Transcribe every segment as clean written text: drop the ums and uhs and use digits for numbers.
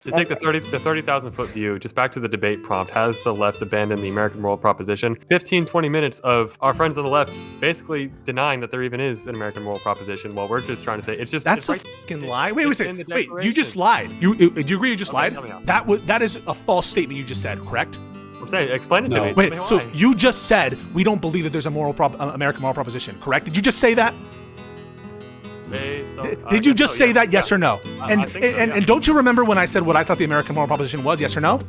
To take the 30,000 foot view, just back to the debate prompt, has the left abandoned the American moral proposition? 15, 20 minutes of our friends on the left basically denying that there even is an American moral proposition, while we're just trying to say it's just That's it's a fucking lie. Wait, it's wait, in the wait. You just Declaration. lied. Do you agree? You just Okay, lied. tell me how. That is a false statement you just said. Correct? I'm saying, explain it to No. me. Wait. Tell me So why. you just said we don't believe that there's a American moral proposition. Correct? Did you just say that? Based on, Did you guess just so, say yeah. that? Yes Yeah. or no? I think so, yeah. And don't you remember when I said what I thought the American moral proposition was? Yes or no?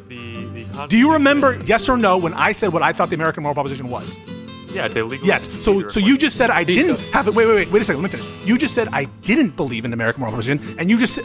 The Do you remember? Yes or no? When I said what I thought the American moral proposition was? Yeah, it's illegal. Yes. So you just said I didn't have it. Wait a second. Let me finish. You just said I didn't believe in the American moral proposition, and you just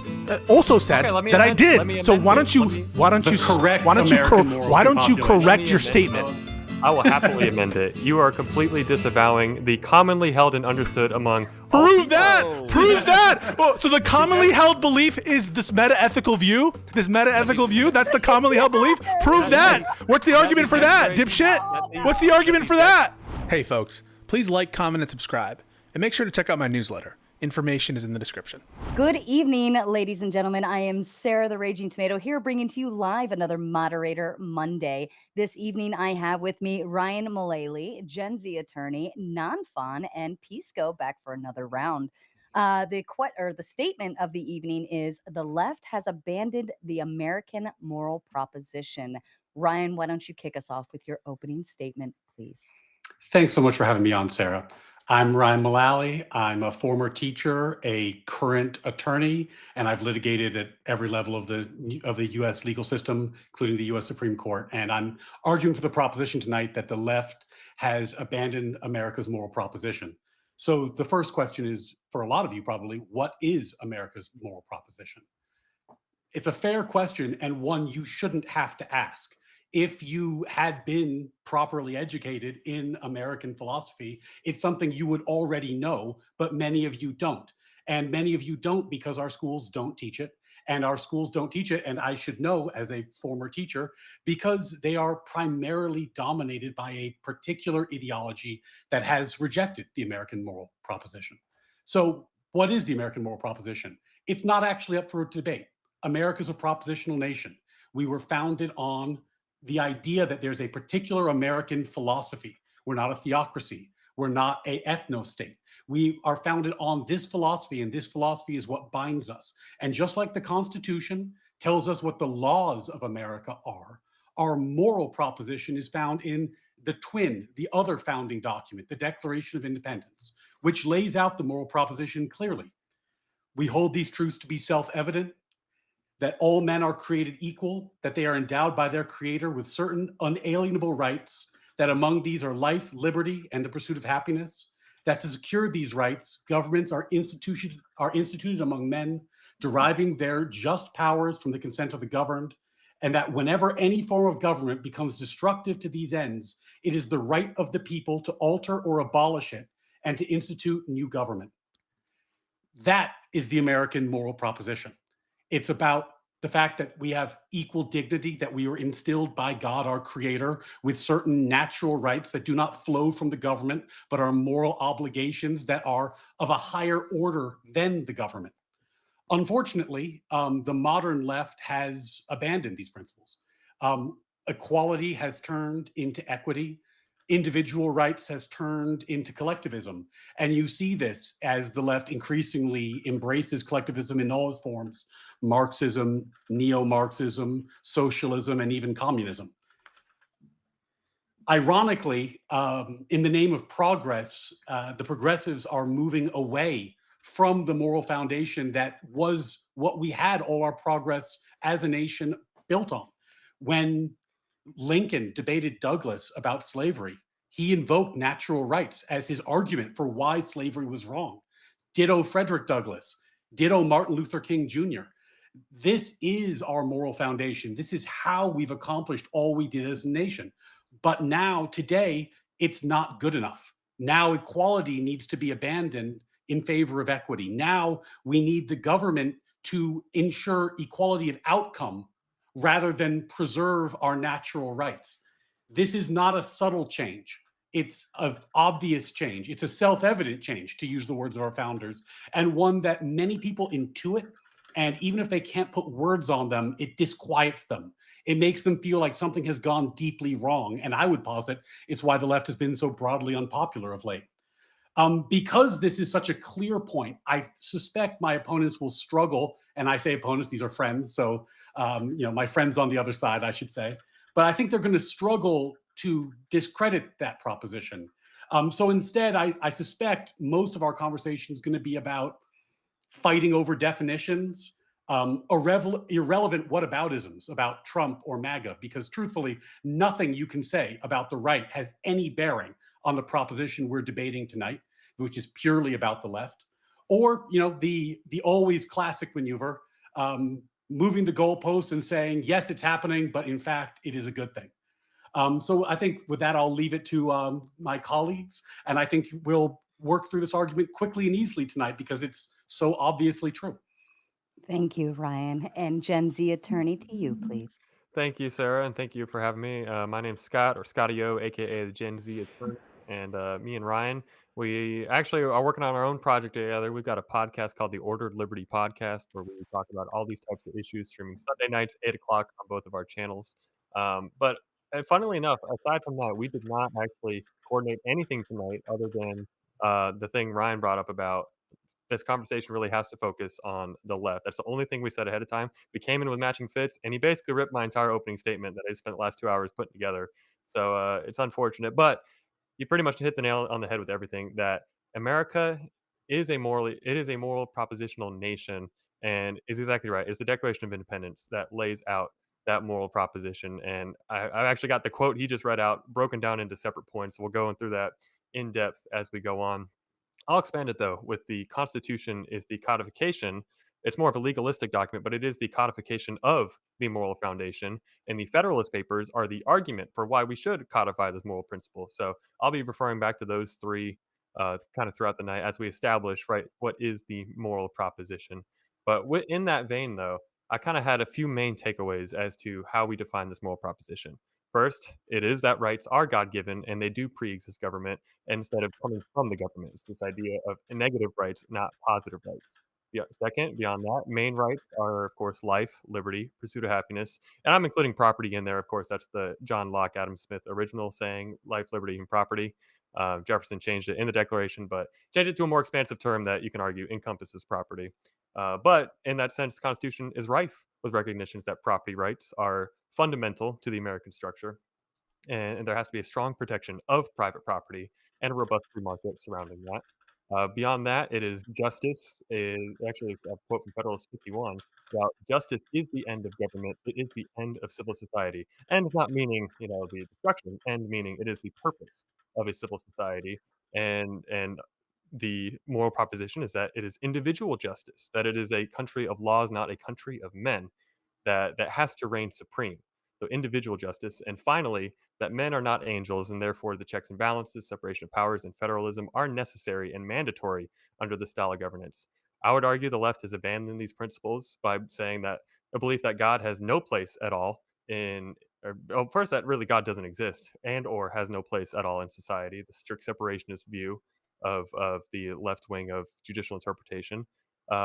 also said Okay, let me that I amend- did. let me So amend why it. don't you Let me- why don't The you correct why don't you American moral why don't you population. correct Let me your amend statement? it. I will happily amend it. You are completely disavowing the commonly held and understood among all Prove people. that! Prove that! Oh, so the commonly held belief is this meta-ethical view? This meta-ethical view? That's the commonly held belief? Prove that! What's the argument for that, dipshit? What's the argument for that? Hey folks, please like, comment, and subscribe. And make sure to check out my newsletter. Information is in the description. Good evening, ladies and gentlemen. I am Sarah the Raging Tomato here, bringing to you live another Moderator Monday. This evening, I have with me Ryan Mullaley, Gen Z attorney, Nonfon, and Pisco back for another round. The statement of the evening is the left has abandoned the American moral proposition. Ryan, why don't you kick us off with your opening statement, please? Thanks so much for having me on, Sarah. I'm Ryan Mullaley. I'm a former teacher, a current attorney, and I've litigated at every level of the U.S. legal system, including the U.S. Supreme Court. And I'm arguing for the proposition tonight that the left has abandoned America's moral proposition. So the first question is, for a lot of you probably, what is America's moral proposition? It's a fair question and one you shouldn't have to ask. If you had been properly educated in American philosophy, it's something you would already know, but many of you don't. And many of you don't because our schools don't teach it. And our schools don't teach it, and I should know as a former teacher, because they are primarily dominated by a particular ideology that has rejected the American moral proposition. So what is the American moral proposition? It's not actually up for debate. America's a propositional nation. We were founded on the idea that there's a particular American philosophy. We're not a theocracy. We're not a ethno-state. We are founded on this philosophy, and this philosophy is what binds us. And just like the Constitution tells us what the laws of America are, our moral proposition is found in the other founding document, the Declaration of Independence, which lays out the moral proposition clearly. We hold these truths to be self-evident, that all men are created equal, that they are endowed by their creator with certain unalienable rights, that among these are life, liberty, and the pursuit of happiness, that to secure these rights, governments are instituted among men, deriving their just powers from the consent of the governed, and that whenever any form of government becomes destructive to these ends, it is the right of the people to alter or abolish it and to institute new government. That is the American moral proposition. It's about the fact that we have equal dignity, that we were instilled by God, our creator, with certain natural rights that do not flow from the government, but are moral obligations that are of a higher order than the government. Unfortunately, the modern left has abandoned these principles. Equality has turned into equity. Individual rights has turned into collectivism. And you see this as the left increasingly embraces collectivism in all its forms: Marxism, neo-Marxism, socialism, and even communism. Ironically, in the name of progress, the progressives are moving away from the moral foundation that was what we had all our progress as a nation built on. When Lincoln debated Douglas about slavery, he invoked natural rights as his argument for why slavery was wrong. Ditto Frederick Douglass, ditto Martin Luther King Jr. This is our moral foundation. This is how we've accomplished all we did as a nation. But now, today, it's not good enough. Now equality needs to be abandoned in favor of equity. Now we need the government to ensure equality of outcome rather than preserve our natural rights. This is not a subtle change. It's an obvious change. It's a self-evident change, to use the words of our founders, and one that many people intuit And even if they can't put words on them, it disquiets them. It makes them feel like something has gone deeply wrong. And I would posit it's why the left has been so broadly unpopular of late. Because this is such a clear point, I suspect my opponents will struggle. And I say opponents, these are friends. So, my friends on the other side, I should say. But I think they're going to struggle to discredit that proposition. So instead, I suspect most of our conversation is going to be about fighting over definitions, irrelevant whataboutisms about Trump or MAGA, because truthfully, nothing you can say about the right has any bearing on the proposition we're debating tonight, which is purely about the left, or the always classic maneuver, moving the goalposts and saying yes, it's happening, but in fact, it is a good thing. So I think with that, I'll leave it to my colleagues, and I think we'll work through this argument quickly and easily tonight because it's so obviously true. Thank you, Ryan. And Gen Z attorney, to you, please. Thank you, Sarah, and thank you for having me. My name's Scott, or Scotty O, aka the Gen Z attorney, and me and Ryan, we actually are working on our own project together. We've got a podcast called the Ordered Liberty Podcast, where we talk about all these types of issues, streaming Sunday nights, 8 o'clock on both of our channels. But funnily enough, aside from that, we did not actually coordinate anything tonight other than the thing Ryan brought up about this conversation really has to focus on the left. That's the only thing we said ahead of time. We came in with matching fits, and he basically ripped my entire opening statement that I spent the last 2 hours putting together. So it's unfortunate, but you pretty much hit the nail on the head with everything. That America it is a moral propositional nation, and is exactly right. It's the Declaration of Independence that lays out that moral proposition. And I actually got the quote he just read out broken down into separate points. We'll go through that in depth as we go on. I'll expand it though. With the Constitution is the codification. It's more of a legalistic document, but it is the codification of the moral foundation. And the Federalist Papers are the argument for why we should codify this moral principle. So I'll be referring back to those three kind of throughout the night as we establish, right, what is the moral proposition. But in that vein, though, I kind of had a few main takeaways as to how we define this moral proposition. First, it is that rights are God given and they do pre exist government instead of coming from the government. It's this idea of negative rights, not positive rights. Yeah. Second, beyond that, main rights are, of course, life, liberty, pursuit of happiness, and I'm including property in there. Of course, that's the John Locke, Adam Smith original saying, life, liberty, and property. Jefferson changed it in the Declaration, but changed it to a more expansive term that you can argue encompasses property. But in that sense, the Constitution is rife with recognitions that property rights are fundamental to the American structure, and there has to be a strong protection of private property and a robust free market surrounding that. Beyond that, it is justice. Is actually a quote from Federalist 51 about justice is the end of government. It is the end of civil society. End not meaning the destruction. End meaning it is the purpose of a civil society. And the moral proposition is that it is individual justice. That it is a country of laws, not a country of men. That has to reign supreme. So individual justice, and finally, that men are not angels, and therefore the checks and balances, separation of powers, and federalism are necessary and mandatory under the style of governance. I would argue the left has abandoned these principles by saying that a belief that God has no place at all first, that really God doesn't exist and or has no place at all in society, the strict separationist view of the left wing of judicial interpretation.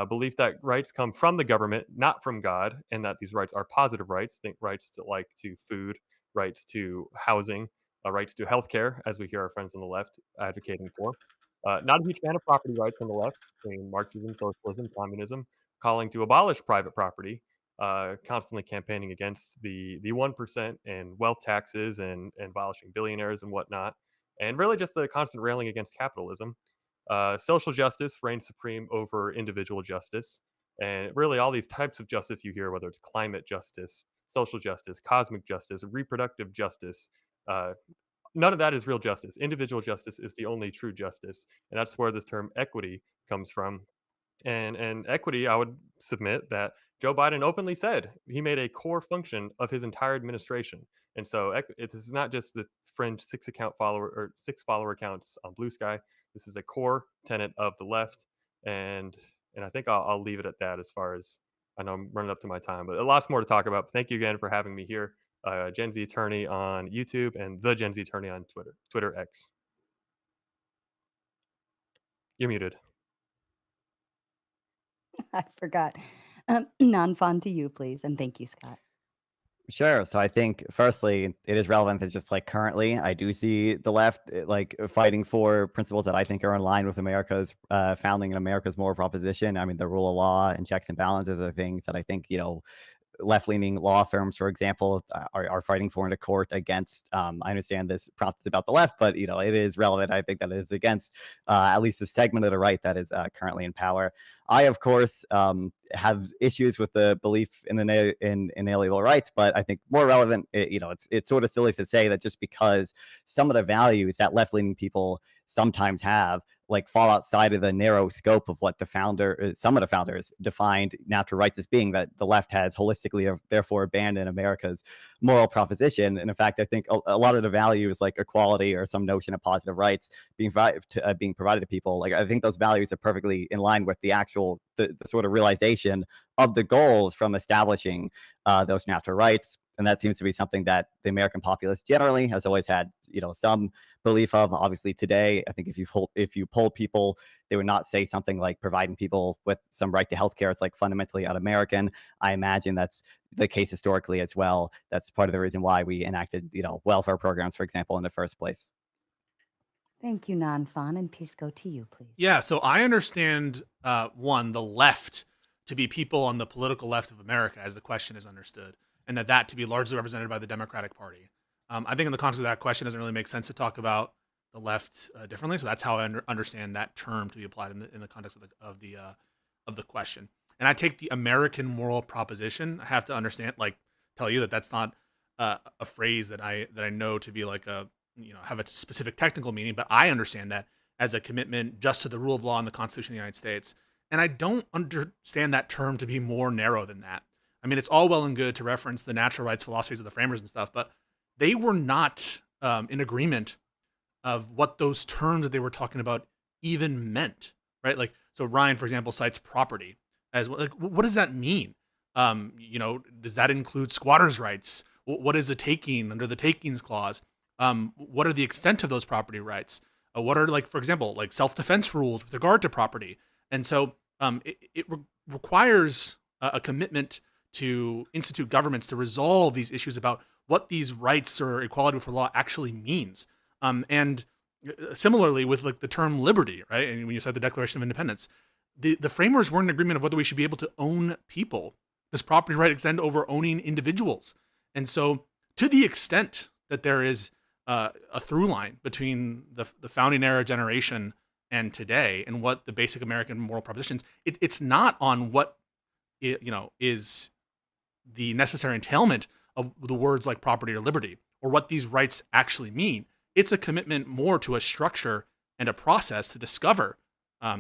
Belief that rights come from the government, not from God, and that these rights are positive rights. Think rights to food, rights to housing, rights to healthcare, as we hear our friends on the left advocating for. Not a huge fan of property rights on the left, between Marxism, socialism, communism, calling to abolish private property, constantly campaigning against the 1% and wealth taxes and abolishing billionaires and whatnot, and really just the constant railing against capitalism. Social justice reigns supreme over individual justice. And really, all these types of justice you hear, whether it's climate justice, social justice, cosmic justice, reproductive justice, uh, none of that is real justice. Individual justice is the only true justice. And that's where this term equity comes from. And equity, I would submit that Joe Biden openly said he made a core function of his entire administration. And so it is not just the fringe six follower accounts on Blue Sky. This is a core tenet of the left, and I think I'll leave it at that. As far as I know, I'm running up to my time, but lots more to talk about. Thank you again for having me here, Gen Z Attorney on YouTube and the Gen Z Attorney on Twitter X. You're muted. I forgot. Nonfon to you, please, and thank you, Scott. Sure. So I think, firstly, it is relevant that just like currently, I do see the left like fighting for principles that I think are in line with America's founding and America's moral proposition. I mean, the rule of law and checks and balances are things that I think, left-leaning law firms, for example, are fighting for in a court against. I understand this prompt is about the left, but it is relevant. I think that it is against at least a segment of the right that is currently in power. I, of course, have issues with the belief in inalienable rights, but I think more relevant, it's sort of silly to say that just because some of the values that left-leaning people sometimes have like fall outside of the narrow scope of what some of the founders defined natural rights as being, that the left has holistically therefore abandoned America's moral proposition. And in fact, I think a lot of the values like equality or some notion of positive rights being provided to people, like I think those values are perfectly in line with the sort of realization of the goals from establishing those natural rights. And that seems to be something that the American populace generally has always had, some belief of. Obviously, today, I think if you poll people, they would not say something like providing people with some right to healthcare is like fundamentally un-American. I imagine that's the case historically as well. That's part of the reason why we enacted, welfare programs, for example, in the first place. Thank you, Nonfon, and Pisco to you, please. Yeah, so I understand, the left to be people on the political left of America, as the question is understood, and that to be largely represented by the Democratic Party. I think in the context of that question, it doesn't really make sense to talk about the left differently. So that's how I understand that term to be applied in the context of the question. And I take the American moral proposition. I have to tell you that that's not a phrase that I know to be like have a specific technical meaning, but I understand that as a commitment just to the rule of law and the Constitution of the United States. And I don't understand that term to be more narrow than that. I mean, it's all well and good to reference the natural rights philosophies of the framers and stuff, but they were not in agreement of what those terms that they were talking about even meant, right? Like, so Ryan, for example, cites property as like, what does that mean? Does that include squatters' rights? What is a taking under the takings clause? What are the extent of those property rights? What are, like, for example, like self-defense rules with regard to property? And so it requires a commitment to institute governments to resolve these issues about what these rights or equality before law actually means. And similarly with like the term liberty, right? And when you said the Declaration of Independence, the framers weren't in agreement of whether we should be able to own people. Does property right extend over owning individuals? And so to the extent that there is a through line between the founding era generation and today and what the basic American moral propositions, it's not on what is the necessary entailment of the words like property or liberty, or what these rights actually mean. It's a commitment more to a structure and a process to discover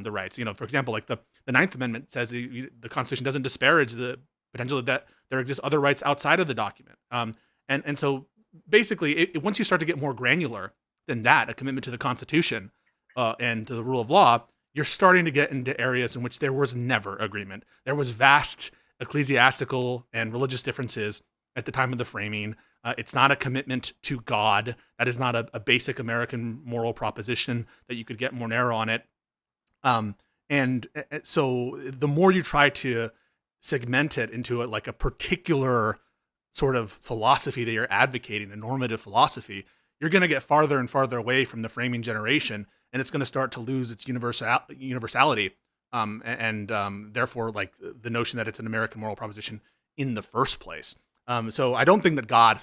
the rights. For example, like the Ninth Amendment says the Constitution doesn't disparage the potential that there exist other rights outside of the document. And so basically, once you start to get more granular than that, a commitment to the Constitution and to the rule of law, you're starting to get into areas in which there was never agreement. There was vast ecclesiastical and religious differences at the time of the framing. It's not a commitment to God. That is not a basic American moral proposition that you could get more narrow on it. And so the more you try to segment it into like a particular sort of philosophy that you're advocating, a normative philosophy, you're going to get farther and farther away from the framing generation, and it's going to start to lose its universality. And therefore, like the notion that it's an American moral proposition in the first place. So I don't think that God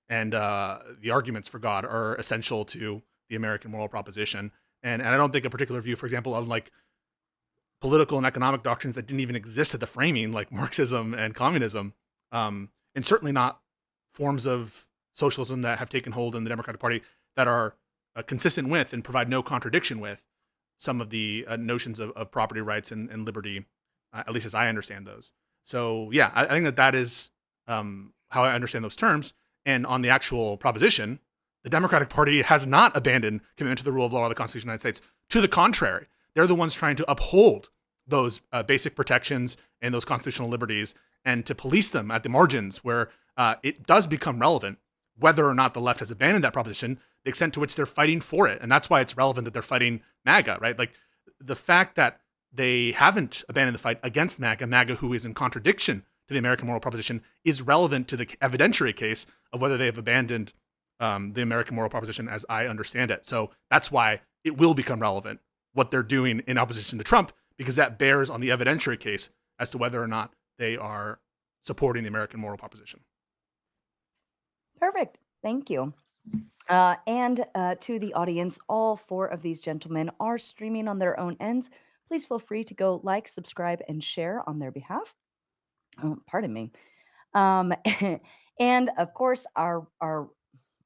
and the arguments for God are essential to the American moral proposition. And I don't think a particular view, for example, of like political and economic doctrines that didn't even exist at the framing, like Marxism and communism, and certainly not forms of socialism that have taken hold in the Democratic Party that are consistent with and provide no contradiction with some of the notions of property rights and liberty, at least as I understand those. So yeah, I think that is how I understand those terms. And on the actual proposition, the Democratic Party has not abandoned commitment to the rule of law or the Constitution of the United States. To the contrary, they're the ones trying to uphold those basic protections and those constitutional liberties and to police them at the margins where it does become relevant whether or not the left has abandoned that proposition, the extent to which they're fighting for it. And that's why it's relevant that they're fighting MAGA, right? Like the fact that they haven't abandoned the fight against MAGA, MAGA who is in contradiction to the American moral proposition, is relevant to the evidentiary case of whether they have abandoned the American moral proposition as I understand it. So that's why it will become relevant, what they're doing in opposition to Trump, because that bears on the evidentiary case as to whether or not they are supporting the American moral proposition. Perfect. Thank you. And to the audience, all four of these gentlemen are streaming on their own ends. Please feel free to go like, subscribe, and share on their behalf. Oh, pardon me. And of course, our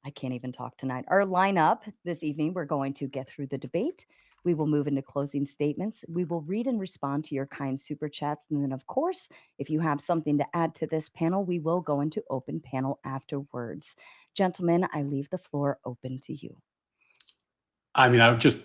I can't even talk tonight. Our lineup this evening, we're going to get through the debate. We will move into closing statements. We will read and respond to your kind super chats. And then, of course, if you have something to add to this panel, we will go into open panel afterwards. Gentlemen, I leave the floor open to you. I mean, I would just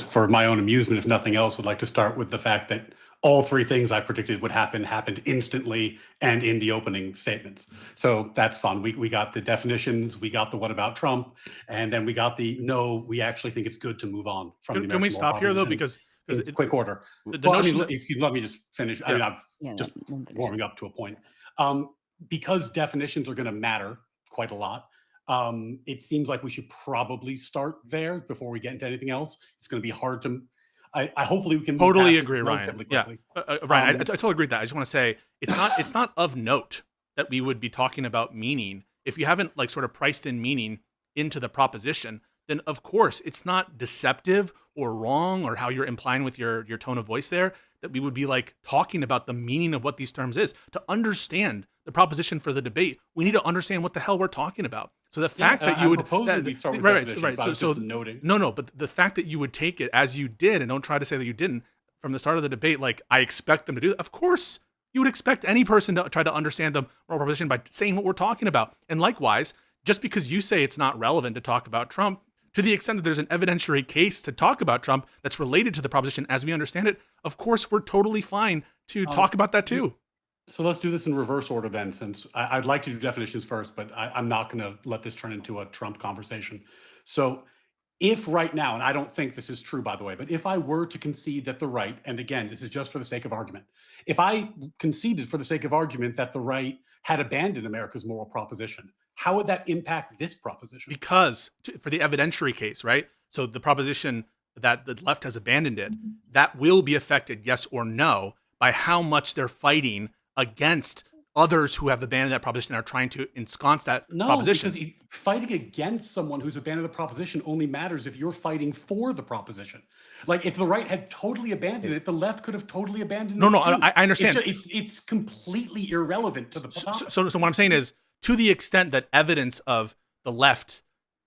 for my own amusement, if nothing else, would like to start with the fact that all three things I predicted would happen happened instantly and in the opening statements. So that's fun. We got the definitions, we got the what about Trump, and then we got the no, we actually think it's good to move on from the Can we stop here though? Because in quick order. the Well, I notion mean, if you let me just finish. I mean, I'm just warming up to a point. Because definitions are going to matter quite a lot. It seems like we should probably start there before we get into anything else. It's going to be hard to. I hopefully we can totally agree, Ryan. Yeah, Ryan, I totally agree with that. I just want to say it's not of note that we would be talking about meaning if you haven't like sort of priced in meaning into the proposition. Then of course it's not deceptive or wrong or how you're implying with your tone of voice there that we would be like talking about the meaning of what these terms is. To understand the proposition for the debate, we need to understand what the hell we're talking about. So the fact that you would noting. No, but the fact that you would take it as you did and don't try to say that you didn't from the start of the debate, like I expect them to do that. Of course, you would expect any person to try to understand the moral proposition by saying what we're talking about. And likewise, just because you say it's not relevant to talk about Trump, to the extent that there's an evidentiary case to talk about Trump that's related to the proposition as we understand it, of course, we're totally fine to talk about that too. So let's do this in reverse order then, since I'd like to do definitions first, but I'm not going to let this turn into a Trump conversation. So if right now, and I don't think this is true, by the way, but if I were to concede that the right, and again, this is just for the sake of argument, if I conceded for the sake of argument that the right had abandoned America's moral proposition, how would that impact this proposition? Because for the evidentiary case, right? So the proposition that the left has abandoned it, that will be affected, yes or no, by how much they're fighting against others who have abandoned that proposition and are trying to ensconce that proposition. No, because fighting against someone who's abandoned the proposition only matters if you're fighting for the proposition. Like if the right had totally abandoned it, the left could have totally abandoned it. No, I understand. It's completely irrelevant to the topic. So what I'm saying is, to the extent that evidence of the left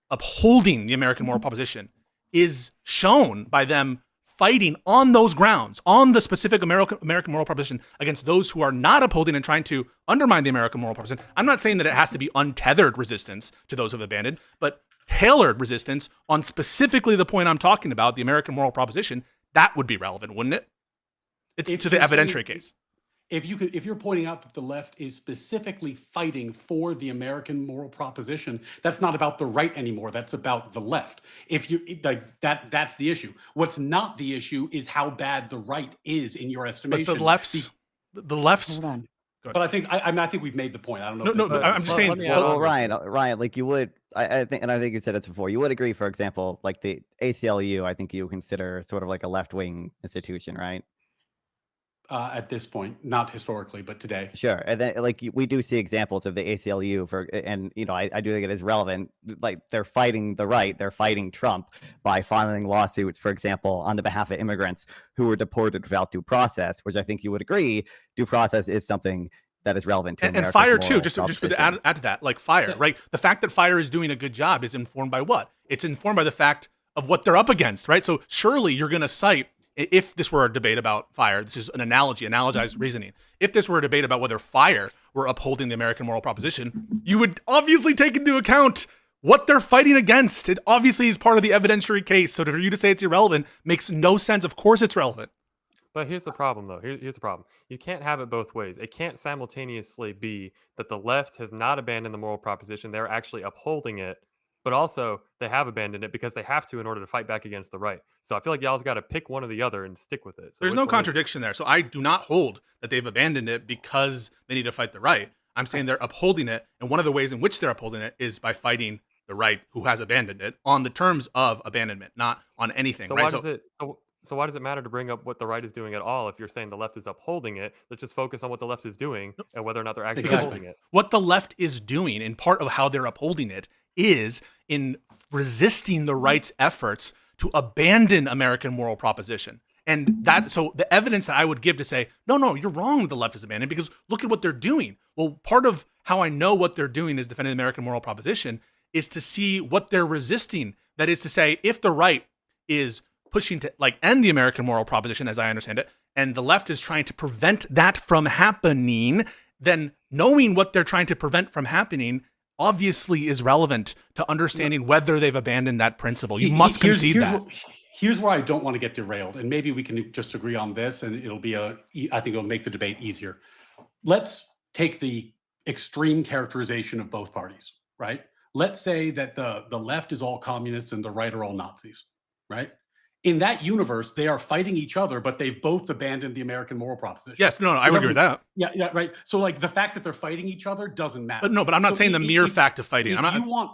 upholding the American moral proposition is shown by them fighting on those grounds, on the specific American moral proposition against those who are not upholding and trying to undermine the American moral proposition. I'm not saying that it has to be untethered resistance to those who have abandoned, but tailored resistance on specifically the point I'm talking about, the American moral proposition, that would be relevant, wouldn't it? It's to the evidentiary case. If you're pointing out that the left is specifically fighting for the American moral proposition, that's not about the right anymore. That's about the left. If you like that's the issue. What's not the issue is how bad the right is in your estimation. But the left's. Hold on. But I think we've made the point. I don't know. No, I'm just saying. Well, Ryan, like you would, I think you said it before. You would agree, for example, like the ACLU. I think you consider sort of like a left-wing institution, right? At this point, not historically, but today. Sure, and then like we do see examples of the ACLU and I do think it is relevant. Like they're fighting the right, they're fighting Trump by filing lawsuits, for example, on the behalf of immigrants who were deported without due process, which I think you would agree, due process is something that is relevant to and fire too. Just for the add to that, like fire, right? The fact that fire is doing a good job is informed by what? It's informed by the fact of what they're up against, right? So surely you're going to cite. If this were a debate about fire, this is an analogized reasoning. If this were a debate about whether fire were upholding the American moral proposition, you would obviously take into account what they're fighting against. It obviously is part of the evidentiary case. So for you to say it's irrelevant makes no sense. Of course it's relevant. But here's the problem, though. Here's the problem. You can't have it both ways. It can't simultaneously be that the left has not abandoned the moral proposition. They're actually upholding it. but also they have abandoned it because they have to in order to fight back against the right. So I feel like y'all's got to pick one or the other and stick with it. So There's which no one is it? contradiction there. So I do not hold that they've abandoned it because they need to fight the right. I'm saying they're upholding it, and one of the ways in which they're upholding it is by fighting the right who has abandoned it on the terms of abandonment, not on anything. So right? why does it? So why does it matter to bring up what the right is doing at all if you're saying the left is upholding it? Let's just focus on what the left is doing and whether or not they're actually Exactly. upholding it. What the left is doing, in part of how they're upholding it, is in resisting the right's efforts to abandon American moral proposition. And that, so the evidence that I would give to say, no, you're wrong that the left is abandoned, because look at what they're doing. Well, part of how I know what they're doing is defending the American moral proposition is to see what they're resisting. That is to say, if the right is pushing to like end the American moral proposition, as I understand it, and the left is trying to prevent that from happening, then knowing what they're trying to prevent from happening obviously is relevant to understanding whether they've abandoned that principle. You must concede that. Here's where I don't want to get derailed, and maybe we can just agree on this, and I think it'll make the debate easier. Let's take the extreme characterization of both parties, right? Let's say that the left is all communists and the right are all Nazis, right? In that universe, they are fighting each other, but they've both abandoned the American moral proposition. Yes, no, I would agree with that. Yeah, right. So like the fact that they're fighting each other doesn't matter. But I'm not saying the mere fact of fighting.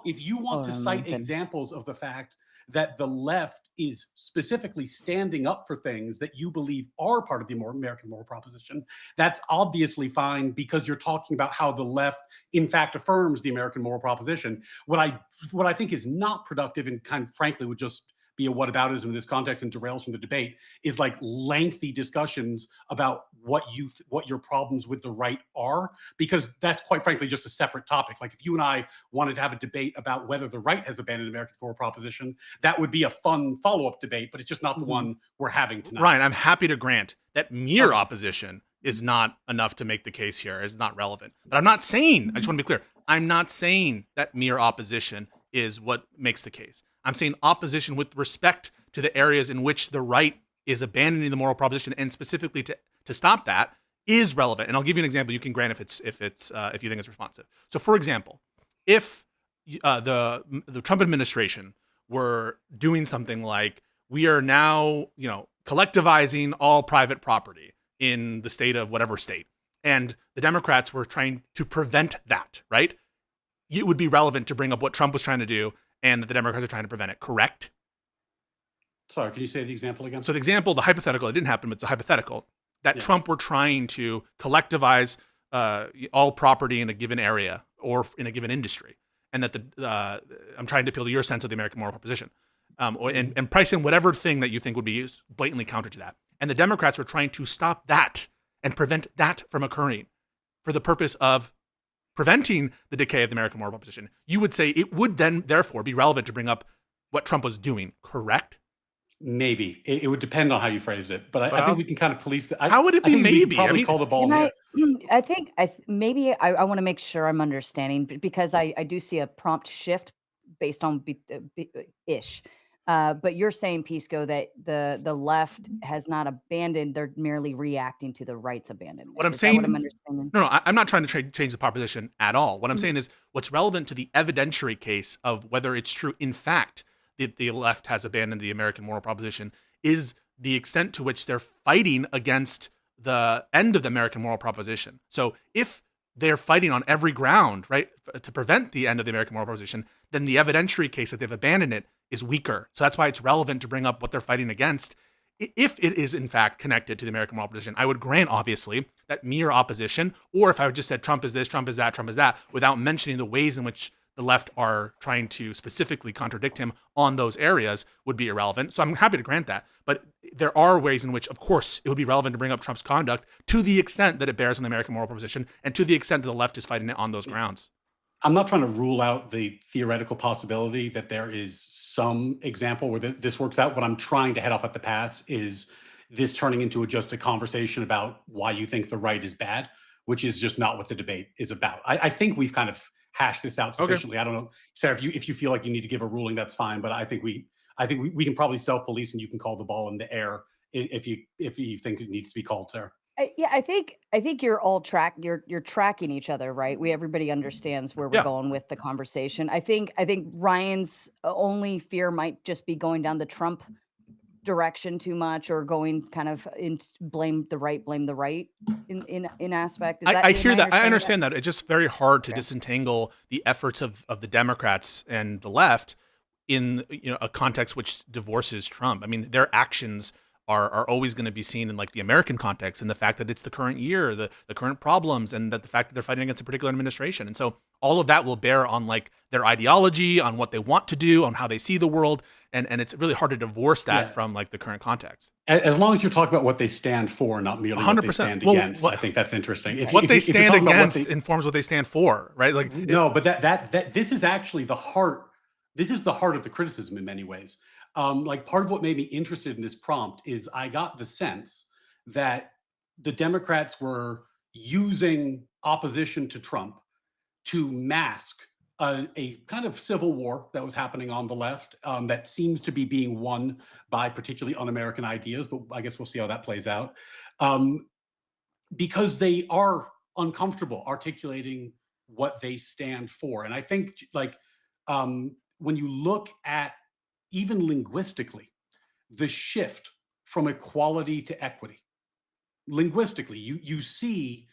If you want to cite examples of the fact that the left is specifically standing up for things that you believe are part of the American moral proposition, that's obviously fine because you're talking about how the left, in fact, affirms the American moral proposition. What I think is not productive and kind of frankly would just be a whataboutism in this context and derails from the debate is like lengthy discussions about what your problems with the right are, because that's quite frankly just a separate topic. Like if you and I wanted to have a debate about whether the right has abandoned American moral proposition, that would be a fun follow-up debate, but it's just not the one we're having tonight. Ryan, I'm happy to grant that mere opposition is not enough to make the case here. It's not relevant. But I'm not saying, I just want to be clear, I'm not saying that mere opposition is what makes the case. I'm saying opposition with respect to the areas in which the right is abandoning the moral proposition, and specifically to stop that is relevant. And I'll give you an example. You can grant if you think it's responsive. So, for example, if the Trump administration were doing something like, we are now collectivizing all private property in the state of whatever state, and the Democrats were trying to prevent that, right? It would be relevant to bring up what Trump was trying to do and that the Democrats are trying to prevent it, correct? Sorry, can you say the example again? So the example, the hypothetical, it didn't happen, but it's a hypothetical, that Trump were trying to collectivize all property in a given area or in a given industry. And that I'm trying to appeal to your sense of the American moral proposition. And price in whatever thing that you think would be blatantly counter to that. And the Democrats were trying to stop that and prevent that from occurring for the purpose of preventing the decay of the American moral proposition. You would say it would then, therefore, be relevant to bring up what Trump was doing, correct? Maybe. It would depend on how you phrased it. But I think we can kind of police that. How would it be maybe? Probably call the ball in the air. I think maybe I want to make sure I'm understanding, because I do see a prompt shift based on ish. But you're saying, Pisco, that the left has not abandoned; they're merely reacting to the right's abandonment. What I'm Is saying, that what I'm understanding? No, I'm not trying to change the proposition at all. What I'm saying is, what's relevant to the evidentiary case of whether it's true, in fact, that the left has abandoned the American moral proposition is the extent to which they're fighting against the end of the American moral proposition. So if they're fighting on every ground, right, to prevent the end of the American moral proposition, then the evidentiary case that they've abandoned it is weaker. So that's why it's relevant to bring up what they're fighting against. If it is in fact connected to the American moral proposition, I would grant, obviously, that mere opposition, or if I would just said Trump is this, Trump is that, Trump is that, without mentioning the ways in which the left are trying to specifically contradict him on those areas, would be irrelevant. So I'm happy to grant that. But there are ways in which, of course, it would be relevant to bring up Trump's conduct to the extent that it bears on the American moral proposition and to the extent that the left is fighting it on those grounds. I'm not trying to rule out the theoretical possibility that there is some example where this works out. What I'm trying to head off at the pass is this turning into just a conversation about why you think the right is bad, which is just not what the debate is about. I think we've kind of hashed this out sufficiently. Okay. I don't know, Sarah, if you feel like you need to give a ruling, that's fine. But I think we can probably self-police, and you can call the ball in the air if you think it needs to be called, Sarah. Yeah, I think you're tracking each other, right? Everybody understands where we're Yeah. going with the conversation. I think Ryan's only fear might just be going down the Trump direction too much, or going kind of into blame the right in aspect. I Am hear I that. I understanding that? understand that. It's just very hard to Okay. disentangle the efforts of the Democrats and the left in a context which divorces Trump. I mean, their actions are always going to be seen in like the American context, and the fact that it's the current year, the current problems, and that the fact that they're fighting against a particular administration. And so all of that will bear on like their ideology, on what they want to do, on how they see the world. And it's really hard to divorce that Yeah. from like the current context. As long as you're talking about what they stand for, not merely what they 100%. stand Well, against, I think that's interesting. What they If you're stand talking about what against they, informs what they stand for, right? Like, no, but that this is actually the heart. This is the heart of the criticism in many ways. Like part of what made me interested in this prompt is I got the sense that the Democrats were using opposition to Trump to mask a kind of civil war that was happening on the left, that seems to be being won by particularly un-American ideas, but I guess we'll see how that plays out. Um, because they are uncomfortable articulating what they stand for. And I think like when you look at even linguistically, the shift from equality to equity, linguistically, you see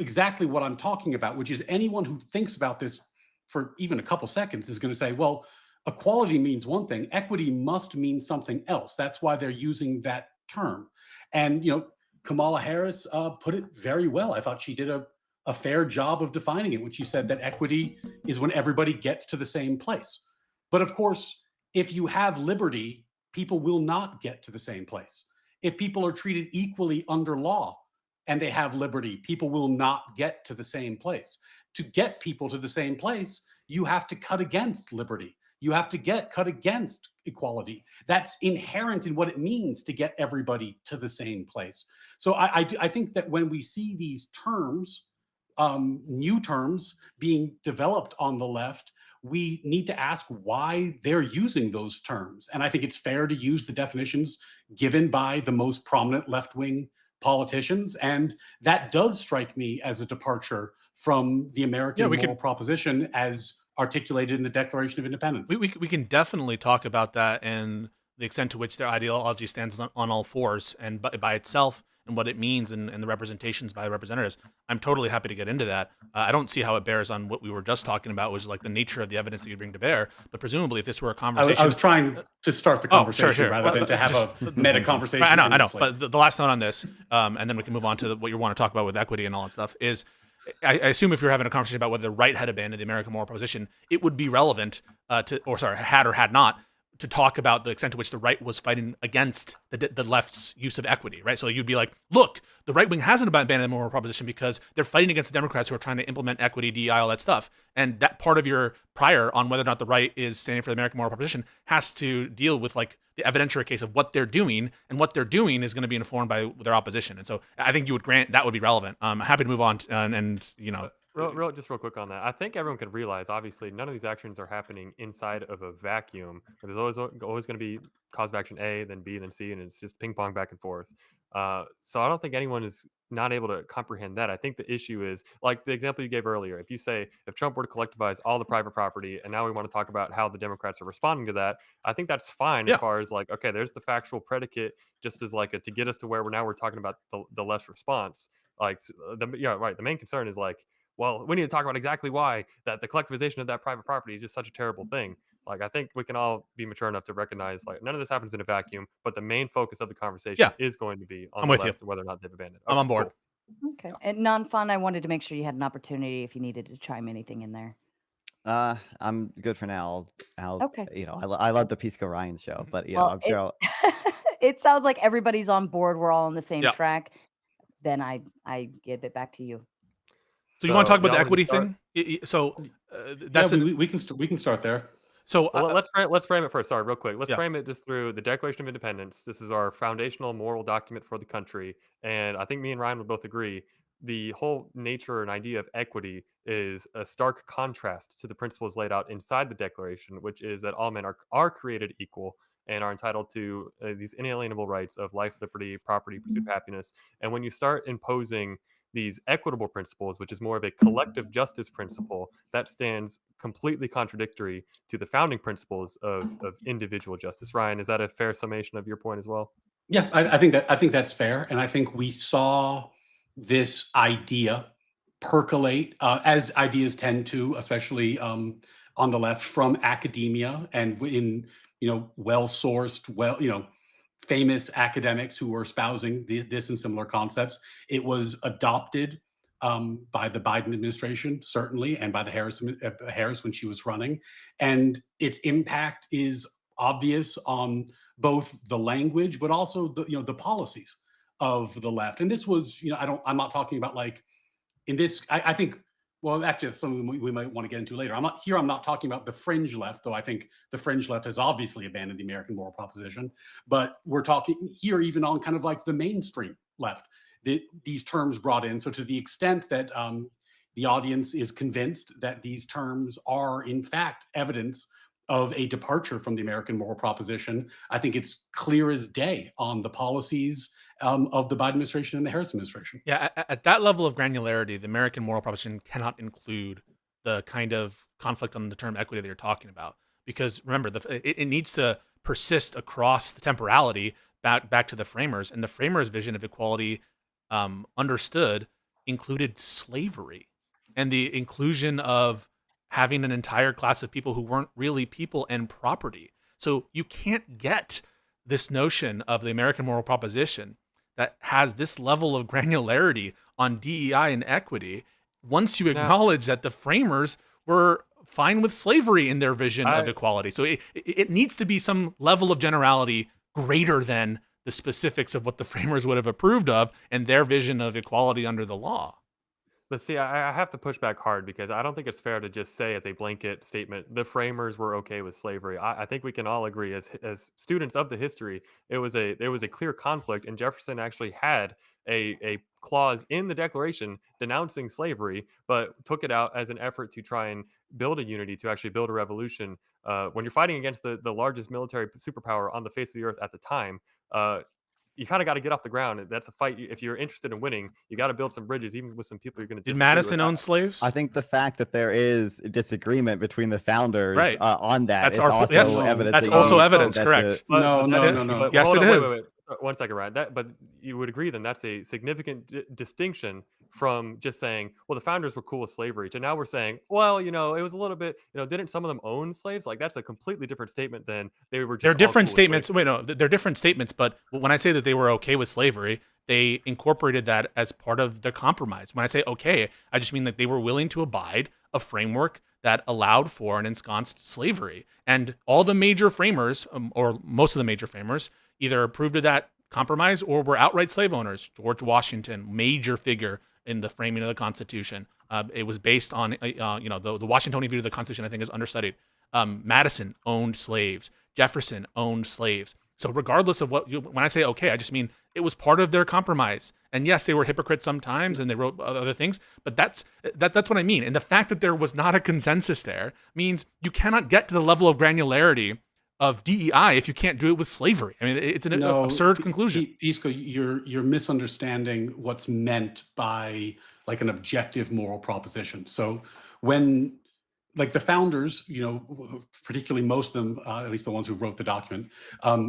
exactly what I'm talking about, which is anyone who thinks about this for even a couple seconds is going to say, well, equality means one thing, equity must mean something else. That's why they're using that term. And Kamala Harris put it very well. I thought she did a fair job of defining it when she said that equity is when everybody gets to the same place. But of course, if you have liberty, people will not get to the same place. If people are treated equally under law and they have liberty, people will not get to the same place. To get people to the same place, you have to cut against liberty. You have to cut against equality. That's inherent in what it means to get everybody to the same place. So I think that when we see these terms, new terms being developed on the left, we need to ask why they're using those terms. And I think it's fair to use the definitions given by the most prominent left-wing politicians. And that does strike me as a departure from the American moral proposition as articulated in the Declaration of Independence. We can definitely talk about that and the extent to which their ideology stands on all fours and by itself, and what it means, and the representations by representatives. I'm totally happy to get into that. I don't see how it bears on what we were just talking about, which is like the nature of the evidence that you bring to bear. But presumably, if this were a conversation, I was trying to start the conversation sure. rather than to have a meta conversation. Right, I know. But the last note on this, and then we can move on to what you want to talk about with equity and all that stuff, is I assume if you're having a conversation about whether the right had abandoned the American moral proposition, it would be relevant had or had not, to talk about the extent to which the right was fighting against the left's use of equity, right? So you'd be like, look, the right wing hasn't abandoned the moral proposition because they're fighting against the Democrats who are trying to implement equity, DEI, all that stuff. And that part of your prior on whether or not the right is standing for the American moral proposition has to deal with like the evidentiary case of what they're doing, and what they're doing is going to be informed by their opposition. And so I think you would grant that would be relevant. I'm happy to move on Just real quick on that. I think everyone can realize, obviously, none of these actions are happening inside of a vacuum. There's always going to be cause of action A, then B, then C, and it's just ping pong back and forth. So I don't think anyone is not able to comprehend that. I think the issue is, like the example you gave earlier, if you say, if Trump were to collectivize all the private property, and now we want to talk about how the Democrats are responding to that, I think that's fine as far as like, okay, there's the factual predicate, just as like to get us to where we're talking about the left's response. Like, the main concern is like, well, we need to talk about exactly why that the collectivization of that private property is just such a terrible thing. Like, I think we can all be mature enough to recognize, like, none of this happens in a vacuum, but the main focus of the conversation is going to be on I'm the with left, you. whether or not they've abandoned. I'm on board. Cool. Okay. And Nonfon, I wanted to make sure you had an opportunity if you needed to chime anything in there. I'm good for now. Okay. I love the Pisco Ryan show, but I'm sure. It sounds like everybody's on board. We're all on the same track. Then I give it back to you. So you want to talk about the equity thing? That's we can start there. So let's frame it first. Sorry, real quick. Let's frame it just through the Declaration of Independence. This is our foundational moral document for the country, and I think me and Ryan would both agree the whole nature and idea of equity is a stark contrast to the principles laid out inside the Declaration, which is that all men are created equal, and are entitled to these inalienable rights of life, liberty, property, pursuit of happiness. And when you start imposing these equitable principles, which is more of a collective justice principle, that stands completely contradictory to the founding principles of individual justice. Ryan, is that a fair summation of your point as well? Yeah, I think that's fair, and I think we saw this idea percolate as ideas tend to, especially on the left, from academia and in well-sourced, famous academics who were espousing this and similar concepts. It was adopted by the Biden administration, certainly, and by the Harris when she was running, and its impact is obvious on both the language, but also the policies of the left. And this was, I'm not talking about like in this. I think, well, actually, that's something we might want to get into later. I'm not talking about the fringe left, though I think the fringe left has obviously abandoned the American moral proposition. But we're talking here even on kind of like the mainstream left. These terms brought in. So to the extent that the audience is convinced that these terms are in fact evidence of a departure from the American moral proposition, I think it's clear as day on the policies of the Biden administration and the Harris administration. Yeah, at that level of granularity, the American moral proposition cannot include the kind of conflict on the term equity that you're talking about. Because remember, it needs to persist across the temporality back to the framers. And the framers' vision of equality understood included slavery and the inclusion of having an entire class of people who weren't really people and property. So you can't get this notion of the American moral proposition that has this level of granularity on DEI and equity once you acknowledge that the framers were fine with slavery in their vision of equality. So it needs to be some level of generality greater than the specifics of what the framers would have approved of and their vision of equality under the law. But see, I have to push back hard because I don't think it's fair to just say as a blanket statement the framers were okay with slavery. I think we can all agree as students of the history, there was a clear conflict, and Jefferson actually had a clause in the Declaration denouncing slavery, but took it out as an effort to try and build a unity, to actually build a revolution. When you're fighting against the largest military superpower on the face of the earth at the time, you kind of got to get off the ground. That's a fight. If you're interested in winning, you got to build some bridges, even with some people you're going to Did disagree Madison with. own slaves? I think the fact that there is disagreement between the founders Right. On that That's is our- also yes, evidence. that's that also you- evidence, that correct. But- No, but no, that no, is- no. but Yes, hold it on, is. wait. 1 second, Ryan. But you would agree then that's a significant distinction from just saying, well, the founders were cool with slavery, to now we're saying, well, it was a little bit, didn't some of them own slaves? Like, that's a completely different statement than they were just They're all different cool with statements. slavery. Wait, no, they're different statements. But when I say that they were okay with slavery, they incorporated that as part of the compromise. When I say okay, I just mean that they were willing to abide a framework that allowed for an ensconced slavery. And all the major framers, or most of the major framers, either approved of that compromise or were outright slave owners. George Washington, major figure in the framing of the Constitution. It was based on, the Washingtonian view of the Constitution, I think, is understudied. Madison owned slaves. Jefferson owned slaves. So regardless of when I say okay, I just mean it was part of their compromise. And yes, they were hypocrites sometimes, and they wrote other things. But that's what I mean. And the fact that there was not a consensus there means you cannot get to the level of granularity of DEI if you can't do it with slavery. I mean, it's an absurd conclusion. Pisco, you're misunderstanding what's meant by like an objective moral proposition. So when like the founders, particularly most of them, at least the ones who wrote the document,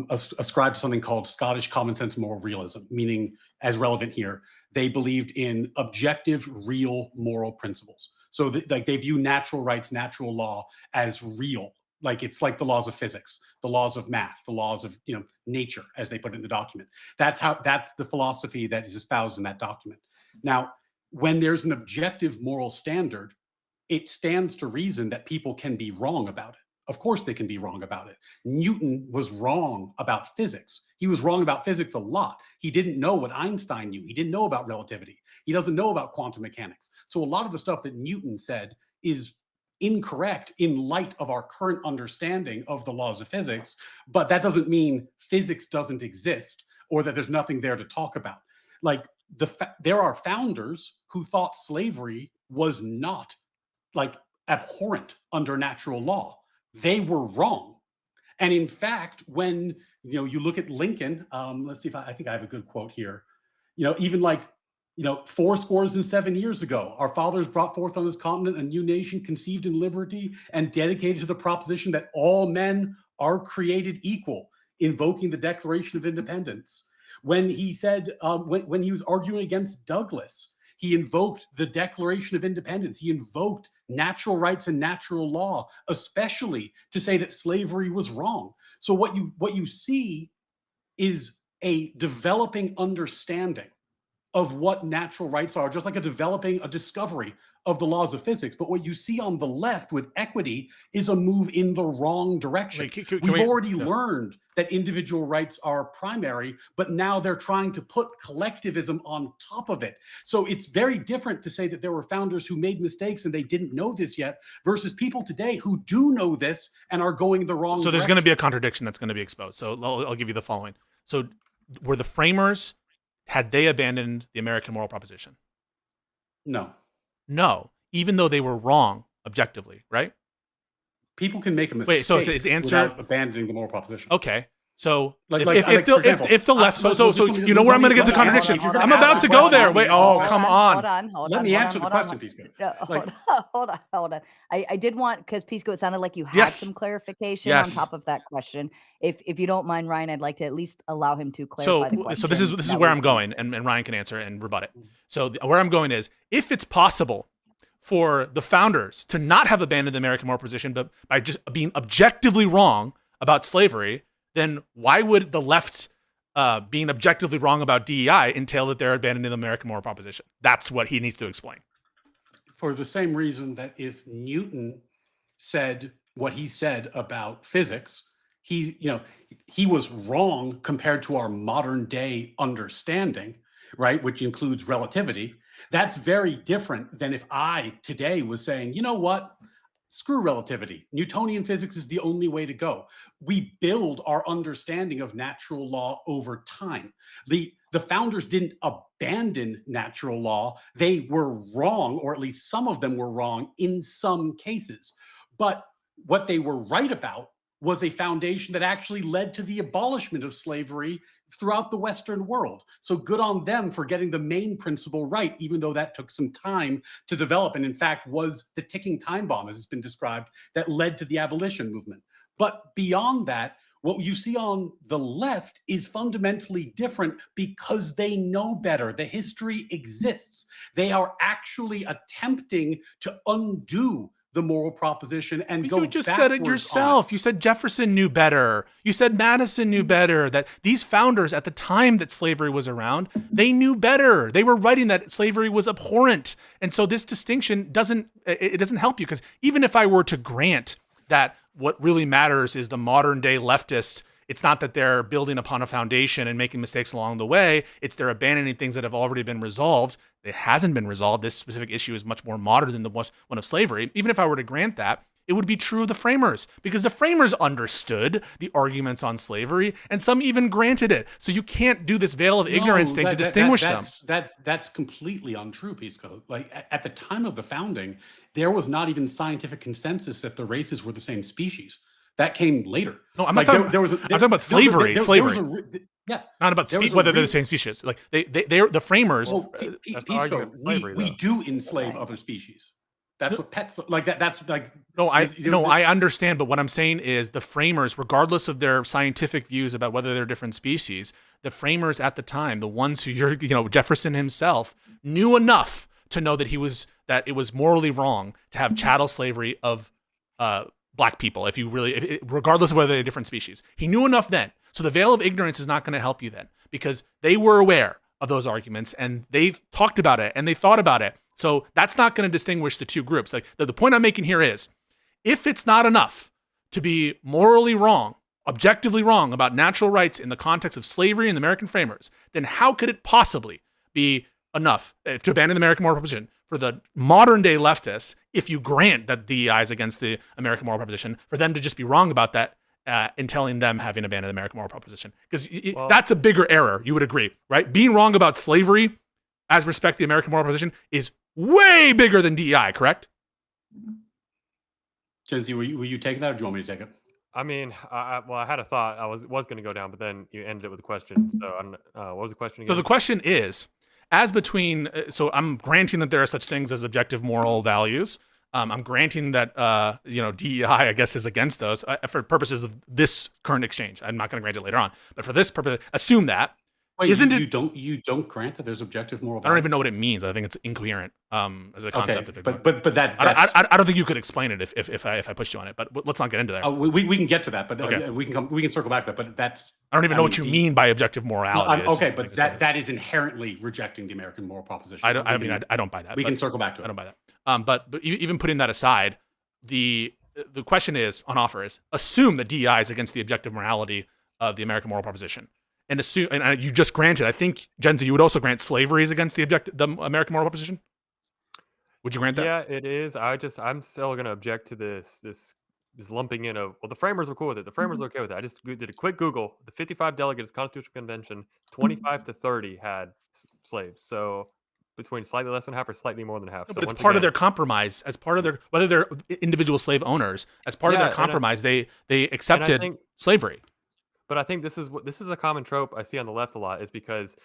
ascribed to something called Scottish common sense moral realism, meaning, as relevant here, they believed in objective, real moral principles. So they view natural rights, natural law as real. Like it's like the laws of physics, the laws of math, the laws of nature, as they put it in the document. That's the philosophy that is espoused in that document. Now, when there's an objective moral standard, it stands to reason that people can be wrong about it. Of course they can be wrong about it. Newton was wrong about physics. He was wrong about physics a lot. He didn't know what Einstein knew. He didn't know about relativity. He doesn't know about quantum mechanics. So a lot of the stuff that Newton said is incorrect in light of our current understanding of the laws of physics, but that doesn't mean physics doesn't exist or that there's nothing there to talk about. Like there are founders who thought slavery was not like abhorrent under natural law. They were wrong. And in fact, when you look at Lincoln, let's see if I think I have a good quote here. Even like 7 years ago, our fathers brought forth on this continent a new nation conceived in liberty and dedicated to the proposition that all men are created equal, invoking the Declaration of Independence. When he said, when he was arguing against Douglas, he invoked the Declaration of Independence. He invoked natural rights and natural law, especially to say that slavery was wrong. So what you see is a developing understanding of what natural rights are, just like a discovery of the laws of physics. But what you see on the left with equity is a move in the wrong direction. Wait, We've already learned that individual rights are primary, but now they're trying to put collectivism on top of it. So it's very different to say that there were founders who made mistakes and they didn't know this yet, versus people today who do know this and are going the wrong So there's going to be a contradiction that's going to be exposed. So I'll give you the following. So were the framers, had they abandoned the American moral proposition? No, even though they were wrong objectively, right? People can make a mistake. Wait, so is the answer without abandoning the moral proposition? Okay. So for if the left, example, so you know where I'm going to get the contradiction. I'm about to go there. Wait, come on. Let me answer the question, Pisco. Hold on. I did want, because Pisco, it sounded like you had some clarification on top of that question. If you don't mind, Ryan, I'd like to at least allow him to clarify the question. So this is where I'm going, and Ryan can answer and rebut it. So where I'm going is, if it's possible for the founders to not have abandoned the American moral position, but by just being objectively wrong about slavery, then why would the left being objectively wrong about DEI entail that they're abandoning the American moral proposition? That's what he needs to explain. For the same reason that if Newton said what he said about physics, he was wrong compared to our modern day understanding, right? Which includes relativity. That's very different than if I today was saying, you know what? Screw relativity. Newtonian physics is the only way to go. We build our understanding of natural law over time. The founders didn't abandon natural law. They were wrong, or at least some of them were wrong in some cases. But what they were right about was a foundation that actually led to the abolishment of slavery throughout the Western world. So good on them for getting the main principle right, even though that took some time to develop, and in fact was the ticking time bomb, as it's been described, that led to the abolition movement. But beyond that, what you see on the left is fundamentally different because they know better. The history exists. They are actually attempting to undo the moral proposition and go. You just said it yourself. You said Jefferson knew better. You said Madison knew better. That these founders at the time that slavery was around, they knew better. They were writing that slavery was abhorrent. And so this distinction doesn't help you, because even if I were to grant that what really matters is the modern day leftist, it's not that they're building upon a foundation and making mistakes along the way. It's they're abandoning things that have already been resolved. It hasn't been resolved. This specific issue is much more modern than the one of slavery. Even if I were to grant that, it would be true of the framers, because the framers understood the arguments on slavery, and some even granted it. So you can't do this veil of ignorance thing to distinguish them. That's completely untrue, Pisco. Like at the time of the founding, there was not even scientific consensus that the races were the same species. That came later. No, I'm not talking. I'm talking about slavery. Yeah, not about whether they're the same species. Like they're the framers. Well, Pisco, we do enslave other species. That's what pets like. That's like. No, I understand, but what I'm saying is the framers, regardless of their scientific views about whether they're different species, the framers at the time, the ones who Jefferson himself knew enough to know that it was morally wrong to have chattel slavery of black people. Regardless of whether they're different species, he knew enough then. So the veil of ignorance is not going to help you then, because they were aware of those arguments and they talked about it and they thought about it. So that's not going to distinguish the two groups. Like the point I'm making here is, if it's not enough to be morally wrong, objectively wrong about natural rights in the context of slavery and the American framers, then how could it possibly be enough to abandon the American moral proposition for the modern day leftists, if you grant that DEI is against the American moral proposition, for them to just be wrong about that in telling them having abandoned the American moral proposition? Because that's a bigger error, you would agree, right? Being wrong about slavery as respect to the American moral proposition is way bigger than DEI, correct? Jency, were you taking that, or do you want me to take it? I mean, well, I had a thought. I was going to go down, but then you ended it with a question. So I don't know. What was the question So again? the question is, as between, so I'm granting that there are such things as objective moral values. I'm granting that, DEI, I guess, is against those for purposes of this current exchange. I'm not going to grant it later on, but for this purpose, assume that. Wait, Isn't you it? don't grant that there's objective moral I don't even values? know what it means. I think it's incoherent as a concept. Okay, Of but that I don't think you could explain it if I pushed you on it. But let's not get into there. we can get to that, but Okay. we can circle back to that. But that's I don't even know what you mean by objective morality. It's okay, just but like it's that is inherently rejecting the American moral proposition. I don't. I mean, I don't buy that. We but can circle back to it. I don't buy that. But even putting that aside, the question is on offer is assume that DEI is against the objective morality of the American moral proposition, and assume and you just granted. I think Gen Z, you would also grant slavery is against the American moral proposition. Would you grant that? Yeah, it is. I'm still going to object to this lumping in of, well, the framers were cool with it. The framers were okay with it. I just did a quick Google. The 55 delegates Constitutional Convention, 25 to 30 had slaves. So between slightly less than half or slightly more than half. No, So but it's once part of again- their compromise, as part of their whether they're individual slave owners, as part of Yeah, their and I- compromise, they and I accepted think slavery. But I think this is a common trope I see on the left a lot, is because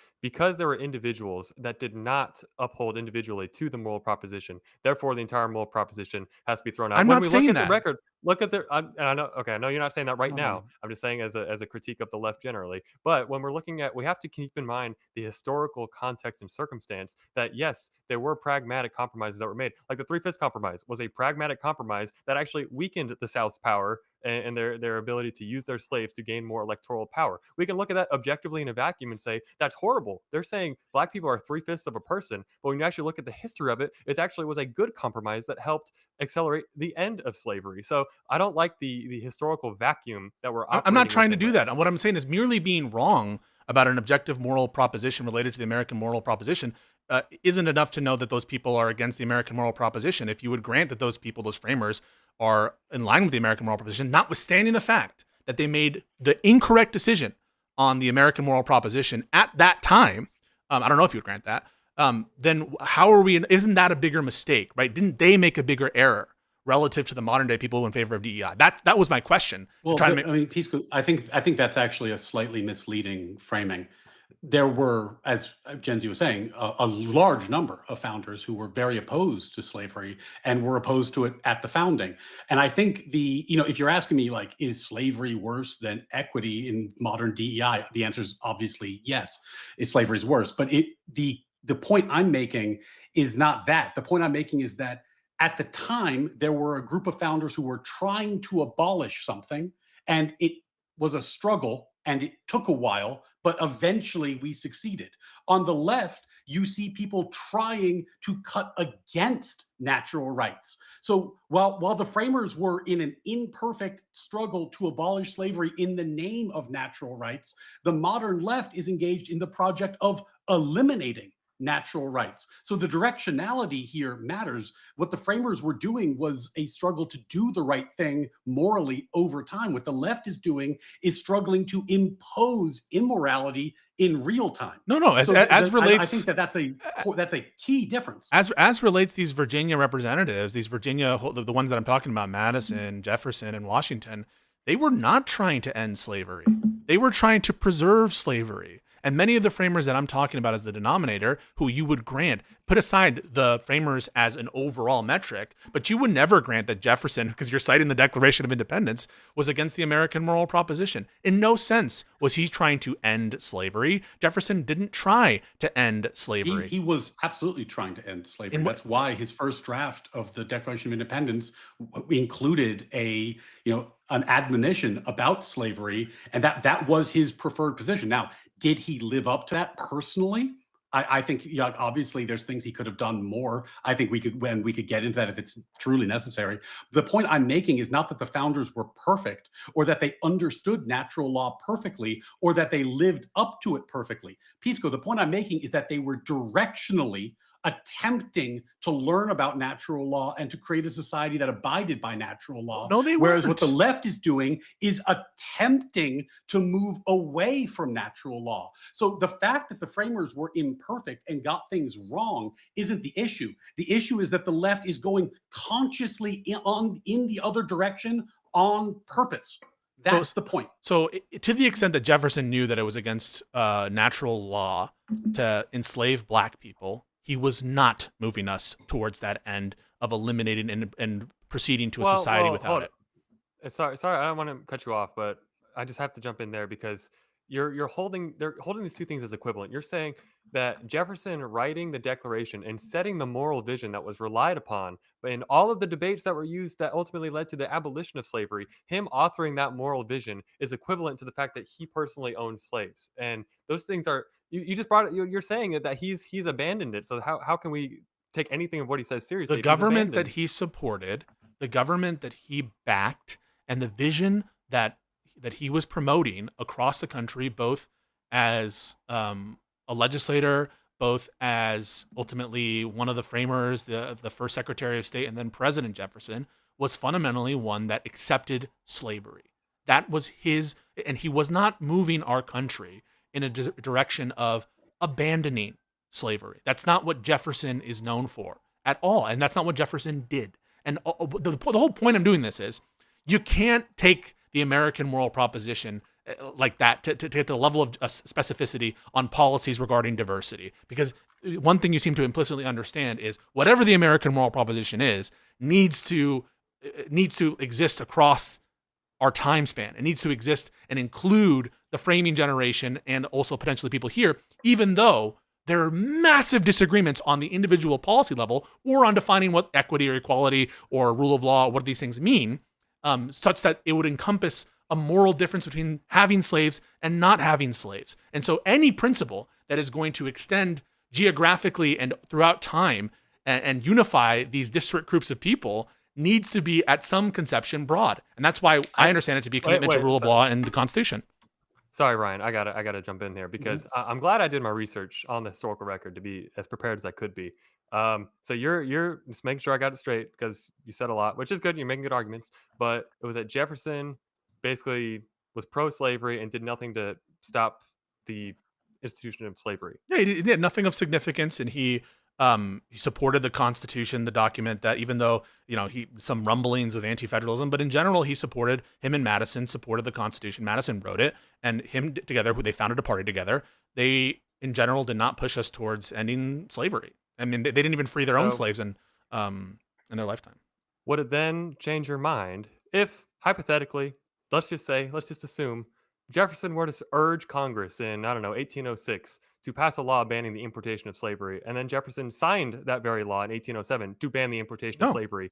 there were individuals that did not uphold individually to the moral proposition. Therefore, the entire moral proposition has to be thrown out. I'm When not we saying look at that. the record, look at the. And I know. Okay, I know you're not saying that right now. Mhm. I'm just saying as a critique of the left generally. But when we're looking at, we have to keep in mind the historical context and circumstance. That yes, there were pragmatic compromises that were made. Like the 3/5 compromise was a pragmatic compromise that actually weakened the South's power and their ability to use their slaves to gain more electoral power. We can look at that objectively in a vacuum and say that's horrible. They're saying black people are 3/5 of a person, but when you actually look at the history of it, it actually was a good compromise that helped accelerate the end of slavery. So I don't like the historical vacuum that we're operating I'm not trying to within do there. that. What I'm saying is merely being wrong about an objective moral proposition related to the American moral proposition isn't enough to know that those people are against the American moral proposition. If you would grant that those people, those framers, are in line with the American moral proposition, notwithstanding the fact that they made the incorrect decision on the American moral proposition at that time, I don't know if you would grant that, then how are we, isn't that a bigger mistake, right? Didn't they make a bigger error relative to the modern day people in favor of DEI? That was my question. Well, Trying to make, I mean, Pisco, I think that's actually a slightly misleading framing. There were, as Gen Z was saying, a large number of founders who were very opposed to slavery and were opposed to it at the founding. And I think if you're asking me, like, is slavery worse than equity in modern DEI? The answer is obviously yes. Slavery is worse. But the point I'm making is not that. The point I'm making is that at the time, there were a group of founders who were trying to abolish something, and it was a struggle, and it took a while, but eventually we succeeded. On the left, you see people trying to cut against natural rights. So while the framers were in an imperfect struggle to abolish slavery in the name of natural rights, the modern left is engaged in the project of eliminating natural rights. So the directionality here matters. What the framers were doing was a struggle to do the right thing morally over time. What the left is doing is struggling to impose immorality in real time. no, as relates, I think that's a key difference. as relates these Virginia representatives, the ones that I'm talking about, Madison, Jefferson, and Washington, they were not trying to end slavery. They were trying to preserve slavery. And many of the framers that I'm talking about as the denominator, who you would grant, put aside the framers as an overall metric, but you would never grant that Jefferson, because you're citing the Declaration of Independence, was against the American moral proposition. In no sense was he trying to end slavery. Jefferson didn't try to end slavery. He was absolutely trying to end slavery. That's why his first draft of the Declaration of Independence included an admonition about slavery, and that was his preferred position. Now, did he live up to that personally? I think obviously there's things he could have done more. I think we could get into that if it's truly necessary. The point I'm making is not that the founders were perfect, or that they understood natural law perfectly, or that they lived up to it perfectly. Pisco, the point I'm making is that they were directionally attempting to learn about natural law and to create a society that abided by natural law. No, they Whereas weren't. what the left is doing is attempting to move away from natural law. So the fact that the framers were imperfect and got things wrong isn't the issue. The issue is that the left is going consciously in the other direction on purpose. That's the point. So to the extent that Jefferson knew that it was against natural law to enslave black people, he was not moving us towards that end of eliminating and proceeding to a society without hold it. Sorry, I don't want to cut you off, but I just have to jump in there because they're holding these two things as equivalent. You're saying that Jefferson writing the Declaration and setting the moral vision that was relied upon, but in all of the debates that were used that ultimately led to the abolition of slavery, him authoring that moral vision is equivalent to the fact that he personally owned slaves. And those things are you just brought it. You're saying that he's abandoned it. So how can we take anything of what he says seriously? The government that he supported, the government that he backed, and the vision that he was promoting across the country, both as a legislator, both as ultimately one of the framers, the first Secretary of State, and then President Jefferson, was fundamentally one that accepted slavery. That was his, and he was not moving our country in a direction of abandoning slavery. That's not what Jefferson is known for at all, and that's not what Jefferson did. And the whole point I'm doing this is, you can't take the American moral proposition like that to get the level of specificity on policies regarding diversity. Because one thing you seem to implicitly understand is whatever the American moral proposition is needs to exist across our time span. It needs to exist and include the framing generation and also potentially people here, even though there are massive disagreements on the individual policy level or on defining what equity or equality or rule of law, what these things mean. Such that it would encompass a moral difference between having slaves and not having slaves. And so any principle that is going to extend geographically and throughout time and unify these disparate groups of people needs to be at some conception broad. And that's why I understand it to be a commitment to rule of law and the Constitution. Sorry, Ryan, I gotta jump in there because I'm glad I did my research on the historical record to be as prepared as I could be. So you're just making sure I got it straight because you said a lot, which is good. You're making good arguments, but it was that Jefferson basically was pro-slavery and did nothing to stop the institution of slavery. Yeah, he did nothing of significance, and he supported the Constitution, the document that, even though some rumblings of anti-federalism, but in general him and Madison supported the Constitution. Madison wrote it, and him together, they founded a party together. They in general did not push us towards ending slavery. I mean, they didn't even free their own slaves in their lifetime. Would it then change your mind if, hypothetically, let's just assume Jefferson were to urge Congress in, 1806 to pass a law banning the importation of slavery, and then Jefferson signed that very law in 1807 to ban the importation of slavery?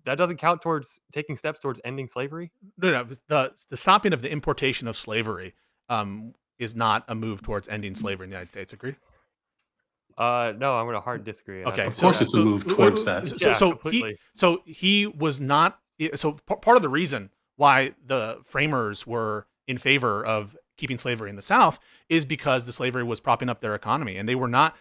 That doesn't count towards taking steps towards ending slavery? No. The stopping of the importation of slavery is not a move towards ending slavery in the United States. Agree? No, I'm going to hard disagree. Okay, of course it's a move towards that. He was not. So part of the reason why the framers were in favor of keeping slavery in the South is because the slavery was propping up their economy, and they were not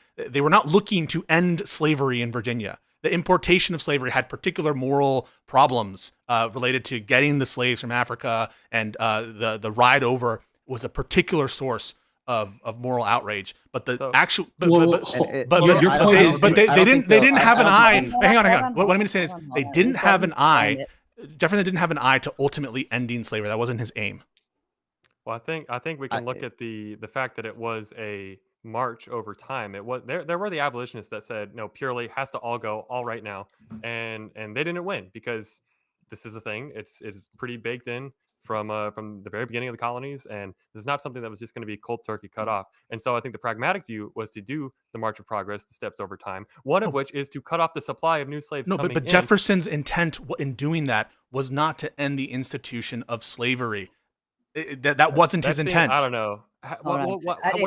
looking to end slavery in Virginia. The importation of slavery had particular moral problems related to getting the slaves from Africa, and the ride over was a particular source of moral outrage. But they didn't have an eye. Hang on. What I'm going to say is they didn't have an eye. Jefferson didn't have an eye to ultimately ending slavery. That wasn't his aim. Well, I think we can look at the fact that it was a march over time. It was there were the abolitionists that said no, purely has to all go all right now, and they didn't win because this is a thing. It's pretty baked in from the very beginning of the colonies, and this is not something that was just going to be cold turkey cut off. And so I think the pragmatic view was to do the march of progress, the steps over time, one of which is to cut off the supply of new slaves. But Jefferson's intent in doing that was not to end the institution of slavery. That wasn't his intent. I don't know. What do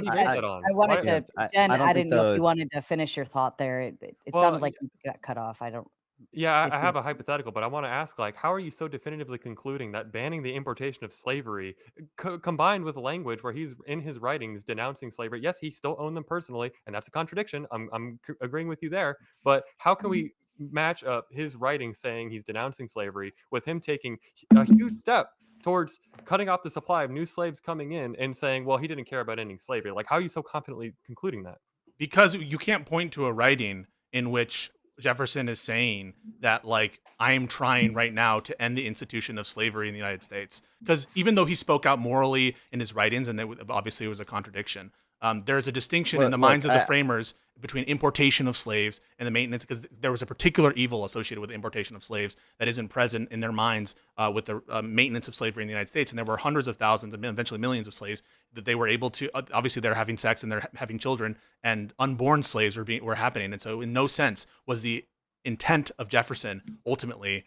you base that on? I wanted to, Jen, I didn't know if you the- wanted to finish your thought there. It Well, sounded like you got cut off. I don't. Yeah, if I you- have a hypothetical, but I want to ask, how are you so definitively concluding that banning the importation of slavery, combined with language where he's in his writings denouncing slavery? Yes, he still owned them personally, and that's a contradiction. I'm agreeing with you there. But how can we match up his writings saying he's denouncing slavery with him taking a huge step towards cutting off the supply of new slaves coming in and saying, well, he didn't care about ending slavery? How are you so confidently concluding that? Because you can't point to a writing in which Jefferson is saying that, like, I am trying right now to end the institution of slavery in the United States. Because even though he spoke out morally in his writings, and obviously it was a contradiction, there's a distinction in the minds of the framers between importation of slaves and the maintenance, because there was a particular evil associated with the importation of slaves that isn't present in their minds with the maintenance of slavery in the United States. And there were hundreds of thousands and eventually millions of slaves that they were able to, obviously they're having sex and they're having children, and unborn slaves were happening. And so in no sense was the intent of Jefferson ultimately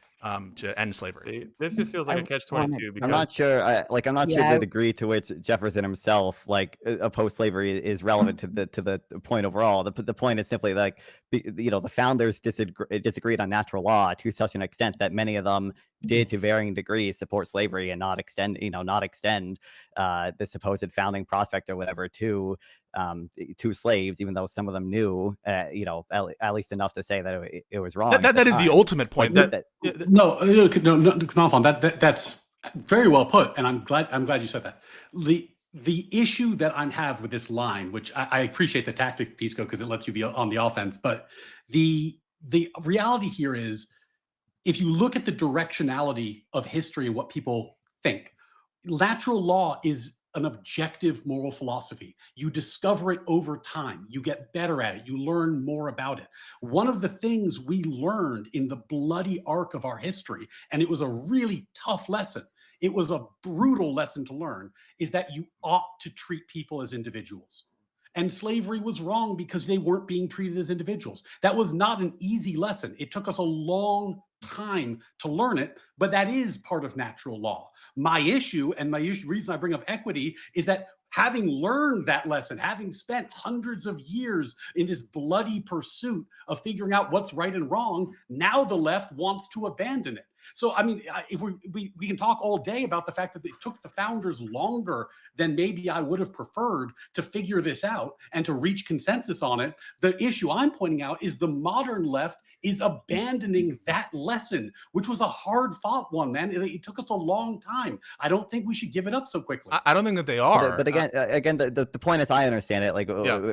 to end slavery. This just feels like a catch-22. I'm not sure. I'm not sure the degree to which Jefferson himself opposed slavery is relevant to the point overall. The point is simply like, the founders disagreed on natural law to such an extent that many of them did, to varying degrees, support slavery and not extend the supposed founding prospect or whatever to slaves, even though some of them knew, at least enough to say that it was wrong. That is the ultimate point. No, Nonfon, that's very well put, and I'm glad you said that. The issue that I have with this line, which I appreciate the tactic, Pisco, because it lets you be on the offense, but the reality here is, if you look at the directionality of history and what people think, natural law is an objective moral philosophy. You discover it over time. You get better at it. You learn more about it. One of the things we learned in the bloody arc of our history, and it was a really tough lesson, it was a brutal lesson to learn, is that you ought to treat people as individuals. And slavery was wrong because they weren't being treated as individuals. That was not an easy lesson. It took us a long time to learn it, but that is part of natural law. My issue, and reason I bring up equity, is that having learned that lesson, having spent hundreds of years in this bloody pursuit of figuring out what's right and wrong, now the left wants to abandon it. So, I mean, if we can talk all day about the fact that it took the founders longer than maybe I would have preferred to figure this out and to reach consensus on it. The issue I'm pointing out is the modern left is abandoning that lesson, which was a hard-fought one, man. It took us a long time. I don't think we should give it up so quickly. I don't think that they are. But again, the point, as I understand it, like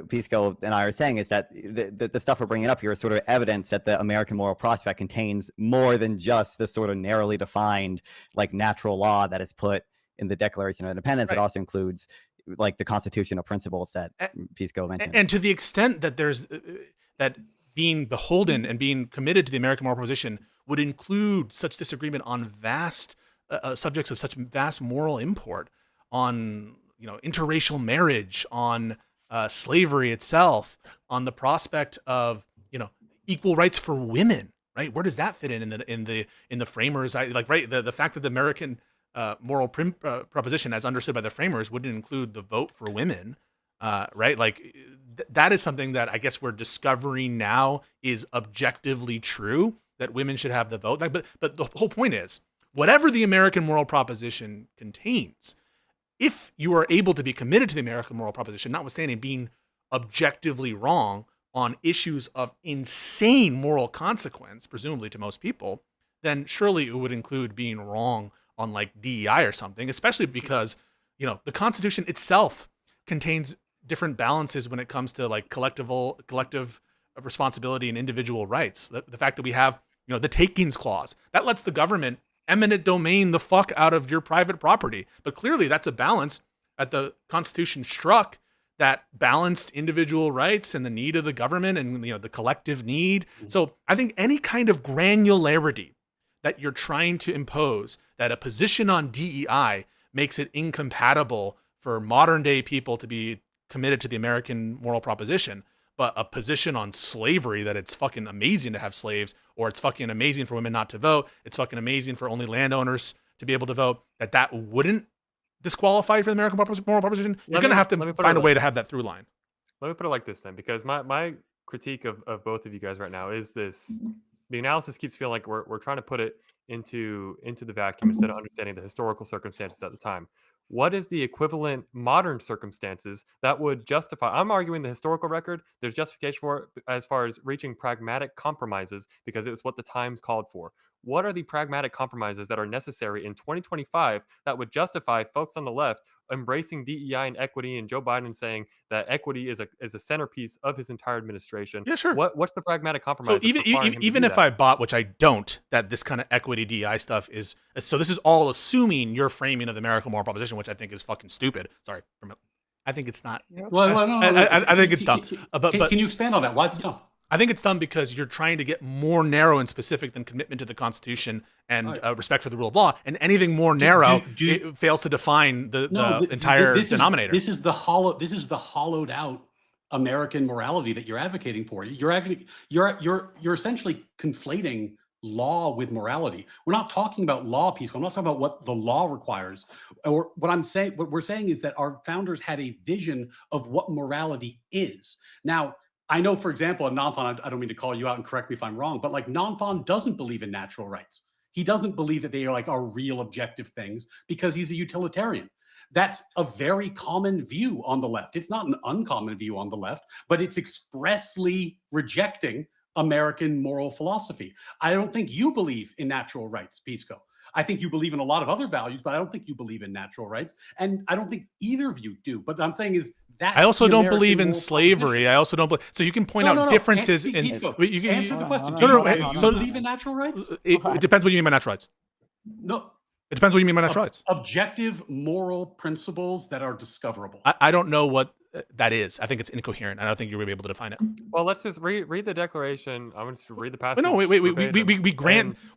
Pisco and I are saying, is that the stuff we're bringing up here is sort of evidence that the American moral prospect contains more than just this sort of narrowly defined, like, natural law that is put in the Declaration of Independence. Right. It also includes, like, the constitutional principles that Pisco mentioned. And to the extent that there's that being beholden and being committed to the American moral proposition would include such disagreement on vast subjects of such vast moral import, on interracial marriage, on slavery itself, on the prospect of equal rights for women. Right, where does that fit in the framers? The fact that the American moral proposition, as understood by the framers, wouldn't include the vote for women, right? Like, that is something that I guess we're discovering now is objectively true, that women should have the vote. But the whole point is, whatever the American moral proposition contains, if you are able to be committed to the American moral proposition, notwithstanding being objectively wrong on issues of insane moral consequence, presumably to most people, then surely it would include being wrong on, like, DEI or something, especially because, the Constitution itself contains different balances when it comes to, like, collective responsibility and individual rights. The fact that we have, the takings clause, that lets the government eminent domain the fuck out of your private property. But clearly that's a balance that the Constitution struck, that balanced individual rights and the need of the government and the collective need. So I think any kind of granularity that you're trying to impose, that a position on DEI makes it incompatible for modern day people to be committed to the American moral proposition, but a position on slavery, that it's fucking amazing to have slaves, or it's fucking amazing for women not to vote, it's fucking amazing for only landowners to be able to vote, that wouldn't disqualify for the American moral proposition. You're going to have to find a way to have that through line. Let me put it like this then, because my critique of both of you guys right now is this: the analysis keeps feeling like we're trying to put it into the vacuum instead of understanding the historical circumstances at the time. What is the equivalent modern circumstances that would justify? I'm arguing the historical record, there's justification for it as far as reaching pragmatic compromises because it was what the times called for. What are the pragmatic compromises that are necessary in 2025 that would justify folks on the left embracing DEI and equity, and Joe Biden saying that equity is a centerpiece of his entire administration. Yeah, sure. What's the pragmatic So compromise? even if I bought, which I don't, that this kind of equity DEI stuff is, so this is all assuming your framing of the American moral proposition, which I think is fucking stupid. Sorry, I think it's not. Well, I think it's dumb. But can you expand on that? Why is it dumb? I think it's dumb because you're trying to get more narrow and specific than commitment to the Constitution and respect for the rule of law, and anything more narrow it fails to define the entire denominator. This is the hollowed out American morality that you're advocating for. You're essentially conflating law with morality. We're not talking about law, Pisco. I'm not talking about what the law requires. Or what we're saying is that our founders had a vision of what morality is. Now, I know, for example, in Nonfon, I don't mean to call you out and correct me if I'm wrong, but like Nonfon doesn't believe in natural rights. He doesn't believe that they are real objective things because he's a utilitarian. That's a very common view on the left. It's not an uncommon view on the left, but it's expressly rejecting American moral philosophy. I don't think you believe in natural rights, Pisco. I think you believe in a lot of other values, but I don't think you believe in natural rights. And I don't think either of you do. But I'm saying is that I also don't believe in slavery. I also don't believe. So you can point out differences in. Pisco, answer the question. Do you believe in natural rights? It depends what you mean by natural rights. No. It depends what you mean by natural rights. Objective moral principles that are discoverable. I don't know what that is. I think it's incoherent. I don't think you're going to be able to define it. Well, let's just read the declaration. I'm going to read the passage. But no,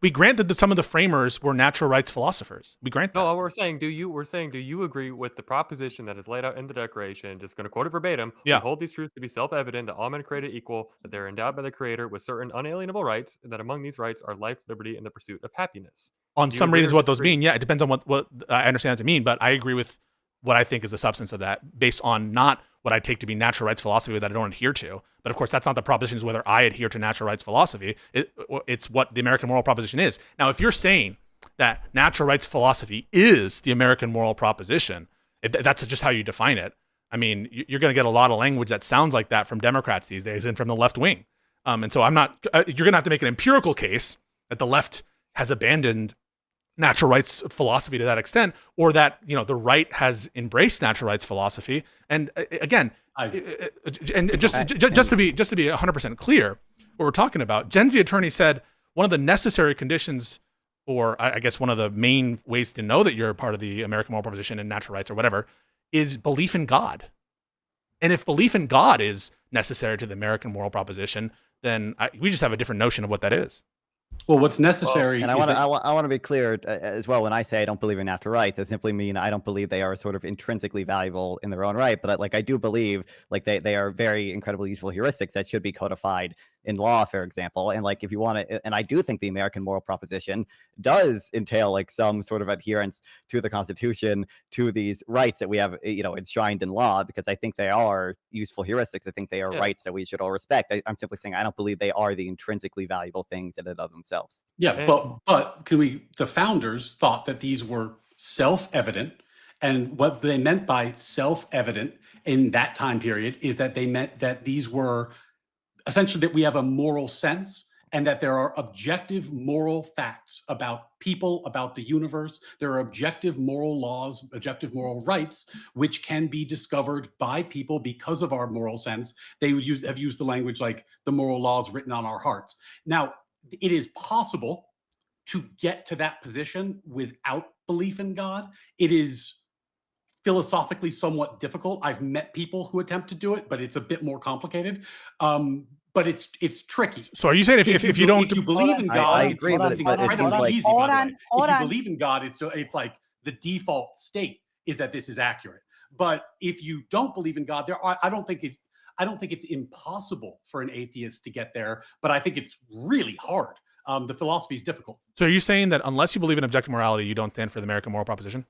we grant that some of the framers were natural rights philosophers. We grant that. No, we're saying, do you agree with the proposition that is laid out in the declaration? Just going to quote it verbatim. Yeah. We hold these truths to be self-evident that all men are created equal, that they're endowed by the Creator with certain unalienable rights, and that among these rights are life, liberty, and the pursuit of happiness. On some readings, what those mean, yeah, it depends on what I understand it to mean, but I agree with what I think is the substance of that, based on not what I take to be natural rights philosophy that I don't adhere to. But of course, that's not the proposition, is whether I adhere to natural rights philosophy. It's what the American moral proposition is. Now, if you're saying that natural rights philosophy is the American moral proposition, if that's just how you define it, I mean, you're going to get a lot of language that sounds like that from Democrats these days and from the left wing. And so I'm not, you're going to have to make an empirical case that the left has abandoned natural rights philosophy to that extent, or that, you know, the right has embraced natural rights philosophy. And again, just to be 100% clear, what we're talking about, Gen Z attorney said one of the necessary conditions, or I guess one of the main ways to know that you're a part of the American moral proposition and natural rights or whatever, is belief in God. And if belief in God is necessary to the American moral proposition, then we just have a different notion of what that is. Well, what's necessary, and I want to be clear as well. When I say I don't believe in natural rights, I simply mean I don't believe they are sort of intrinsically valuable in their own right. But like I do believe like they are very incredibly useful heuristics that should be codified in law, for example. And like if you want to, and I do think the American moral proposition does entail like some sort of adherence to the Constitution, to these rights that we have, you know, enshrined in law, because I think they are useful heuristics. I think they are rights that we should all respect. I'm simply saying I don't believe they are the intrinsically valuable things in and of themselves. Yeah, but the founders thought that these were self-evident, and what they meant by self-evident in that time period is that they meant that these were essentially that we have a moral sense and that there are objective moral facts about people, about the universe. There are objective moral laws, objective moral rights, which can be discovered by people because of our moral sense. They would have used the language like the moral laws written on our hearts. Now, it is possible to get to that position without belief in God. It is philosophically somewhat difficult. I've met people who attempt to do it, but it's a bit more complicated. But it's tricky. So are you saying if you don't, if you believe in God, I agree, but it seems like if you believe in God, it's like the default state is that this is accurate. But if you don't believe in God, I don't think it's impossible for an atheist to get there, but I think it's really hard. The philosophy is difficult. So are you saying that unless you believe in objective morality, you don't stand for the American moral proposition?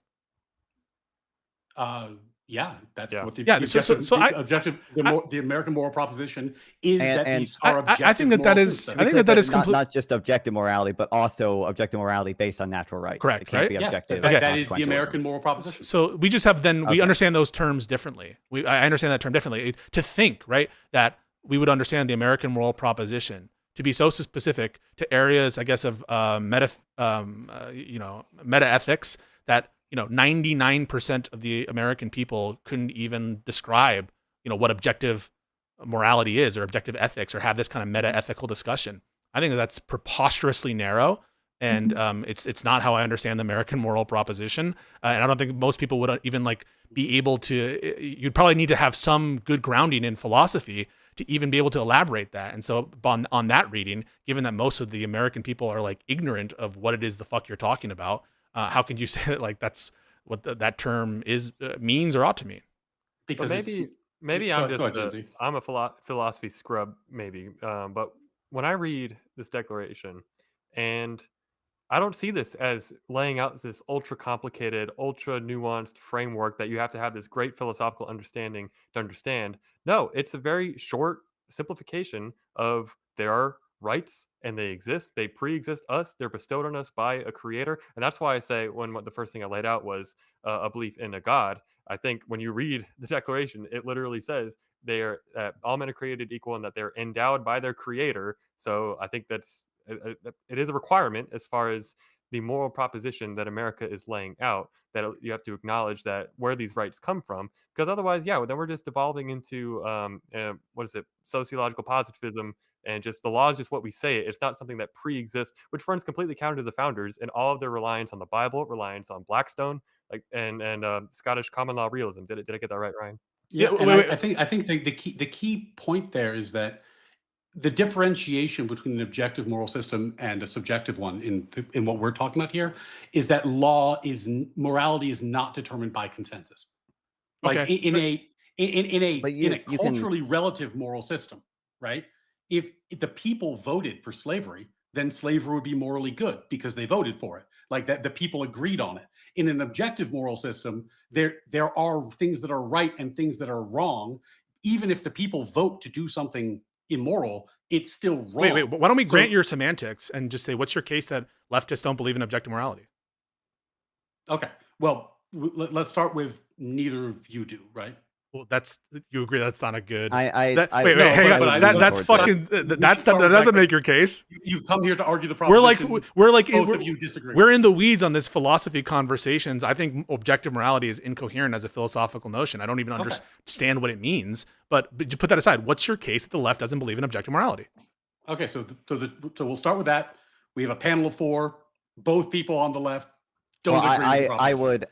Yeah, that's what the the American moral proposition is, that these are objective. I think that is not just objective morality, but also objective morality based on natural rights. Correct. It can't be objective. That is the American moral proposition. So we just have we understand those terms differently. I understand that term differently. To think, right, that we would understand the American moral proposition to be so specific to areas, I guess, of meta ethics that 99% of the American people couldn't even describe, what objective morality is or objective ethics or have this kind of meta-ethical discussion. I think that's preposterously narrow. And it's not how I understand the American moral proposition. And I don't think most people would even be able to, you'd probably need to have some good grounding in philosophy to even be able to elaborate that. And so on that reading, given that most of the American people are ignorant of what it is the fuck you're talking about, how could you say that that's what that term means or ought to mean? Because maybe I'm a philosophy scrub, maybe. But when I read this declaration, and I don't see this as laying out this ultra complicated, ultra nuanced framework that you have to have this great philosophical understanding to understand. No, it's a very short simplification of there are rights and they exist. They pre-exist us. They're bestowed on us by a creator. And that's why I say the first thing I laid out was a belief in a God. I think when you read the declaration, it literally says they are all men are created equal and that they're endowed by their creator. So I think it is a requirement as far as the moral proposition that America is laying out, that you have to acknowledge that where these rights come from, because otherwise, then we're just devolving into sociological positivism, and just the law is just what we say. It's not something that pre-exists, which runs completely counter to the founders and all of their reliance on the Bible, reliance on Blackstone, and Scottish common law realism. Did I get that right, Ryan? Yeah, wait. I think the key point there is that the differentiation between an objective moral system and a subjective one in what we're talking about here is that morality is not determined by consensus. In a culturally relative moral system, right? If the people voted for slavery, then slavery would be morally good because they voted for it. The people agreed on it. In an objective moral system, there are things that are right and things that are wrong. Even if the people vote to do something immoral, it's still wrong. Wait, why don't we grant your semantics and just say, what's your case that leftists don't believe in objective morality? Okay, well, let's start with neither of you do, right? Well, you agree that's not a good. That doesn't make your case. You've come here to argue the proposition. Both of you disagree. We're in the weeds on this philosophy conversations. I think objective morality is incoherent as a philosophical notion. I don't even understand what it means. But to put that aside, what's your case that the left doesn't believe in objective morality? Okay, so we'll start with that. We have a panel of 4. Both people on the left. I would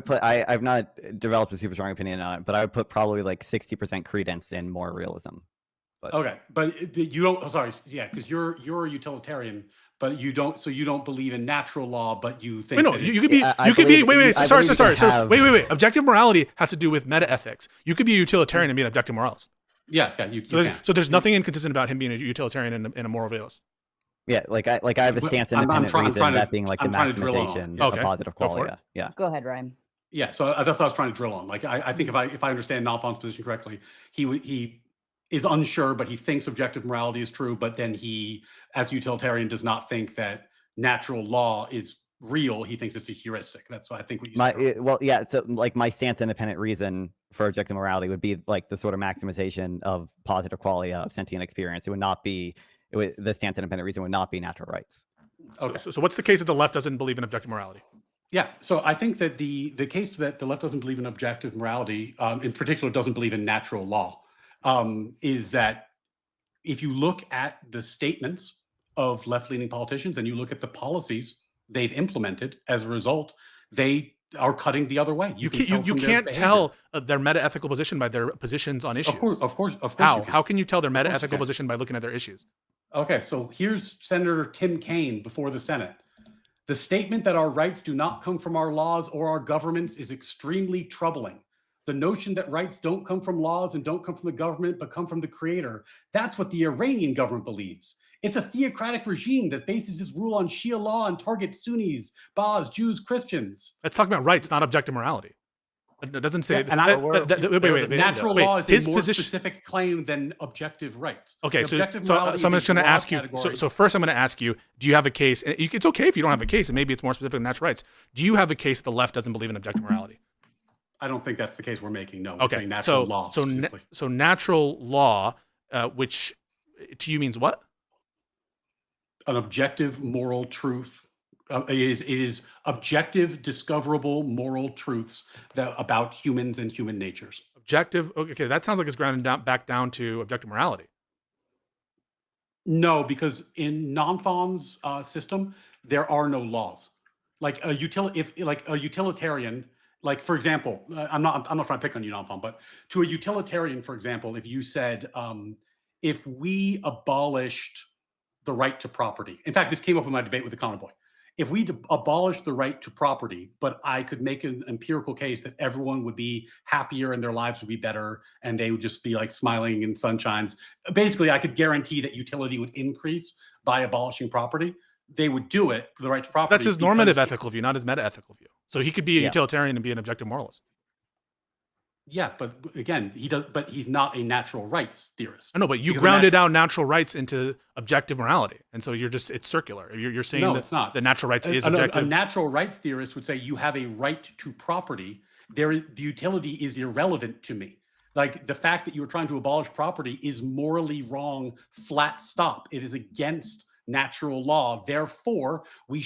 put I've not developed a super strong opinion on it, but I would put probably 60% credence in more realism. Okay, but you don't. Sorry, because you're a utilitarian, but you don't believe in natural law, but you think. Wait. Objective morality has to do with meta ethics. You could be a utilitarian and be an objective moralist. Yeah. So there's nothing inconsistent about him being a utilitarian and a moral realist. Yeah, I have a stance independent reason, that being the maximization of positive quality. Yeah. Go ahead, Ryan. Yeah, so that's what I was trying to drill on. I think if I understand Nonfon's position correctly, he is unsure, but he thinks objective morality is true. But then he, as a utilitarian, does not think that natural law is real. He thinks it's a heuristic. That's what I think. What you said. So my stance independent reason for objective morality would be the sort of maximization of positive quality of sentient experience. It would not be. The stance independent reason would not be natural rights. Okay. So what's the case that the left doesn't believe in objective morality? Yeah. So I think that the case that the left doesn't believe in objective morality, in particular, doesn't believe in natural law, is that if you look at the statements of left-leaning politicians and you look at the policies they've implemented as a result, they are cutting the other way. You can't tell their meta-ethical position by their positions on issues. Of course. How can you tell their meta-ethical position by looking at their issues? Okay, so here's Senator Tim Kaine before the Senate. The statement that our rights do not come from our laws or our governments is extremely troubling. The notion that rights don't come from laws and don't come from the government, but come from the creator, that's what the Iranian government believes. It's a theocratic regime that bases its rule on Shia law and targets Sunnis, Baas, Jews, Christians. Let's talk about rights, not objective morality. It doesn't say. Natural law is a more specific claim than objective rights. Okay, so I'm just going to ask you. So first, I'm going to ask you: do you have a case? It's okay if you don't have a case, and maybe it's more specific than natural rights. Do you have a case that the left doesn't believe in objective morality? I don't think that's the case we're making. No. Okay. Natural law. So natural law, which to you means what? An objective moral truth It is objective, discoverable moral truths about humans and human natures. Objective. Okay, that sounds like it's grounded back down to objective morality. No, because in Nonfon's system, there are no laws. Like a utilitarian, like for example, I'm not trying to pick on you, Nonfon, but to a utilitarian, for example, if you said, if we abolished the right to property, in fact, this came up in my debate with the Common Boy. If we abolished the right to property, but I could make an empirical case that everyone would be happier and their lives would be better and they would just be like smiling in sunshines. Basically, I could guarantee that utility would increase by abolishing property. They would do it for the right to property. That's his normative ethical view, not his meta-ethical view. So he could be a Yeah. utilitarian and be an objective moralist. Yeah, but again, he's not a natural rights theorist. I know, but you Because grounded down natural rights into objective morality, and so it's circular. You're saying No, that it's not. the natural rights is A objective. natural rights theorist would say you have a right to property. The utility is irrelevant to me. Like the fact that you were trying to abolish property is morally wrong, flat stop. It is against natural law. Therefore, we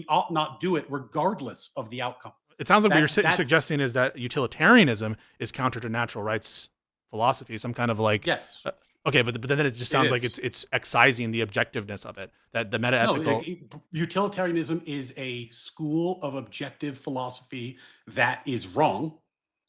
ought not do it regardless of the outcome. It sounds like what you're that's- suggesting is that utilitarianism is counter to natural rights philosophy, some kind of like Yes. okay, but then it just sounds like is. it's excising the objectiveness of it. That the meta No, ethical. utilitarianism is a school of objective philosophy that is wrong,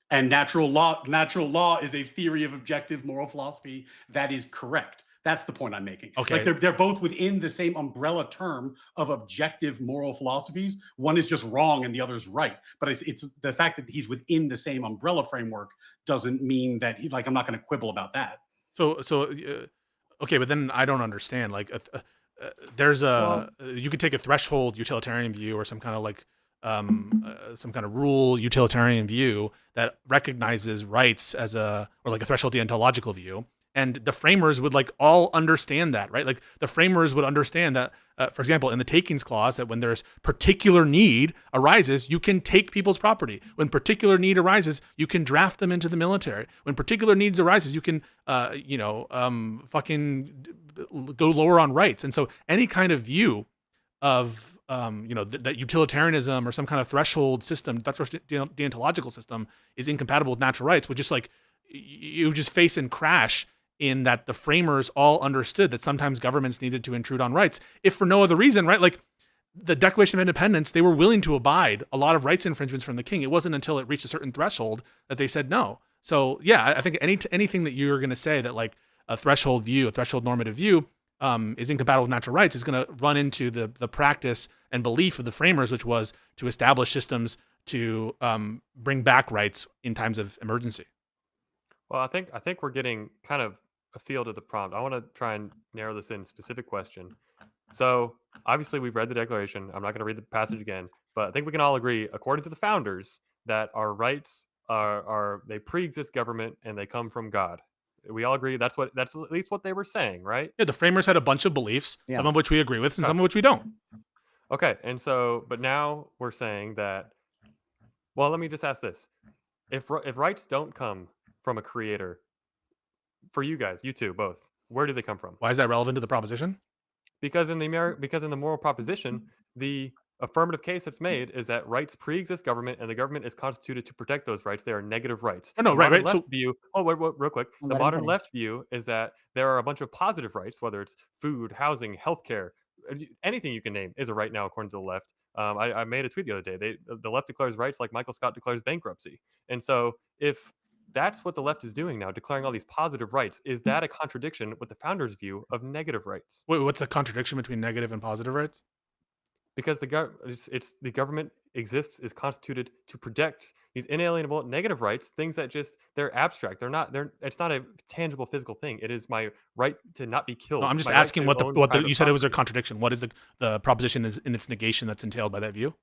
and natural law is a theory of objective moral philosophy that is correct. That's the point I'm making. Okay. Like they're both within the same umbrella term of objective moral philosophies. One is just wrong and the other is right. But it's the fact that he's within the same umbrella framework doesn't mean that I'm not going to quibble about that. Okay, but then I don't understand. Like, there's you could take a threshold utilitarian view or some kind of like some kind of rule utilitarian view that recognizes rights as or like a threshold deontological view. And the framers would like all understand that, right? Like the framers would understand that, for example, in the takings clause, that when there's particular need arises, you can take people's property. When particular need arises, you can draft them into the military. When particular needs arises, you can, fucking go lower on rights. And so any kind of view of, that utilitarianism or some kind of threshold system, that deontological system is incompatible with natural rights would just like, you just face and crash in that the framers all understood that sometimes governments needed to intrude on rights, if for no other reason, right? Like the Declaration of Independence, they were willing to abide a lot of rights infringements from the king. It wasn't until it reached a certain threshold that they said no. So yeah, I think anything that you're going to say that like a threshold normative view is incompatible with natural rights is going to run into the practice and belief of the framers, which was to establish systems to bring back rights in times of emergency. Well, I think we're getting kind of a feel to the prompt. I want to try and narrow this in specific question. So obviously we've read the Declaration. I'm not going to read the passage again, but I think we can all agree, according to the founders, that our rights they pre-exist government and they come from God. We all agree that's at least what they were saying, right? Yeah, the framers had a bunch of beliefs, Yeah. some of which we agree with and some of which we don't. Okay, and so, but now we're saying that, well, let me just ask this. If rights don't come from a creator, for you guys, you two, both, where do they come from? Why is that relevant to the proposition? Because in the moral proposition, the affirmative case that's made is that rights pre-exist government, and the government is constituted to protect those rights. They are negative rights. Oh, no, The right. modern So left view. Oh, wait, real quick. Let The him modern finish. left view is that there are a bunch of positive rights, whether it's food, housing, healthcare, anything you can name is a right now, according to the left. I made a tweet the other day. The left declares rights like Michael Scott declares bankruptcy. And so if that's what the left is doing now, declaring all these positive rights, is that a contradiction with the founders' view of negative rights? wait, what's the contradiction between negative and positive rights? Because the government is constituted to protect these inalienable negative rights, things that they're abstract. It's not a tangible physical thing. It is my right to not be killed. No, I'm just my right asking to what own you private said it was a property. contradiction. What is the proposition in its negation that's entailed by that view?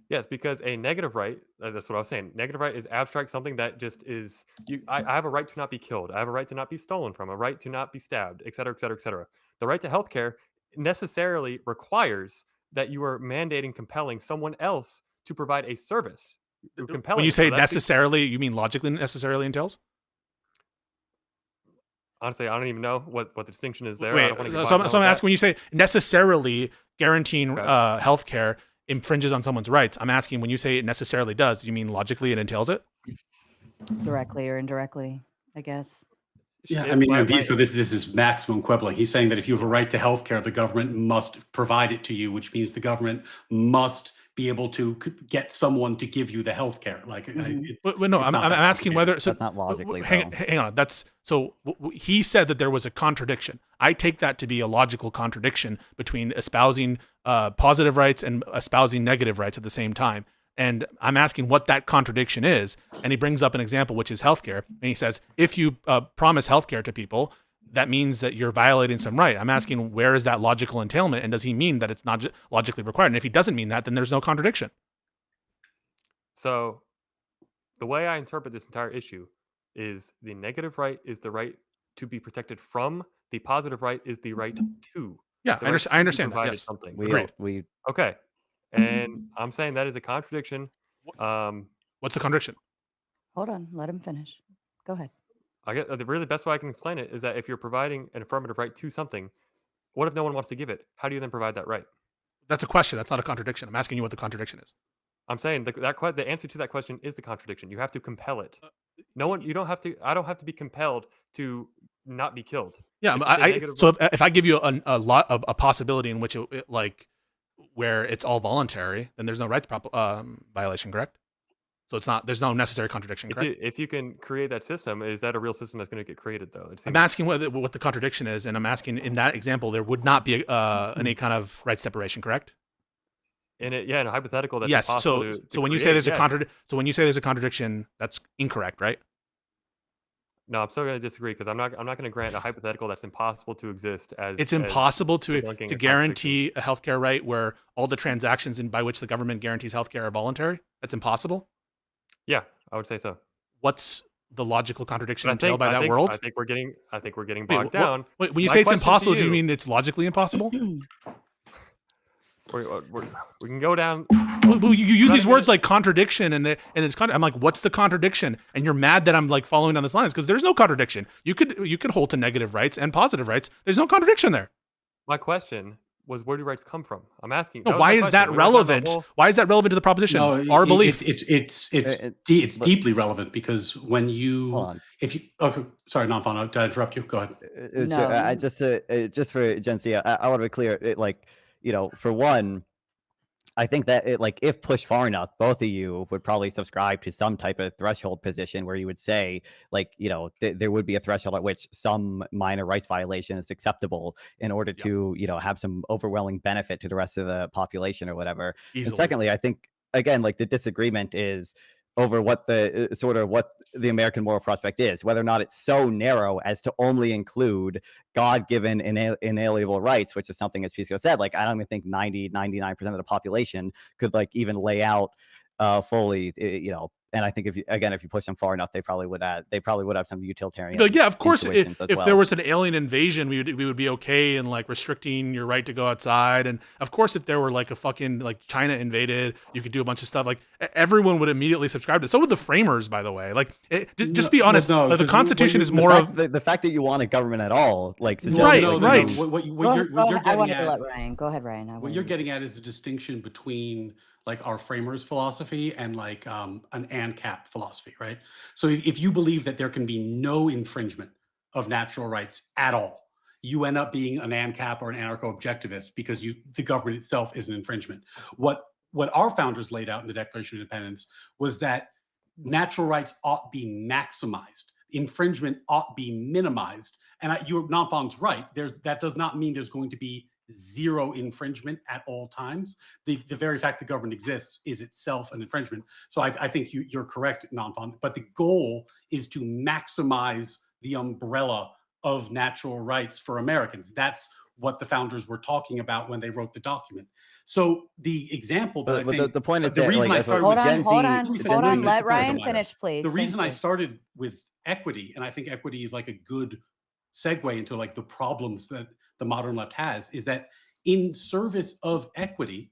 Yes, because a negative right, that's what I was saying. Negative right is abstract, something that just is, I have a right to not be killed. I have a right to not be stolen from, a right to not be stabbed, et cetera, et cetera, et cetera. The right to healthcare necessarily requires that you are mandating, compelling someone else to provide a service. When you say necessarily, you mean logically necessarily entails? honestly, I don't even know what the distinction is there. I Wait, don't want to so I'm asking, when you say necessarily guaranteeing healthcare infringes on someone's rights, I'm asking, when you say it necessarily does, you mean logically it entails it? Directly or indirectly, I guess. Yeah, I mean, Pisco, this is maximum quibbling. He's saying that if you have a right to healthcare, the government must provide it to you, which means the government must be able to get someone to give you the healthcare. Like, no, I'm asking whether. So that's not logically. Hang on. That's so. He said that there was a contradiction. I take that to be a logical contradiction between espousing positive rights and espousing negative rights at the same time. And I'm asking what that contradiction is. And he brings up an example, which is healthcare. And he says, if you promise healthcare to people, that means that you're violating some right. I'm asking, where is that logical entailment? And does he mean that it's not logically required? And if he doesn't mean that, then there's no contradiction. So the way I interpret this entire issue is the negative right is the right to be protected from. The positive right is the right to. Yeah, I understand that. Yes. Something. Agreed. Okay. And I'm saying that is a contradiction. What's the contradiction? Hold on, let him finish. Go ahead. I guess the really best way I can explain it is that if you're providing an affirmative right to something, what if no one wants to give it? How do you then provide that right? That's a question. That's not a contradiction. I'm asking you what the contradiction is. I'm saying the answer to that question is the contradiction. You have to compel it. You don't have to. I don't have to be compelled to not be killed. Yeah, so if I give you a possibility in which it like where it's all voluntary, then there's no rights violation, correct? So it's not. There's no necessary contradiction, correct? If you can create that system, is that a real system that's going to get created, though? I'm asking what the contradiction is, and I'm asking in that example there would not be any kind of right separation, correct? In a hypothetical, that's yes. impossible So when you say there's a contradiction, that's incorrect, right? No, I'm still going to disagree because I'm not going to grant a hypothetical that's impossible to exist. It's impossible to guarantee a healthcare right where all the transactions by which the government guarantees healthcare are voluntary. That's impossible. Yeah, I would say so. What's the logical contradiction entailed by that world? I think we're getting bogged down. Wait, when you say it's impossible, do you mean it's logically impossible? We can go down. Well, you use these words like contradiction, and it's I'm like, what's the contradiction? And you're mad that I'm like following down this line because there's no contradiction. You could hold to negative rights and positive rights. There's no contradiction there. My question was, where do rights come from? I'm asking. No, why is that relevant? Why is that relevant to the proposition? No, our belief. It's deeply relevant because when you sorry, Nonfon, did I interrupt you? Go ahead. No. Just for Gen Z, I want to be clear. For one, I think that if pushed far enough, both of you would probably subscribe to some type of threshold position where you would say, there would be a threshold at which some minor rights violation is acceptable in order to, have some overwhelming benefit to the rest of the population or whatever. Easily. And secondly, I think, again, the disagreement is over what the American moral prospect is, whether or not it's so narrow as to only include God-given inalienable rights, which is something, as Pisco said, I don't even think 99% of the population could even lay out fully, and I think if you push them far enough, they probably would have some utilitarian. But yeah, of course, if there was an alien invasion, we would be okay in restricting your right to go outside. And of course, if there were a fucking China invaded, you could do a bunch of stuff. Everyone would immediately subscribe to it. So would the framers, by the way. Just be honest. The Constitution is more of the fact that you want a government at all. Right. I wanted to let Ryan go ahead, Ryan. What you're getting at is a distinction between our framers' philosophy and an ANCAP philosophy, right? So if you believe that there can be no infringement of natural rights at all, you end up being an ANCAP or an anarcho-objectivist because the government itself is an infringement. What our founders laid out in the Declaration of Independence was that natural rights ought be maximized, infringement ought be minimized. And Nonfon's right. That does not mean there's going to be zero infringement at all times. The very fact the government exists is itself an infringement. So I think you're correct, Nonfon. But the goal is to maximize the umbrella of natural rights for Americans. That's what the founders were talking about when they wrote the document. So the example that the point is the reason I started with Gen Z. Hold on. Let Ryan finish, please. The reason I started with equity, and I think equity is a good segue into the problems that the modern left has, is that in service of equity,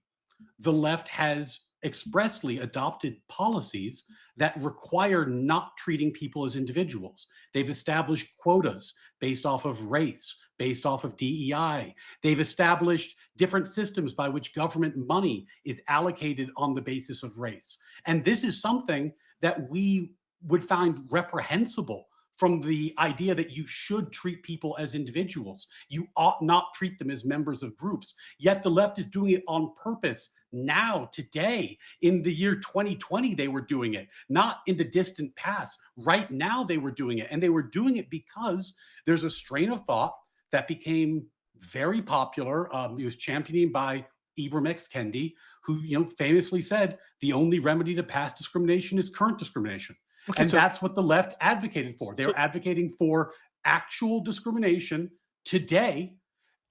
the left has expressly adopted policies that require not treating people as individuals. They've established quotas based off of race, based off of DEI. They've established different systems by which government money is allocated on the basis of race. And this is something that we would find reprehensible from the idea that you should treat people as individuals. You ought not treat them as members of groups. Yet the left is doing it on purpose now, today, in the year 2020, they were doing it, not in the distant past. Right now, they were doing it. And they were doing it because there's a strain of thought that became very popular. It was championed by Ibram X. Kendi, who famously said, the only remedy to past discrimination is current discrimination. Okay, and that's what the left advocated for. They were advocating for actual discrimination today,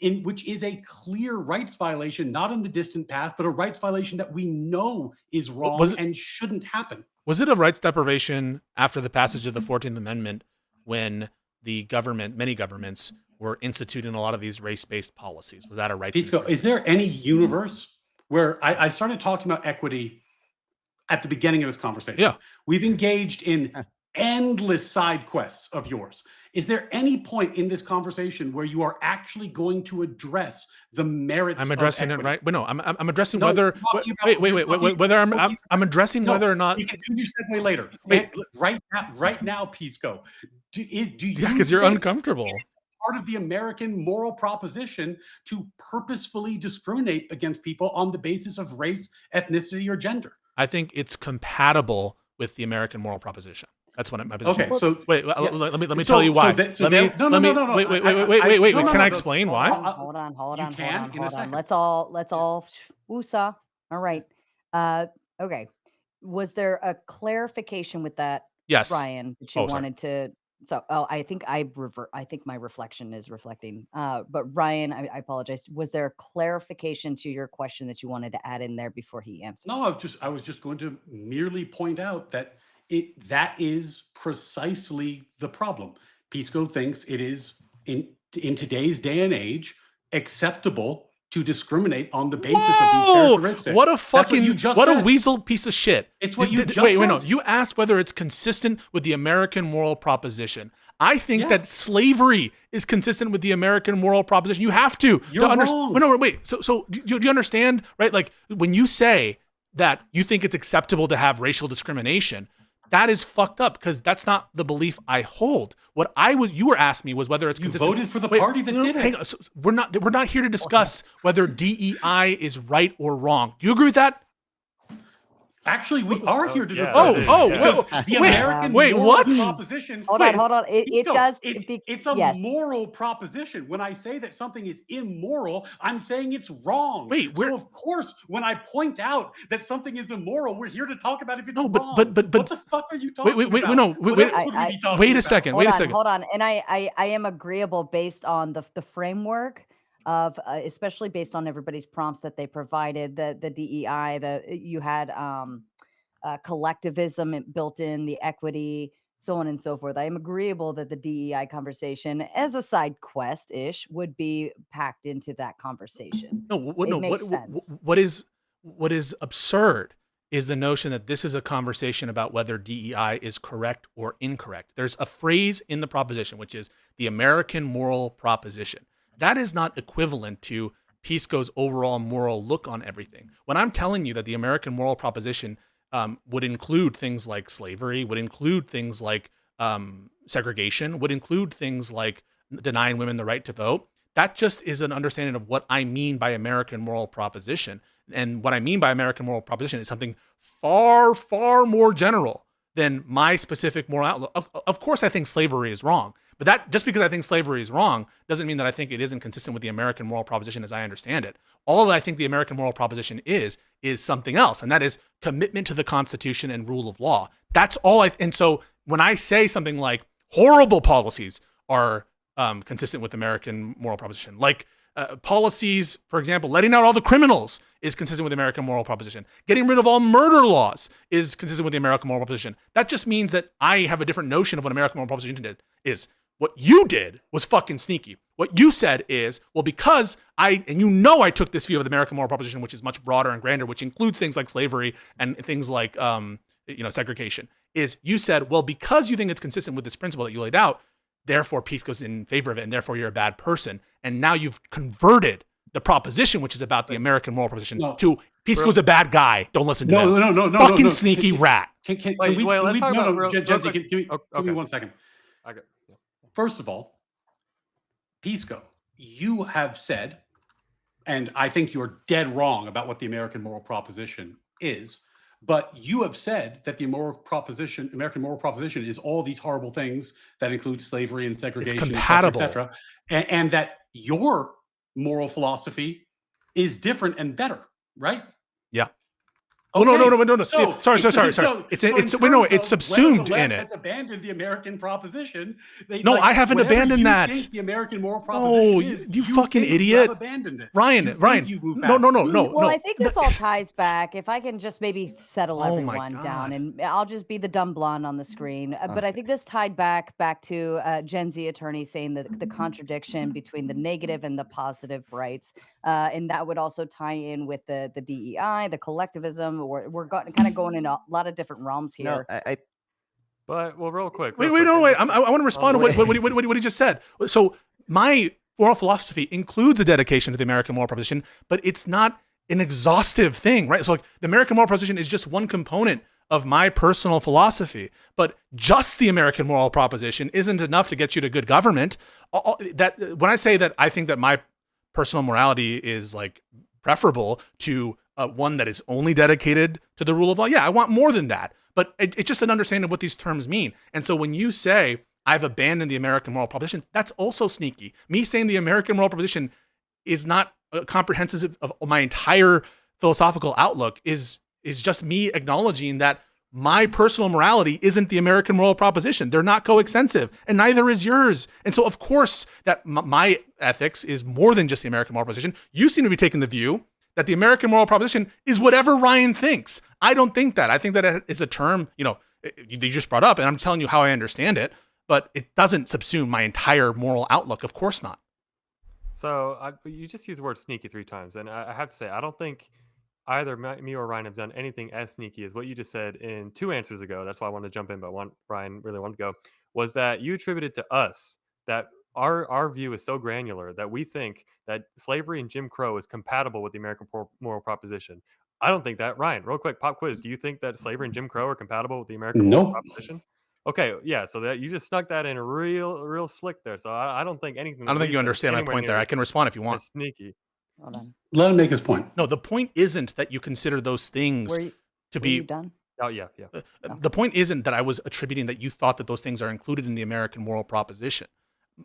in which is a clear rights violation, not in the distant past, but a rights violation that we know is wrong and shouldn't happen. Was it a rights deprivation after the passage of the 14th Amendment when the government, many governments, were instituting a lot of these race-based policies? Was that a rights? Pisco, is there any universe where I started talking about equity at the beginning of this conversation? Yeah. We've engaged in endless side quests of yours. Is there any point in this conversation where you are actually going to address the merits? I'm addressing of it, right? But no, I'm addressing whether. Wait. Whether I'm addressing whether or not. You can do your segue later. Right now, Pisco. Do you? Yeah, because you're uncomfortable. Part of the American moral proposition to purposefully discriminate against people on the basis of race, ethnicity, or gender. I think it's compatible with the American moral proposition. That's what my position. Okay, so wait, let me tell you why. Wait. Can I explain why? Hold on. Let's all woosah. All right. Okay. Was there a clarification with that? Yes, Ryan, that you wanted to. So, I think my reflection is reflecting. But Ryan, I apologize. Was there a clarification to your question that you wanted to add in there before he answers? No, I was just going to merely point out that that is precisely the problem. Pisco thinks it is in today's day and age acceptable to discriminate on the basis of these characteristics. What a fucking a weasel piece of shit. It's what you just said. No. You asked whether it's consistent with the American moral proposition. I think that slavery is consistent with the American moral proposition. You have to. You're wrong. Wait. So do you understand, right? Like when you say that you think it's acceptable to have racial discrimination, that is fucked up because that's not the belief I hold. What you were asking me was whether it's consistent. You voted for the party that did it. Hang on. So we're not here to discuss whether DEI is right or wrong. Do you agree with that? Actually, we are here to discuss it. The American moral proposition. Hold on. It's a moral proposition. When I say that something is immoral, I'm saying it's wrong. So of course, when I point out that something is immoral, we're here to talk about if it's wrong. But what the fuck are you talking about? Wait a second. Hold on. And I am agreeable based on the framework of especially based on everybody's prompts that they provided, the DEI, you had collectivism built in, the equity, so on and so forth. I am agreeable that the DEI conversation, as a side quest ish, would be packed into that conversation. What is absurd is the notion that this is a conversation about whether DEI is correct or incorrect. There's a phrase in the proposition, which is the American moral proposition. That is not equivalent to Pisco's overall moral look on everything. When I'm telling you that the American moral proposition would include things like slavery, would include things like segregation, would include things like denying women the right to vote, that just is an understanding of what I mean by American moral proposition. And what I mean by American moral proposition is something far, far more general than my specific moral outlook. Of course, I think slavery is wrong. But that just because I think slavery is wrong doesn't mean that I think it isn't consistent with the American moral proposition as I understand it. All that I think the American moral proposition is something else, and that is commitment to the Constitution and rule of law. That's all and so when I say something like horrible policies are consistent with American moral proposition, like policies, for example, letting out all the criminals is consistent with the American moral proposition. Getting rid of all murder laws is consistent with the American moral proposition. That just means that I have a different notion of what American moral proposition is. What you did was fucking sneaky. What you said is, well, because I took this view of the American moral proposition, which is much broader and grander, which includes things like slavery and things like, segregation, is you said, well, because you think it's consistent with this principle that you laid out, therefore Pisco's in favor of it, and therefore you're a bad person. And now you've converted the proposition, which is about the American moral proposition, to Pisco's a bad guy. Don't listen to him. No. Fucking sneaky rat. Can we, Jensen, give me 1 second. Okay. First of all, Pisco, you have said, and I think you're dead wrong about what the American moral proposition is, but you have said that the American moral proposition is all these horrible things that include slavery and segregation, it's compatible, et cetera, and that your moral philosophy is different and better, right? Yeah. Okay. Oh, no. So, Sorry. It's subsumed in it. Has abandoned the American proposition. I haven't abandoned that. Think the American moral proposition is, you fucking idiot. You have abandoned it. Ryan. No. Well, I think this all ties back. If I can just maybe settle everyone down, and I'll just be the dumb blonde on the screen. But I think this tied back to Gen Z attorney saying that the contradiction between the negative and the positive rights, and that would also tie in with the DEI, the collectivism. We're kind of going in a lot of different realms here. Real quick. Wait. I want to respond to what he just said. So my moral philosophy includes a dedication to the American moral proposition, but it's not an exhaustive thing, right? So like the American moral proposition is just one component of my personal philosophy, but just the American moral proposition isn't enough to get you to good government. That when I say that I think that my personal morality is like preferable to one that is only dedicated to the rule of law. Yeah, I want more than that. But it's just an understanding of what these terms mean. And so when you say, I've abandoned the American moral proposition, that's also sneaky. Me saying the American moral proposition is not comprehensive of my entire philosophical outlook is just me acknowledging that my personal morality isn't the American moral proposition. They're not coextensive, and neither is yours. And so, of course, that my ethics is more than just the American moral proposition. You seem to be taking the view that the American moral proposition is whatever Ryan thinks. I don't think that. I think that it is a term, you just brought up, and I'm telling you how I understand it, but it doesn't subsume my entire moral outlook. Of course not. So you just used the word sneaky 3 times, and I have to say, I don't think either me or Ryan have done anything as sneaky as what you just said in 2 answers ago. That's why I wanted to jump in, but Ryan really wanted to go, was that you attributed to us that our view is so granular that we think that slavery and Jim Crow is compatible with the American moral proposition. I don't think that. Ryan, real quick, pop quiz. Do you think that slavery and Jim Crow are compatible with the American moral proposition? Okay, yeah. So that you just snuck that in real slick there. So I don't think anything. I don't think you understand my point there. I can respond if you want. Sneaky. Hold on. Let him make his point. No, the point isn't that you consider those things to be done. Oh yeah. The point isn't that I was attributing that you thought that those things are included in the American moral proposition.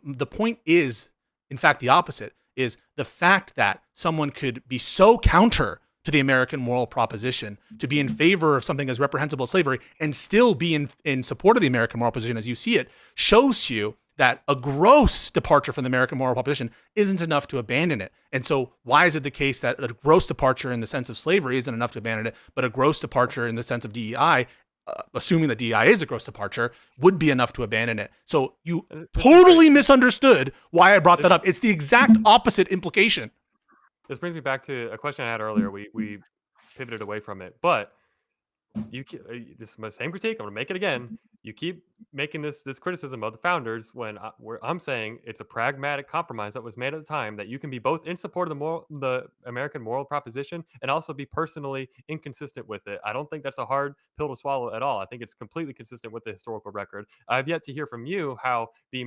The point is, in fact, the opposite, is the fact that someone could be so counter to the American moral proposition to be in favor of something as reprehensible as slavery and still be in support of the American moral proposition as you see it, shows you that a gross departure from the American moral proposition isn't enough to abandon it. And so why is it the case that a gross departure in the sense of slavery isn't enough to abandon it, but a gross departure in the sense of DEI, assuming that DEI is a gross departure, would be enough to abandon it? So you totally misunderstood why I brought that up. It's the exact opposite implication. This brings me back to a question I had earlier. We pivoted away from it, but this is my same critique. I'm going to make it again. You keep making this criticism of the founders when I'm saying it's a pragmatic compromise that was made at the time that you can be both in support of the American moral proposition and also be personally inconsistent with it. I don't think that's a hard pill to swallow at all. I think it's completely consistent with the historical record. I've yet to hear from you how the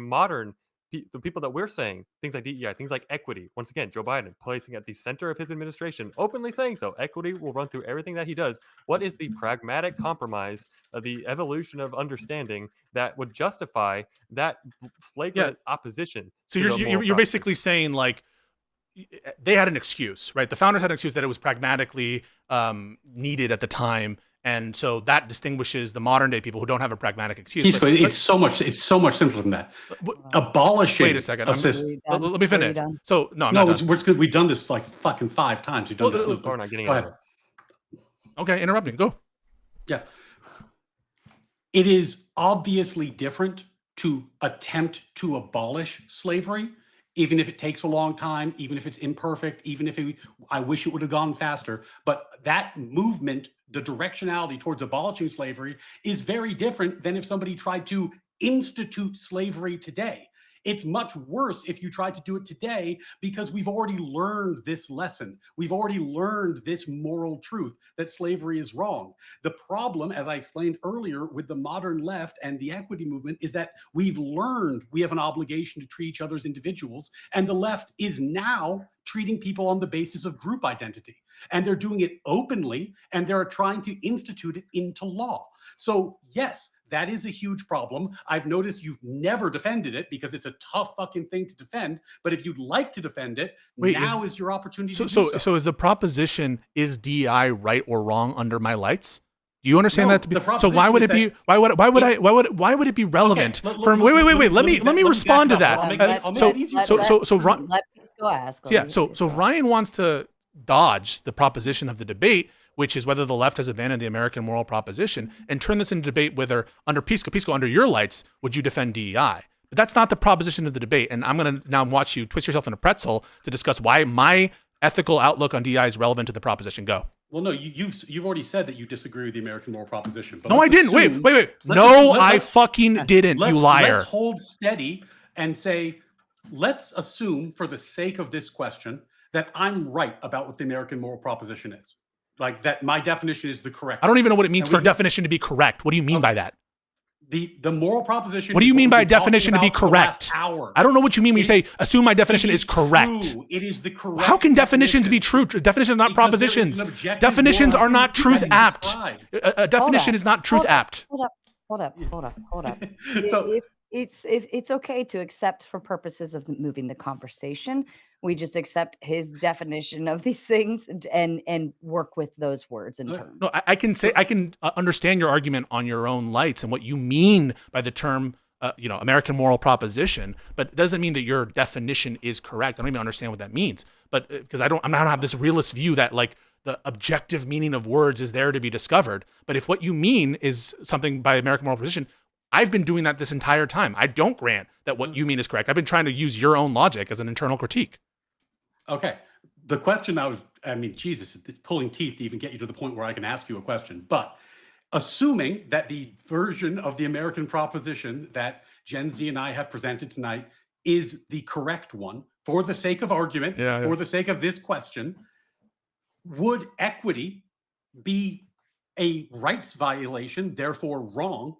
people that we're saying, things like DEI, things like equity, once again, Joe Biden placing at the center of his administration, openly saying so, equity will run through everything that he does. What is the pragmatic compromise of the evolution of understanding that would justify that flagrant opposition? So you're basically saying like they had an excuse, right? The founders had an excuse that it was pragmatically needed at the time. And so that distinguishes the modern day people who don't have a pragmatic excuse. It's so much simpler than that. Abolishing. Wait a second. Let me finish. So no, I'm not done. We're good. We've done this like fucking 5 times. We've done this. We're not getting Go ahead. Okay, interrupting. Go. Yeah. It is obviously different to attempt to abolish slavery even if it takes a long time, even if it's imperfect, even if I wish it would have gone faster. But that movement, the directionality towards abolishing slavery, is very different than if somebody tried to institute slavery today. It's much worse if you try to do it today, because we've already learned this lesson. We've already learned this moral truth that slavery is wrong. The problem, as I explained earlier, with the modern left and the equity movement is that we've learned we have an obligation to treat each other as individuals, and the left is now treating people on the basis of group identity. And they're doing it openly, and they're trying to institute it into law. So yes, that is a huge problem. I've noticed you've never defended it because it's a tough fucking thing to defend. But if you'd like to defend it, now is your opportunity to do so. So is the proposition, is DEI right or wrong under my lights? Do you understand that to be? So why would it be? Why would it be relevant? Wait. Let me respond to that. Let Pisco ask. So Ryan wants to dodge the proposition of the debate, which is whether the left has abandoned the American moral proposition, and turn this into debate whether under Pisco, under your lights, would you defend DEI? But that's not the proposition of the debate. And I'm going to now watch you twist yourself in a pretzel to discuss why my ethical outlook on DEI is relevant to the proposition. Go. Well, no, you've already said that you disagree with the American moral proposition. But no, I didn't. Wait. No, I fucking didn't, you liar. Let's hold steady and say, let's assume for the sake of this question that I'm right about what the American moral proposition is. Like that, my definition is the correct. I don't even know what it means for a definition to be correct. What do you mean by that? The moral proposition. What do you mean by definition to be correct? I don't know what you mean when you say assume my definition is correct. True. It is the correct. How can definitions be true? Definitions are not propositions. Definitions are not truth apt. A definition is not truth apt. Hold up. So it's okay to accept for purposes of moving the conversation. We just accept his definition of these things and work with those words and terms. No, I can understand your argument on your own lights and what you mean by the term, American moral proposition, but it doesn't mean that your definition is correct. I don't even understand what that means. But because I don't have this realist view that like the objective meaning of words is there to be discovered. But if what you mean is something by American moral proposition, I've been doing that this entire time. I don't grant that what you mean is correct. I've been trying to use your own logic as an internal critique. Okay. The question Jesus, it's pulling teeth to even get you to the point where I can ask you a question. But assuming that the version of the American proposition that Gen Z and I have presented tonight is the correct one, for the sake of argument, for the sake of this question, would equity be a rights violation, therefore wrong,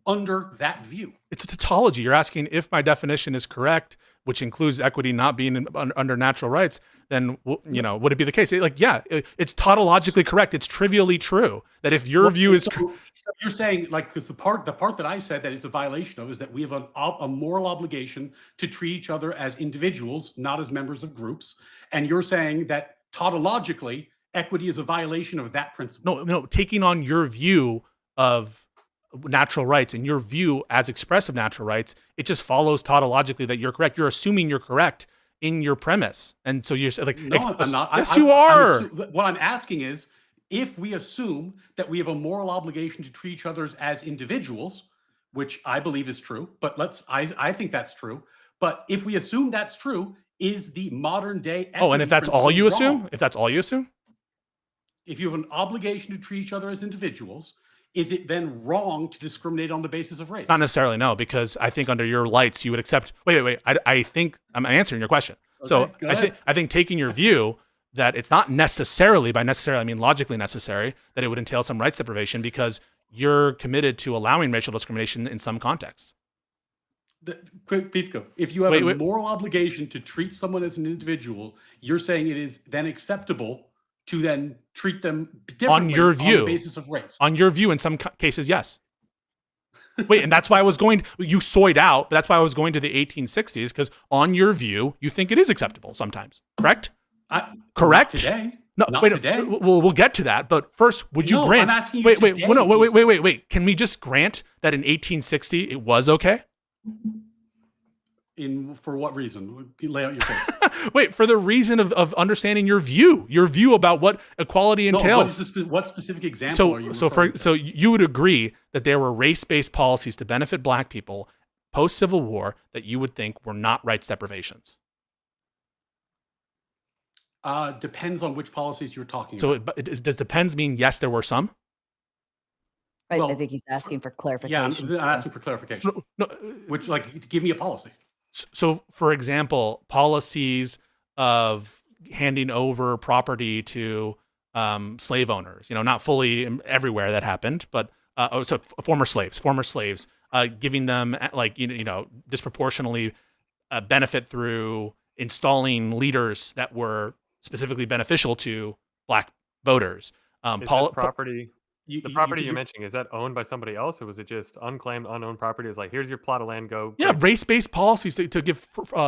under that view? It's a tautology. You're asking if my definition is correct, which includes equity not being under natural rights, then, would it be the case? It's tautologically correct. It's trivially true that if your view is... So you're saying, because the part that I said that it's a violation of is that we have a moral obligation to treat each other as individuals, not as members of groups. And you're saying that tautologically, equity is a violation of that principle. No, taking on your view of natural rights and your view as expressive natural rights, it just follows tautologically that you're correct. You're assuming you're correct in your premise. And so you're like, no, I'm not. Yes, you are. What I'm asking is, if we assume that we have a moral obligation to treat each other as individuals, which I believe is true, but I think that's true. But if we assume that's true, is the modern day... and if that's all you assume? If that's all you assume? If you have an obligation to treat each other as individuals, is it then wrong to discriminate on the basis of race? Not necessarily, no, because I think under your lights, you would accept... Wait. I think I'm answering your question. Okay, so I think taking your view that it's not necessarily, by necessarily I mean logically necessary, that it would entail some rights deprivation because you're committed to allowing racial discrimination in some contexts. Pisco, if you have a moral obligation to treat someone as an individual, you're saying it is then acceptable to then treat them differently on the basis of race. On your view, in some cases, yes. And that's why I was you soyed out, but that's why I was going to the 1860s, because on your view, you think it is acceptable sometimes, correct? Correct? Not today. No, not wait, today. We'll get to that, but first, would you grant... I'm asking you wait. Can we just grant that in 1860, it was okay? For what reason? Lay out your case. Wait, for the reason of understanding your view about what equality entails. What specific example are you referring to? So you would agree that there were race-based policies to benefit Black people post-Civil War that you would think were not rights deprivations? Depends on which policies you're talking So about. does depends mean yes, there were some? Right, I Well, think he's asking for Yeah, I'm clarification. asking for clarification. No, Which, like, give me a policy. so, for example, policies of handing over property to slave owners, not fully everywhere that happened, but former slaves, giving them disproportionately benefit through installing leaders that were specifically beneficial to black voters. Is this property, the property you're You- mentioning, is that owned by somebody else, or was it just unclaimed, unowned property? It's like, here's your plot of land, go. Yeah, raise it. race-based policies to give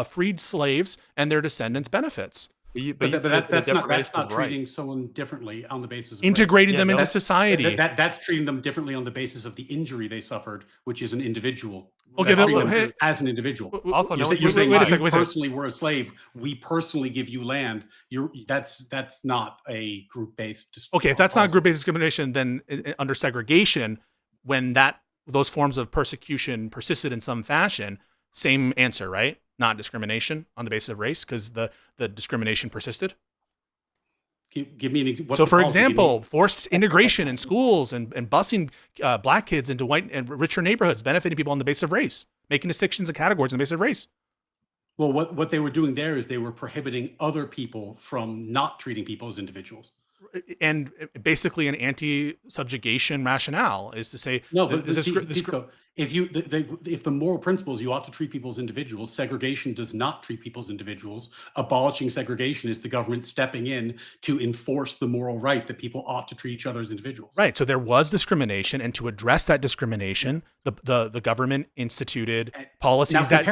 freed slaves and their descendants benefits, But you But said it's a that's not deprivation of right. treating someone differently on the basis of integrating Yeah, them no, into that- society. That's treating them differently on the basis of the injury they suffered, which is an individual. Okay, That's then, treating them hey- as an individual. Also, no, You're saying wait a you second. personally were a slave. We personally give you land. That's not a group-based. Okay, if that's not policy. group-based discrimination, then under segregation, when those forms of persecution persisted in some fashion, same answer, right? Not discrimination on the basis of race, because the discrimination persisted. Give me an example. So, for example, forced integration in schools and busing black kids into white and richer neighborhoods, benefiting people on the basis of race, making distinctions and categories on the basis of race. Well, what they were doing there is they were prohibiting other people from not treating people as individuals. And basically, an anti-subjugation rationale is to say, No, but this is- Pisco, if the moral principles you ought to treat people as individuals, segregation does not treat people as individuals. Abolishing segregation is the government stepping in to enforce the moral right that people ought to treat each other as individuals. right. So there was discrimination, and to address that discrimination, the government instituted policies that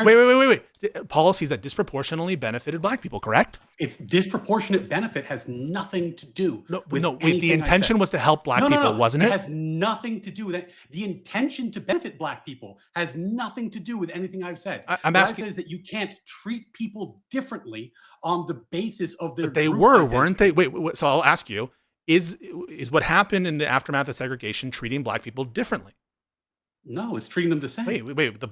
policies that disproportionately benefited black people. Correct? It's disproportionate benefit has nothing to do with Wait, the anything I intention said. was to help black No, people, wasn't It it? has nothing to do with that. The intention to benefit black people has nothing to do with anything I've said. I'm What asking- I said is that you can't treat people differently on the basis of their. But they group were, identity. weren't they? Wait. So I'll ask you: Is what happened in the aftermath of segregation treating black people differently? No, it's treating them the same. Wait.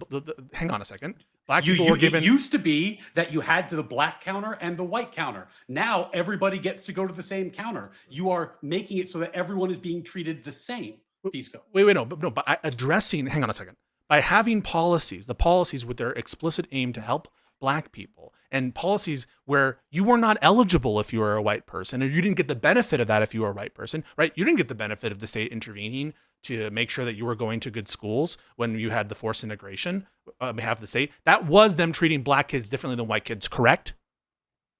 Hang on a second. Black You, people you, were given. It used to be that you had the black counter and the white counter. Now everybody gets to go to the same counter. You are making it so that everyone is being treated the same. Pisco. No. By addressing, hang on a second. By having the policies with their explicit aim to help black people, and policies where you were not eligible if you were a white person, or you didn't get the benefit of that if you were a white person, right? You didn't get the benefit of the state intervening to make sure that you were going to good schools when you had the forced integration on behalf of the state. That was them treating black kids differently than white kids, correct?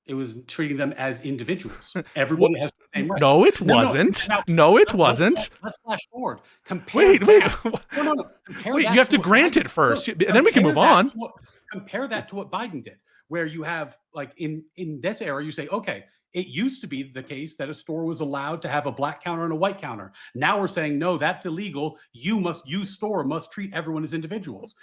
It was treating them as individuals. Everybody has the same right. No, it wasn't. No, it wasn't. Let's flash forward. Compare Wait. No. Compare Wait, that you have to what grant Biden- it first, no, and then we can compare move that on. to compare that to what Biden did, where you have, like, in this era, you say, okay, it used to be the case that a store was allowed to have a black counter and a white counter. Now we're saying, no, that's illegal. You store must treat everyone as individuals.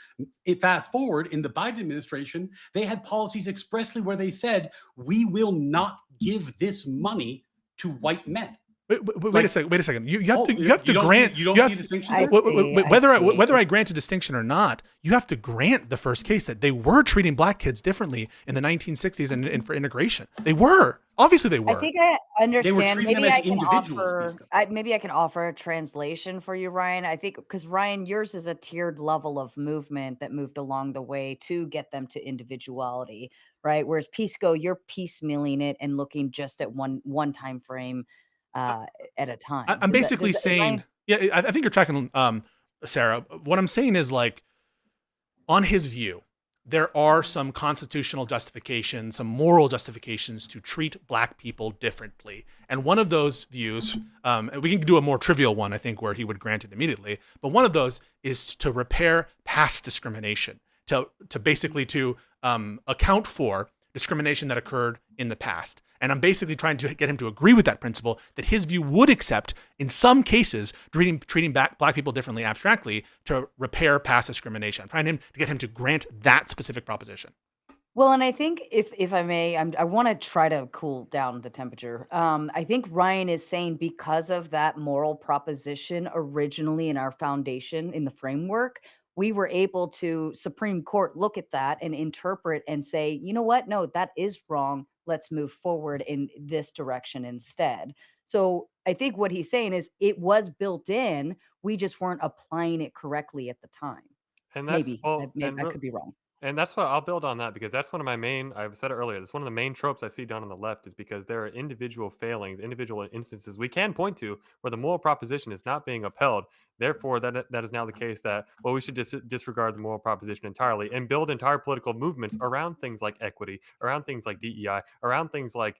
Fast forward, in the Biden administration, they had policies expressly where they said, we will not give this money to white men. Wait a second. You have to You don't grant. see- you don't you see have a to- distinction I there? see, I whether see. I grant a distinction or not, you have to grant the first case that they were treating black kids differently in the 1960s and for integration. They were. Obviously, they were. I think I understand. treating them Maybe as I can individuals, offer. Pisco. Maybe I can offer a translation for you, Ryan. I think because Ryan, yours is a tiered level of movement that moved along the way to get them to individuality, right? Whereas Pisco, you're piecemealing it and looking just at one time frame at a time. I'm basically saying, Ryan, I think you're tracking, Sarah. What I'm saying is, like, on his view, there are some constitutional justifications, some moral justifications to treat black people differently. And one of those views, we can do a more trivial one, I think, where he would grant it immediately. But one of those is to repair past discrimination, to basically to account for discrimination that occurred in the past. And I'm basically trying to get him to agree with that principle, that his view would accept, in some cases, treating black people differently abstractly to repair past discrimination. I'm trying to get him to grant that specific proposition. well, and I think if I may, I want to try to cool down the temperature. I think Ryan is saying because of that moral proposition originally in our foundation, in the framework, we were able to Supreme Court look at that and interpret and say, you know what? No, that is wrong. let's move forward in this direction instead. So I think what he's saying is it was built in, we just weren't applying it correctly at the time. And that's Maybe well, and I could be wrong. And that's what I'll build on that because that's one of my main, I've said it earlier, that's one of the main tropes I see done on the left is because there are individual failings, individual instances we can point to where the moral proposition is not being upheld. Therefore, that is now the case that, well, we should disregard the moral proposition entirely and build entire political movements around things like equity, around things like DEI, around things like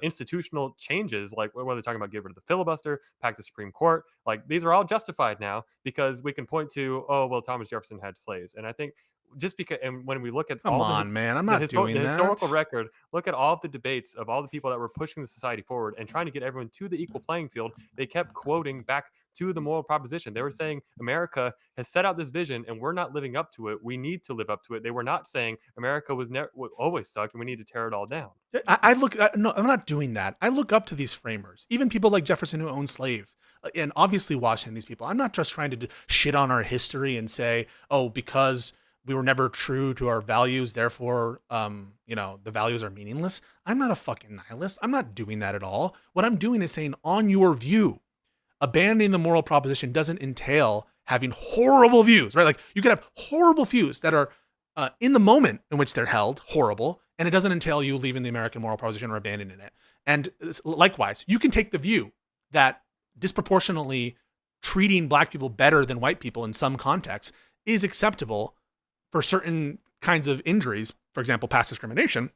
institutional changes, like whether they're talking about get rid of the filibuster, pack the Supreme Court. Like these are all justified now because we can point to, oh, well, Thomas Jefferson had slaves. And I think just because, and when we look at Come all on, man. I'm not doing the that. historical record, look at all of the debates of all the people that were pushing the society forward and trying to get everyone to the equal playing field, they kept quoting back to the moral proposition. They were saying America has set out this vision and we're not living up to it. We need to live up to it. They were not saying America was always sucked and we need to tear it all down. No, I'm not doing that. I look up to these framers, even people like Jefferson who owned slaves. And obviously Washington, these people. I'm not just trying to shit on our history and say, oh, because we were never true to our values, therefore, the values are meaningless. I'm not a fucking nihilist. I'm not doing that at all. What I'm doing is saying, on your view, abandoning the moral proposition doesn't entail having horrible views, right? Like you could have horrible views that are in the moment in which they're held horrible, and it doesn't entail you leaving the American moral proposition or abandoning it. And likewise, you can take the view that disproportionately treating black people better than white people in some contexts is acceptable for certain kinds of injuries, for example, past discrimination,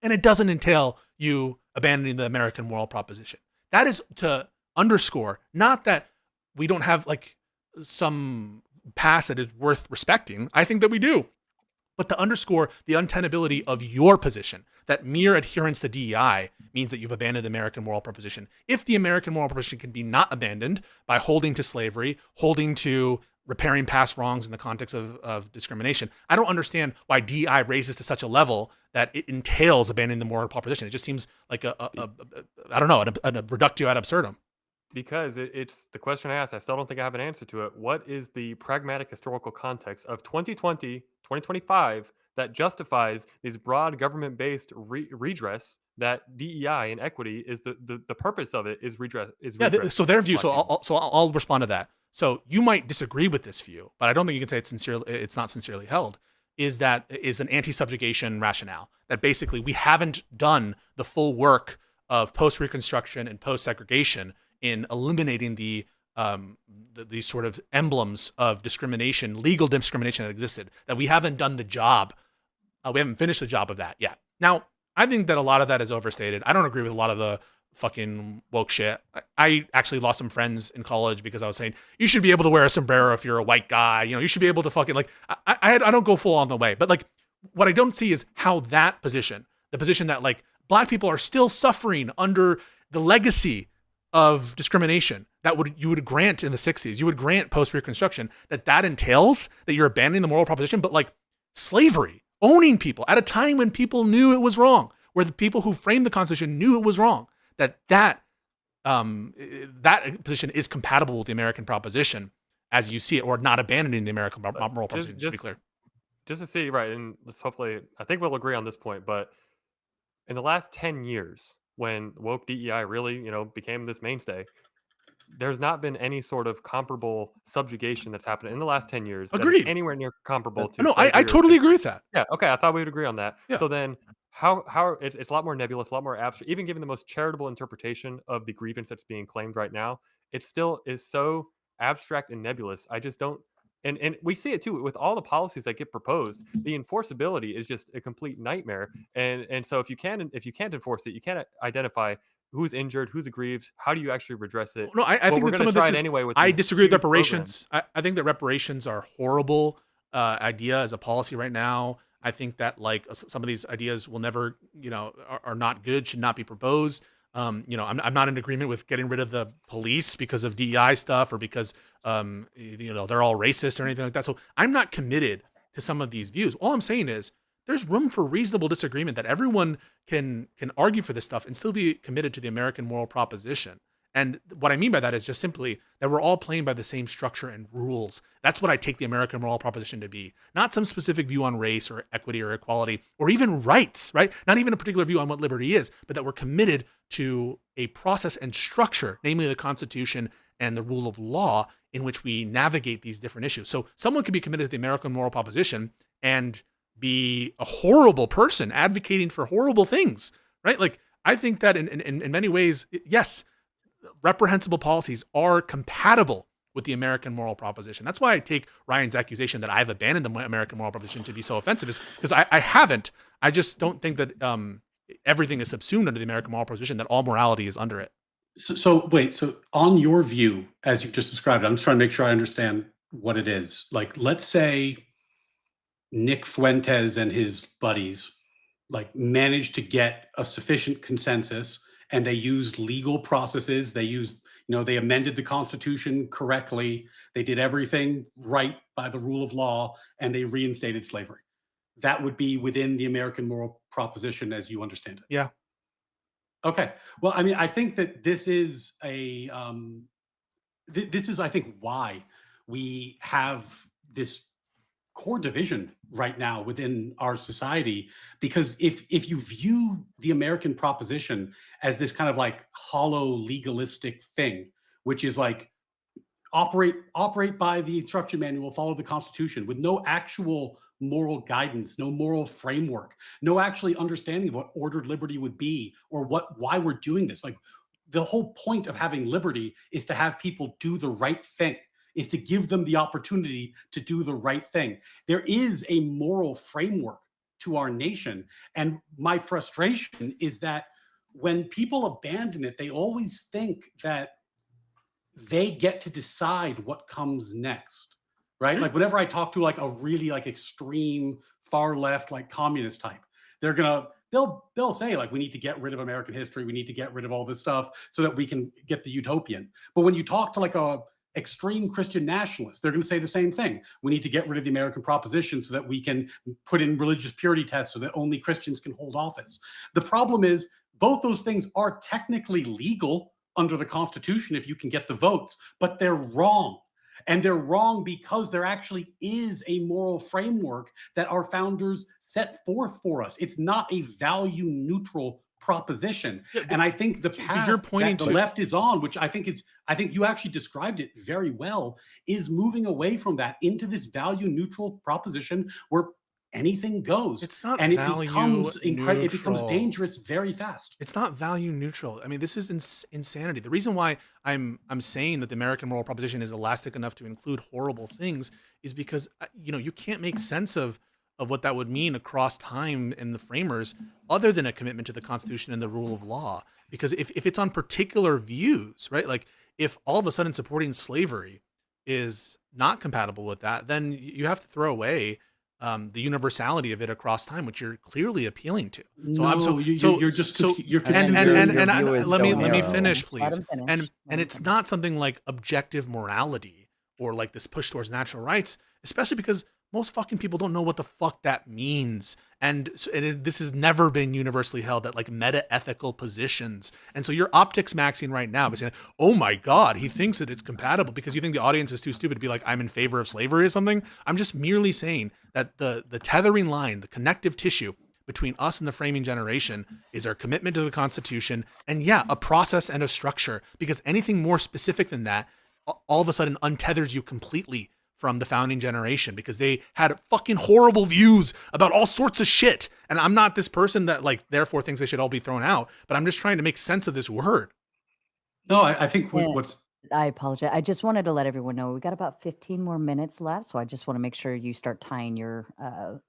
and it doesn't entail you abandoning the American moral proposition. That is to underscore, not that we don't have like some past that is worth respecting. I think that we do. But to underscore the untenability of your position, that mere adherence to DEI means that you've abandoned the American moral proposition. If the American moral proposition can be not abandoned by holding to slavery, holding to repairing past wrongs in the context of discrimination, I don't understand why DEI raises to such a level that it entails abandoning the moral proposition. It just seems like a reductio ad absurdum. Because it's the question I asked. I still don't think I have an answer to it. What is the pragmatic historical context of 2020, 2025 that justifies these broad redress redress that DEI and equity is the purpose of it is redress. So their view. So I'll respond to that. So you might disagree with this view, but I don't think you can say it's not sincerely held. Is an anti-subjugation rationale that basically we haven't done the full work of post-Reconstruction and post-segregation in eliminating these sort of emblems of discrimination, legal discrimination that existed, that we haven't done the job. We haven't finished the job of that yet. Now, I think that a lot of that is overstated. I don't agree with a lot of the fucking woke shit. I actually lost some friends in college because I was saying, you should be able to wear a sombrero if you're a white guy. You should be able to fucking I don't go full on the way. But like, what I don't see is how that position, the position that like black people are still suffering under the legacy of discrimination that you would grant in the 60s, you would grant post-Reconstruction, that entails that you're abandoning the moral proposition, but like slavery, owning people at a time when people knew it was wrong, where the people who framed the Constitution knew it was wrong, that position is compatible with the American proposition as you see it, or not abandoning the American moral proposition, just to be clear. Just to see, right, and let's hopefully, I think we'll agree on this point, but in the last 10 years, when woke DEI really, became this mainstay, there's not been any sort of comparable subjugation that's happened in the last 10 years. Agreed. That is anywhere near comparable to. No, I totally agree with that. Yeah. Okay. I thought we would agree on that. Yeah. So then how it's a lot more nebulous, a lot more abstract, even given the most charitable interpretation of the grievance that's being claimed right now, it still is so abstract and nebulous. I just don't. And we see it too with all the policies that get proposed. The enforceability is just a complete nightmare. And so if you can't enforce it, you can't identify who's injured, who's aggrieved. How do you actually redress it? No, I think that some of this is, anyway with I disagree with reparations. I think that reparations are a horrible idea as a policy right now. I think that like some of these ideas will never, are not good, should not be proposed. I'm not in agreement with getting rid of the police because of DEI stuff or because, they're all racist or anything like that. So I'm not committed to some of these views. All I'm saying is there's room for reasonable disagreement, that everyone can argue for this stuff and still be committed to the American moral proposition. And what I mean by that is just simply that we're all playing by the same structure and rules. That's what I take the American moral proposition to be. Not some specific view on race or equity or equality or even rights, right? Not even a particular view on what liberty is, but that we're committed to a process and structure, namely the Constitution and the rule of law, in which we navigate these different issues. So someone could be committed to the American moral proposition and be a horrible person advocating for horrible things, right? Like, I think that in many ways, yes, reprehensible policies are compatible with the American moral proposition. That's why I take Ryan's accusation that I've abandoned the American moral proposition to be so offensive, is because I haven't. I just don't think that everything is subsumed under the American moral proposition, that all morality is under it. So wait, so on your view, as you've just described, I'm just trying to make sure I understand what it is. Like, let's say Nick Fuentes and his buddies like managed to get a sufficient consensus, and they used legal processes. They used, they amended the Constitution correctly. They did everything right by the rule of law, and they reinstated slavery. That would be within the American moral proposition as you understand it. Yeah. Okay. Well, I mean, I think that this is I think, why we have this core division right now within our society, because if you view the American proposition as this kind of like hollow legalistic thing, which is like operate by the instruction manual, follow the Constitution, with no actual moral guidance, no moral framework, no actually understanding of what ordered liberty would be, or why we're doing this. Like, the whole point of having liberty is to have people do the right thing, is to give them the opportunity to do the right thing. There is a moral framework to our nation. And my frustration is that when people abandon it, they always think that they get to decide what comes next, right? Like, whenever I talk to like a really like extreme far left, like communist type, they'll say like, we need to get rid of American history. We need to get rid of all this stuff so that we can get the utopian. But when you talk to like a extreme Christian nationalist, they're going to say the same thing. We need to get rid of the American proposition so that we can put in religious purity tests so that only Christians can hold office. The problem is both those things are technically legal under the Constitution if you can get the votes, but they're wrong. And they're wrong because there actually is a moral framework that our founders set forth for us. It's not a value neutral proposition. Yeah, and I think the path that the left is on, which I think you actually described it very well, is moving away from that into this value neutral proposition where anything goes. It's not, and value it becomes dangerous very fast. It's not value neutral. I mean, this is insanity. The reason why I'm saying that the American moral proposition is elastic enough to include horrible things is because you can't make sense of what that would mean across time in the framers, other than a commitment to the Constitution and the rule of law. Because if it's on particular views, right? Like, if all of a sudden supporting slavery is not compatible with that, then you have to throw away the universality of it across time, which you're clearly appealing to. So let me finish, please. And it's not something like objective morality or like this push towards natural rights, especially because most fucking people don't know what the fuck that means. And this has never been universally held, that like meta-ethical positions. And so you're optics maxing right now by saying, oh my God, he thinks that it's compatible because you think the audience is too stupid to be like, I'm in favor of slavery or something. I'm just merely saying that the tethering line, the connective tissue between us and the framing generation is our commitment to the Constitution, and yeah, a process and a structure, because anything more specific than that all of a sudden untethers you completely from the founding generation, because they had fucking horrible views about all sorts of shit. And I'm not this person that like therefore thinks they should all be thrown out, but I'm just trying to make sense of this word. No, I think I apologize. I just wanted to let everyone know we got about 15 more minutes left, so I just want to make sure you start tying your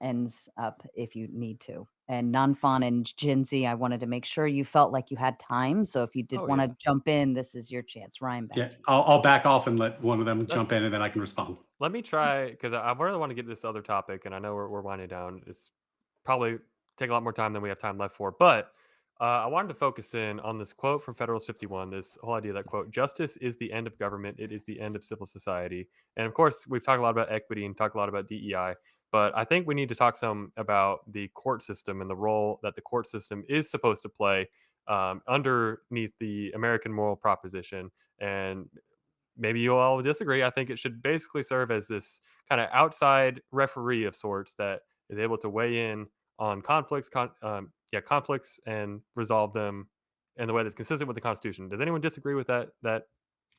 ends up if you need to. And Nonfon and Gen Z, I wanted to make sure you felt like you had time. So if you did want to jump in, this is your chance. Ryan, back to you. I'll back off and let one of them jump in, and then I can respond. Let me try, because I really want to get this other topic, and I know we're winding down. It's probably take a lot more time than we have time left for, but I wanted to focus in on this quote from Federalist 51, this whole idea that, quote, justice is the end of government. It is the end of civil society. And of course, we've talked a lot about equity and talked a lot about DEI, but I think we need to talk some about the court system and the role that the court system is supposed to play underneath the American moral proposition. And maybe you all disagree. I think it should basically serve as this kind of outside referee of sorts that is able to weigh in on conflicts and resolve them in the way that's consistent with the Constitution. Does anyone disagree with that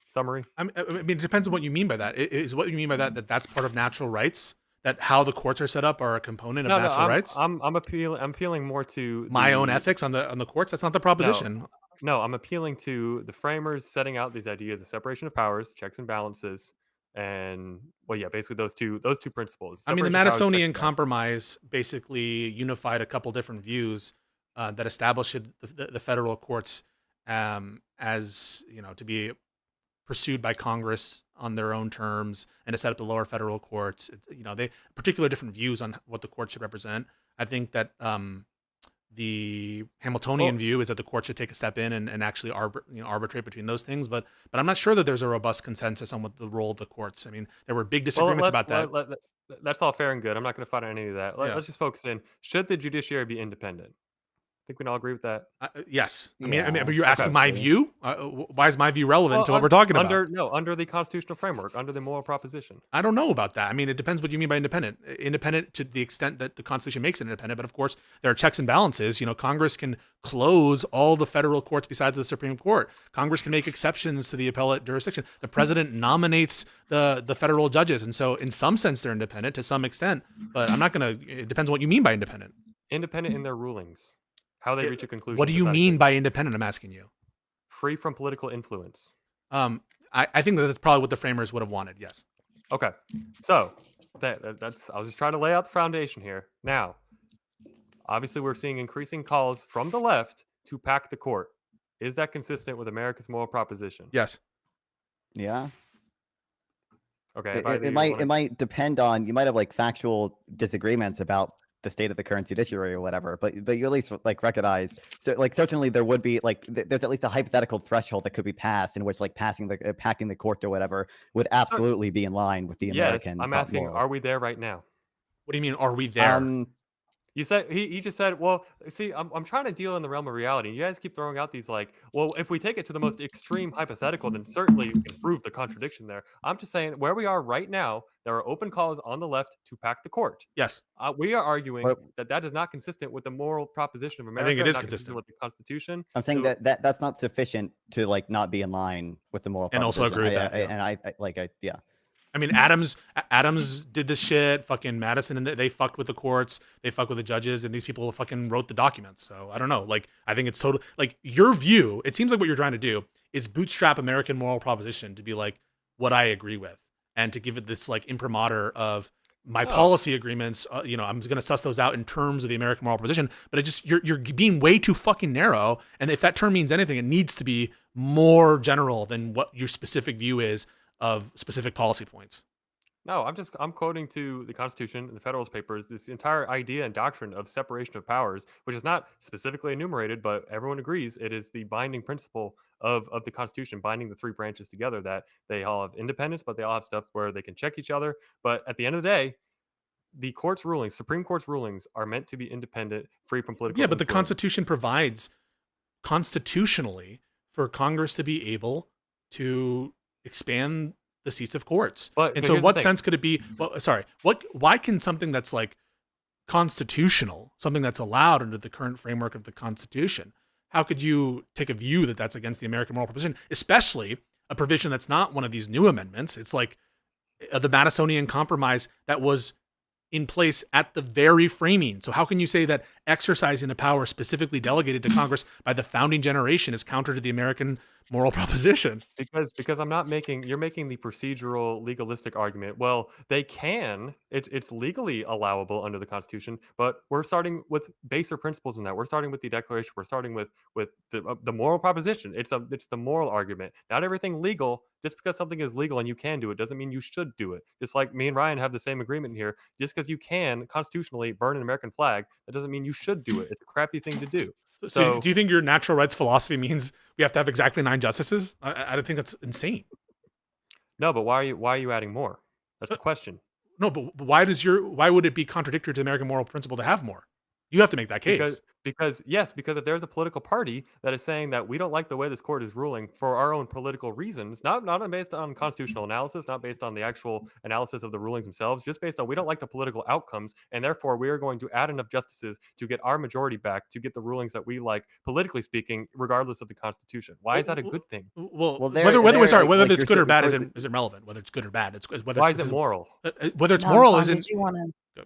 summary? I mean, it depends on what you mean by that. Is what you mean by that that's part of natural rights? That how the courts are set up are a component of No, no, natural rights? I'm appealing more to My own the ethics on the courts? That's not the no, proposition. no, I'm appealing to the framers setting out these ideas of separation of powers, checks and balances, and well, yeah, basically those two principles: I mean, the separation of powers, checks Madisonian and balances. Compromise basically unified a couple different views that established the federal courts as to be pursued by Congress on their own terms and to set up the lower federal courts. They particular different views on what the court should represent. I think that the Hamiltonian Well, view is that the court should take a step in and actually arbitrate between those things. But I'm not sure that there's a robust consensus on what the role of the courts. I mean, there were big well, disagreements about that. that's all fair and good. I'm not going to fight on any of that. Yeah. Let's just focus in. Should the judiciary be independent? I think we can all agree with that. Yes. I mean, Yeah, but you're asking my okay. view. Why is my view relevant Well, to what we're talking about? under the constitutional framework, under the moral proposition. I don't know about that. I mean, it depends what you mean by independent. Independent to the extent that the Constitution makes it independent, but of course there are checks and balances. Congress can close all the federal courts besides the Supreme Court. Congress can make exceptions to the appellate jurisdiction. The president nominates the federal judges, and so in some sense they're independent to some extent. But I'm not gonna. It depends on what you mean by independent. Independent in their rulings, how they reach a conclusion. What do you mean by independent? I'm asking you. Free from political influence. I think that's probably what the framers would have wanted. Yes. Okay, so that's. I was just trying to lay out the foundation here. Now, obviously, we're seeing increasing calls from the left to pack the court. Is that consistent with America's moral proposition? Yes. Yeah. Okay. It might depend on, you might have like factual disagreements about the state of the current judiciary or whatever, but you at least like recognize, so like certainly there would be like there's at least a hypothetical threshold that could be passed in which like packing the court or whatever would absolutely be in line with the Yes, American I'm asking, moral. are we there right now? What do you mean? Are we there? You said he just said, well, see, I'm trying to deal in the realm of reality. You guys keep throwing out these like, well, if we take it to the most extreme hypothetical, then certainly you can prove the contradiction there. I'm just saying where we are right now, there are open calls on the left to pack the court. Yes. We are arguing Well- that is not consistent with the moral proposition of America. think it is not consistent. with the Constitution. I'm saying So- that's not sufficient to like not be in line with the moral And also proposition. agree with that, And yeah. I mean, Adams did this shit. Fucking Madison, and they fucked with the courts. They fucked with the judges, and these people fucking wrote the documents. So I don't know. Like, I think it's total. Like your view, it seems like what you're trying to do is bootstrap American moral proposition to be like what I agree with, and to give it this like imprimatur of my policy agreements. I'm going to suss those out in terms of the American moral proposition. But it just you're being way too fucking narrow. And if that term means anything, it needs to be more general than what your specific view is of specific policy points. No, I'm quoting to the Constitution and the Federalist Papers this entire idea and doctrine of separation of powers, which is not specifically enumerated, but everyone agrees it is the binding principle of the Constitution, binding the three branches together, that they all have independence, but they all have stuff where they can check each other. But at the end of the day, the court's rulings, Supreme Court's rulings, are meant to be independent, free from political Yeah, but the influence. Constitution provides constitutionally for Congress to be able to expand the seats of courts. But And so here's the what thing. sense could it be? Well, sorry. Why can something that's like constitutional, something that's allowed under the current framework of the Constitution, how could you take a view that that's against the American moral proposition, especially a provision that's not one of these new amendments? It's like the Madisonian Compromise that was in place at the very framing. So how can you say that exercising a power specifically delegated to Congress by the founding generation is counter to the American moral proposition? Because you're making the procedural legalistic argument. Well, they can. It's legally allowable under the Constitution, but we're starting with baser principles in that. We're starting with the Declaration. We're starting with the moral proposition. It's the moral argument. Not everything legal. Just because something is legal and you can do it doesn't mean you should do it. Just like me and Ryan have the same agreement here. Just because you can constitutionally burn an American flag, that doesn't mean you should do it. It's a crappy thing to do. So do you think your natural rights philosophy means we have to have exactly 9 justices? I don't think that's insane. No, but why are you adding more? That's the question. No, but why would it be contradictory to the American moral principle to have more? You have to make that case. Because if there's a political party that is saying that we don't like the way this court is ruling for our own political reasons, not based on constitutional analysis, not based on the actual analysis of the rulings themselves, just based on we don't like the political outcomes, and therefore we are going to add enough justices to get our majority back to get the rulings that we like, politically speaking, regardless of the Constitution. Why is that a good thing? Well, whether it's good or bad isn't relevant. Whether it's good or bad, Why is it moral? Whether it's moral Nonfon, isn't. did you want to?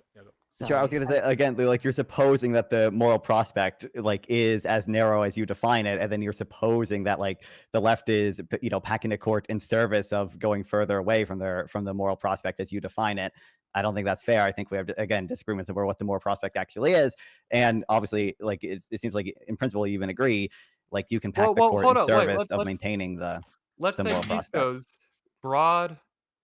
Sure, I was going to say again, like you're supposing that the moral prospect like is as narrow as you define it, and then you're supposing that like the left is, you know, packing the court in service of going further away from the moral prospect as you define it. I don't think that's fair. I think we have again disagreements over what the moral prospect actually is, and obviously, like it seems like in principle you even agree, like you can pack the court in service of maintaining the let's moral take prospect. Pisco's broad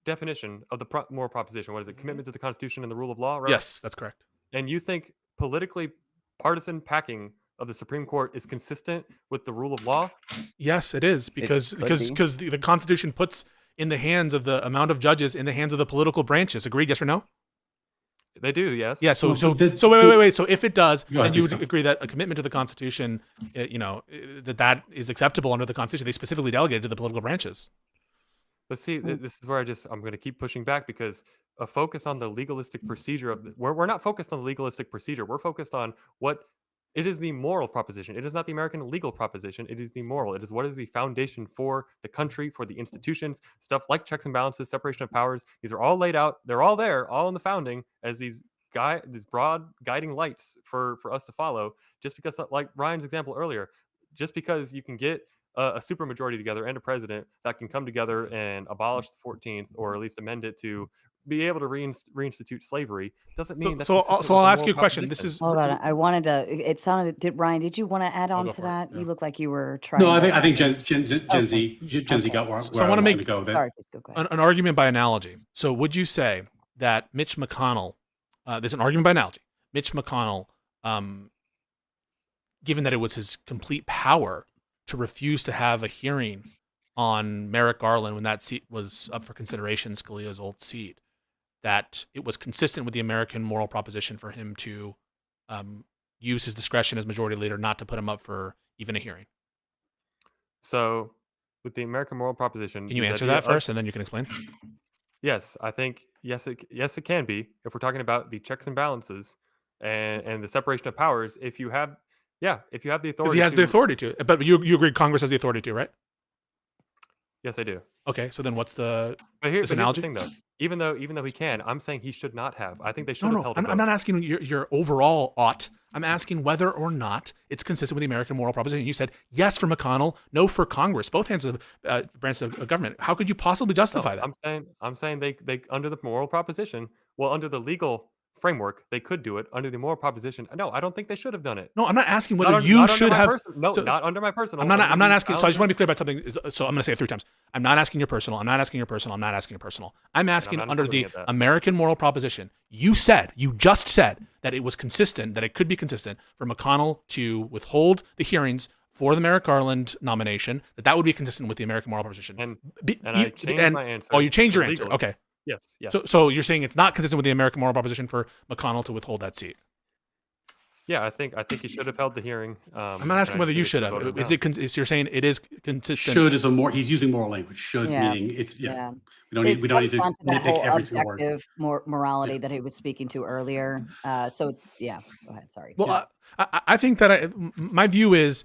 definition of the moral proposition. What is it? Commitment to the Constitution and the rule of law, right? Yes, that's correct. And you think politically partisan packing of the Supreme Court is consistent with the rule of law? Yes, it is, because the Constitution puts in the hands of the amount of judges in the hands of the political branches. Agreed? Yes or no? They do, yes. Yeah. So wait. So if it does, then you would agree that a commitment to the Constitution, that is acceptable under the Constitution. They specifically delegated to the political branches. But see, this is where I'm going to keep pushing back, because a focus on the legalistic procedure of we're not focused on the legalistic procedure. We're focused on what it is, the moral proposition. It is not the American legal proposition. It is the moral. It is what is the foundation for the country, for the institutions, stuff like checks and balances, separation of powers. These are all laid out. They're all there, all in the founding as these broad guiding lights for us to follow. Just because, like Ryan's example earlier, just because you can get a supermajority together and a president that can come together and abolish the 14th, or at least amend it to be able to reinstitute slavery, doesn't mean that's so I'll ask you a question. This is hold on. I wanted to. It sounded. Ryan, did you want to add on to that? Yeah. You look like you were trying. No, I think Gen Z got where So I want to make go. Sorry, go ahead. an argument by analogy. So would you say that Mitch McConnell, there's an argument by analogy, Mitch McConnell, given that it was his complete power to refuse to have a hearing on Merrick Garland when that seat was up for consideration, Scalia's old seat, that it was consistent with the American moral proposition for him to use his discretion as majority leader not to put him up for even a hearing? So with the American moral proposition, can you answer that first, and then you can explain? Yes, I think yes it can be, if we're talking about the checks and balances and the separation of powers. If you have the authority, because he has the authority to, but you agree Congress has the authority to, right? Yes, I do. Okay, so then what's the here's analogy? the thing, though. Even though he can, I'm saying he should not have. I think they should have held. I'm not asking your overall ought. I'm asking whether or not it's consistent with the American moral proposition. You said yes for McConnell, no for Congress, both hands of branches of government. How could you possibly justify that? I'm saying they under the moral proposition. Well, under the legal framework, they could do it. Under the moral proposition, no, I don't think they should have done it. No, I'm not asking whether you should have. Not under my personal. I'm not asking. So I just want to be clear about something. So I'm going to say it 3 times. I'm not asking your personal. I'm not asking your personal. I'm not asking your personal. I'm asking under the American moral proposition. You just said that it was consistent, that it could be consistent for McConnell to withhold the hearings for the Merrick Garland nomination, that would be consistent with the American moral proposition. And I changed my answer. Oh, you changed your answer. Okay. Yes. So you're saying it's not consistent with the American moral proposition for McConnell to withhold that seat? Yeah, I think he should have held the hearing. I'm not asking whether you should have. Is you're saying it is consistent? Should is he's using moral language. Should meaning it's We don't need to nitpick every single word. Objective morality that he was speaking to earlier. So yeah, go ahead. Sorry. Well, I think that my view is,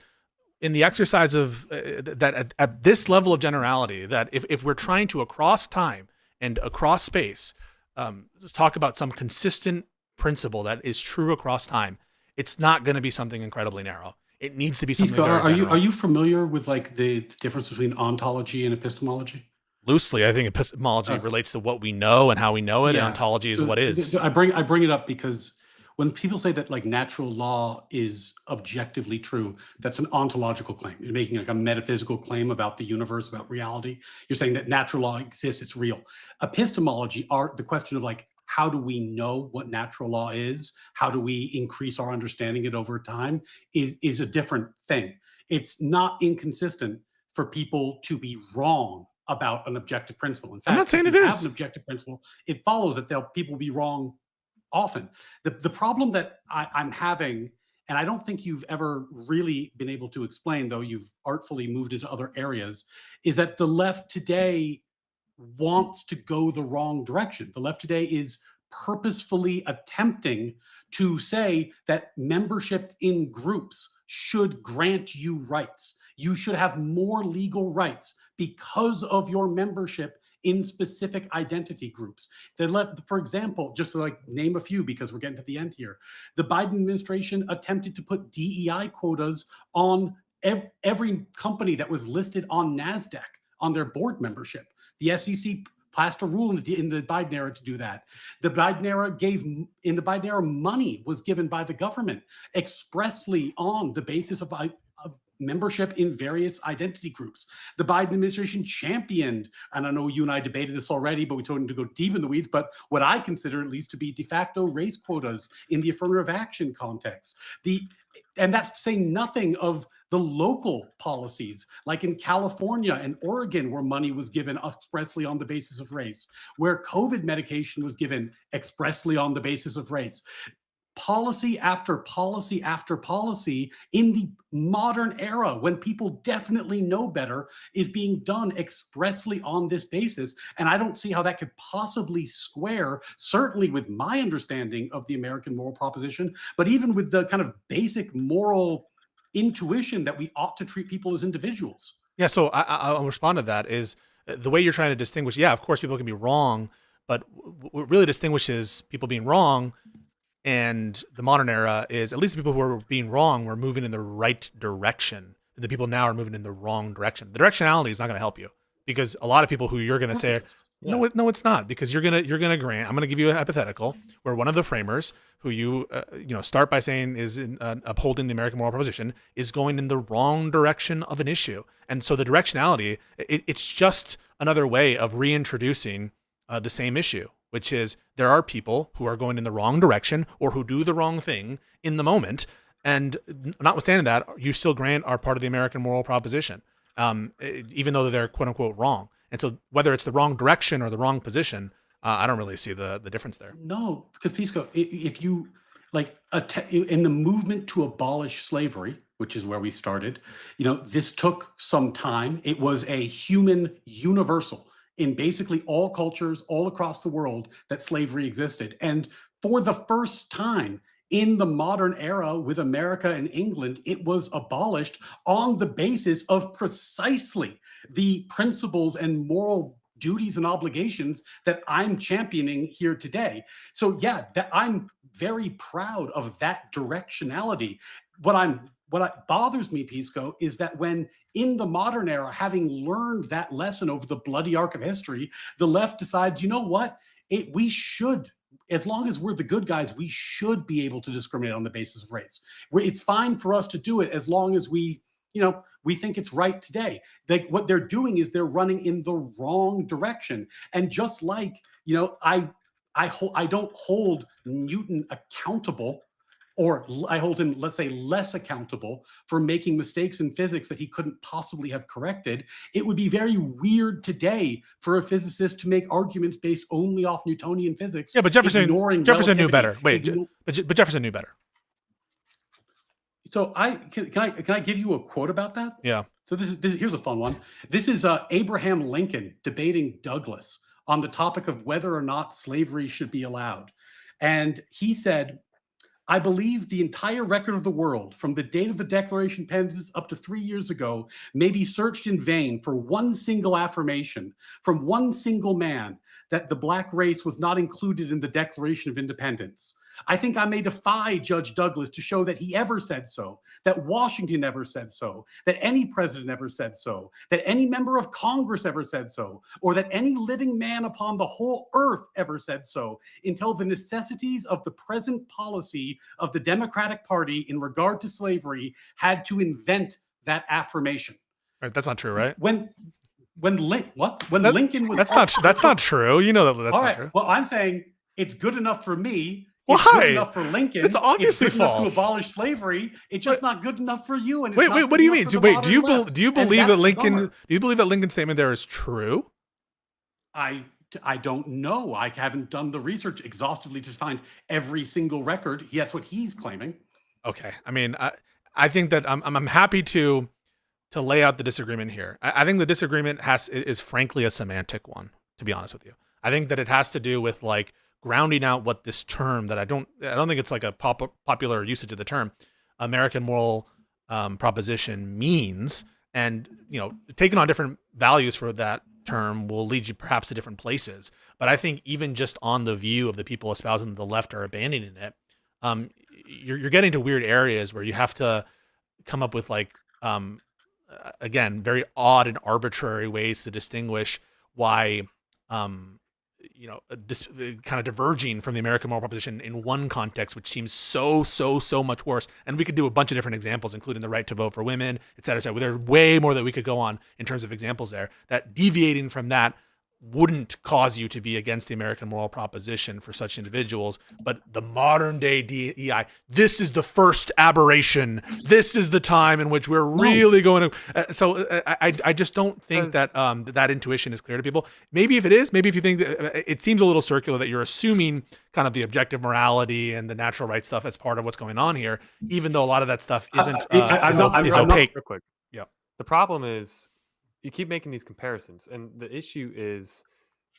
in the exercise of that at this level of generality, that if we're trying to across time and across space talk about some consistent principle that is true across time, it's not going to be something incredibly narrow. It needs to be something very general. Are you familiar with like the difference between ontology and epistemology? Loosely, I think epistemology relates to what we know and how we know it, and ontology is what is. I bring it up because when people say that like natural law is objectively true, that's an ontological claim. You're making like a metaphysical claim about the universe, about reality. You're saying that natural law exists, it's real. Epistemology are the question of like, how do we know what natural law is? How do we increase our understanding it over time is a different thing. It's not inconsistent for people to be wrong about an objective principle. In fact, I'm not saying if it you is. have an objective principle, it follows that people will be wrong often. The problem that I'm having, and I don't think you've ever really been able to explain, though you've artfully moved into other areas, is that the left today wants to go the wrong direction. The left today is purposefully attempting to say that membership in groups should grant you rights. You should have more legal rights because of your membership in specific identity groups. For example, just to like name a few because we're getting to the end here, the Biden administration attempted to put DEI quotas on every company that was listed on NASDAQ on their board membership. The SEC passed a rule in the Biden era to do that. The Biden era money was given by the government expressly on the basis of membership in various identity groups. The Biden administration championed, and I know you and I debated this already, but we told him to go deep in the weeds, but what I consider at least to be de facto race quotas in the affirmative action context. And that's saying nothing of the local policies, like in California and Oregon, where money was given expressly on the basis of race, where COVID medication was given expressly on the basis of race. Policy after policy after policy in the modern era, when people definitely know better, is being done expressly on this basis. And I don't see how that could possibly square, certainly with my understanding of the American moral proposition, but even with the kind of basic moral intuition that we ought to treat people as individuals. Yeah, so I'll respond to that is the way you're trying to distinguish. Yeah, of course, people can be wrong, but what really distinguishes people being wrong and the modern era is at least the people who are being wrong were moving in the right direction. The people now are moving in the wrong direction. The directionality is not going to help you because a lot of people who you're going to say, no, it's not, because you're gonna grant. I'm gonna give you a hypothetical where one of the framers, who you start by saying is upholding the American moral proposition, is going in the wrong direction of an issue, and so the directionality, it's just another way of reintroducing the same issue, which is there are people who are going in the wrong direction or who do the wrong thing in the moment, and notwithstanding that, you still grant are part of the American moral proposition, even though they're quote unquote wrong. And so whether it's the wrong direction or the wrong position, I don't really see the difference there. No, because Pisco, if you in the movement to abolish slavery, which is where we started, this took some time. It was a human universal in basically all cultures all across the world that slavery existed. And for the first time in the modern era with America and England, it was abolished on the basis of precisely the principles and moral duties and obligations that I'm championing here today. So yeah, I'm very proud of that directionality. What bothers me, Pisco, is that when in the modern era, having learned that lesson over the bloody arc of history, the left decides, you know what, we should, as long as we're the good guys, we should be able to discriminate on the basis of race. It's fine for us to do it as long as we think it's right today. What they're doing is they're running in the wrong direction. And just like, I don't hold Newton accountable, or I hold him, let's say, less accountable for making mistakes in physics that he couldn't possibly have corrected. It would be very weird today for a physicist to make arguments based only off Newtonian physics. Yeah, but Jefferson knew better. Wait, but Jefferson knew better. So can I give you a quote about that? Yeah. So here's a fun one. This is Abraham Lincoln debating Douglas on the topic of whether or not slavery should be allowed. And he said, I believe the entire record of the world, from the date of the Declaration of Independence up to 3 years ago, may be searched in vain for one single affirmation from one single man that the Black race was not included in the Declaration of Independence. I think I may defy Judge Douglas to show that he ever said so, that Washington ever said so, that any president ever said so, that any member of Congress ever said so, or that any living man upon the whole earth ever said so, until the necessities of the present policy of the Democratic Party in regard to slavery had to invent that affirmation. Right, that's not true, right? When Lincoln was... That's not true. You know that's all not right, true. Well, I'm saying it's good enough for me. Why? It's good enough for Lincoln. It's obviously good false. enough to abolish slavery. It's just not good enough for you. And Wait, what do you mean? Do you believe that Lincoln? Do you believe that Lincoln's statement there is true? I don't know. I haven't done the research exhaustively to find every single record. That's what he's claiming. Okay. I mean, I think that I'm happy to lay out the disagreement here. I think the disagreement is frankly a semantic one, to be honest with you. I think that it has to do with like grounding out what this term that I don't think it's like a popular usage of the term American moral proposition means, and taking on different values for that term will lead you perhaps to different places. But I think even just on the view of the people espousing the left are abandoning it, you're getting to weird areas where you have to come up with like again, very odd and arbitrary ways to distinguish why this kind of diverging from the American moral proposition in one context, which seems so much worse. And we could do a bunch of different examples, including the right to vote for women, et cetera, et cetera. There's way more that we could go on in terms of examples there, that deviating from that wouldn't cause you to be against the American moral proposition for such individuals. But the modern day DEI, this is the first aberration. This is the time in which we're really going to. So I just don't think that that intuition is clear to people. Maybe if it is, maybe if you think that it seems a little circular that you're assuming kind of the objective morality and the natural rights stuff as part of what's going on here, even though a lot of that stuff isn't is opaque. Real quick. Yeah. The problem is, you keep making these comparisons, and the issue is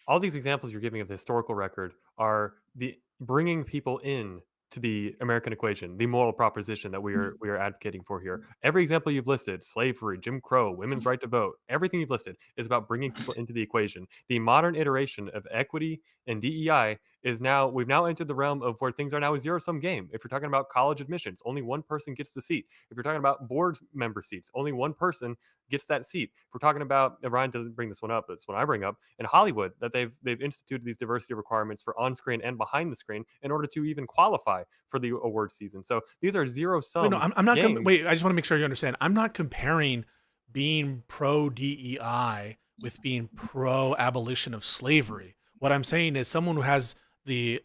all these examples you're giving of the historical record are the bringing people in to the American equation, the moral proposition that we are advocating for here. Every example you've listed, slavery, Jim Crow, women's right to vote, everything you've listed is about bringing people into the equation. The modern iteration of equity and DEI is we've now entered the realm of where things are now a zero-sum game. If you're talking about college admissions, only one person gets the seat. If you're talking about board member seats, only one person gets that seat. If we're talking about, Ryan doesn't bring this one up, but it's one I bring up, in Hollywood, that they've instituted these diversity requirements for on-screen and behind the screen in order to even qualify for the award season. So these are zero-sum I'm not games. wait, I just want to make sure you understand. I'm not comparing being pro-DEI with being pro-abolition of slavery. What I'm saying is someone who has the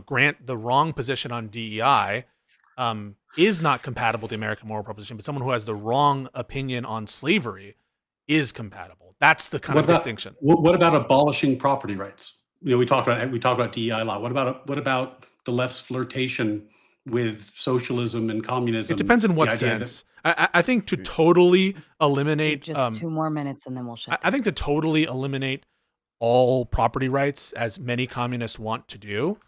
grant the wrong position on DEI is not compatible with the American moral proposition, but someone who has the wrong opinion on slavery is compatible. That's the kind of distinction. What about abolishing property rights? We talk about DEI law. What about the left's flirtation with socialism and communism? It depends in what sense. I think to totally eliminate just 2 more minutes and then we'll shut. I think to totally eliminate all property rights, as many communists want to do,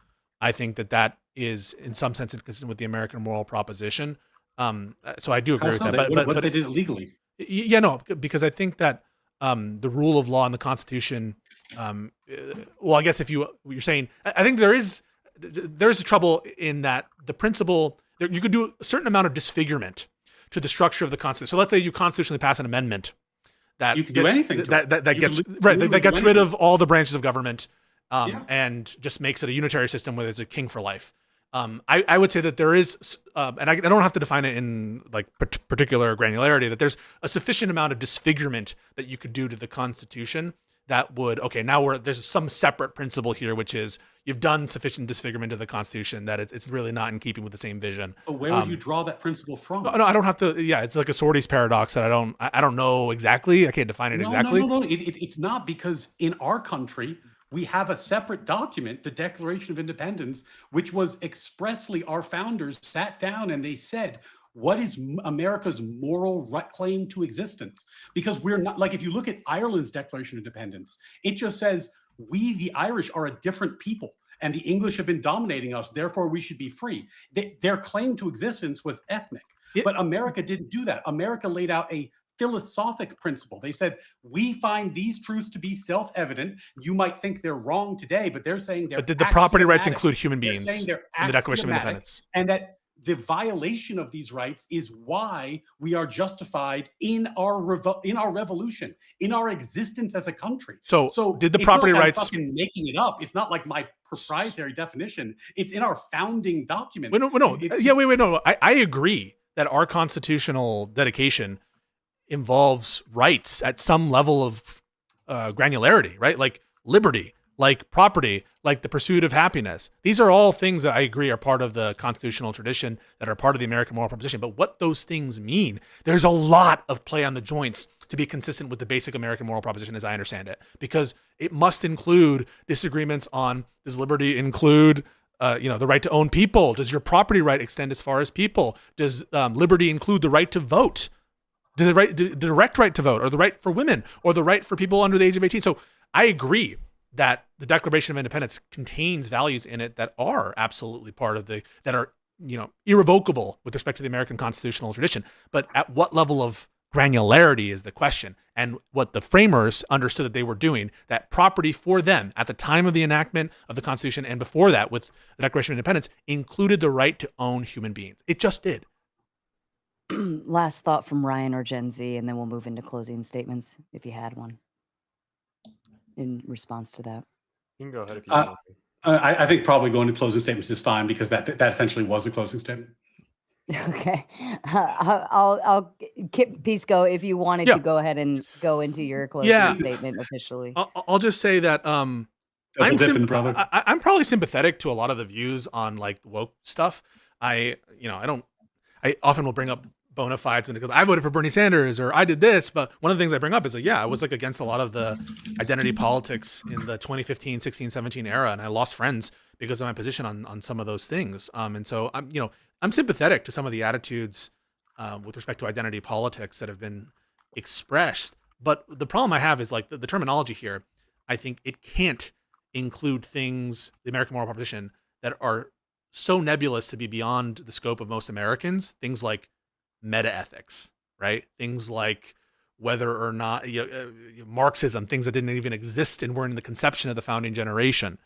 I think that is in some sense inconsistent with the American moral proposition. So I do agree with that. But they did it legally. Yeah, no, because I think that the rule of law in the Constitution. Well, I guess you're saying, I think there's a trouble in that the principle you could do a certain amount of disfigurement to the structure of the Constitution. So let's say you constitutionally pass an amendment that you can do anything that gets rid of all the branches of government and just makes it a unitary system where there's a king for life. I would say that there is, and I don't have to define it in like particular granularity, that there's a sufficient amount of disfigurement that you could do to the Constitution that would, now there's some separate principle here, which is you've done sufficient disfigurement of the Constitution that it's really not in keeping with the same vision. But where would you draw that principle from? No, I don't have to. Yeah, it's like a Sortes paradox that I don't know exactly. I can't define it exactly. No. It's not, because in our country, we have a separate document, the Declaration of Independence, which was expressly our founders sat down and they said, what is America's moral claim to existence? Because we're not, like, if you look at Ireland's Declaration of Independence, it just says, we, the Irish, are a different people and the English have been dominating us, therefore we should be free. Their claim to existence was ethnic, but America didn't do that. America laid out a philosophic principle. They said, we find these truths to be self-evident. You might think they're wrong today, but they're saying they're. But did the property rights include human beings in the Declaration of Independence? And that the violation of these rights is why we are justified in our revolution, in our existence as a country. So did the property rights? I'm fucking making it up. It's not like my proprietary definition. It's in our founding documents. No. I agree that our constitutional dedication involves rights at some level of granularity, right? Like liberty, like property, like the pursuit of happiness. These are all things that I agree are part of the constitutional tradition, that are part of the American moral proposition. But what those things mean, there's a lot of play on the joints to be consistent with the basic American moral proposition as I understand it. Because it must include disagreements on, does liberty include the right to own people? Does your property right extend as far as people? Does liberty include the right to vote? Does the direct right to vote, or the right for women, or the right for people under the age of 18? So I agree that the Declaration of Independence contains values in it that are absolutely part of that are irrevocable with respect to the American constitutional tradition. But at what level of granularity is the question. And what the framers understood that they were doing, that property for them at the time of the enactment of the Constitution and before that with the Declaration of Independence included the right to own human beings. It just did. Last thought from Ryan or Gen Z, and then we'll move into closing statements if you had one in response to that. You can go ahead if you want. I think probably going to closing statements is fine, because that essentially was a closing statement. Okay. I'll Kip Pisco, if you wanted to go ahead and go into your closing statement officially. I'll just say that I'm probably sympathetic to a lot of the views on like woke stuff. I often will bring up bona fides because I voted for Bernie Sanders or I did this, but one of the things I bring up is I was like against a lot of the identity politics in the 2015, 16, 17 era, and I lost friends because of my position on some of those things. And so I'm sympathetic to some of the attitudes with respect to identity politics that have been expressed. But the problem I have is like the terminology here. I think it can't include things, the American moral proposition, that are so nebulous to be beyond the scope of most Americans. Things like meta-ethics, right? Things like whether or not Marxism, things that didn't even exist and were in the conception of the founding generation.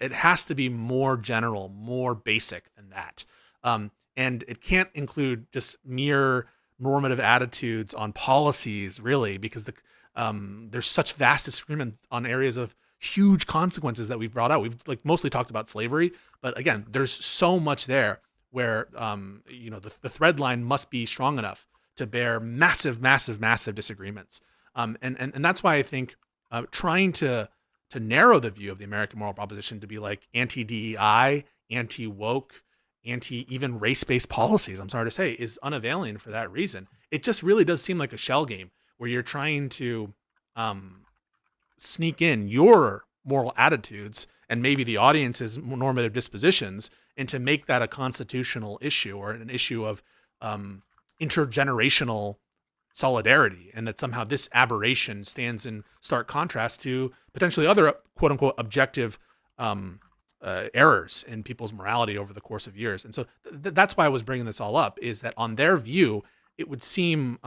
It has to be more general, more basic than that. And it can't include just mere normative attitudes on policies, really, because there's such vast disagreement on areas of huge consequences that we've brought out. We've like mostly talked about slavery, but again, there's so much there where the thread line must be strong enough to bear massive, massive, massive disagreements. And that's why I think trying to narrow the view of the American moral proposition to be like anti-DEI, anti-woke, anti-even race-based policies, I'm sorry to say, is unavailing for that reason. It just really does seem like a shell game where you're trying to sneak in your moral attitudes and maybe the audience's normative dispositions, and to make that a constitutional issue or an issue of intergenerational solidarity, and that somehow this aberration stands in stark contrast to potentially other quote unquote objective errors in people's morality over the course of years. And so that's why I was bringing this all up, is that on their view, it would seem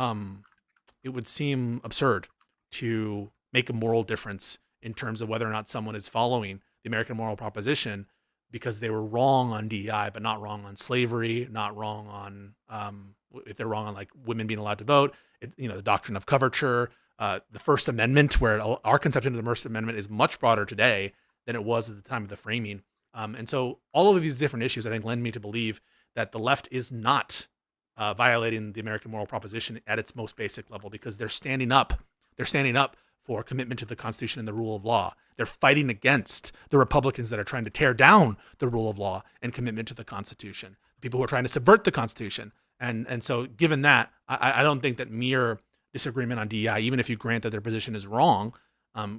absurd to make a moral difference in terms of whether or not someone is following the American moral proposition because they were wrong on DEI, but not wrong on slavery, not wrong on if they're wrong on like women being allowed to vote, the doctrine of coverture, the First Amendment, where our conception of the First Amendment is much broader today than it was at the time of the framing. And so all of these different issues, I think, lend me to believe that the left is not violating the American moral proposition at its most basic level, because they're standing up. They're standing up for commitment to the Constitution and the rule of law. They're fighting against the Republicans that are trying to tear down the rule of law and commitment to the Constitution, people who are trying to subvert the Constitution. And so given that, I don't think that mere disagreement on DEI, even if you grant that their position is wrong,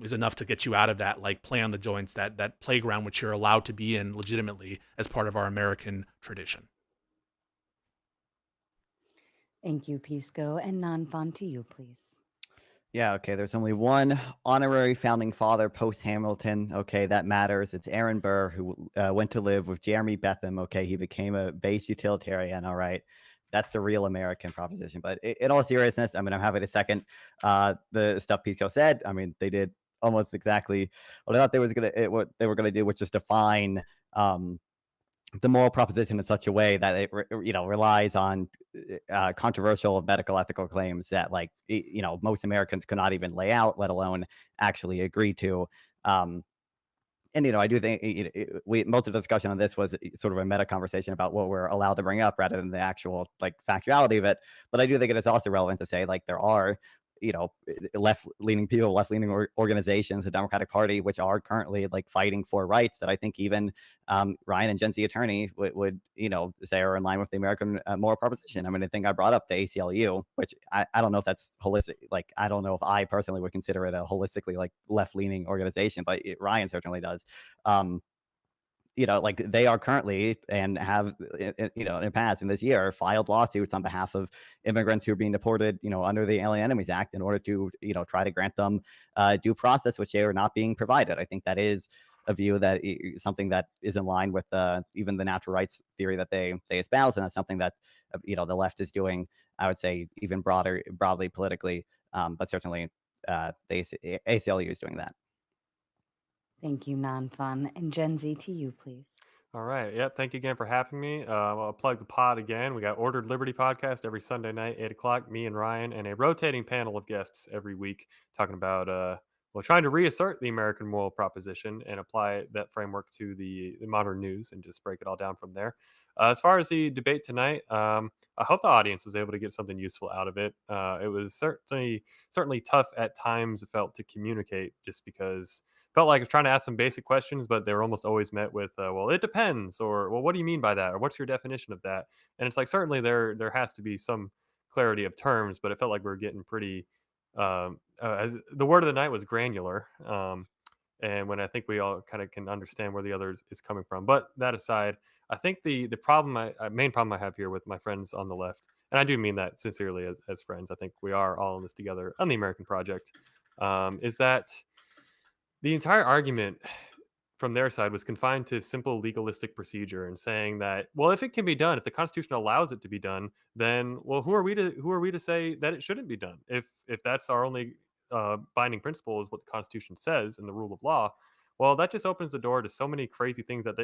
is enough to get you out of that like play on the joints, that playground which you're allowed to be in legitimately as part of our American tradition. Thank you, Pisco. And Nonfon, to you, please. Yeah, okay, there's only one honorary founding father post-Hamilton. Okay, that matters. It's Aaron Burr, who went to live with Jeremy Bentham. Okay, he became a base utilitarian, all right? That's the real American proposition. But in all seriousness, I mean, I'm happy to second the stuff Pisco said. I mean, they did almost exactly what I thought what they were gonna do, which is define the moral proposition in such a way that it relies on controversial medical ethical claims that most Americans could not even lay out, let alone actually agree to. And I do think most of the discussion on this was sort of a meta conversation about what we're allowed to bring up rather than the actual factuality of it. But I do think it is also relevant to say there are left-leaning people, left-leaning organizations, the Democratic Party, which are currently like fighting for rights that I think even Ryan and Gen Z attorney would say are in line with the American moral proposition. I mean, I think I brought up the ACLU, which I don't know if that's holistic. Like, I don't know if I personally would consider it a holistically like left-leaning organization, but Ryan certainly does. Like they are currently and have, in the past in this year, filed lawsuits on behalf of immigrants who are being deported, under the Alien Enemies Act in order to, try to grant them due process, which they are not being provided. I think that is a view that something that is in line with even the natural rights theory that they espouse, and that's something that the left is doing. I would say even broadly politically, but certainly the ACLU is doing that. Thank you, Nonfon. And Gen Z, to you, please. All right. Yep. Thank you again for having me. I'll plug the pod again. We got Ordered Liberty podcast every Sunday night, 8 o'clock, me and Ryan, and a rotating panel of guests every week talking about, trying to reassert the American moral proposition and apply that framework to the modern news and just break it all down from there. As far as the debate tonight, I hope the audience was able to get something useful out of it. It was certainly tough at times, it felt, to communicate, just because felt like I was trying to ask some basic questions, but they were almost always met with, well, it depends, or, well, what do you mean by that, or what's your definition of that? And it's like, certainly there has to be some clarity of terms, but it felt like we were getting pretty, as the word of the night was granular. And when I think we all kind of can understand where the other is coming from. But that aside, I think the main problem I have here with my friends on the left, and I do mean that sincerely as friends, I think we are all in this together on the American project, is that the entire argument from their side was confined to simple legalistic procedure and saying that, well, if it can be done, if the Constitution allows it to be done, then, well, who are we to say that it shouldn't be done? If that's our only binding principle is what the Constitution says and the rule of law, well, that just opens the door to so many crazy things that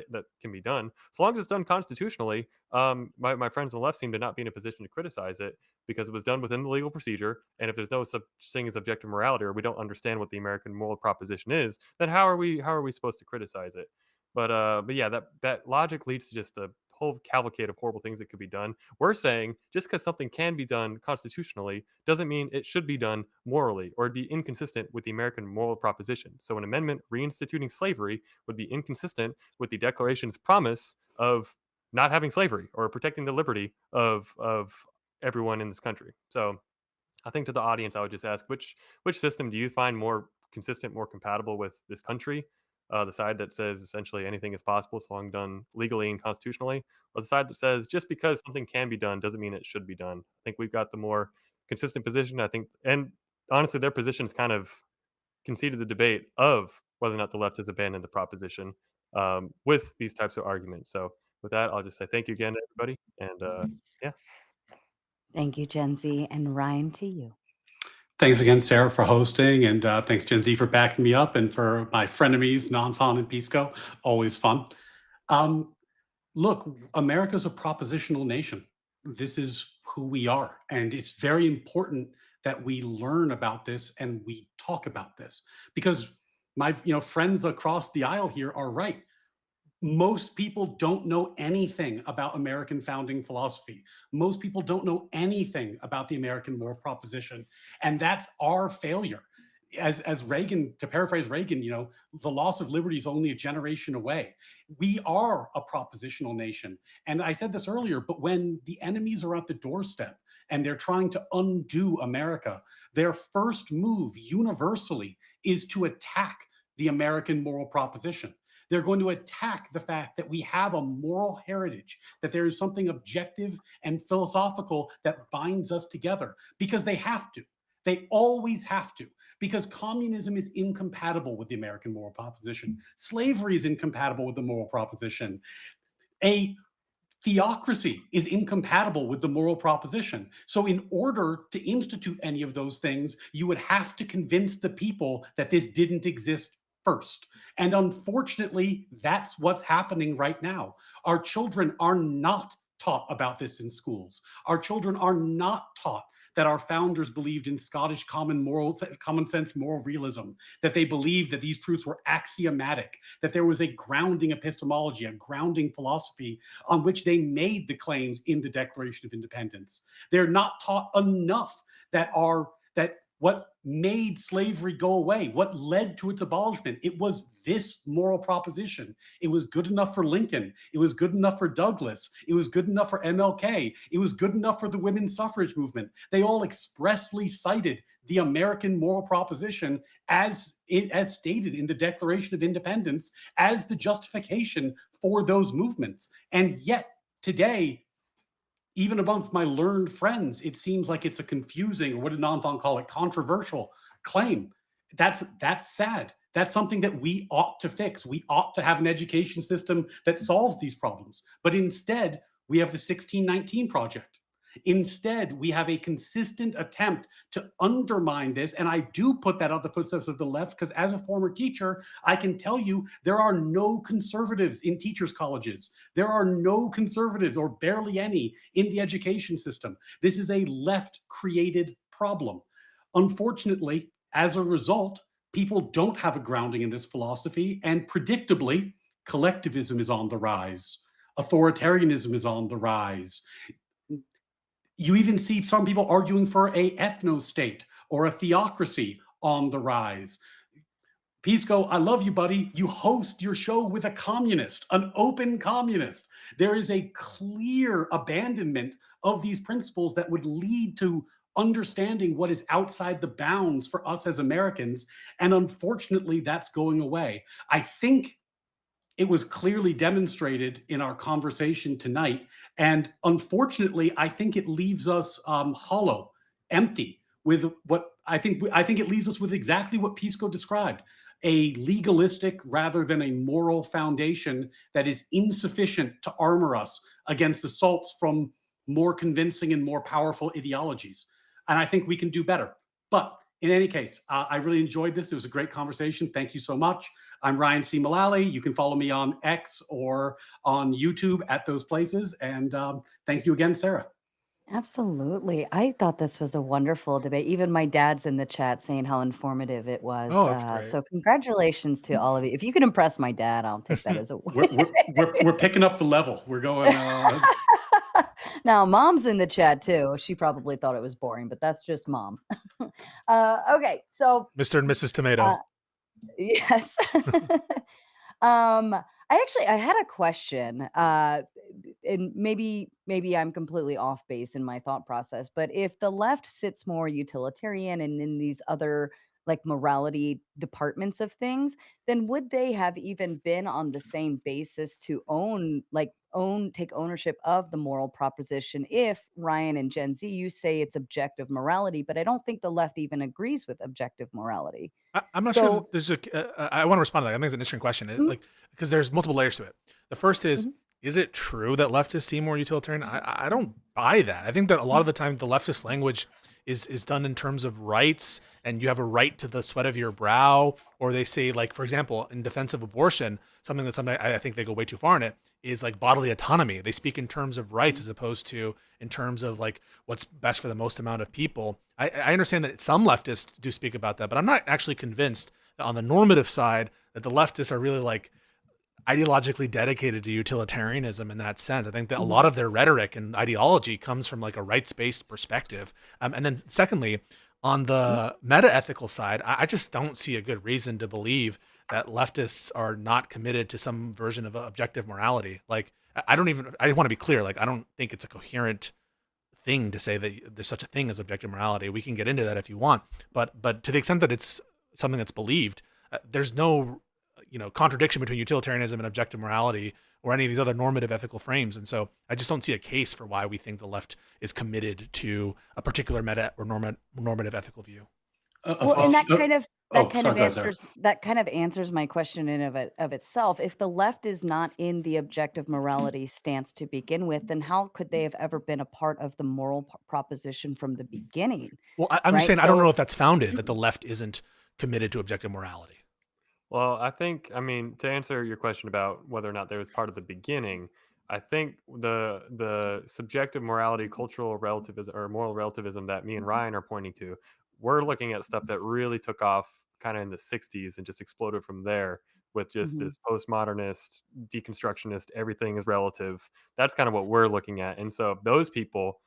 can be done. So long as it's done constitutionally, my friends on the left seem to not be in a position to criticize it because it was done within the legal procedure. And if there's no such thing as objective morality, or we don't understand what the American moral proposition is, then how are we supposed to criticize it? But yeah, that logic leads to just a whole cavalcade of horrible things that could be done. We're saying just because something can be done constitutionally doesn't mean it should be done morally, or be inconsistent with the American moral proposition. So an amendment reinstituting slavery would be inconsistent with the Declaration's promise of not having slavery or protecting the liberty of everyone in this country. So I think to the audience, I would just ask, which system do you find more consistent, more compatible with this country? The side that says essentially anything is possible so long done legally and constitutionally, or the side that says just because something can be done doesn't mean it should be done? I think we've got the more consistent position, I think, and honestly, their positions kind of conceded the debate of whether or not the left has abandoned the proposition with these types of arguments. So with that, I'll just say thank you again to everybody, and yeah. Thank you, Gen Z. And Ryan, to you. Thanks again, Sarah, for hosting, and thanks, Gen Z, for backing me up, and for my frenemies, Nonfon and Pisco. Always fun. Look, America's a propositional nation. This is who we are, and it's very important that we learn about this and we talk about this, because my friends across the aisle here are right. Most people don't know anything about American founding philosophy. Most people don't know anything about the American moral proposition. And that's our failure. As Reagan, to paraphrase Reagan, the loss of liberty is only a generation away. We are a propositional nation. And I said this earlier, but when the enemies are at the doorstep and they're trying to undo America, their first move universally is to attack the American moral proposition. They're going to attack the fact that we have a moral heritage, that there is something objective and philosophical that binds us together, because they have to. They always have to, because communism is incompatible with the American moral proposition. Slavery is incompatible with the moral proposition. A theocracy is incompatible with the moral proposition. So in order to institute any of those things, you would have to convince the people that this didn't exist first. And unfortunately, that's what's happening right now. Our children are not taught about this in schools. Our children are not taught that our founders believed in Scottish common sense moral realism, that they believed that these truths were axiomatic, that there was a grounding epistemology, a grounding philosophy on which they made the claims in the Declaration of Independence. They're not taught enough that What made slavery go away? What led to its abolishment? It was this moral proposition. It was good enough for Lincoln. It was good enough for Douglas. It was good enough for MLK. It was good enough for the women's suffrage movement. They all expressly cited the American moral proposition as stated in the Declaration of Independence as the justification for those movements. And yet today, even amongst my learned friends, it seems like it's a confusing, or what did Nonfon call it, controversial claim. That's sad. That's something that we ought to fix. We ought to have an education system that solves these problems. But instead, we have the 1619 Project. Instead, we have a consistent attempt to undermine this. And I do put that on the footsteps of the left, because as a former teacher, I can tell you there are no conservatives in teachers' colleges. There are no conservatives, or barely any, in the education system. This is a left-created problem. Unfortunately, as a result, people don't have a grounding in this philosophy, and predictably, collectivism is on the rise. Authoritarianism is on the rise. You even see some people arguing for a ethno-state or a theocracy on the rise. Pisco, I love you, buddy. You host your show with a communist, an open communist. There is a clear abandonment of these principles that would lead to understanding what is outside the bounds for us as Americans. And unfortunately, that's going away. I think it was clearly demonstrated in our conversation tonight. And unfortunately, I think it leaves us hollow, empty, with what I think it leaves us with exactly what Pisco described: a legalistic rather than a moral foundation that is insufficient to armor us against assaults from more convincing and more powerful ideologies. And I think we can do better. But in any case, I really enjoyed this. It was a great conversation. Thank you so much. I'm Ryan C. Mullaley. You can follow me on X or on YouTube at those places. And thank you again, Sarah. Absolutely. I thought this was a wonderful debate. Even my dad's in the chat saying how informative it was. Oh, that's great. So congratulations to all of you. If you can impress my dad, I'll take that as a win. We're picking up the level. We're going. Now, mom's in the chat too. She probably thought it was boring, but that's just mom. Okay, so Mr. and Mrs. Tomato. yes. I had a question, and maybe I'm completely off base in my thought process, but if the left sits more utilitarian and in these other like morality departments of things, then would they have even been on the same basis to take ownership of the moral proposition? If Ryan and Gen Z, you say it's objective morality, but I don't think the left even agrees with objective morality. I'm not So- sure. There's I want to respond to that. I think it's an interesting question. Like, because there's multiple layers to it. The first is it true that leftists seem more utilitarian? I don't buy that. I think that a lot of the time the leftist language is done in terms of rights, and you have a right to the sweat of your brow. Or they say, like, for example, in defense of abortion, something that sometimes I think they go way too far in it is like bodily autonomy. They speak in terms of rights as opposed to in terms of like what's best for the most amount of people. I understand that some leftists do speak about that, but I'm not actually convinced that on the normative side that the leftists are really like ideologically dedicated to utilitarianism in that sense. I think that a lot of their rhetoric and ideology comes from like a rights-based perspective. And then secondly, on the meta-ethical side, I just don't see a good reason to believe that leftists are not committed to some version of objective morality. Like, I want to be clear, like, I don't think it's a coherent thing to say that there's such a thing as objective morality. We can get into that if you want, but to the extent that it's something that's believed, there's no contradiction between utilitarianism and objective morality or any of these other normative ethical frames. And so I just don't see a case for why we think the left is committed to a particular meta or normative ethical view. Well, and that kind of answers my question in of itself. If the left is not in the objective morality stance to begin with, then how could they have ever been a part of the moral proposition from the beginning? Well, I'm just saying, I don't know if that's founded, that the left isn't committed to objective morality. Well, I mean, to answer your question about whether or not there was part of the beginning, I think the subjective morality, cultural relativism, or moral relativism that me and Ryan are pointing to, we're looking at stuff that really took off kind of in the 60s and just exploded from there with just this postmodernist, deconstructionist, everything is relative. That's kind of what we're looking at. And so those people,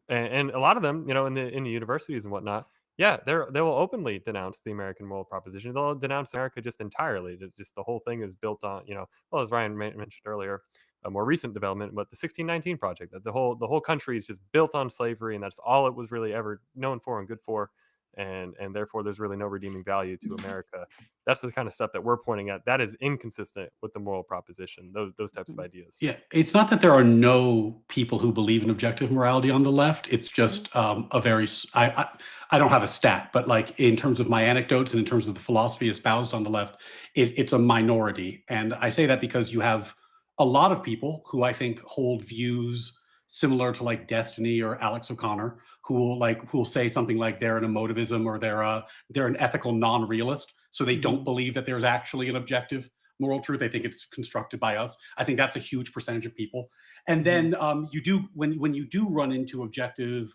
and a lot of them, in the universities and whatnot, Yeah, they will openly denounce the American moral proposition. They'll denounce America just entirely. Just the whole thing is built on, well, as Ryan mentioned earlier, a more recent development, but the 1619 Project, that the whole country is just built on slavery, and that's all it was really ever known for and good for, and therefore there's really no redeeming value to America. That's the kind of stuff that we're pointing at. That is inconsistent with the moral proposition. Those types of ideas. Yeah, it's not that there are no people who believe in objective morality on the left. It's just a very, I don't have a stat, but like in terms of my anecdotes and in terms of the philosophy espoused on the left, it's a minority. And I say that because you have a lot of people who I think hold views similar to like Destiny or Alex O'Connor, who will say something like they're an emotivism or they're an ethical non-realist. So they don't believe that there's actually an objective moral truth. I think it's constructed by us. I think that's a huge percentage of people. And then you do, when you do run into objective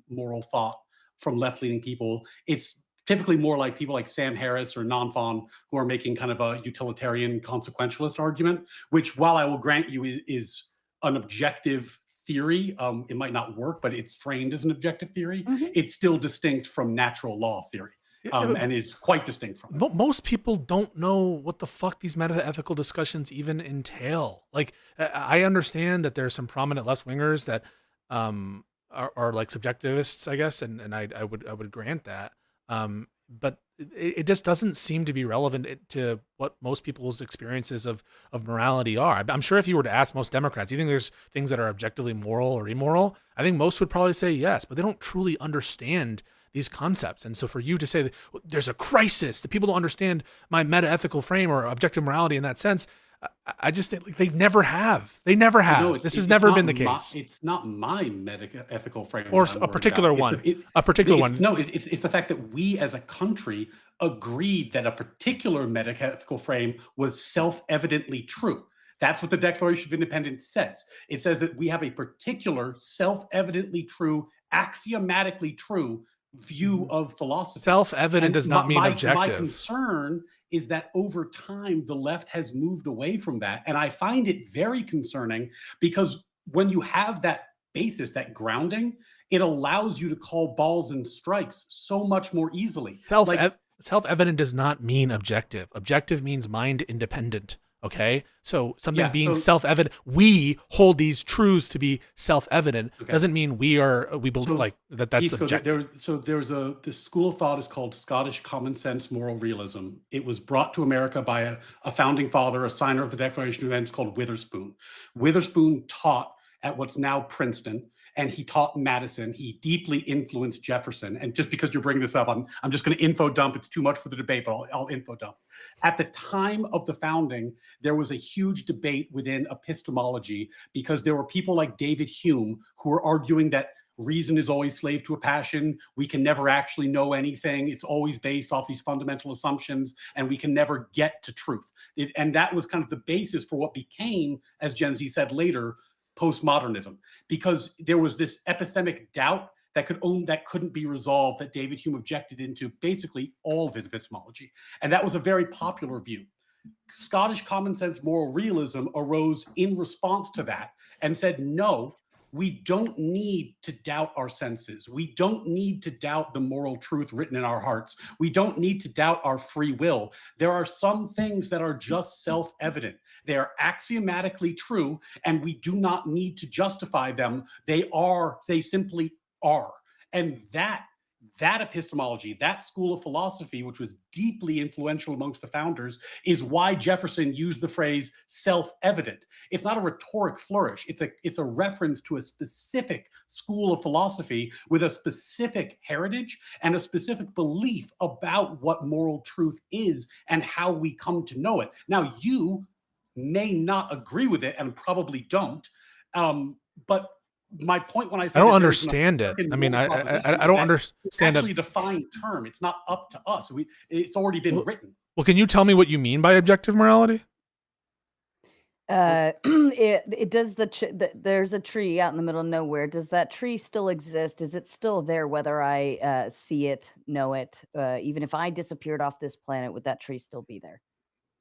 moral thought from left-leaning people, it's typically more like people like Sam Harris or Nonfon who are making kind of a utilitarian consequentialist argument, which, while I will grant you is an objective theory, it might not work, but it's framed as an objective theory. It's still distinct from natural law theory. And is quite distinct from it. Most people don't know what the fuck these meta-ethical discussions even entail. Like, I understand that there are some prominent left-wingers that are like subjectivists, I guess, and I would grant that. But it just doesn't seem to be relevant to what most people's experiences of morality are. I'm sure if you were to ask most Democrats, do you think there's things that are objectively moral or immoral? I think most would probably say yes, but they don't truly understand these concepts. And so for you to say that there's a crisis, that people don't understand my meta-ethical frame or objective morality in that sense, I just think they never have. They never have. No, this has never been the case. It's not my meta-ethical frame. Or a particular one. A particular one. No, it's the fact that we as a country agreed that a particular meta-ethical frame was self-evidently true. That's what the Declaration of Independence says. It says that we have a particular self-evidently true, axiomatically true view of philosophy. Self-evident does not mean objective. My concern is that over time, the left has moved away from that. And I find it very concerning because when you have that basis, that grounding, it allows you to call balls and strikes so much more easily. Self-evident does not mean objective. Objective means mind independent. Okay, so something being self-evident, we hold these truths to be self-evident. Doesn't mean we believe like that. That's Pisco, objective. This school of thought is called Scottish common sense moral realism. It was brought to America by a founding father, a signer of the Declaration of Independence called Witherspoon. Witherspoon taught at what's now Princeton, and he taught Madison. He deeply influenced Jefferson. And just because you're bringing this up, I'm just going to info dump. It's too much for the debate, but I'll info dump. At the time of the founding, there was a huge debate within epistemology because there were people like David Hume who were arguing that reason is always slave to a passion. We can never actually know anything. It's always based off these fundamental assumptions, and we can never get to truth. And that was kind of the basis for what became, as Gen Z said later, postmodernism, because there was this epistemic doubt that couldn't be resolved, that David Hume objected into basically all of his epistemology. And that was a very popular view. Scottish common sense moral realism arose in response to that and said, no, we don't need to doubt our senses. We don't need to doubt the moral truth written in our hearts. We don't need to doubt our free will. There are some things that are just self-evident. They are axiomatically true, and we do not need to justify them. They simply are. And that epistemology, that school of philosophy, which was deeply influential amongst the founders, is why Jefferson used the phrase self-evident. It's not a rhetoric flourish. It's a reference to a specific school of philosophy with a specific heritage and a specific belief about what moral truth is and how we come to know it. Now, you may not agree with it and probably don't, but my point when I say I don't understand it. I mean, I don't understand. It's actually a defined term. It's not up to us. It's already been written. Well, can you tell me what you mean by objective morality? It does there's a tree out in the middle of nowhere. Does that tree still exist? Is it still there whether I see it, know it? Even if I disappeared off this planet, would that tree still be there?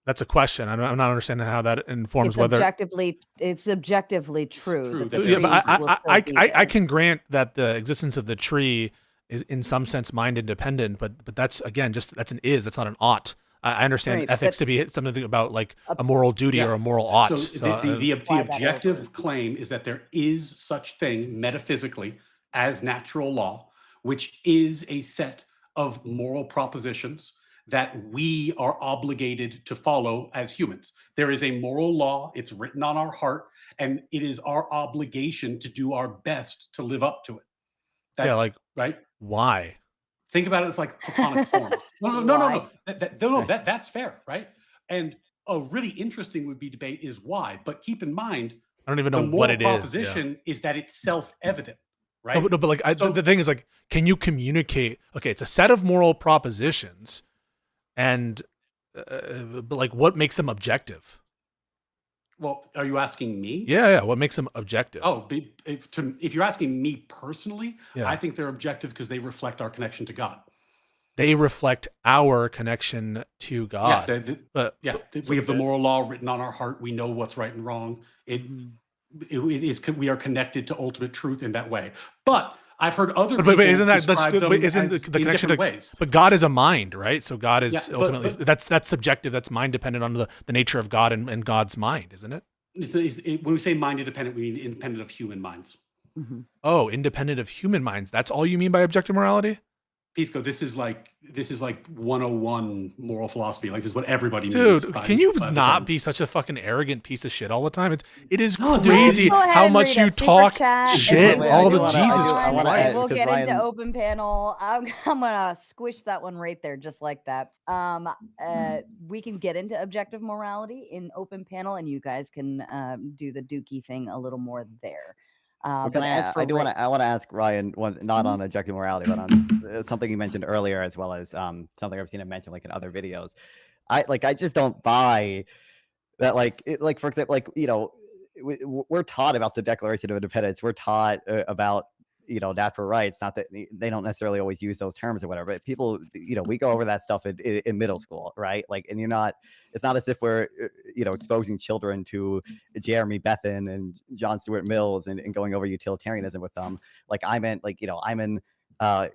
That's a question. I'm not understanding how that informs whether it's objectively true. Yeah, but I can grant that the existence of the tree is in some sense mind independent, but that's again that's an is, that's not an ought. I understand Right, ethics but to be something about like a moral duty Yeah. or a moral ought. So the Slide that objective over. claim is that there is such thing metaphysically as natural law, which is a set of moral propositions that we are obligated to follow as humans. There is a moral law, it's written on our heart, and it is our obligation to do our best to live up to it. Yeah, like right? why? Think about it as like platonic form. Why? That's fair, right? And a really interesting debate is why. But keep in mind, I don't even the know what moral it is. Yeah. proposition is that it's self-evident, right? No, but like the thing is like, can you communicate? Okay, it's a set of moral propositions, and but like, what makes them objective? Well, are you asking me? Yeah. What makes them objective? Oh, if you're asking me personally, Yeah. I think they're objective because they reflect our connection to God. They reflect our connection to God. We have the moral law written on our heart. We know what's right and wrong. We are connected to ultimate truth in that way. But I've heard other people isn't that describe them isn't as the in connection different to ways? But God is a mind, right? So God is ultimately but- that's subjective. That's mind dependent on the nature of God and God's mind, isn't it? When we say mind independent, we mean independent of human minds. Oh, independent of human minds. That's all you mean by objective morality? Pisco, this is like 101 moral philosophy. Like this is what everybody Dude, means. can you not be such a fucking arrogant piece of shit all the time? It is crazy Go ahead how and much read a you super talk chat. shit Wait, all I the do wanna- Jesus I wanna Christ. ask, We'll 'cause get into Ryan- open panel. I'm gonna squish that one right there, just like that. We can get into objective morality in open panel, and you guys can do the Dookie thing a little more there. Well, But as for I want to ask Ryan one, not on objective morality, but on something you mentioned earlier, as well as something I've seen him mention like in other videos. I just don't buy that. For example, we're taught about the Declaration of Independence. We're taught about natural rights. Not that they don't necessarily always use those terms or whatever, but people, we go over that stuff in middle school, right? Like, and it's not as if we're exposing children to Jeremy Bethan and John Stuart Mills and going over utilitarianism with them. Like I'm in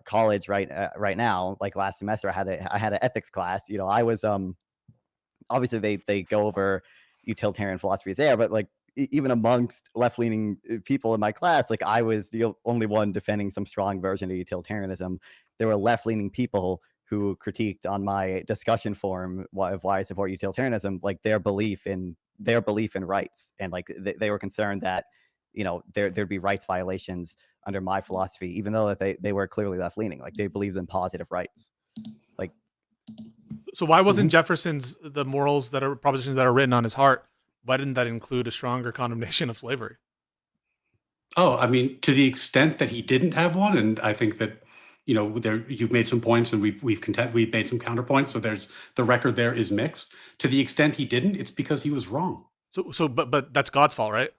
college right now. Like last semester, I had an ethics class. I was obviously they go over utilitarian philosophies there, but like even amongst left-leaning people in my class, like I was the only one defending some strong version of utilitarianism. There were left-leaning people who critiqued on my discussion forum of why I support utilitarianism, like their belief in rights, and like they were concerned that there'd be rights violations under my philosophy, even though that they were clearly left-leaning. Like they believed in positive rights. Like, So why wasn't Jefferson's the morals that are propositions that are written on his heart? Why didn't that include a stronger condemnation of slavery? Oh, I mean, to the extent that he didn't have one, and I think that you've made some points, and we've made some counterpoints. So there's the record there is mixed. To the extent he didn't, it's because he was wrong. But that's God's fault, right?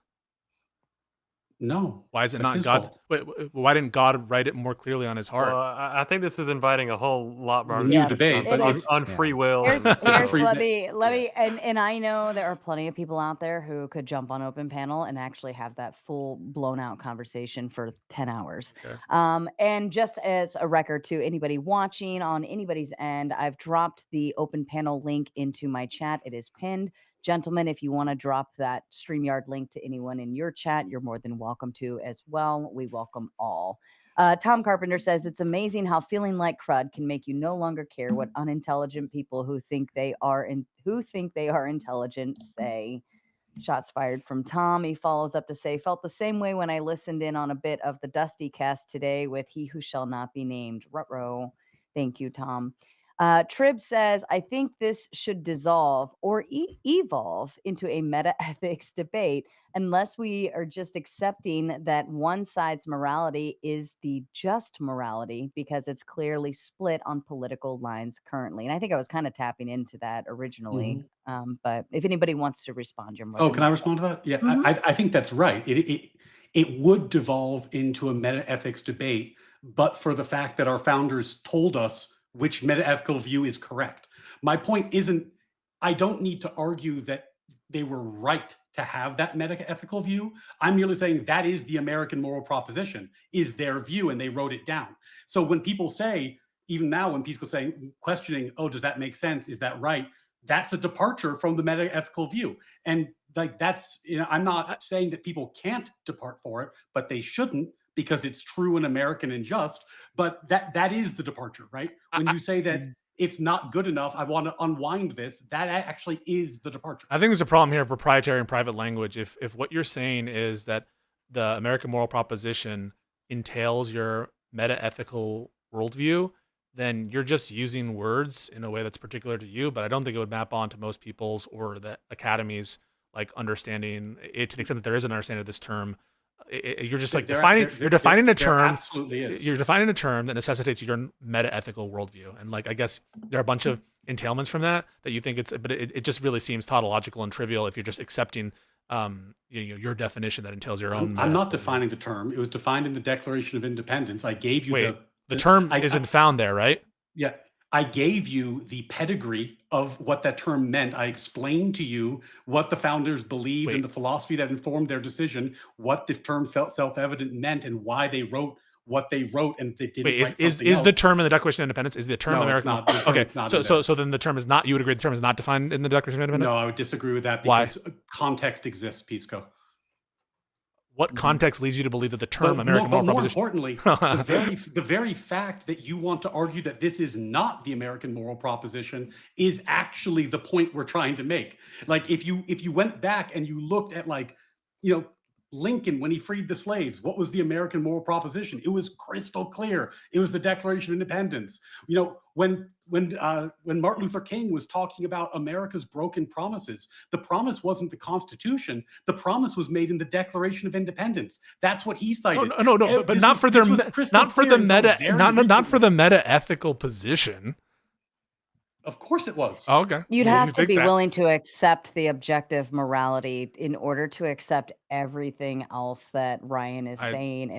No. Why is it that's not his God's? fault. Wait, why didn't God write it more clearly on his heart? Well, I think this is inviting a whole lot more New debate, but on it's- free will. Here's, and- here's free- let me and I know there are plenty of people out there who could jump on open panel and actually have that full blown out conversation for 10 hours. Okay. And just as a record to anybody watching on anybody's end, I've dropped the open panel link into my chat. It is pinned. Gentlemen, if you want to drop that StreamYard link to anyone in your chat, you're more than welcome to as well. We welcome all. Tom Carpenter says, it's amazing how feeling like crud can make you no longer care what unintelligent people who think they are intelligent say. Shots fired from Tom. He follows up to say, felt the same way when I listened in on a bit of the Dusty cast today with He Who Shall Not Be Named. Ruh-roh. Thank you, Tom. Trib says, I think this should dissolve or evolve into a meta-ethics debate unless we are just accepting that one side's morality is the just morality because it's clearly split on political lines currently. And I think I was kind of tapping into that originally. But if anybody wants to respond, you're more than Can I welcome. respond to that? Yeah, Mhm. I think that's right. It would devolve into a meta-ethics debate, but for the fact that our founders told us which meta-ethical view is correct. My point isn't, I don't need to argue that they were right to have that meta-ethical view. I'm merely saying that is the American moral proposition, is their view, and they wrote it down. So when people say, even now when people saying, questioning, oh, does that make sense? Is that right? That's a departure from the meta-ethical view. And like that's, I'm not saying that people can't depart for it, but they shouldn't, because it's true and American and just. But that is the departure, right? When you say that it's not good enough, I want to unwind this, that actually is the departure. I think there's a problem here of proprietary and private language. If what you're saying is that the American moral proposition entails your meta-ethical worldview, then you're just using words in a way that's particular to you, but I don't think it would map on to most people's or the academy's like understanding it, to the extent that there is an understanding of this term. You're just like defining a term. Absolutely is. You're defining a term that necessitates your meta-ethical worldview. And like, I guess there are a bunch of entailments from that you think but it just really seems tautological and trivial if you're just accepting your definition that entails your own. I'm not defining the term. It was defined in the Declaration of Independence. I gave you the term isn't found there, right? Yeah. I gave you the pedigree of what that term meant. I explained to you what the founders believed and the philosophy that informed their decision, what the term felt self-evident meant, and why they wrote what they wrote, and they didn't write something is else. the term in the Declaration of Independence, is the term American? It's not. Okay, it's not so then the term is not, you would agree the term is not defined in the Declaration of Independence? No, I would disagree with that because context exists, Pisco. What context leads you to believe that the term American moral proposition? More importantly, the very fact that you want to argue that this is not the American moral proposition is actually the point we're trying to make. Like if you went back and you looked at Lincoln when he freed the slaves, what was the American moral proposition? It was crystal clear. It was the Declaration of Independence. When Martin Luther King was talking about America's broken promises, the promise wasn't the Constitution. The promise was made in the Declaration of Independence. That's what he cited. No, but not for the meta-ethical position. Of course it was. Oh, okay. You'd have to be willing to accept the objective morality in order to accept everything else that Ryan is saying,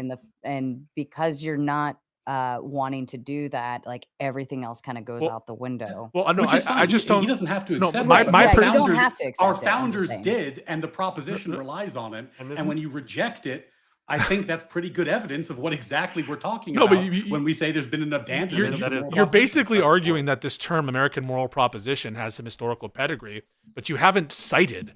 and because you're not wanting to do that, like everything else kind of goes out the window. Well, no, I just don't. He doesn't have to accept my it. You don't have to accept Our it, founders did, and the proposition relies on it. And when you reject it, I think that's pretty good evidence of what exactly we're talking about when we say there's been an abandonment. You're basically arguing that this term American moral proposition has some historical pedigree, but you haven't cited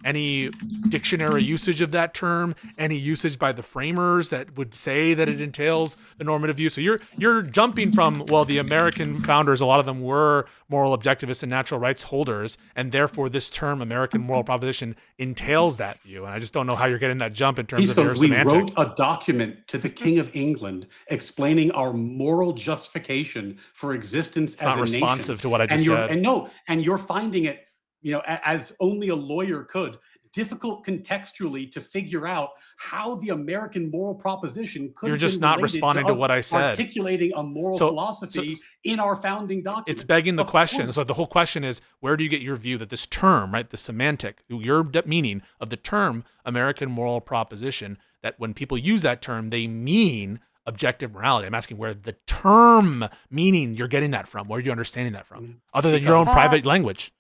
any dictionary usage of that term, any usage by the framers that would say that it entails the normative view. So you're jumping from, well, the American founders, a lot of them were moral objectivists and natural rights holders, and therefore this term American moral proposition entails that view. And I just don't know how you're getting that jump in terms of your semantic. We wrote a document to the King of England explaining our moral justification for existence as a nation. It's not responsive to what I just said. And you're finding it, as only a lawyer could, difficult contextually to figure out how the American moral proposition could. You're just not responding to what I said. Articulating a moral philosophy in our founding document. It's begging the question. So the whole question is, where do you get your view that this term, right, the semantic, your meaning of the term American moral proposition, that when people use that term, they mean objective morality? I'm asking where the term meaning you're getting that from. Where are you understanding that from? Other than your own private language.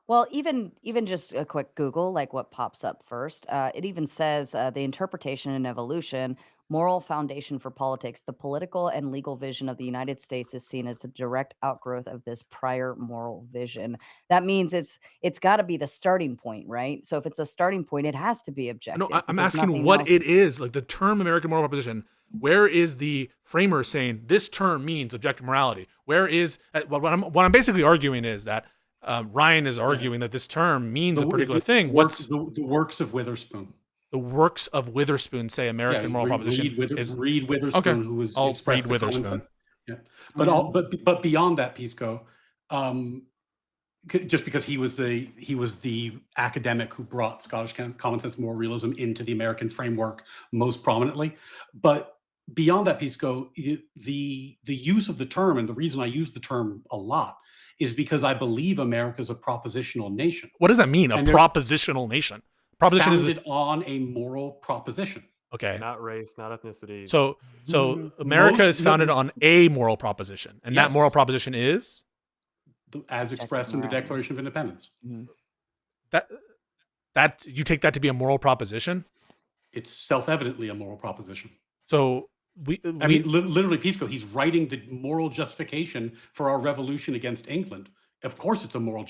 Well, even just a quick Google, like what pops up first, it even says the interpretation and evolution, moral foundation for politics, the political and legal vision of the United States is seen as the direct outgrowth of this prior moral vision. That means it's got to be the starting point, right? So if it's a starting point, it has to be objective. No, I'm asking what it is, like the term American moral proposition. Where is the framer saying this term means objective morality? Where is what I'm basically arguing is that Ryan is arguing that this term means a particular thing. What's the works of Witherspoon? The works of Witherspoon say American moral proposition is Read Witherspoon, okay. Who was I'll expressed read Witherspoon. Yeah, but beyond that, Pisco, just because he was the academic who brought Scottish common sense moral realism into the American framework most prominently, but beyond that, Pisco, the use of the term, and the reason I use the term a lot, is because I believe America is a propositional nation. What does that mean? A propositional nation? Proposition founded on a moral proposition. Okay. Not race, not ethnicity. So America is founded on a moral proposition, and that moral proposition is as expressed in the Declaration of Independence. that you take that to be a moral proposition? It's self-evidently a moral proposition. So I mean, literally, Pisco, he's writing the moral justification for our revolution against England. Of course, it's a moral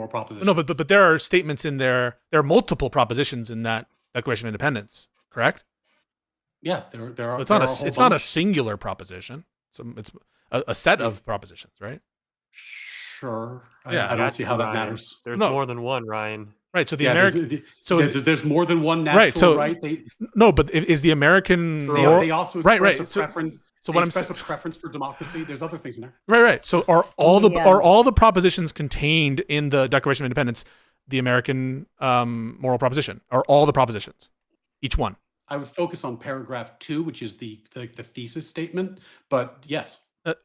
proposition. no, but there are statements in there. There are multiple propositions in that Declaration of Independence, correct? Yeah, there are. So it's not a singular proposition. It's a set of propositions, right? Sure. Yeah, I don't see how that Ryan. matters. There's No. more than one, Ryan. Right. So the Yeah, American. there's more than one natural right. No, but is the American They also express right. a So- preference. So They what I'm express saying, a preference for democracy. There's other things in there. right. So are all Yeah. the propositions contained in the Declaration of Independence the American moral proposition? Are all the propositions, each one? I would focus on paragraph 2, which is the thesis statement. But yes,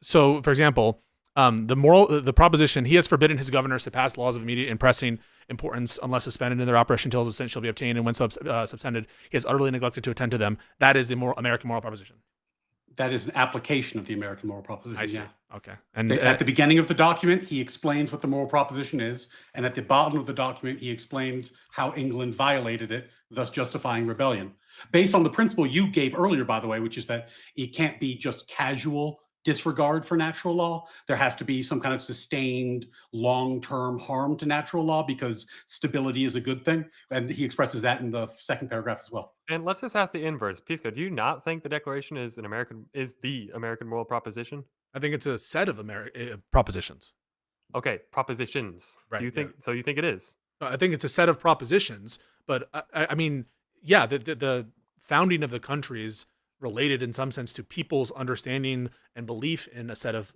So, for example, the proposition, he has forbidden his governors to pass laws of immediate and pressing importance unless suspended in their operation until assent shall be obtained, and when suspended, he has utterly neglected to attend to them. That is the American moral proposition. that is an application of the American moral proposition. I see. Yeah. Okay. And At the beginning of the document, he explains what the moral proposition is, and at the bottom of the document, he explains how England violated it, thus justifying rebellion. Based on the principle you gave earlier, by the way, which is that it can't be just casual disregard for natural law. There has to be some kind of sustained long-term harm to natural law because stability is a good thing. And he expresses that in the second paragraph as well. And let's just ask the inverse. Pisco, do you not think the Declaration is the American moral proposition? I think it's a set of propositions. Okay, propositions. Right, Do you think so? You think it is? I think it's a set of propositions, but I mean, yeah, the founding of the country is related in some sense to people's understanding and belief in a set of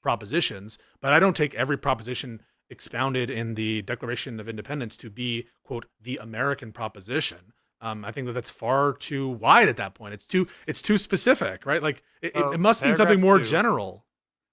propositions. But I don't take every proposition expounded in the Declaration of Independence to be, quote, the American proposition. I think that's far too wide at that point. It's too specific, right? Like it must mean something paragraph more 2. general.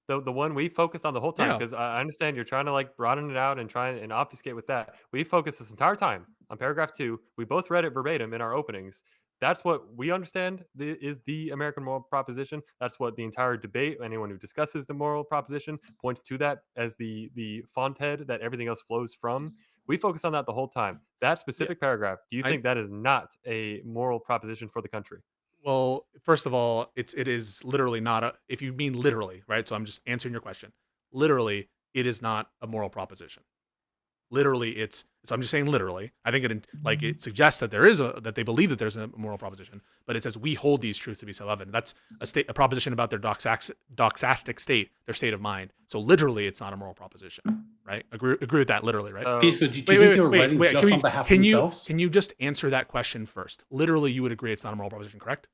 The one we focused on the whole time, Yeah. because I understand you're trying to like broaden it out and try and obfuscate with that. We focused this entire time on paragraph 2. We both read it verbatim in our openings. That's what we understand is the American moral proposition. That's what the entire debate, anyone who discusses the moral proposition, points to that as the font head that everything else flows from. We focus on that the whole time. That specific paragraph, do you think that is not a moral proposition for the country? Well, first of all, it is literally not if you mean literally, right? So I'm just answering your question. Literally, it is not a moral proposition. Literally, so I'm just saying literally. I think it suggests that that they believe that there's a moral proposition, but it says we hold these truths to be self-evident. That's a proposition about their doxastic state, their state of mind. So literally, it's not a moral proposition, right? Agree with that literally, right? Pisco, do you think they were writing just on behalf of themselves? Can you just answer that question first? Literally, you would agree it's not a moral proposition, correct?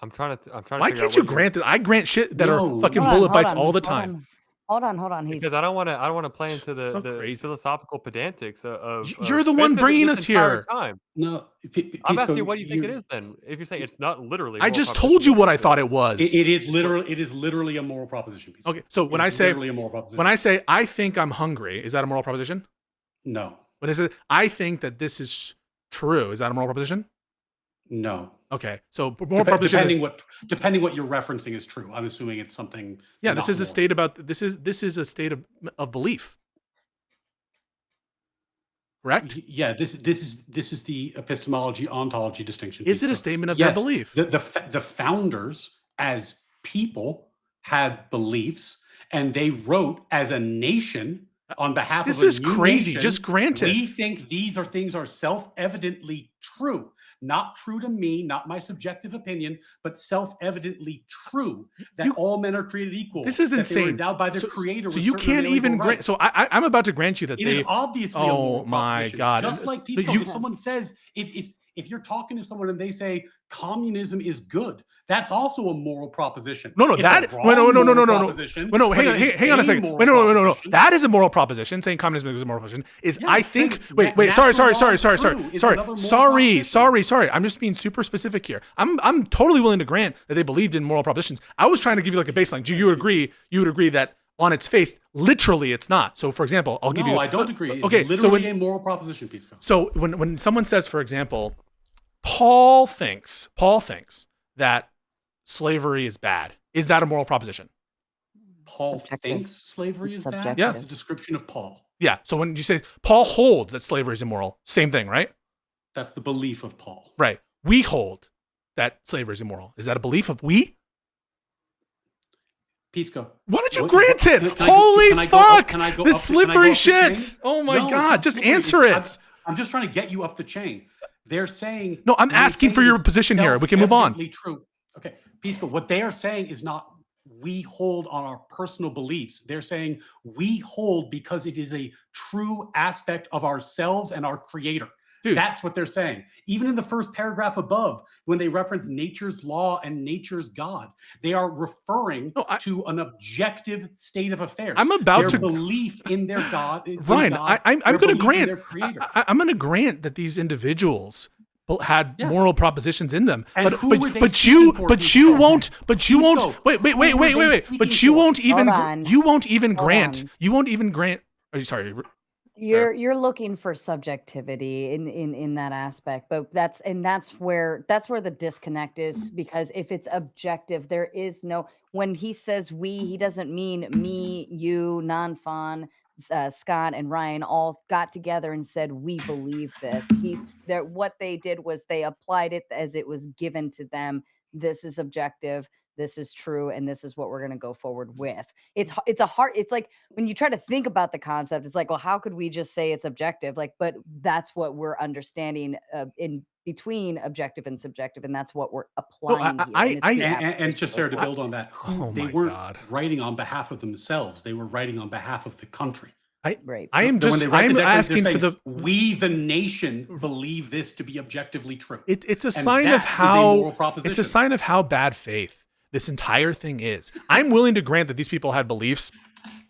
I'm trying to. Why can't you grant that? I grant shit that are fucking bullet bites all the time. Hold on. Because I don't want to play into the crazy. philosophical pedantics of. You're the one bringing us here. Time. No, I'm asking you, what do you think it is then? If you're saying it's not literally, a I moral just proposition, told you what I thought it was. it is literally a moral proposition. Pisco. Okay, so when I say I think I'm hungry, is that a moral proposition? No, When I say I think that this is true, is that a moral proposition? no. Okay, so moral proposition depending what you're referencing is true. I'm assuming it's something. yeah, this not is a moral. state about this is a state of belief. Correct? Yeah, this is the epistemology ontology distinction. Is it a Pisco. statement of Yes, their belief? The founders, as people, had beliefs, and they wrote as a nation on behalf This of a is new crazy. nation, Just grant it. We think these things are self-evidently true. Not true to me, not my subjective opinion, but self-evidently true that all men are created equal. This is that insane. They were endowed by the Creator. So with you certain can't even inalienable grant. rights. So I'm about to grant you that It is obviously a Oh moral my proposition. God! Just like Pisco, if someone says if you're talking to someone and they say communism is good, that's also a moral proposition. No, It's that a wrong moral proposition, no. but Hang it on a is second. moral Wait, no. proposition. That is a moral proposition. Saying communism is a moral proposition is Yeah, I think. saying Wait. Sorry. natural law is true is another moral Sorry. I'm just being super specific here. I'm totally willing to grant that they believed in moral propositions. I was trying to give you like a baseline. Do you agree? You would agree that on its face, literally, it's not. So, for example, I'll give you. No, I don't agree. It's okay, literally a moral proposition, Pisco. So when someone says, for example, Paul thinks that slavery is bad, is that a moral proposition? Paul Subjective. thinks slavery is bad? Subjective. Yeah. It's a description of Paul. Yeah. So when you say Paul holds that slavery is immoral, same thing, right? That's the belief of Paul. Right. We hold that slavery is immoral. Is that a belief of we? Pisco. Why don't you What- grant it? can I go- Holy can I go up- fuck! can I go This up the- can I go slippery up the shit. chain? Oh my No, God. it's Just slippery. answer It's- it. I'm just trying to get you up the chain. They're saying. No, I'm what they're asking for saying your is position here. We can move on. self-evidently True. Okay, Pisco, what they are saying is not we hold on our personal beliefs. They're saying we hold because it is a true aspect of ourselves and our creator. Dude. That's what they're saying. Even in the first paragraph above, when they reference nature's law and nature's God, they are referring to an objective state of affairs. I'm about their to belief in their God. in Ryan, God, I'm their going to belief in grant. their creator. I'm going to grant that these individuals had Yes. moral propositions in them, And but who were they but speaking you for, but Pisco? you won't but you Pisco, won't wait who were they but speaking you for? won't even Hold on. you won't even Hold grant on. you won't even grant. Oh, sorry. You're looking for subjectivity in that aspect, but that's where the disconnect is, because if it's objective, there is no, when he says we, he doesn't mean me, you, Nonfon, Scott, and Ryan all got together and said we believe this. What they did was they applied it as it was given to them. This is objective. This is true, and this is what we're going to go forward with. It's like when you try to think about the concept, it's like, well, how could we just say it's objective? Like, but that's what we're understanding in between objective and subjective, and that's what we're applying here. And just Sarah, to build on that, Oh they my weren't God. writing on behalf of themselves. They were writing on behalf of the country. Right. I am So when just they write the I'm declaration, they're asking for saying, the we the nation believe this to be objectively true. it's a And sign that of is a how moral proposition. it's a sign of how bad faith this entire thing is. I'm willing to grant that these people had beliefs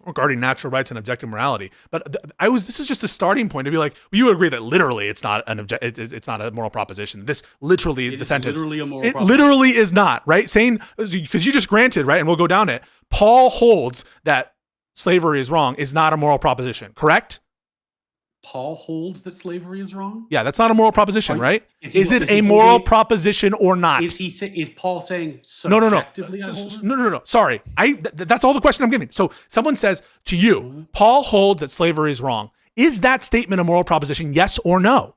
regarding natural rights and objective morality, but this is just a starting point to be like, well, you agree that literally it's not it's not a moral proposition. This literally It the is sentence literally a moral it proposition. literally is not, right? Saying, because you just granted, right, and we'll go down it. Paul holds that slavery is wrong is not a moral proposition, correct? Paul holds that slavery is wrong. Yeah, that's not a moral proposition, right? is Is it he a moral holding- proposition or not? Is Paul saying No. subjectively I hold it? No. Sorry. That's all the question I'm giving. So someone says to you, Paul holds that slavery is wrong. Is that statement a moral proposition? Yes or no?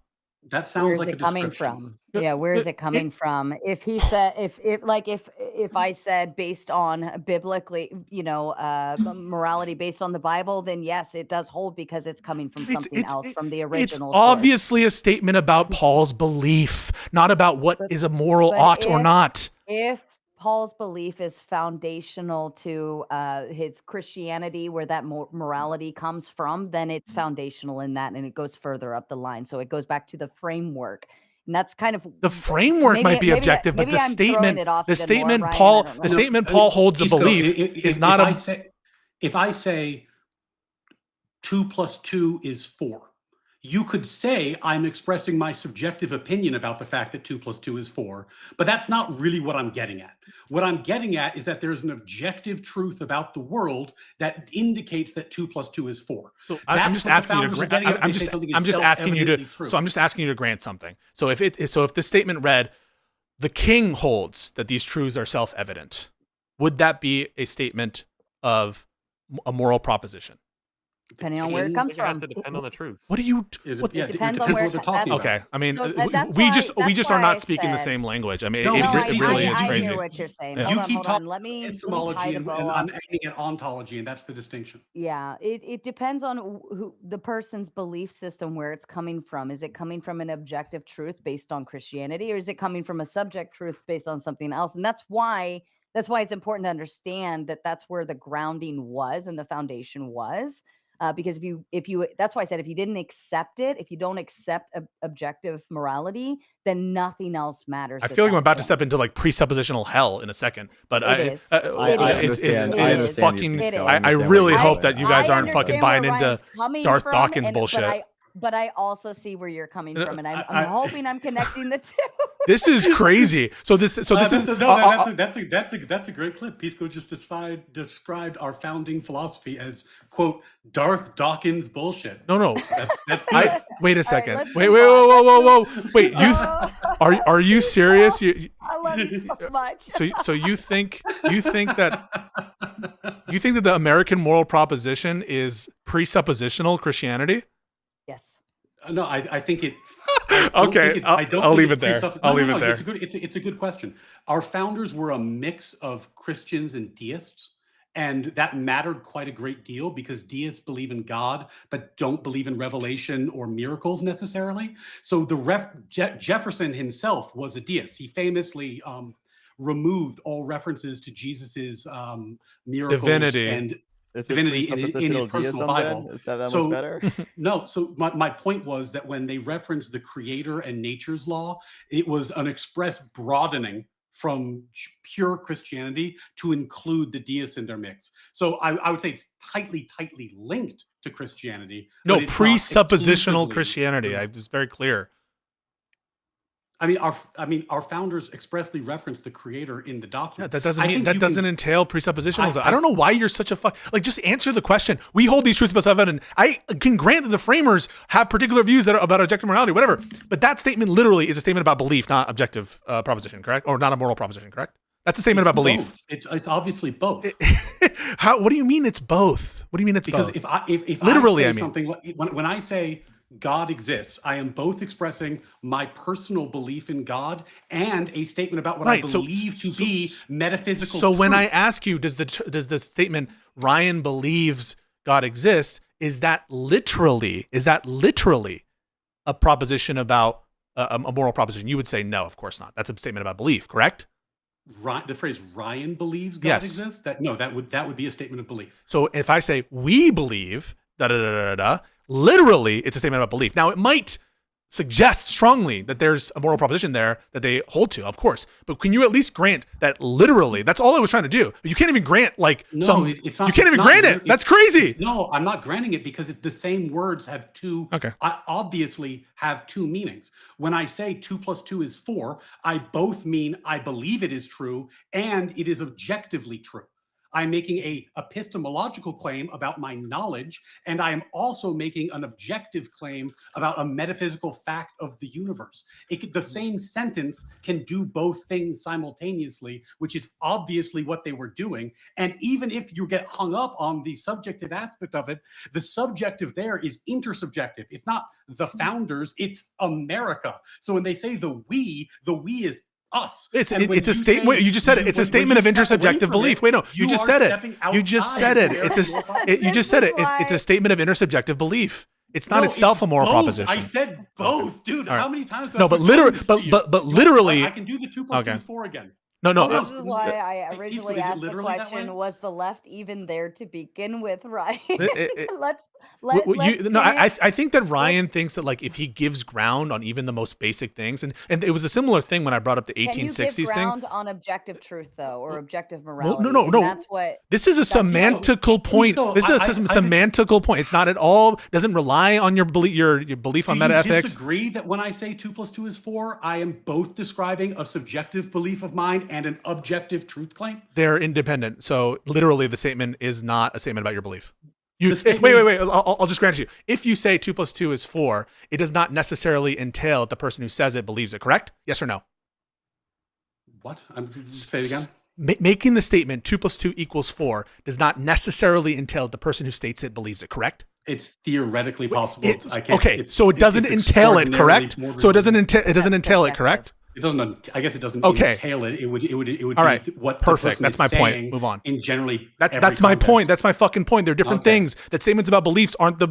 That sounds Where is like it a coming description. from? Yeah, where is it coming from? If he said, if I said based on biblically, morality based on the Bible, then yes, it does hold because it's coming from something else, from the original. It's obviously a statement about Paul's belief, not about what is a moral but ought or if- not. If Paul's belief is foundational to his Christianity, where that morality comes from, then it's foundational in that, and it goes further up the line. So it goes back to the framework, and that's kind of The framework might be objective, but maybe the I'm throwing statement, it off the even more, statement Ryan, I Paul, don't know. the statement Paul holds a Pisco, belief is not if I say 2 + 2 is 4, you could say I'm expressing my subjective opinion about the fact that 2 + 2 is 4, but that's not really what I'm getting at. What I'm getting at is that there's an objective truth about the world that indicates that 2 + 2 is 4. So I'm just asking you to grant. I'm just asking you to. So I'm just asking you to grant something. So if the statement read, "The king holds that these truths are self-evident," would that be a statement of a moral proposition? Depending on where it I comes think it has from. to depend on the truth. What do you? It What, depends on where what they're talking about. okay, I mean, So we that's we why- just that's are why not I speaking the said- same language. I mean, No, it I- really is I crazy. hear what you're saying. Yeah. Hold You on, keep hold on. talking Let me tie epistemology, the and bow I'm up. aiming at ontology, and that's the distinction. Yeah, it depends on who the person's belief system, where it's coming from. Is it coming from an objective truth based on Christianity, or is it coming from a subject truth based on something else? And that's why it's important to understand that that's where the grounding was and the foundation was. Because if you that's why I said if you didn't accept it, if you don't accept objective morality, then nothing else matters. I feel like I'm about to step into like presuppositional hell in a second, but It is. I it's understand. I it's understand fucking. you, Pisco. I I understand really what you're hope saying. that you guys I aren't fucking understand buying where into Ryan's coming Darth from, Dawkins bullshit. But I also see where you're coming from, and I'm I- hoping I'm connecting the two. This is crazy. So this is That's a great clip. Pisco just described our founding philosophy as, quote, Darth Dawkins bullshit. no. That's good. Wait a right, second. let's Wait, move whoa. Wait, you Oh, are you serious? I love you so much. So you think that You think that the American moral proposition is presuppositional Christianity? Yes. No, I think it. Okay, I'll leave it there. I'll leave it there. It's a good question. Our founders were a mix of Christians and deists, and that mattered quite a great deal because deists believe in God but don't believe in revelation or miracles necessarily. So Jefferson himself was a deist. He famously removed all references to Jesus's miracles Divinity. and It's divinity in his personal deism, Bible. then? Is that So- much better? No, so my point was that when they referenced the creator and nature's law, it was an express broadening from pure Christianity to include the deists in their mix. So I would say it's tightly linked to Christianity. No, but it's not presuppositional exclusively- Christianity. It's very clear. I mean, our founders expressly referenced the creator in the Yeah, document. that doesn't I mean think that you doesn't can- entail presuppositionalism. I don't know why you're such a like. Just answer the question. We hold these truths about self-evident. I can grant that the framers have particular views that are about objective morality, whatever. But that statement literally is a statement about belief, not objective proposition, correct? Or not a moral proposition, correct? That's a statement about belief. Both. It's obviously both. How? What do you mean it's both? What do you mean it's Because both? if Literally, I I say mean. something when I say God exists, I am both expressing my personal belief in God and a statement about what I Right, so- believe to be metaphysical. So when I truth. ask you, does the statement Ryan believes God exists, is that literally a proposition about a moral proposition? You would say no, of course not. That's a statement about belief, correct? The phrase Ryan believes God Yes. exists, that would be a statement of belief. So if I say we believe literally it's a statement about belief. Now it might suggest strongly that there's a moral proposition there that they hold to, of course. But can you at least grant that literally? That's all I was trying to do. But you can't even grant It's not. You can't even not grant lit- it. That's crazy. No, I'm not granting it because the same words have two. Okay. I obviously have two meanings. When I say 2 + 2 is 4, I both mean I believe it is true and it is objectively true. I'm making a epistemological claim about my knowledge, and I am also making an objective claim about a metaphysical fact of the universe. The same sentence can do both things simultaneously, which is obviously what they were doing. And even if you get hung up on the subjective aspect of it, the subjective there is intersubjective. It's not the founders, it's America. So when they say the we is us. It's And when a you statement. say- You just said it. It's a when statement you of step away intersubjective from belief. it, Wait, no, you just are said it. stepping You just outside said it. where It's you are. you just said it. It's a statement of intersubjective belief. It's not No, itself it's a moral both. proposition. I said both, dude. All right. How many times? Do No, I but keep literally, saying this to you? but literally. I can do the 2 + 2 Okay. is 4 again. No. This no, is why I Pisco, originally is it asked the literally that question: way? was the left even there to begin with, right? It- let's I think that Ryan thinks that like if he gives ground on even the most basic things, and it was a similar thing when I brought up the Can you 1860s give thing. ground on objective truth though, or objective Well, morality? no. And that's what. This is a semantical point. Pisco, This is a I think- semantical point. It's not at all. Doesn't rely on your belief on Do you metaethics. disagree that when I say 2 + 2 is 4, I am both describing a subjective belief of mine and an objective truth claim? They're independent. So literally, the statement is not a statement about your belief. You The statement- wait. I'll just grant you. If you say 2 + 2 is 4, it does not necessarily entail that the person who says it believes it. Correct? Yes or no? What? Say it again. Making the statement 2 + 2 = 4 does not necessarily entail that the person who states it believes it. Correct? It's theoretically possible. Okay, so it doesn't entail it. Correct? So it doesn't entail it. Correct? It doesn't. I guess it doesn't Okay. entail it. It would. All right. Be what Perfect. the person That's is my point. saying Move on. In generally, That's every my context. point. That's my fucking point. They're different Okay. things. That statements about beliefs aren't the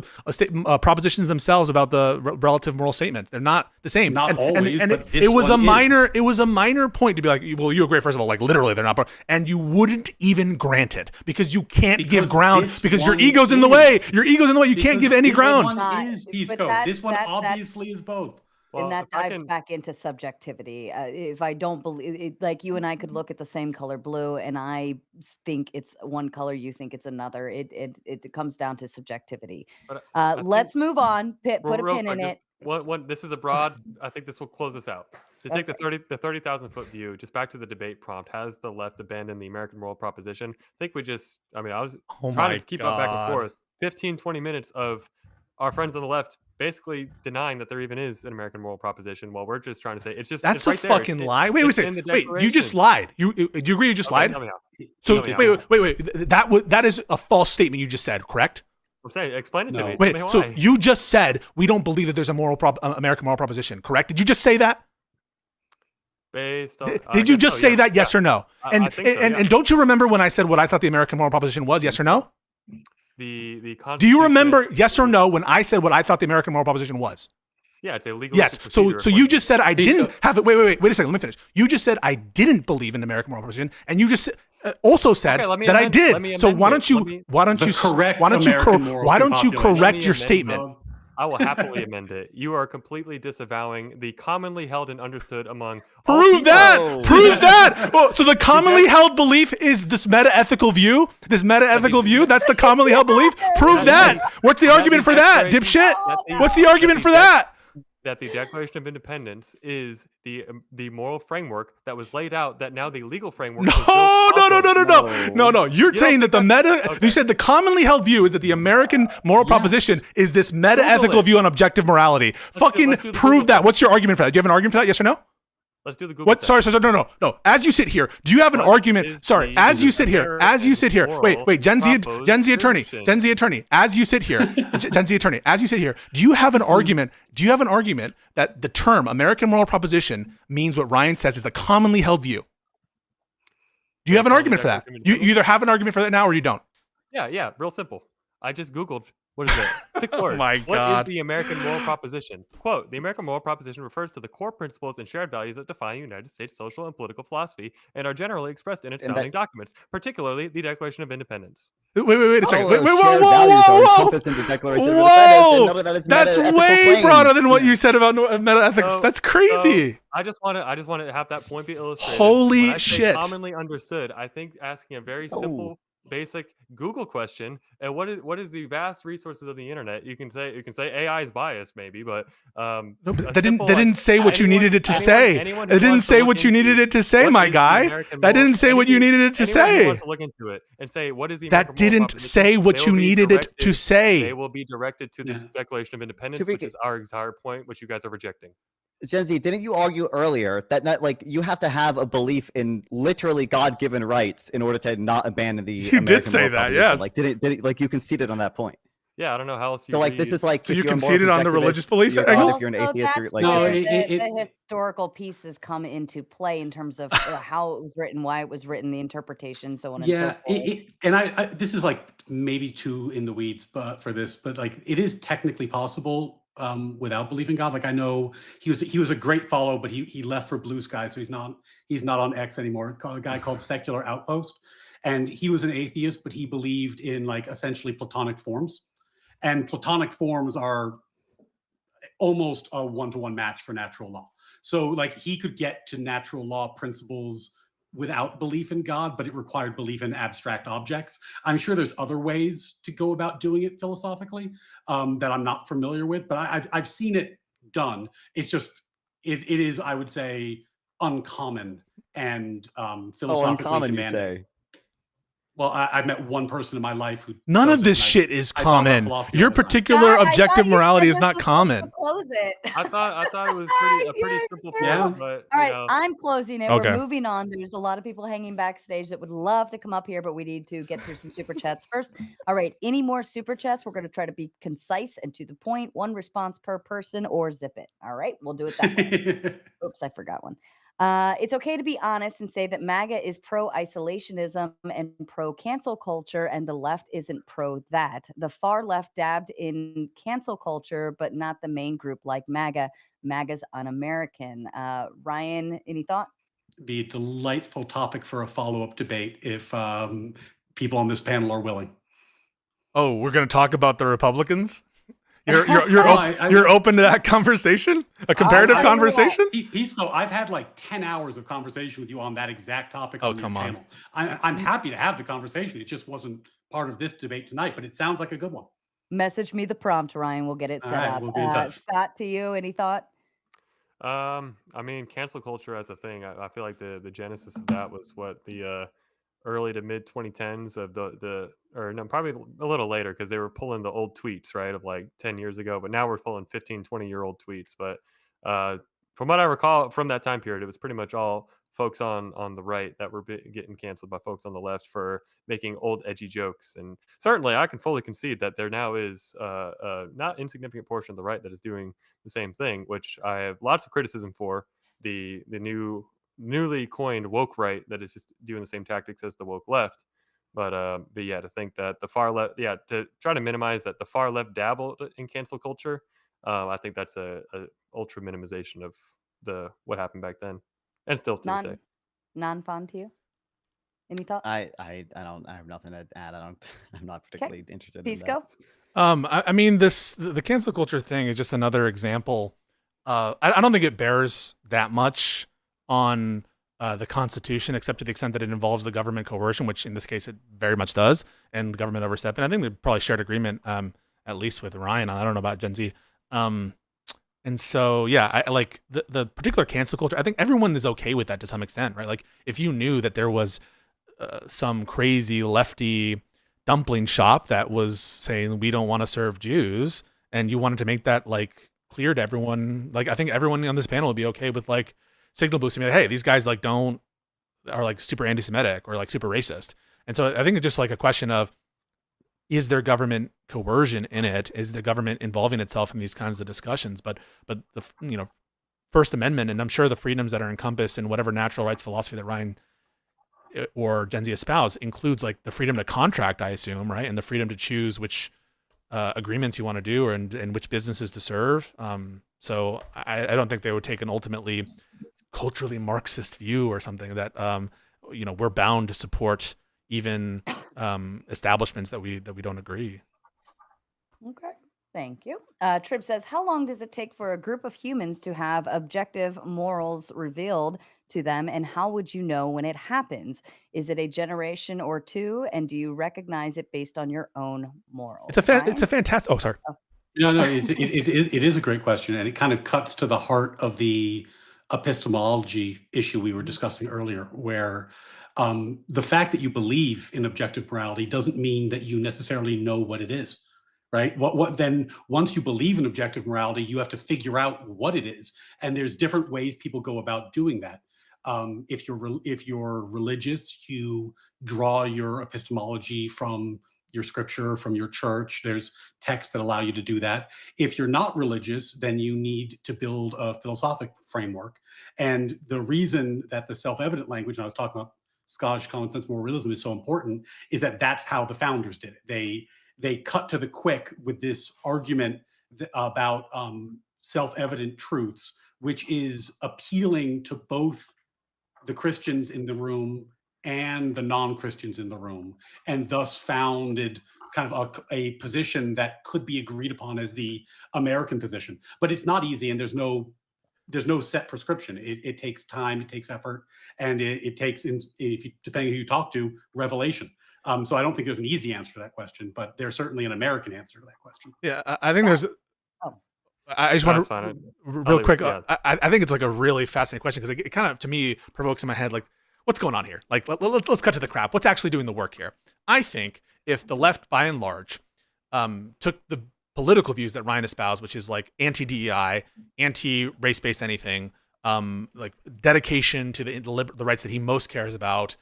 propositions themselves about the relative moral statements. They're not the same. Not always, and but this it was a one is. minor. It was a minor point to be like, well, you agree. First of all, like literally, they're not. And you wouldn't even grant it because you can't give Because ground this because your one ego's in the is. way. Your ego's in the way. You can't give any This ground. one is But Pisco. that- This one that- obviously is both. And that if I dives can- back into subjectivity. If I don't believe it, like you and I could look at the same color blue, and I think it's one color, you think it's another. It comes down to subjectivity. But I Let's think- move on. Put a real pin in quick, it. One, this is a broad. I think this will close us out. To take the 30,000 foot view, just back to the debate prompt, has the left abandoned the American moral proposition? I think we I was Oh trying my to keep up back and God. forth. 15, 20 minutes of our friends on the left basically denying that there even is an American moral proposition. While we're just trying to say it's just That's it's a right there. fucking lie. Wait, It's wait, in the wait. You just Declaration. lied. Do you agree you just Okay, lied? tell me how. So Tell me how. wait. That is a false statement you just said, correct? I'm saying, explain it to No. me. Wait, Tell me so why. you just said we don't believe that there's a American moral proposition, correct? Did you just say that? Based on, I Did you guess just so, say yeah. that? Yes Yeah. or no? I And think so, yeah. and don't you remember when I said what I thought the American moral proposition was? Yes or no? The Do you Constitution- remember? Yes or no? When I said what I thought the American moral proposition was? Yeah, it's a legal. Yes. So you just said I didn't have it. Wait a second. Let me finish. You just said I didn't believe in the American moral proposition, and you just also said Okay, let me that I amend- did. let me So amend why it. don't you Let me- why don't The you correct why don't you American moral why don't you population. correct Let me your amend statement? I will happily amend it. You are completely disavowing the commonly held and understood among all Prove people- that! Whoa. Prove that! Oh, so the commonly held belief is this meta-ethical view? This meta-ethical view? That's the commonly held belief? Prove that! What's the argument for that, dipshit? What's the argument for that? That the Declaration of Independence is the moral framework that was laid out. That now the legal framework. No, is built off of. no. You're You saying don't that the think meta. okay. You said the commonly held view is that the American moral proposition is this meta-ethical it. view on objective morality. Fucking let's do the prove Google that. test. What's your argument for that? Do you have an argument for that? Yes or no? Let's do the Google. What? test. Sorry. No. As you sit here, do you have an What argument? is Sorry. the As you sit here. American Wait. Gen Z attorney. proposition? Gen Z attorney. As you sit here. Gen Z attorney. As you sit here, do you have an argument? Do you have an argument that the term American moral proposition means what Ryan says is the commonly held view? Do you have an argument for that? You either have an argument for that now or you don't. Yeah. Real simple. I just Googled. What is it? 6 words. my What God. is the American moral proposition? Quote, the American moral proposition refers to the core principles and shared values that define the United States social and political philosophy and are generally expressed in its And that- founding documents, particularly the Declaration of Independence. Wait a second. All Wait, those shared values are encompassed in the Declaration of Independence, and none of that is That's meta-ethical way claims. broader than what you said about meta ethics. So- That's crazy. I just want to have that point be illustrated. Holy When I say shit. commonly understood. I think asking a very simple, basic Google question, and what is the vast resources of the internet? You can say AI is biased, maybe, but No, a but that simple, didn't say what you anyone- needed it to anyone- say. anyone It who didn't wants to say look what you into needed it to say, what my is the guy. American That moral- didn't say what you anyone- needed it to anyone who say. wants to look into it and say what is the That American moral didn't proposition, say what they you will be needed it to directed- say. They will be directed to the Declaration of Independence, be- which is our entire point, which you guys are rejecting. Gen Z, didn't you argue earlier that not like you have to have a belief in literally God-given rights in order to not abandon the You did American say moral that, proposition? yes. Like did it like you conceded on that point? Yeah, I don't know how else. So like this is like So if you you're a moral conceded on the subjectivist, religious belief you're angle? God, if you're an atheist, you're that's like No, where it- the historical pieces come into play in terms of how it was written, why it was written, the interpretation, so on and so forth. and I this is like maybe too in the weeds, but for this, but like it is technically possible without believing God. Like I know he was a great follow, but he left for Blue Sky, so he's not on X anymore. A guy called Secular Outpost, and he was an atheist, but he believed in like essentially Platonic forms, and Platonic forms are almost a one-to-one match for natural law. So like he could get to natural law principles without belief in God, but it required belief in abstract objects. I'm sure there's other ways to go about doing it philosophically that I'm not familiar with, but I've seen it done. It's just it is, I would say, uncommon and philosophically uncommon, you demanding. say. Well, I've met one person in my life who None does of it, this and shit is I talk about common. philosophy Your all the time. particular God, I objective thought you morality said is this not was common. to close it. I thought it was a pretty simple point, Yeah. but All right, you know, I'm closing it. Okay. We're moving on. There's a lot of people hanging backstage that would love to come up here, but we need to get through some super chats first. All right, any more super chats? We're going to try to be concise and to the point. One response per person or zip it. All right, we'll do it that way. Oops, I forgot one. It's okay to be honest and say that MAGA is pro-isolationism and pro-cancel culture, and the left isn't pro that. The far left dabbed in cancel culture, but not the main group like MAGA. MAGA's un-American. Ryan, any thought? Be a delightful topic for a follow-up debate if people on this panel are willing. Oh, we're gonna talk about the Republicans. You're I- you're open to that conversation, a comparative I tell you what. conversation. Pisco, I've had like 10 hours of conversation with you on that exact topic Oh, on your come on. channel. I'm happy to have the conversation. It just wasn't part of this debate tonight, but it sounds like a good one. Message me the prompt, Ryan. We'll get it All set right, up. we'll be in touch. Scott, to you, any thought? I mean, cancel culture as a thing. I feel like the genesis of that was what the early to mid 2010s of or no, probably a little later, because they were pulling the old tweets, right, of like 10 years ago, but now we're pulling 15, 20-year-old tweets. But uh, from what I recall from that time period, it was pretty much all folks on the right that were getting canceled by folks on the left for making old edgy jokes. And certainly I can fully concede that there now is a not insignificant portion of the right that is doing the same thing, which I have lots of criticism for. The newly coined woke right that is just doing the same tactics as the woke left. But yeah, to think that the far left, yeah, to try to minimize that the far left dabbled in cancel culture, I think that's a ultra minimization of the what happened back then, and still to this day. Non-Fon to you? Any thoughts? I don't. I have nothing to add. I'm not particularly interested in that. Pisco? I mean, the cancel culture thing is just another example. I don't think it bears that much on the Constitution, except to the extent that it involves the government coercion, which in this case it very much does, and government overstep. And I think they probably shared agreement, at least with Ryan. I don't know about Gen Z. And so, yeah, I like the particular cancel culture. I think everyone is okay with that to some extent, right? Like if you knew that there was some crazy lefty dumpling shop that was saying we don't want to serve Jews, and you wanted to make that like clear to everyone, like I think everyone on this panel would be okay with like signal boosting, like, hey, these guys like are like super anti-Semitic or like super racist. And so I think it's just like a question of, is there government coercion in it? Is the government involving itself in these kinds of discussions? But the First Amendment, and I'm sure the freedoms that are encompassed in whatever natural rights philosophy that Ryan or Gen Z espouse includes like the freedom to contract, I assume, right? And the freedom to choose which agreements you want to do and which businesses to serve. So I don't think they would take an ultimately culturally Marxist view or something that, we're bound to support even establishments that we don't agree. Okay, thank you. Trib says, how long does it take for a group of humans to have objective morals revealed to them, and how would you know when it happens? Is it a generation or two, and do you recognize it based on your own morals? It's a fantastic. Oh, sorry. No, it is a great question, and it kind of cuts to the heart of the epistemology issue we were discussing earlier, where the fact that you believe in objective morality doesn't mean that you necessarily know what it is, right? What then, once you believe in objective morality, you have to figure out what it is, and there's different ways people go about doing that. If you're religious, you draw your epistemology from your scripture, from your church. There's texts that allow you to do that. If you're not religious, then you need to build a philosophic framework. And the reason that the self-evident language, and I was talking about Scottish common sense moral realism, is so important is that that's how the founders did it. They cut to the quick with this argument about self-evident truths, which is appealing to both the Christians in the room and the non-Christians in the room, and thus founded kind of a position that could be agreed upon as the American position. But it's not easy, and there's no set prescription. It takes time, it takes effort, and it takes, depending who you talk to, revelation. So I don't think there's an easy answer to that question, but there's certainly an American answer to that question. Yeah, I think there's. I just want to real quick. Yeah. I think it's like a really fascinating question because it kind of, to me, provokes in my head like, what's going on here? Like, let's cut to the crap. What's actually doing the work here? I think if the left, by and large, took the political views that Ryan espoused, which is like anti-DEI, anti-race-based anything, like dedication to the rights that he most cares about,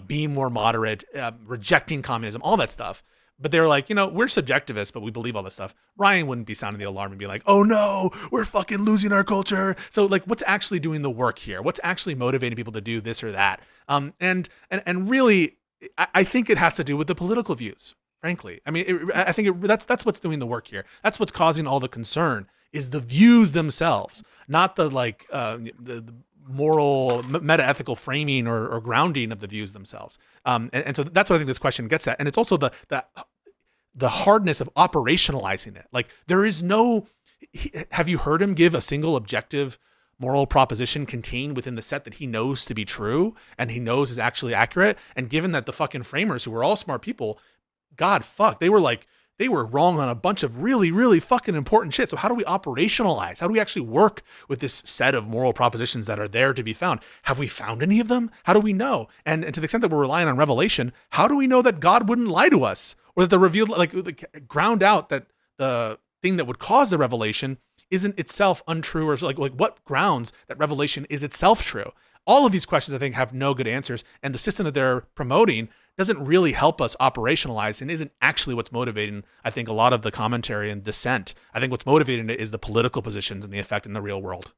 being more moderate, rejecting communism, all that stuff. But they're like, we're subjectivists, but we believe all this stuff. Ryan wouldn't be sounding the alarm and be like, oh no, we're fucking losing our culture. So like, what's actually doing the work here? What's actually motivating people to do this or that? And really, I think it has to do with the political views, frankly. I mean, I think that's what's doing the work here. That's what's causing all the concern is the views themselves, not the like the moral, meta-ethical framing or grounding of the views themselves. And so that's what I think this question gets at. And it's also the hardness of operationalizing it. Like there is have you heard him give a single objective moral proposition contained within the set that he knows to be true and he knows is actually accurate? And given that the fucking framers, who were all smart people, God fuck, they were like they were wrong on a bunch of really, really fucking important shit. So how do we operationalize? How do we actually work with this set of moral propositions that are there to be found? Have we found any of them? How do we know? And to the extent that we're relying on revelation, how do we know that God wouldn't lie to us, or that the revealed, like ground out that the thing that would cause the revelation isn't itself untrue, or like what grounds that revelation is itself true? All of these questions, I think, have no good answers, and the system that they're promoting doesn't really help us operationalize and isn't actually what's motivating, I think, a lot of the commentary and dissent. I think what's motivating it is the political positions and the effect in the real world.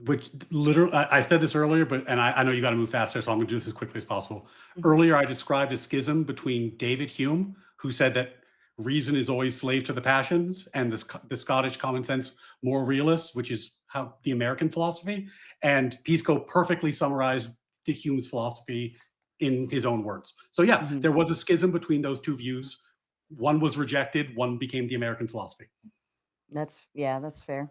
Which literally, I said this earlier, but I know you got to move faster, so I'm going to do this as quickly as possible. Earlier, I described a schism between David Hume, who said that reason is always slave to the passions, and the Scottish common sense moral realist, which is how the American philosophy, and Pisco perfectly summarized the Hume's philosophy in his own words. So yeah, there was a schism between those two views. One was rejected, one became the American philosophy. That's fair.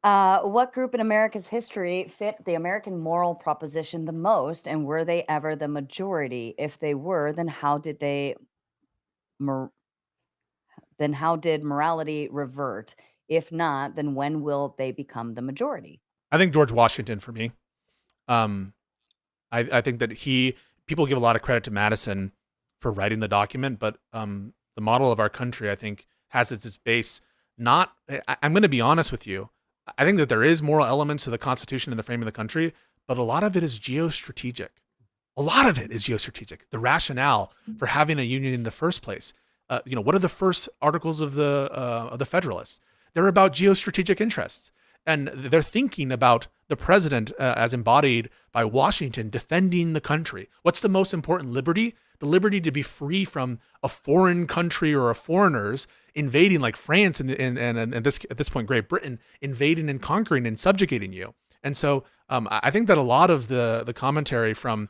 What group in America's history fit the American moral proposition the most, and were they ever the majority? If they were, then how did morality revert? If not, then when will they become the majority? I think George Washington for me. I think that people give a lot of credit to Madison for writing the document, but the model of our country, I think, has its base not. I'm going to be honest with you. I think that there is moral elements to the Constitution and the frame of the country, but a lot of it is geostrategic. A lot of it is geostrategic. The rationale for having a union in the first place. What are the first articles of the Federalists? They're about geostrategic interests, and they're thinking about the president as embodied by Washington defending the country. What's the most important liberty? The liberty to be free from a foreign country or a foreigners invading, like France and at this point Great Britain, invading and conquering and subjugating you. And so I think that a lot of the commentary from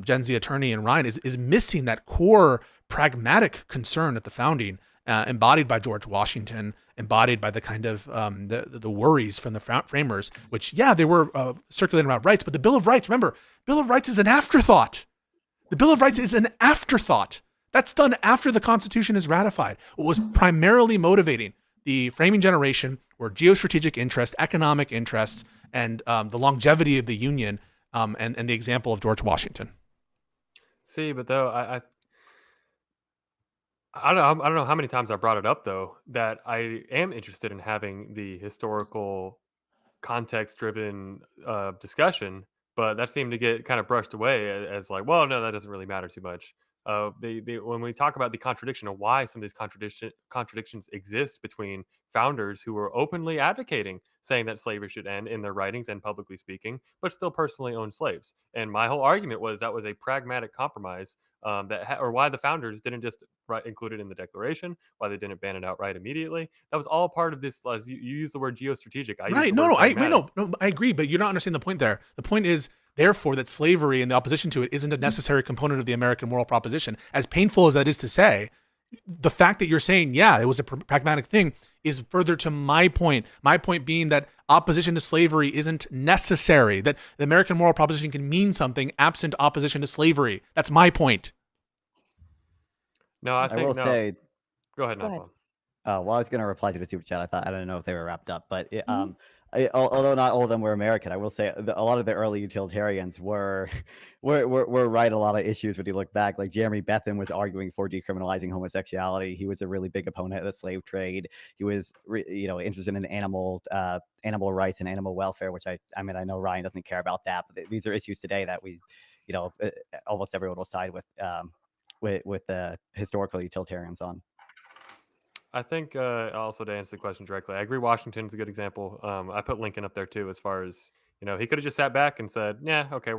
Gen Z attorney and Ryan is missing that core pragmatic concern at the founding, embodied by George Washington, embodied by the kind of the worries from the framers, which, they were circulating around rights, but the Bill of Rights, remember, Bill of Rights is an afterthought. The Bill of Rights is an afterthought. That's done after the Constitution is ratified. What was primarily motivating the framing generation were geostrategic interests, economic interests, and the longevity of the Union, and the example of George Washington. See, but though I don't know how many times I brought it up, though, that I am interested in having the historical context-driven discussion, but that seemed to get kind of brushed away as like, well, no, that doesn't really matter too much. When we talk about the contradiction of why some of these contradictions exist between founders who were openly advocating saying that slavery should end in their writings and publicly speaking, but still personally owned slaves. And my whole argument was that was a pragmatic compromise, or why the founders didn't just include it in the Declaration, why they didn't ban it outright immediately. That was all part of this. You use the word geostrategic. I agree, but you're not understanding the point there. The point is, therefore, that slavery and the opposition to it isn't a necessary component of the American moral proposition. As painful as that is to say, the fact that you're saying, it was a pragmatic thing is further to my point. My point being that opposition to slavery isn't necessary, that the American moral proposition can mean something absent opposition to slavery. That's my point. No, I think will say. Go ahead, Nonfon. I was going to reply to the super chat. I don't know if they were wrapped up, but although not all of them were American, I will say a lot of the early utilitarians were right a lot of issues when you look back. Like Jeremy Bentham was arguing for decriminalizing homosexuality. He was a really big opponent of the slave trade. He was interested in animal rights and animal welfare, which I know Ryan doesn't care about that, but these are issues today that we almost everyone will side with the historical utilitarians on. I think also to answer the question directly, I agree Washington's a good example. I put Lincoln up there too, as far as, he could have just sat back and said, yeah, okay,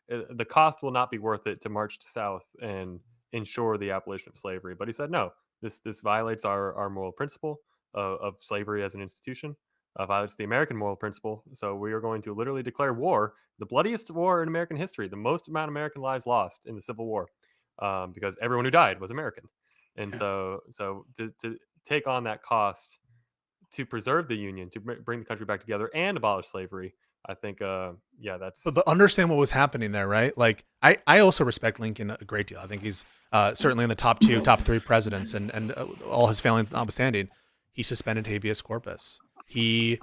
the cost will not be worth it to march south and ensure the abolition of slavery. But he said, no, this violates our moral principle of slavery as an institution, violates the American moral principle. So we are going to literally declare war, the bloodiest war in American history, the most amount of American lives lost in the Civil War, because everyone who died was American. And so to take on that cost to preserve the Union, to bring the country back together and abolish slavery, I think, yeah, that's But understand what was happening there, right? Like I also respect Lincoln a great deal. I think he's certainly in the top 3 presidents, and all his failings notwithstanding, he suspended habeas corpus. He,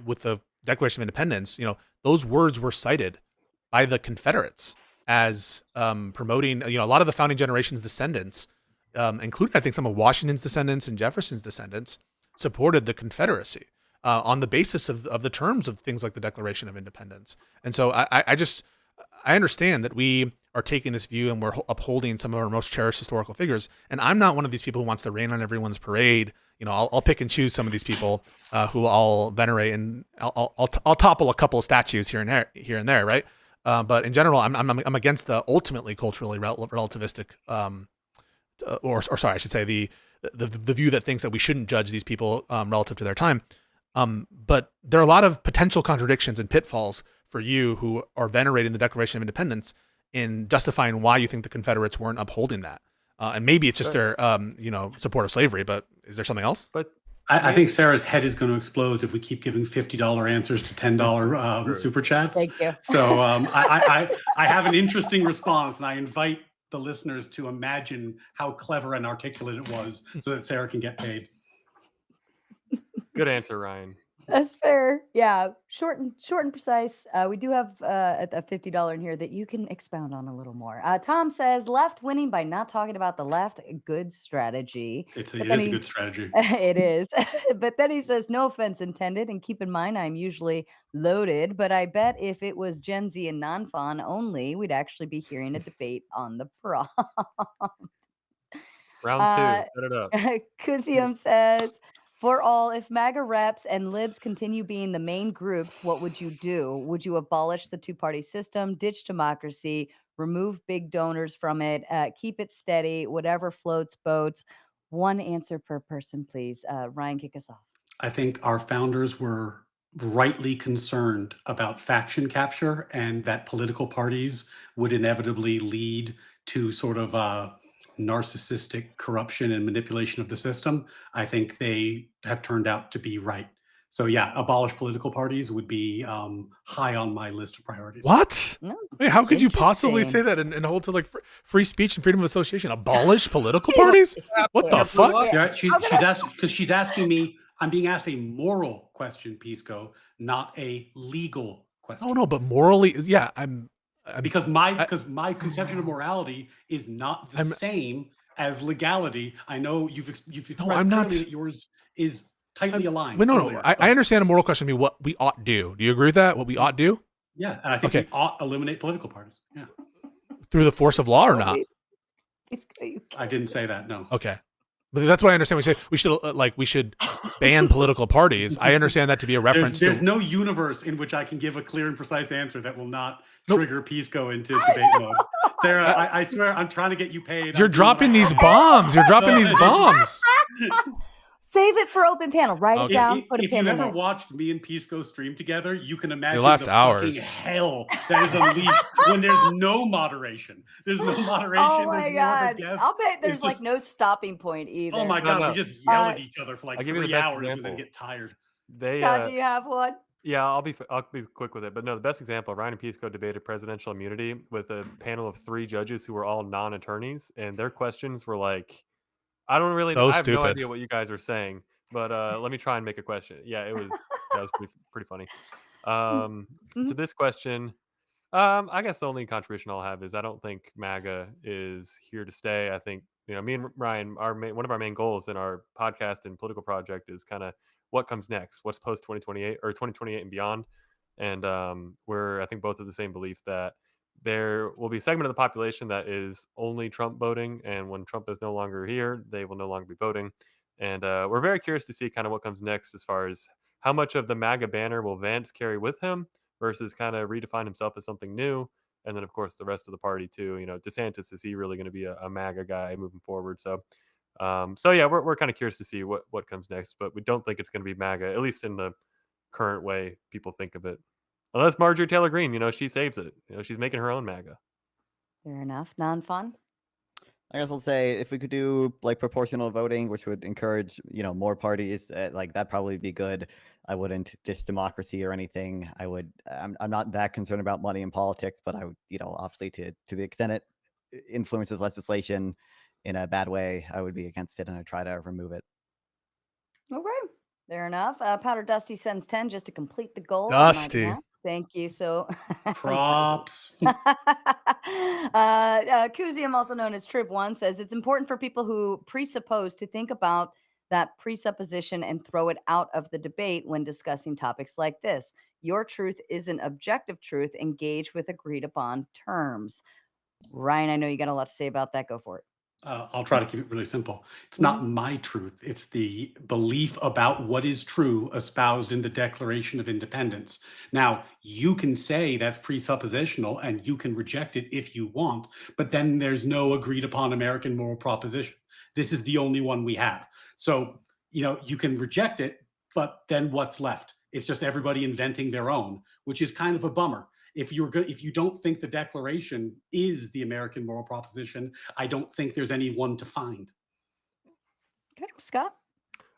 with the Declaration of Independence, those words were cited by the Confederates as promoting, a lot of the founding generation's descendants, including I think some of Washington's descendants and Jefferson's descendants, supported the Confederacy on the basis of the terms of things like the Declaration of Independence. And so I understand that we are taking this view and we're upholding some of our most cherished historical figures. And I'm not one of these people who wants to rain on everyone's parade. I'll pick and choose some of these people who I'll venerate, and I'll topple a couple of statues here and there, right? But in general, I'm against the ultimately culturally relativistic, or sorry, I should say the view that thinks that we shouldn't judge these people relative to their time. But there are a lot of potential contradictions and pitfalls for you who are venerating the Declaration of Independence in justifying why you think the Confederates weren't upholding that. And maybe it's just their, support of slavery, but is there something else? But I think Sarah's head is going to explode if we keep giving $50 answers to $10 super chats. Thank you. So I have an interesting response, and I invite the listeners to imagine how clever and articulate it was so that Sarah can get paid. good answer, Ryan. That's fair. Yeah, short and precise. We do have a $50 in here that you can expound on a little more. Tom says, left winning by not talking about the left. Good strategy. It But is then a he- good strategy. It is. But then he says, no offense intended. And keep in mind, I'm usually loaded. But I bet if it was Gen Z and Nonfon only, we'd actually be hearing a debate on the prompt. Round Uh, 2, set it up. Kuzium says, for all, if MAGA reps and libs continue being the main groups, what would you do? Would you abolish the two-party system, ditch democracy, remove big donors from it, keep it steady, whatever floats boats? One answer per person, please. Ryan, kick us off. I think our founders were rightly concerned about faction capture, and that political parties would inevitably lead to sort of narcissistic corruption and manipulation of the system. I think they have turned out to be right. So yeah, abolish political parties would be high on my list of priorities. What? No, Wait, how could you possibly interesting. say that and hold to like free speech and freedom of association? Abolish political parties? What the fuck? Yeah, she's asking me. I'm being asked a moral question, Pisco, not a legal question. Oh no, but morally, yeah, I'm Because my conception of morality is not the same as legality. I know you've expressed I'm not- clearly that yours is tightly aligned. But no, earlier, I but- understand a moral question to be what we ought do. Do you agree with that? What we ought do Yeah, and I think Okay. we ought eliminate political parties. Yeah, through the force of law or not? I didn't say that. No. Okay, but that's what I understand. We should ban political parties. I understand that to be a reference There's to. no universe in which I can give a clear and precise answer that will not Nope. trigger Pisco into debate mode. Sarah, I swear I'm trying to get you paid. You're I'm doing dropping what I these can. bombs. You're dropping these bombs. Save it for open panel. Write it Okay. down. Put a If pin you've in ever it. watched me and Pisco stream together, you can imagine last the hours. fucking hell that is unleashed when there's no moderation. There's no moderation. Oh my there's more of a God. guest. I'll bet there's It's like just- no stopping point either. Oh my No, God, no. we just yell at Uh, each other for like I'll give you the 3 best hours and then example. get tired. They, Scott, do you have one? yeah, I'll be quick with it. But no, the best example, Ryan and Pisco debated presidential immunity with a panel of 3 judges who were all non-attorneys, and their questions were like, I don't really So I have no stupid. idea what you guys are saying, but let me try and make a question. Yeah, that was pretty funny. To this question, I guess the only contribution I'll have is I don't think MAGA is here to stay. I think, me and Ryan, one of our main goals in our podcast and political project is kind of what comes next, what's post 2028 or 2028 and beyond. And we're, I think, both of the same belief that there will be a segment of the population that is only Trump voting, and when Trump is no longer here, they will no longer be voting. And we're very curious to see kind of what comes next as far as how much of the MAGA banner will Vance carry with him versus kind of redefine himself as something new. And then, of course, the rest of the party too. DeSantis, is he really going to be a MAGA guy moving forward? So yeah, we're kind of curious to see what comes next, but we don't think it's going to be MAGA, at least in the current way people think of it. Unless Marjorie Taylor Greene, she saves it. She's making her own MAGA. Fair enough. Non-fun? I guess I'll say if we could do like proportional voting, which would encourage, more parties, like that'd probably be good. I wouldn't dish democracy or anything. I'm not that concerned about money in politics, but I would, obviously to the extent it influences legislation in a bad way, I would be against it and I'd try to remove it. Okay, fair enough. Powder Dusty sends 10 just to complete the goal. on my Dusty. behalf. Thank you. So, Props. Kuzium, also known as Trib One, says it's important for people who presuppose to think about that presupposition and throw it out of the debate when discussing topics like this. Your truth isn't objective truth. Engage with agreed upon terms. Ryan, I know you got a lot to say about that. Go for it. I'll try to keep it really simple. It's not my truth. It's the belief about what is true espoused in the Declaration of Independence. Now, you can say that's presuppositional and you can reject it if you want, but then there's no agreed upon American moral proposition. This is the only one we have. So, you can reject it, but then what's left? It's just everybody inventing their own, which is kind of a bummer. If you don't think the Declaration is the American moral proposition, I don't think there's any one to find. Okay, Scott.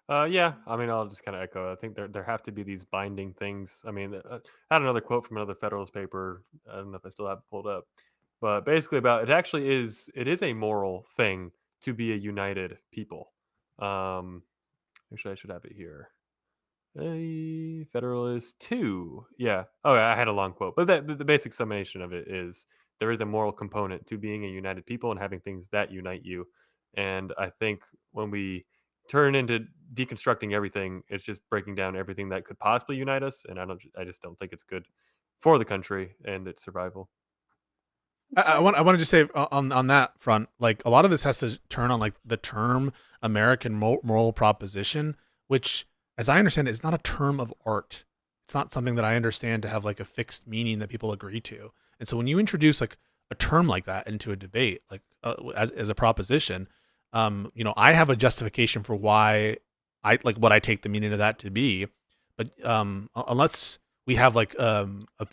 Yeah, I mean, I'll just kind of echo. I think there have to be these binding things. I mean, I had another quote from another Federalist paper. I don't know if I still have it pulled up, but basically about it is a moral thing to be a united people. Actually, I should have it here. A Federalist 2. Yeah. Oh, I had a long quote, but the basic summation of it is there is a moral component to being a united people and having things that unite you. And I think when we turn into deconstructing everything, it's just breaking down everything that could possibly unite us. And I just don't think it's good for the country and its survival. I want to just say on that front, like a lot of this has to turn on like the term American moral proposition, which, as I understand it, is not a term of art. It's not something that I understand to have like a fixed meaning that people agree to. And so when you introduce like a term like that into a debate, like as a proposition, I have a justification for why I like what I take the meaning of that to be. But unless we have like a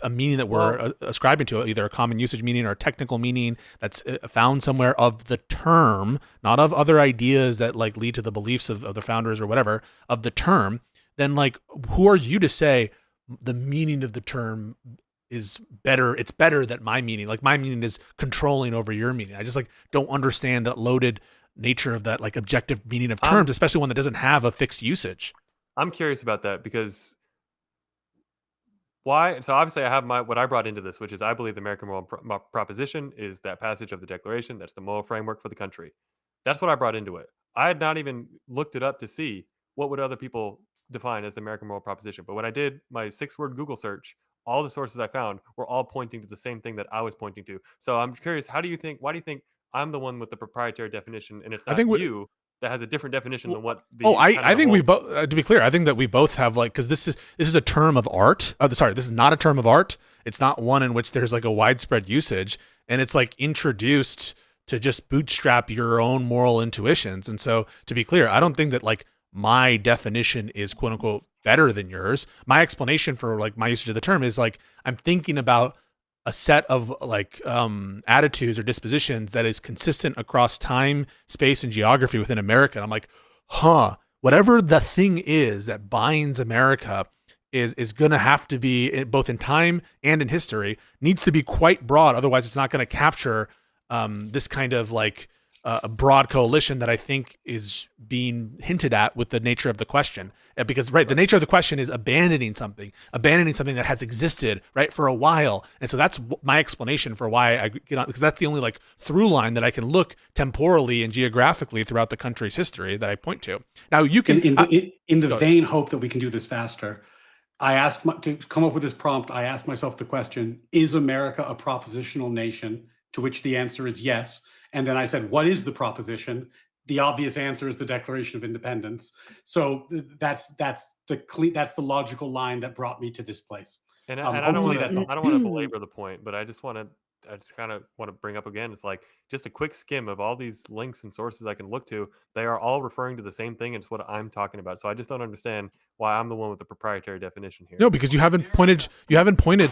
meaning that we're ascribing to, either a common usage meaning or a technical meaning that's found somewhere of the term, not of other ideas that like lead to the beliefs of the founders or whatever, of the term, then like who are you to say the meaning of the term is better? It's better than my meaning. Like my meaning is controlling over your meaning. I just like don't understand that loaded nature of that like objective meaning of terms, especially one that doesn't have a fixed usage. I'm curious about that because why? So obviously, I have what I brought into this, which is I believe the American moral proposition is that passage of the Declaration. That's the moral framework for the country. That's what I brought into it. I had not even looked it up to see what would other people define as the American moral proposition. But when I did my 6-word Google search, all the sources I found were all pointing to the same thing that I was pointing to. So I'm curious, why do you think I'm the one with the proprietary definition, and it's not you that has a different definition than what the I think we both to be clear, I think that we both have like, because this is a term of art. Sorry, this is not a term of art. It's not one in which there's like a widespread usage, and it's like introduced to just bootstrap your own moral intuitions. And so to be clear, I don't think that like my definition is quote unquote better than yours. My explanation for like my usage of the term is like I'm thinking about a set of like attitudes or dispositions that is consistent across time, space, and geography within America. And I'm like, whatever the thing is that binds America is going to have to be, both in time and in history, needs to be quite broad. Otherwise, it's not going to capture this kind of like a broad coalition that I think is being hinted at with the nature of the question. Because, right, the nature of the question is abandoning something that has existed, right, for a while. And so that's my explanation for why I get on, because that's the only like through line that I can look temporally and geographically throughout the country's history that I point to. Now you can, in the vain hope that we can do this faster, I asked to come up with this prompt. I asked myself the question: is America a propositional nation? To which the answer is yes. And then I said, what is the proposition? The obvious answer is the Declaration of Independence. So that's the logical line that brought me to this place. And I don't want to belabor the point, but I just want to I just kind of want to bring up again, it's like just a quick skim of all these links and sources I can look to. They are all referring to the same thing, and it's what I'm talking about. So I just don't understand why I'm the one with the proprietary definition here. No, because you haven't pointed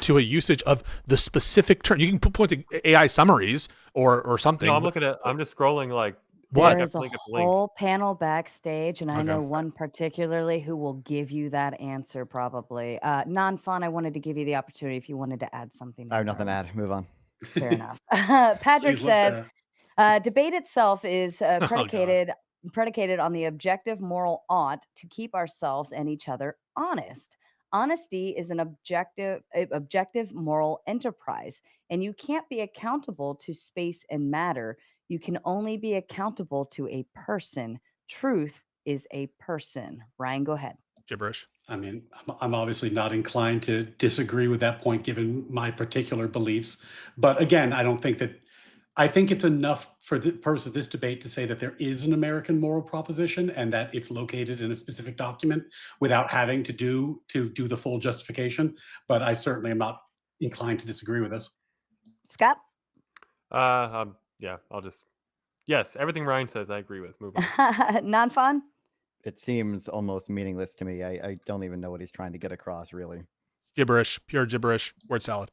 to a usage of the specific term. You can point to AI summaries or something. No, I'm just scrolling like What? There's a whole panel backstage, and I know one particularly who will give you that answer probably. Nonfon, I wanted to give you the opportunity if you wanted to add something. I have nothing to add. Move on. Fair enough. Patrick Please, let's, says, debate itself is predicated on the objective moral ought to keep ourselves and each other honest. Honesty is an objective moral enterprise, and you can't be accountable to space and matter. You can only be accountable to a person. Truth is a person. Ryan, go ahead. Gibberish. I mean, I'm obviously not inclined to disagree with that point given my particular beliefs. But again, I think it's enough for the purpose of this debate to say that there is an American moral proposition and that it's located in a specific document without having to do the full justification. But I certainly am not inclined to disagree with this. Scott? Yeah, yes, everything Ryan says, I agree with. Move on. Nonfon? It seems almost meaningless to me. I don't even know what he's trying to get across, really. Gibberish, pure gibberish, word salad.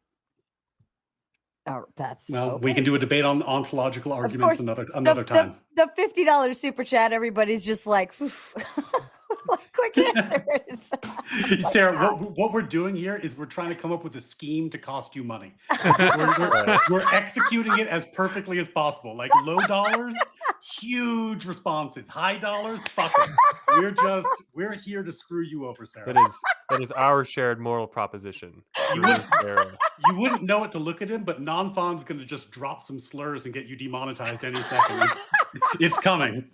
Oh, that's well. okay. We can do a debate on ontological arguments another time. The $50 super chat, everybody's just like, quick answers. Sarah, what we're doing here is we're trying to come up with a scheme to cost you money. We're executing it as perfectly as possible. Like low dollars, huge responses. High dollars, fuck it. We're here to screw you over, Sarah. That is our shared moral proposition. You wouldn't know it to look at him, but Nonfon's going to just drop some slurs and get you demonetized any second. It's coming.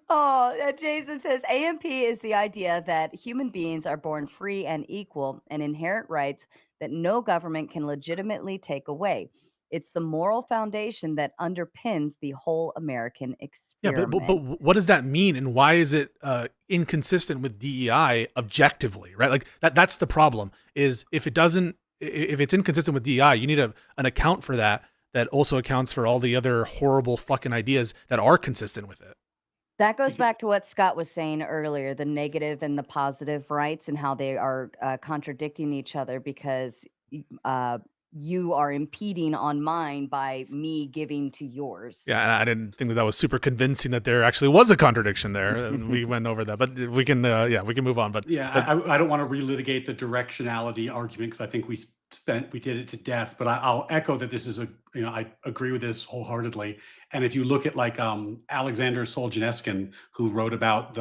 Oh, Jason says AMP is the idea that human beings are born free and equal and inherent rights that no government can legitimately take away. It's the moral foundation that underpins the whole American experiment. Yeah, but what does that mean, and why is it inconsistent with DEI objectively? Right, like that's the problem. Is if it's inconsistent with DEI, you need an account for that also accounts for all the other horrible fucking ideas that are consistent with it. That goes back to what Scott was saying earlier, the negative and the positive rights and how they are contradicting each other because you are impeding on mine by me giving to yours. Yeah, and I didn't think that was super convincing that there actually was a contradiction there. And we went over that, but we can move on. But I don't want to relitigate the directionality argument because I think we did it to death. But I'll echo that this is I agree with this wholeheartedly. And if you look at like Alexander Solzhenitsyn, who wrote about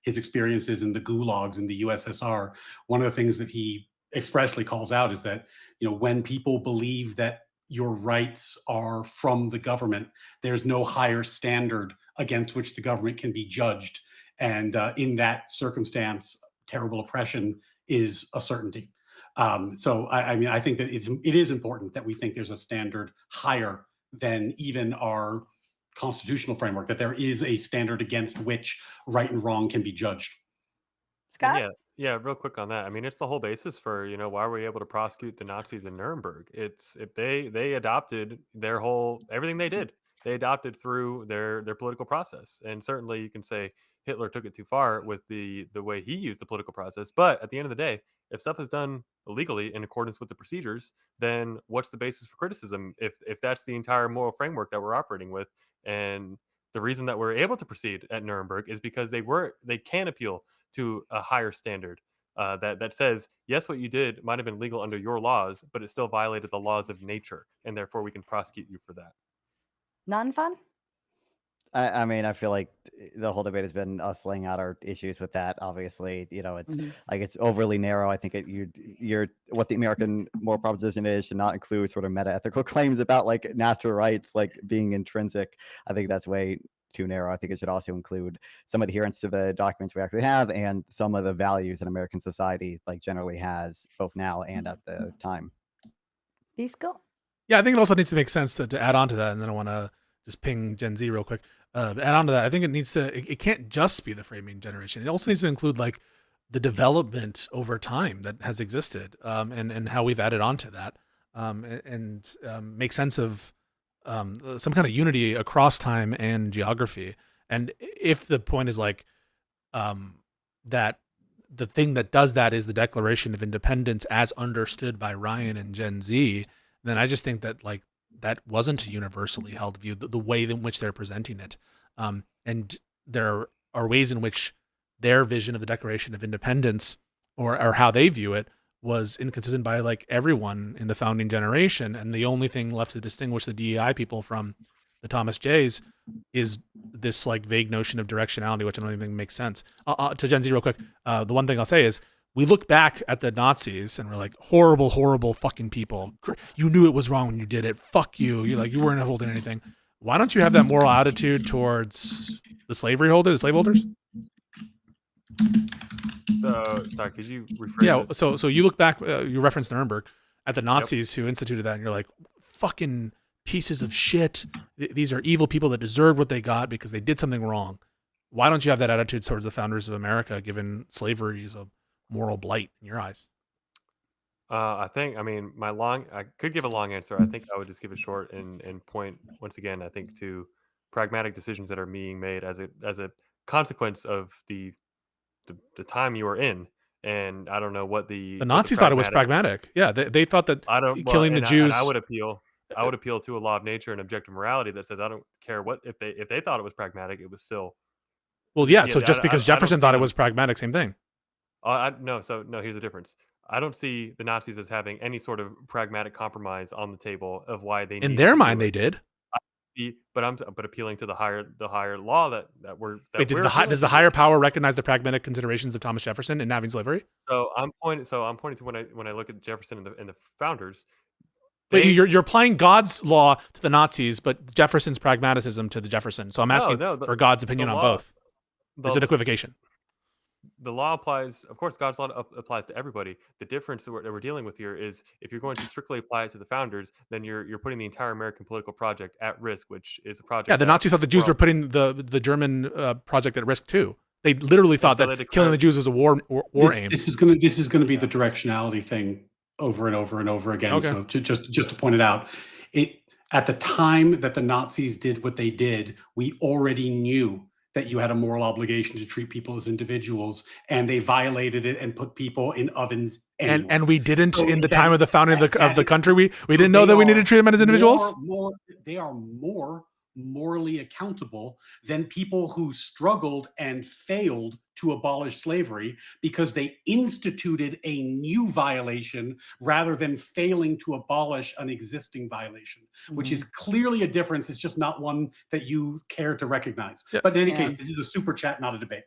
his experiences in the gulags in the USSR, one of the things that he expressly calls out is that when people believe that your rights are from the government, there's no higher standard against which the government can be judged, and in that circumstance, terrible oppression is a certainty. So I think that it is important that we think there's a standard higher than even our constitutional framework, that there is a standard against which right and wrong can be judged. Scott? Yeah, real quick on that. I mean, it's the whole basis for, why were we able to prosecute the Nazis in Nuremberg? It's if they adopted everything they did, they adopted through their political process. And certainly you can say Hitler took it too far with the way he used the political process. But at the end of the day, if stuff is done illegally in accordance with the procedures, then what's the basis for criticism if that's the entire moral framework that we're operating with? And the reason that we're able to proceed at Nuremberg is because they can appeal to a higher standard that says, yes, what you did might have been legal under your laws, but it still violated the laws of nature, and therefore we can prosecute you for that. Nonfon? I mean, I feel like the whole debate has been us laying out our issues with that. Obviously, it's like it's overly narrow. I think you're what the American moral proposition is should not include sort of meta-ethical claims about like natural rights, like being intrinsic. I think that's way too narrow. I think it should also include some adherence to the documents we actually have and some of the values that American society like generally has, both now and at the time. Pisco? Yeah, I think it also needs to make sense to add on to that, and then I want to just ping Gen Z real quick. Add on to that, I think it can't just be the framing generation. It also needs to include like the development over time that has existed, and how we've added on to that. and make sense of some kind of unity across time and geography. And if the point is like that the thing that does that is the Declaration of Independence as understood by Ryan and Gen Z, then I just think that like that wasn't a universally held view, the way in which they're presenting it. And there are ways in which their vision of the Declaration of Independence or how they view it was inconsistent by like everyone in the founding generation. And the only thing left to distinguish the DEI people from the Thomas J's is this like vague notion of directionality, which I don't even think makes sense. To Gen Z real quick, the one thing I'll say is we look back at the Nazis and we're like, horrible, horrible fucking people. You knew it was wrong when you did it. Fuck you. You like, you weren't holding anything. Why don't you have that moral attitude towards the slave holders? So, sorry, could you rephrase Yeah, so you look back, you referenced Nuremberg, at the Nazis who instituted that, and you're like, fucking pieces of shit. These are evil people that deserved what they got because they did something wrong. Why don't you have that attitude towards the founders of America, given slavery is a moral blight in your eyes? I could give a long answer. I think I would just give it short and point once again, I think, to pragmatic decisions that are being made as a consequence of the time you were in. And I don't know what the Nazis thought it was pragmatic. Yeah, they thought that killing the Jews. I would appeal to a law of nature and objective morality that says I don't care what if they thought it was pragmatic, it was still. Well, yeah. So just because Jefferson thought it was pragmatic, same thing. No, here's the difference. I don't see the Nazis as having any sort of pragmatic compromise on the table of why they. In their mind, they did. But appealing to the higher law that we're. Wait, does the higher power recognize the pragmatic considerations of Thomas Jefferson in having slavery? So I'm pointing to when I look at Jefferson and the founders. Wait, you're applying God's law to the Nazis, but Jefferson's pragmatism to the Jefferson. So I'm asking for God's opinion on both. Is it equivocation? The law applies, of course, God's law applies to everybody. The difference that we're dealing with here is if you're going to strictly apply it to the founders, then you're putting the entire American political project at risk, which is a project. Yeah, the Nazis thought the Jews were putting the German project at risk too. They literally thought that killing the Jews was a war aim. This is going to be the directionality thing over and over and over again. Okay. So just to point it out, at the time that the Nazis did what they did, we already knew that you had a moral obligation to treat people as individuals, and they violated it and put people in ovens. Anyway. And we didn't in the time of the founding of the country. We didn't know that we needed to treat them as individuals. They are more morally accountable than people who struggled and failed to abolish slavery because they instituted a new violation rather than failing to abolish an existing violation, which is clearly a difference. It's just not one that you care to recognize. Yep. But in any case, this is a super chat, not a debate.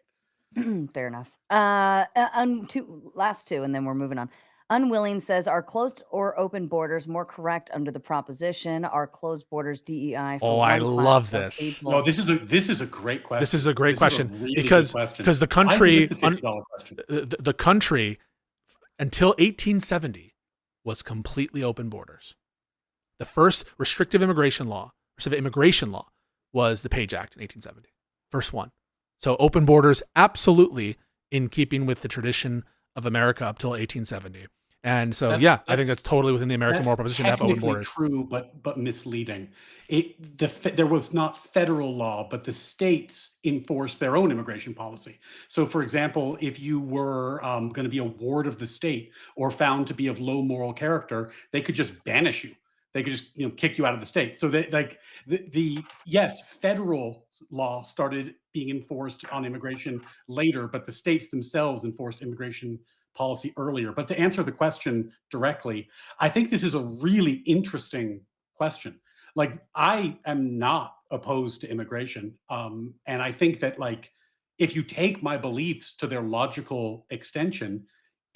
Fair enough. Last two, and then we're moving on. Unwilling says, are closed or open borders more correct under the proposition? Are closed borders DEI? Oh, I love this. No, this is a great question. This is a great question because the country, the country until 1870 was completely open borders. The first restrictive immigration law was the Page Act in 1870. First one. So open borders, absolutely in keeping with the tradition of America up till 1870. And so, I think that's totally within the American moral proposition to have open borders. True, but misleading. There was not federal law, but the states enforced their own immigration policy. So, for example, if you were going to be a ward of the state or found to be of low moral character, they could just banish you. They could just kick you out of the state. So federal law started being enforced on immigration later, but the states themselves enforced immigration policy earlier. But to answer the question directly, I think this is a really interesting question. Like, I am not opposed to immigration. And I think that, like, if you take my beliefs to their logical extension,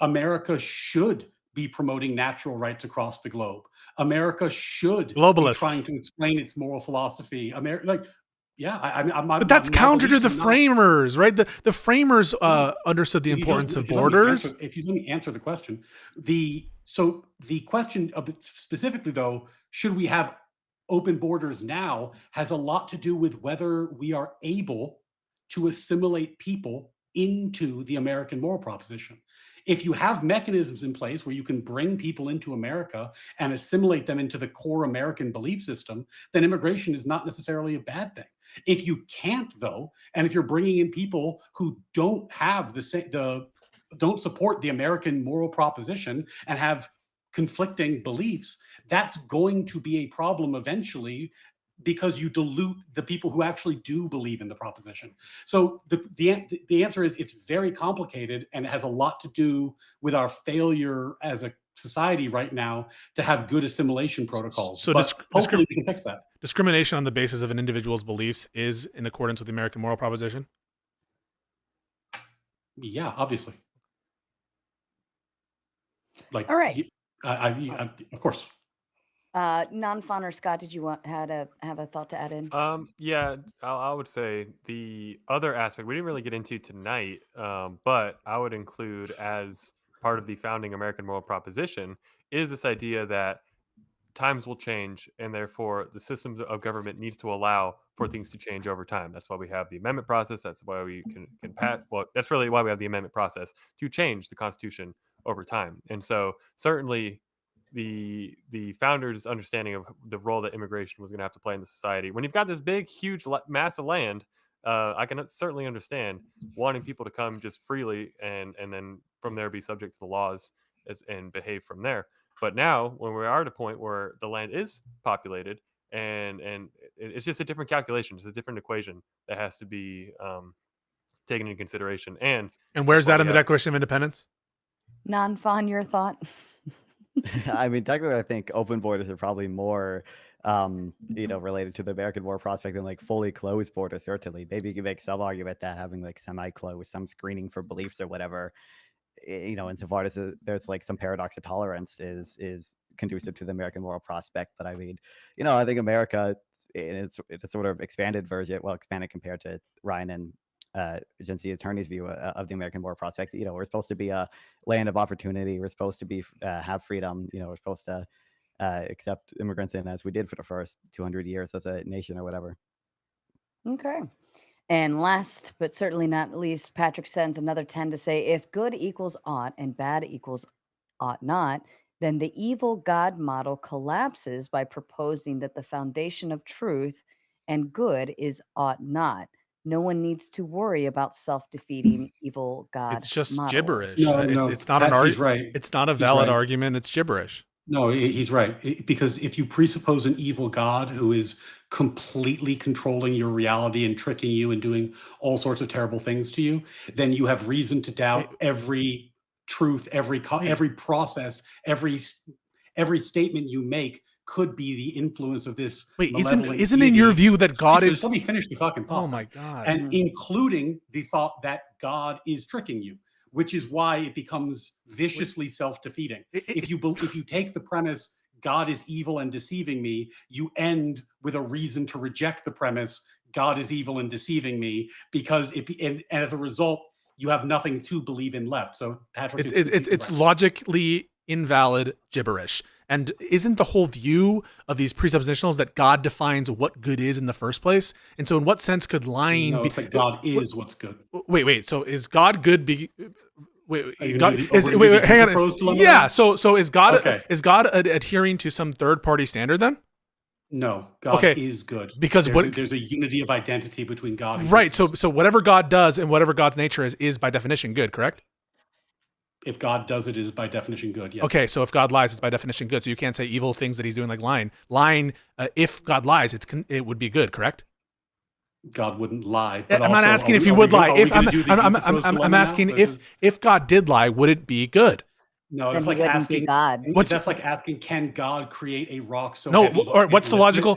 America should be promoting natural rights across the globe. America should be trying to explain its moral philosophy. But that's counter to the framers, right? The framers understood the importance of borders. If you let me answer the question, the question specifically though, should we have open borders now, has a lot to do with whether we are able to assimilate people into the American moral proposition. If you have mechanisms in place where you can bring people into America and assimilate them into the core American belief system, then immigration is not necessarily a bad thing. If you can't, though, and if you're bringing in people who don't have don't support the American moral proposition and have conflicting beliefs, that's going to be a problem eventually, because you dilute the people who actually do believe in the proposition. So the answer is, it's very complicated, and it has a lot to do with our failure as a society right now to have good assimilation protocols. So hopefully we can fix that. Discrimination on the basis of an individual's beliefs is in accordance with the American moral proposition? Yeah, obviously. Like, all right. Of course. Nonfon or Scott, did you have a thought to add in? Yeah, I would say the other aspect we didn't really get into tonight, but I would include as part of the founding American moral proposition is this idea that times will change, and therefore the systems of government needs to allow for things to change over time. That's why we have the amendment process. That's why we can pass. Well, that's really why we have the amendment process, to change the Constitution over time. And so certainly the founders' understanding of the role that immigration was going to have to play in the society. When you've got this big, huge mass of land, I can certainly understand wanting people to come just freely and then from there be subject to the laws and behave from there. But now, when we are at a point where the land is populated, and it's just a different calculation, it's a different equation that has to be taken into consideration. And where's that in the Declaration of Independence? Nonfon, your thought? I mean, technically, I think open borders are probably more, related to the American war prospect than like fully closed borders. Certainly, maybe you can make some argument that having like semi-closed, some screening for beliefs or whatever, insofar as there's like some paradox of tolerance is conducive to the American moral prospect. But I mean, I think America in its sort of expanded version, well, expanded compared to Ryan and Gen Z attorney's view of the American moral prospect. We're supposed to be a land of opportunity. We're supposed to be have freedom. We're supposed to accept immigrants in, as we did for the first 200 years as a nation or whatever. Okay. And last but certainly not least, Patrick sends another 10 to say, if good equals ought and bad equals ought not, then the evil God model collapses by proposing that the foundation of truth and good is ought not. No one needs to worry about self-defeating evil God. It's just model. gibberish. No, it's not an argument. Right. It's not a valid argument. It's gibberish. No, he's right. Because if you presuppose an evil God who is completely controlling your reality and tricking you and doing all sorts of terrible things to you, then you have reason to doubt every truth, every process, every statement you make could be the influence of this. Wait, isn't in your view that God is? Let me finish the fucking thought. Oh my God! And including the thought that God is tricking you, which is why it becomes viciously self-defeating. If you take the premise God is evil and deceiving me, you end with a reason to reject the premise God is evil and deceiving me, because and as a result, you have nothing to believe in left. So Patrick, it's logically invalid gibberish. And isn't the whole view of these presuppositionals that God defines what good is in the first place? And so in what sense could lying be that God is what's good? Wait. So is God good? Hang on. Yeah. So is God adhering to some third party standard then? No, God is good. Because there's a unity of identity between God and right. So whatever God does and whatever God's nature is by definition good, correct? If God does it, is by definition good, yes. Okay, so if God lies, it's by definition good. So you can't say evil things that he's doing like lying. Lying, if God lies, it would be good, correct? God wouldn't lie. But I'm not asking if you would lie. I'm asking if God did lie, would it be good? No, that's like asking God. That's like asking, can God create a rock so heavy? Or what's the logical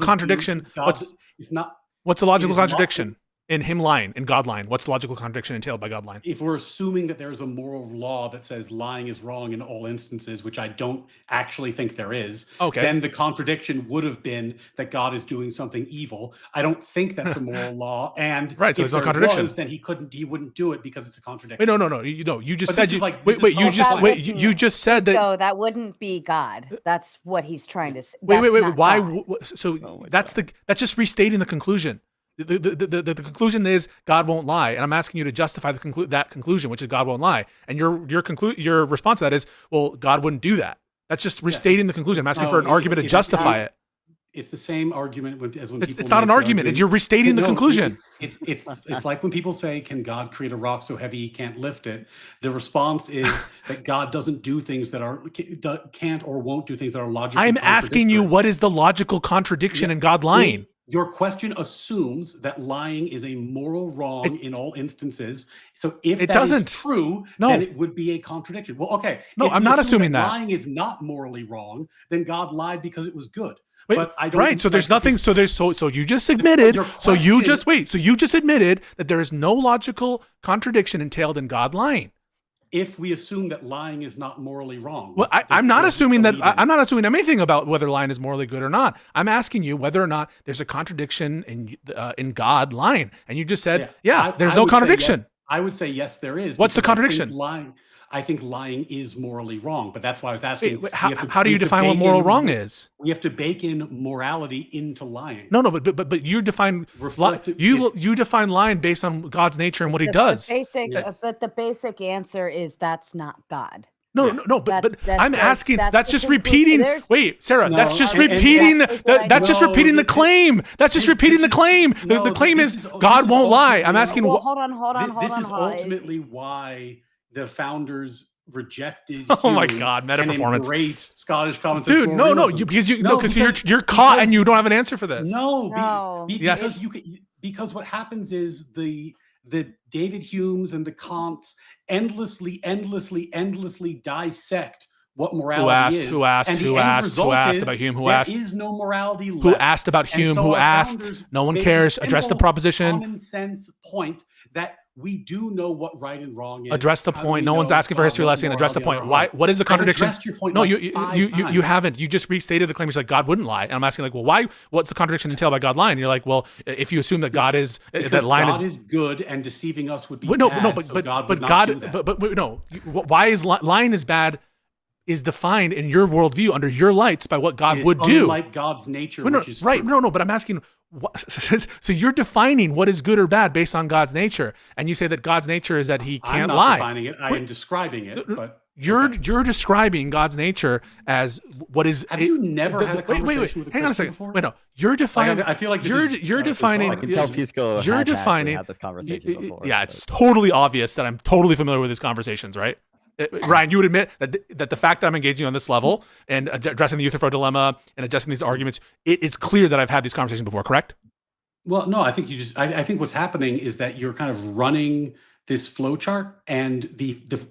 contradiction? What's the logical contradiction? In him lying, in God lying, what's the logical contradiction entailed by God lying? If we're assuming that there's a moral law that says lying is wrong in all instances, which I don't actually think there is, then the contradiction would have been that God is doing something evil. I don't think that's a moral law, and right, so if there's no contradiction. Then he wouldn't do it because it's a contradiction. Wait, no. You just said you just said that. So that wouldn't be God. That's what he's trying to say. Wait. Why? So that's just restating the conclusion. The conclusion is God won't lie, and I'm asking you to justify that conclusion, which is God won't lie. And your response to that is, well, God wouldn't do that. That's just restating the conclusion. I'm asking for an argument to justify it. It's the same argument as when people. It's not an argument. You're restating the conclusion. It's like when people say, "Can God create a rock so heavy he can't lift it?" The response is that God doesn't do things that can't or won't do things that are logically. I'm asking you, what is the logical contradiction in God lying? Your question assumes that lying is a moral wrong in all instances. So if that is true, then it would be a contradiction. Well, okay. No, I'm not assuming that lying is not morally wrong. Then God lied because it was good. Wait, but I don't. Right. So there's nothing. So you just admitted. So you just admitted that there is no logical contradiction entailed in God lying. If we assume that lying is not morally wrong. Well, I'm not assuming that. I'm not assuming anything about whether lying is morally good or not. I'm asking you whether or not there's a contradiction in God lying, and you just said, there's no contradiction. Yes. I would say yes, there is. What's the contradiction? I think lying is morally wrong, but that's why I was asking. How do you define what moral wrong is? We have to bake in morality into lying. No, but you define you define lying based on God's nature and what He does. But the basic answer is that's not God. No, but I'm asking. That's just repeating. Wait, Sarah, that's just repeating. That's just repeating the claim. That's just repeating the claim. The claim is God won't lie. I'm asking. Hold on. This is ultimately why the founders rejected. Oh my God, meta performance. Embraced Scottish common sense. Dude, because you're caught and you don't have an answer for this. Because what happens is the David Humes and the Kants endlessly dissect what morality is. Who asked about Hume? Who asked? There is no morality left. Who asked about Hume? Who asked? No one cares. Address the proposition. Common sense point that we do know what right and wrong is. Address the point. No one's asking for a history lesson. Address the point. Why? What is the contradiction? No, you haven't. You just restated the claim. You're like, God wouldn't lie. And I'm asking, like, well, why? What's the contradiction entailed by God lying? And you're like, well, if you assume that God is God is good and deceiving us would be bad. Why is lying is bad? Is defined in your worldview under your lights by what God would do. Unlike God's nature, which is right. True. No, but I'm asking. So you're defining what is good or bad based on God's nature, and you say that God's nature is that He can't lie. I'm not defining it. I am describing it. But you're describing God's nature as what is. Have you never had a conversation with a hang on a second. before? Wait, no. You're defining. I feel like you're defining. I can tell Pisco you're defining. Had this conversation before. Yeah, it's totally obvious that I'm totally familiar with these conversations, right? Ryan, you would admit that the fact that I'm engaging on this level and addressing the Euthyphro dilemma and addressing these arguments, it's clear that I've had these conversations before, correct? Well, no, I think I think what's happening is that you're kind of running this flowchart, and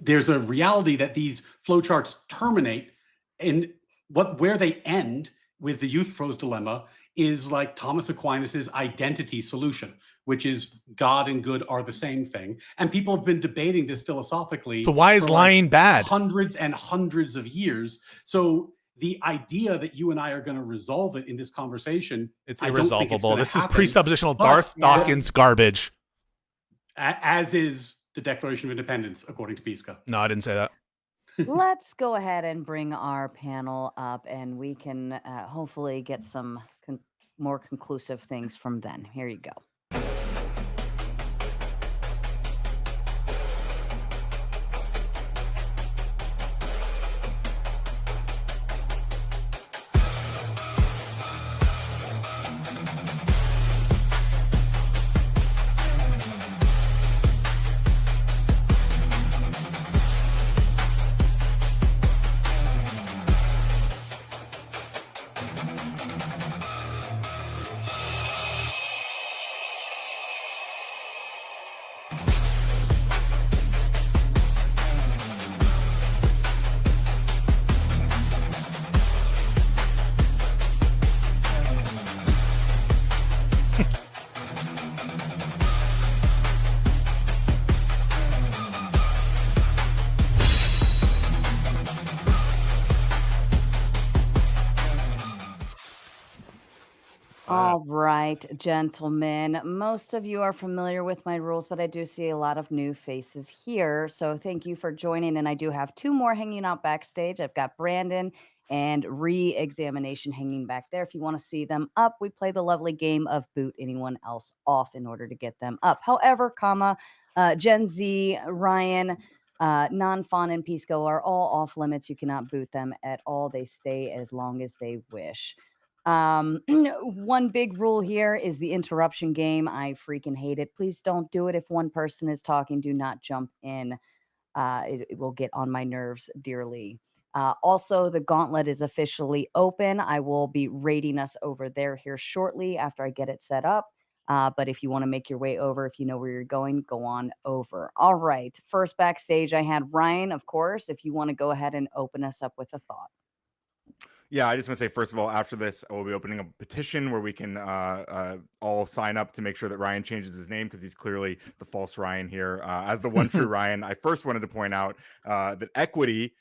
there's a reality that these flowcharts terminate, and where they end with the Euthyphro's dilemma is like Thomas Aquinas's identity solution, which is God and good are the same thing. And people have been debating this philosophically. So why is lying bad? Hundreds and hundreds of years. So the idea that you and I are going to resolve it in this conversation, it's irresolvable. This is presuppositional Darth Dawkins garbage. As is the Declaration of Independence, according to Pisco. No, I didn't say that. Let's go ahead and bring our panel up, and we can hopefully get some more conclusive things from then. Here you go. All right, gentlemen. Most of you are familiar with my rules, but I do see a lot of new faces here. So thank you for joining. And I do have two more hanging out backstage. I've got Brandon and Re-Examination hanging back there. If you want to see them up, we play the lovely game of boot anyone else off in order to get them up. However, Gen Z, Ryan, Nonfon, and Pisco are all off limits. You cannot boot them at all. They stay as long as they wish. One big rule here is the interruption game. I freaking hate it. Please don't do it. If one person is talking, do not jump in. It will get on my nerves dearly. Also, the gauntlet is officially open. I will be rating us over there here shortly after I get it set up. But if you want to make your way over, if you know where you're going, go on over. All right. First backstage, I had Ryan, of course. If you want to go ahead and open us up with a thought. Yeah, I just want to say, first of all, after this, I will be opening a petition where we can all sign up to make sure that Ryan changes his name, because he's clearly the false Ryan here. As the one true Ryan, I first wanted to point out that equity,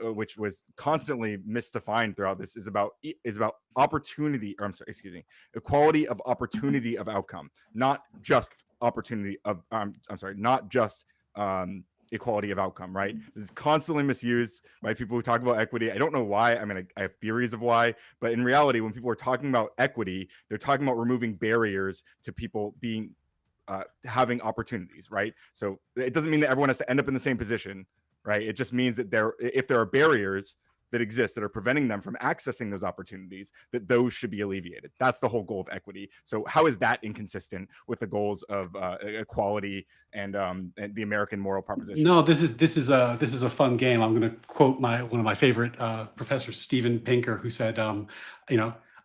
which was constantly misdefined throughout this, is about opportunity, or equality of opportunity of outcome, not just opportunity of, not just equality of outcome, right? This is constantly misused by people who talk about equity. I don't know why. I mean, I have theories of why, but in reality, when people are talking about equity, they're talking about removing barriers to people being having opportunities, right? So it doesn't mean that everyone has to end up in the same position, right? It just means that if there are barriers that exist that are preventing them from accessing those opportunities, that those should be alleviated. That's the whole goal of equity. So how is that inconsistent with the goals of equality and the American moral proposition? No, this is a fun game. I'm going to quote one of my favorite professors, Steven Pinker, who said,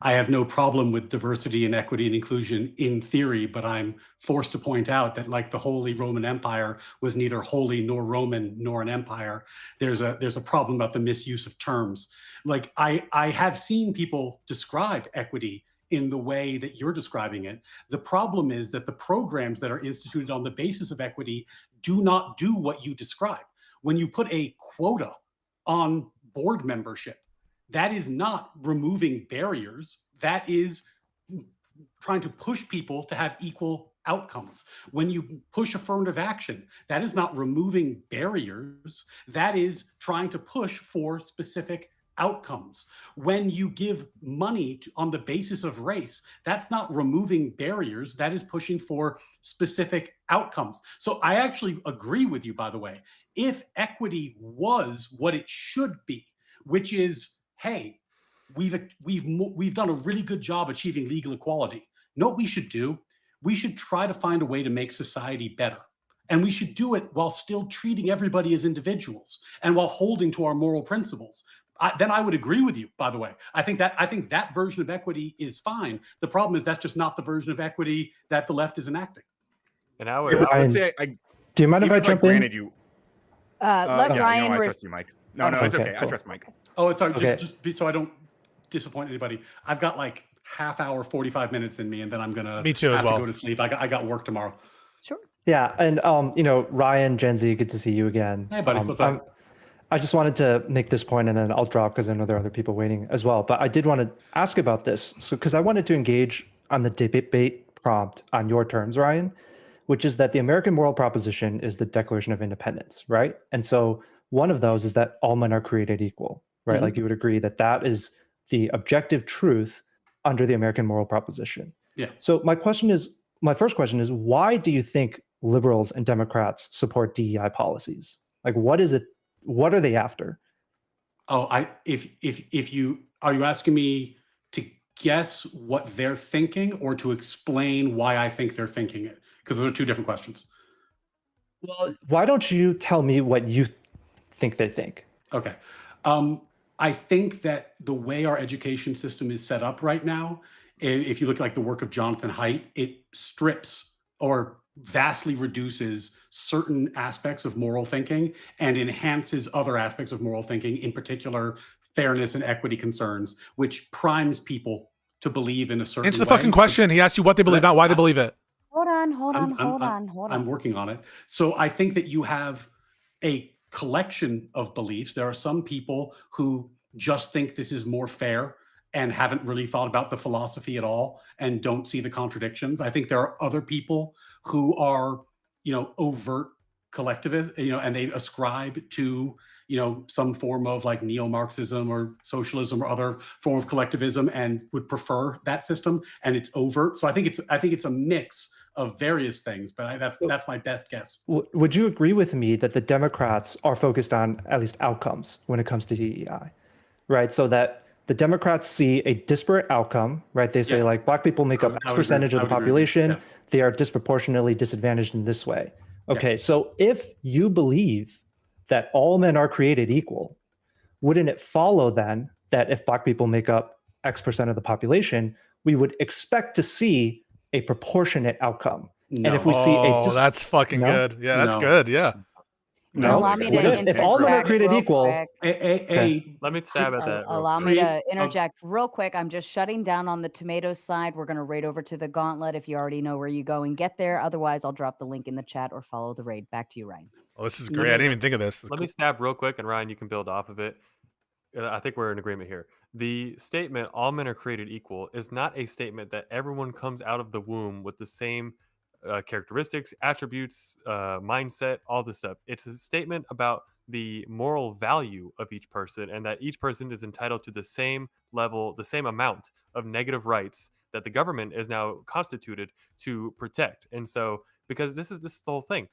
I have no problem with diversity and equity and inclusion in theory, but I'm forced to point out that, like the Holy Roman Empire was neither holy nor Roman nor an empire, there's a problem about the misuse of terms. Like I have seen people describe equity in the way that you're describing it. The problem is that the programs that are instituted on the basis of equity do not do what you describe. When you put a quota on board membership, that is not removing barriers. That is trying to push people to have equal outcomes. When you push affirmative action, that is not removing barriers. That is trying to push for specific outcomes. When you give money on the basis of race, that's not removing barriers. That is pushing for specific outcomes. So I actually agree with you, by the way. If equity was what it should be, which is, hey, we've done a really good job achieving legal equality. Know what we should do? We should try to find a way to make society better. And we should do it while still treating everybody as individuals and while holding to our moral principles. Then I would agree with you, by the way. I think that version of equity is fine. The problem is that's just not the version of equity that the left is enacting. And I would, do you mind if I jump in? Let Ryan. I trust you, Mike. No, it's okay. Cool. I trust Mike. Oh, sorry. Okay. Just so I don't disappoint anybody. I've got like half hour, 45 minutes in me, and then I'm gonna me too have as well. To go to sleep. I got work tomorrow. Sure. Yeah, and Ryan, Gen Z, good to see you again. Hey, buddy. What's up? I just wanted to make this point, and then I'll drop because I know there are other people waiting as well. But I did want to ask about this, because I wanted to engage on the debate prompt on your terms, Ryan, which is that the American moral proposition is the Declaration of Independence, right? And so one of those is that all men are created equal, right? Mm-hmm. Like you would agree that that is the objective truth under the American moral proposition. Yeah. So my first question is, why do you think liberals and Democrats support DEI policies? Like, what is it? What are they after? Oh, are you asking me to guess what they're thinking or to explain why I think they're thinking it? Because those are two different questions. Well, why don't you tell me what you think they think? Okay. I think that the way our education system is set up right now, if you look at like the work of Jonathan Haidt, it strips or vastly reduces certain aspects of moral thinking and enhances other aspects of moral thinking, in particular fairness and equity concerns, which primes people to believe in a certain Answer the way. fucking question. He asked you what they believe, not why they believe it. Hold on. I'm working on it. So I think that you have a collection of beliefs. There are some people who just think this is more fair and haven't really thought about the philosophy at all and don't see the contradictions. I think there are other people who are, overt collectivists, and they ascribe to, some form of like neo-Marxism or socialism or other form of collectivism and would prefer that system, and it's overt. So I think it's a mix of various things, but that's my best guess. Would you agree with me that the Democrats are focused on at least outcomes when it comes to DEI, right? So that the Democrats see a disparate outcome, right? They say like black people make up X percentage of the population. Yeah. They are disproportionately disadvantaged in this way. Okay, so if you believe that all men are created equal, wouldn't it follow then that if black people make up X percent of the population, we would expect to see a proportionate outcome? No. And if we see that's fucking good. Yeah, that's good. Yeah. No. Allow me to if all men are created equal, let me stab at that. Allow me to interject real quick. I'm just shutting down on the tomato side. We're going to raid over to the gauntlet if you already know where you go and get there. Otherwise, I'll drop the link in the chat or follow the raid. Back to you, Ryan. Oh, this is great. I didn't even think of this. Let me stab real quick, and Ryan, you can build off of it. I think we're in agreement here. The statement, all men are created equal, is not a statement that everyone comes out of the womb with the same characteristics, attributes, mindset, all this stuff. It's a statement about the moral value of each person, and that each person is entitled to the same level, the same amount of negative rights that the government is now constituted to protect. And so, because this is the whole thing,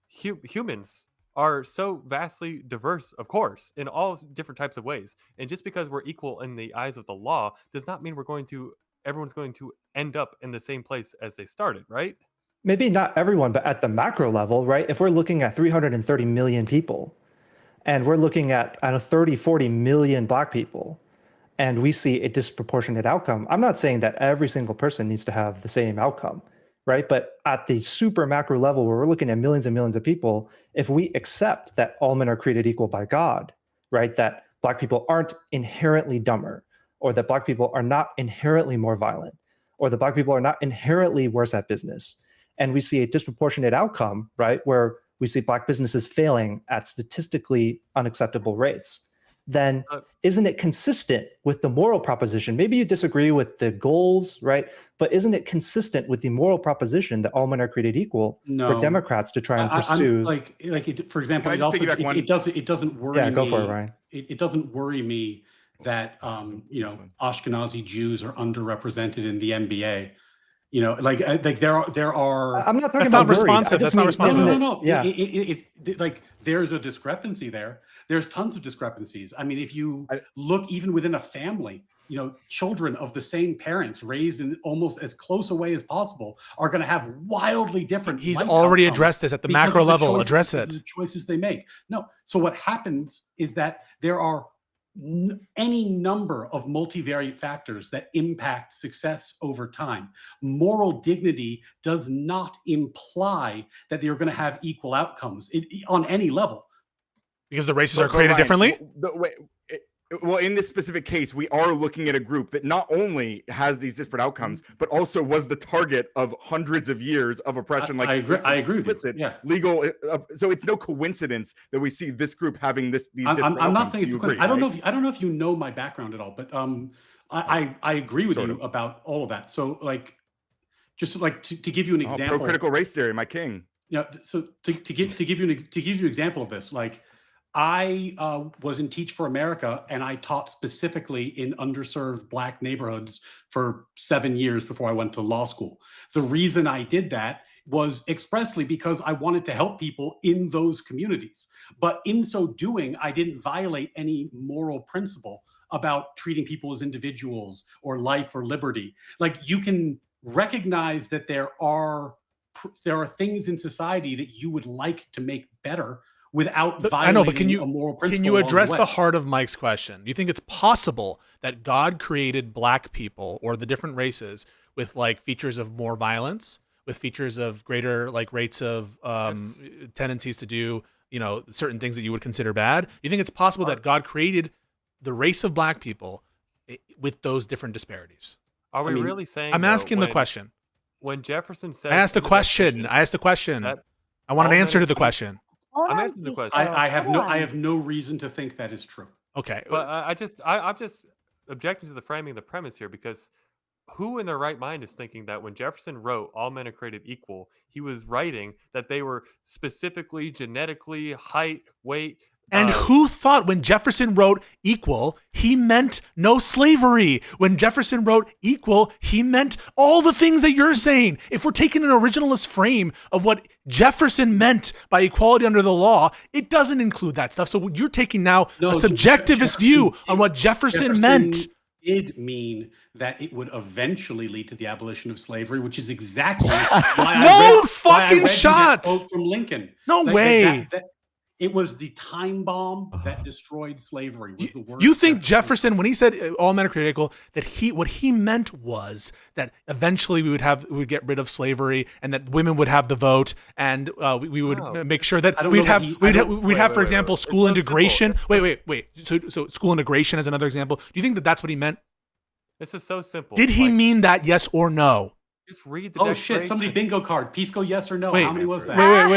humans are so vastly diverse, of course, in all different types of ways. And just because we're equal in the eyes of the law does not mean everyone's going to end up in the same place as they started, right? Maybe not everyone, but at the macro level, right? If we're looking at 330 million people and we're looking at 30, 40 million black people, and we see a disproportionate outcome, I'm not saying that every single person needs to have the same outcome, right? But at the super macro level where we're looking at millions and millions of people, if we accept that all men are created equal by God, right? That black people aren't inherently dumber, or that black people are not inherently more violent, or that black people are not inherently worse at business, and we see a disproportionate outcome, right, where we see black businesses failing at statistically unacceptable rates, then isn't it consistent with the moral proposition? Maybe you disagree with the goals, right? But isn't it consistent with the moral proposition that all men are created equal for Democrats to try and pursue? For example, it doesn't worry me. Yeah, go for it, Ryan. It doesn't worry me that Ashkenazi Jews are underrepresented in the NBA. There are. I'm not talking that's about not responsive. That's not responsive. No. Yeah. There's a discrepancy there. There's tons of discrepancies. I mean, if you look even within a family, children of the same parents raised in almost as close a way as possible are going to have wildly different. He's already addressed this at the macro level. Address it. The choices they make. No. So what happens is that there are any number of multivariate factors that impact success over time. Moral dignity does not imply that you're going to have equal outcomes on any level. Because the races are created differently? Well, in this specific case, we are looking at a group that not only has these disparate outcomes, but also was the target of hundreds of years of oppression. I agree with you. Yeah. Legal. So it's no coincidence that we see this group having these. I'm not saying it's a coincidence. I don't know if you know my background at all, but I agree with you about all of that. So to give you an example, pro-critical race theory, my king. So to give you an example of this, I was in Teach for America, and I taught specifically in underserved Black neighborhoods for 7 years before I went to law school. The reason I did that was expressly because I wanted to help people in those communities. But in so doing, I didn't violate any moral principle about treating people as individuals or life or liberty. You can recognize that there are things in society that you would like to make better without violating a moral principle. Can you address the heart of Mike's question? Do you think it's possible that God created Black people or the different races with features of more violence, with features of greater rates of tendencies to do certain things that you would consider bad? You think it's possible that God created the race of Black people with those different disparities? Are we really saying? I'm asking the question. When Jefferson said, I asked the question. I want an answer to the question. I'm asking the question. I have no reason to think that is true. Okay, but I'm just objecting to the framing of the premise here, because who in their right mind is thinking that when Jefferson wrote all men are created equal, he was writing that they were specifically genetically height, weight. And who thought when Jefferson wrote equal, he meant no slavery? When Jefferson wrote equal, he meant all the things that you're saying. If we're taking an originalist frame of what Jefferson meant by equality under the law, it doesn't include that stuff. So you're taking now a subjectivist view on what Jefferson meant. Did mean that it would eventually lead to the abolition of slavery, which is exactly why fucking shots quote from Lincoln. No way. It was the time bomb that destroyed slavery. Was the word you think Jefferson, when he said all men are created equal, that what he meant was that eventually we would get rid of slavery, and that women would have the vote, and we would make sure that we'd have, for example, school integration. Wait. So school integration is another example. Do you think that that's what he meant? This is so simple. Did he mean that? Yes or no? Just read the Declaration. Shit, somebody bingo card. Pisco, yes or no? Wait, how many was that?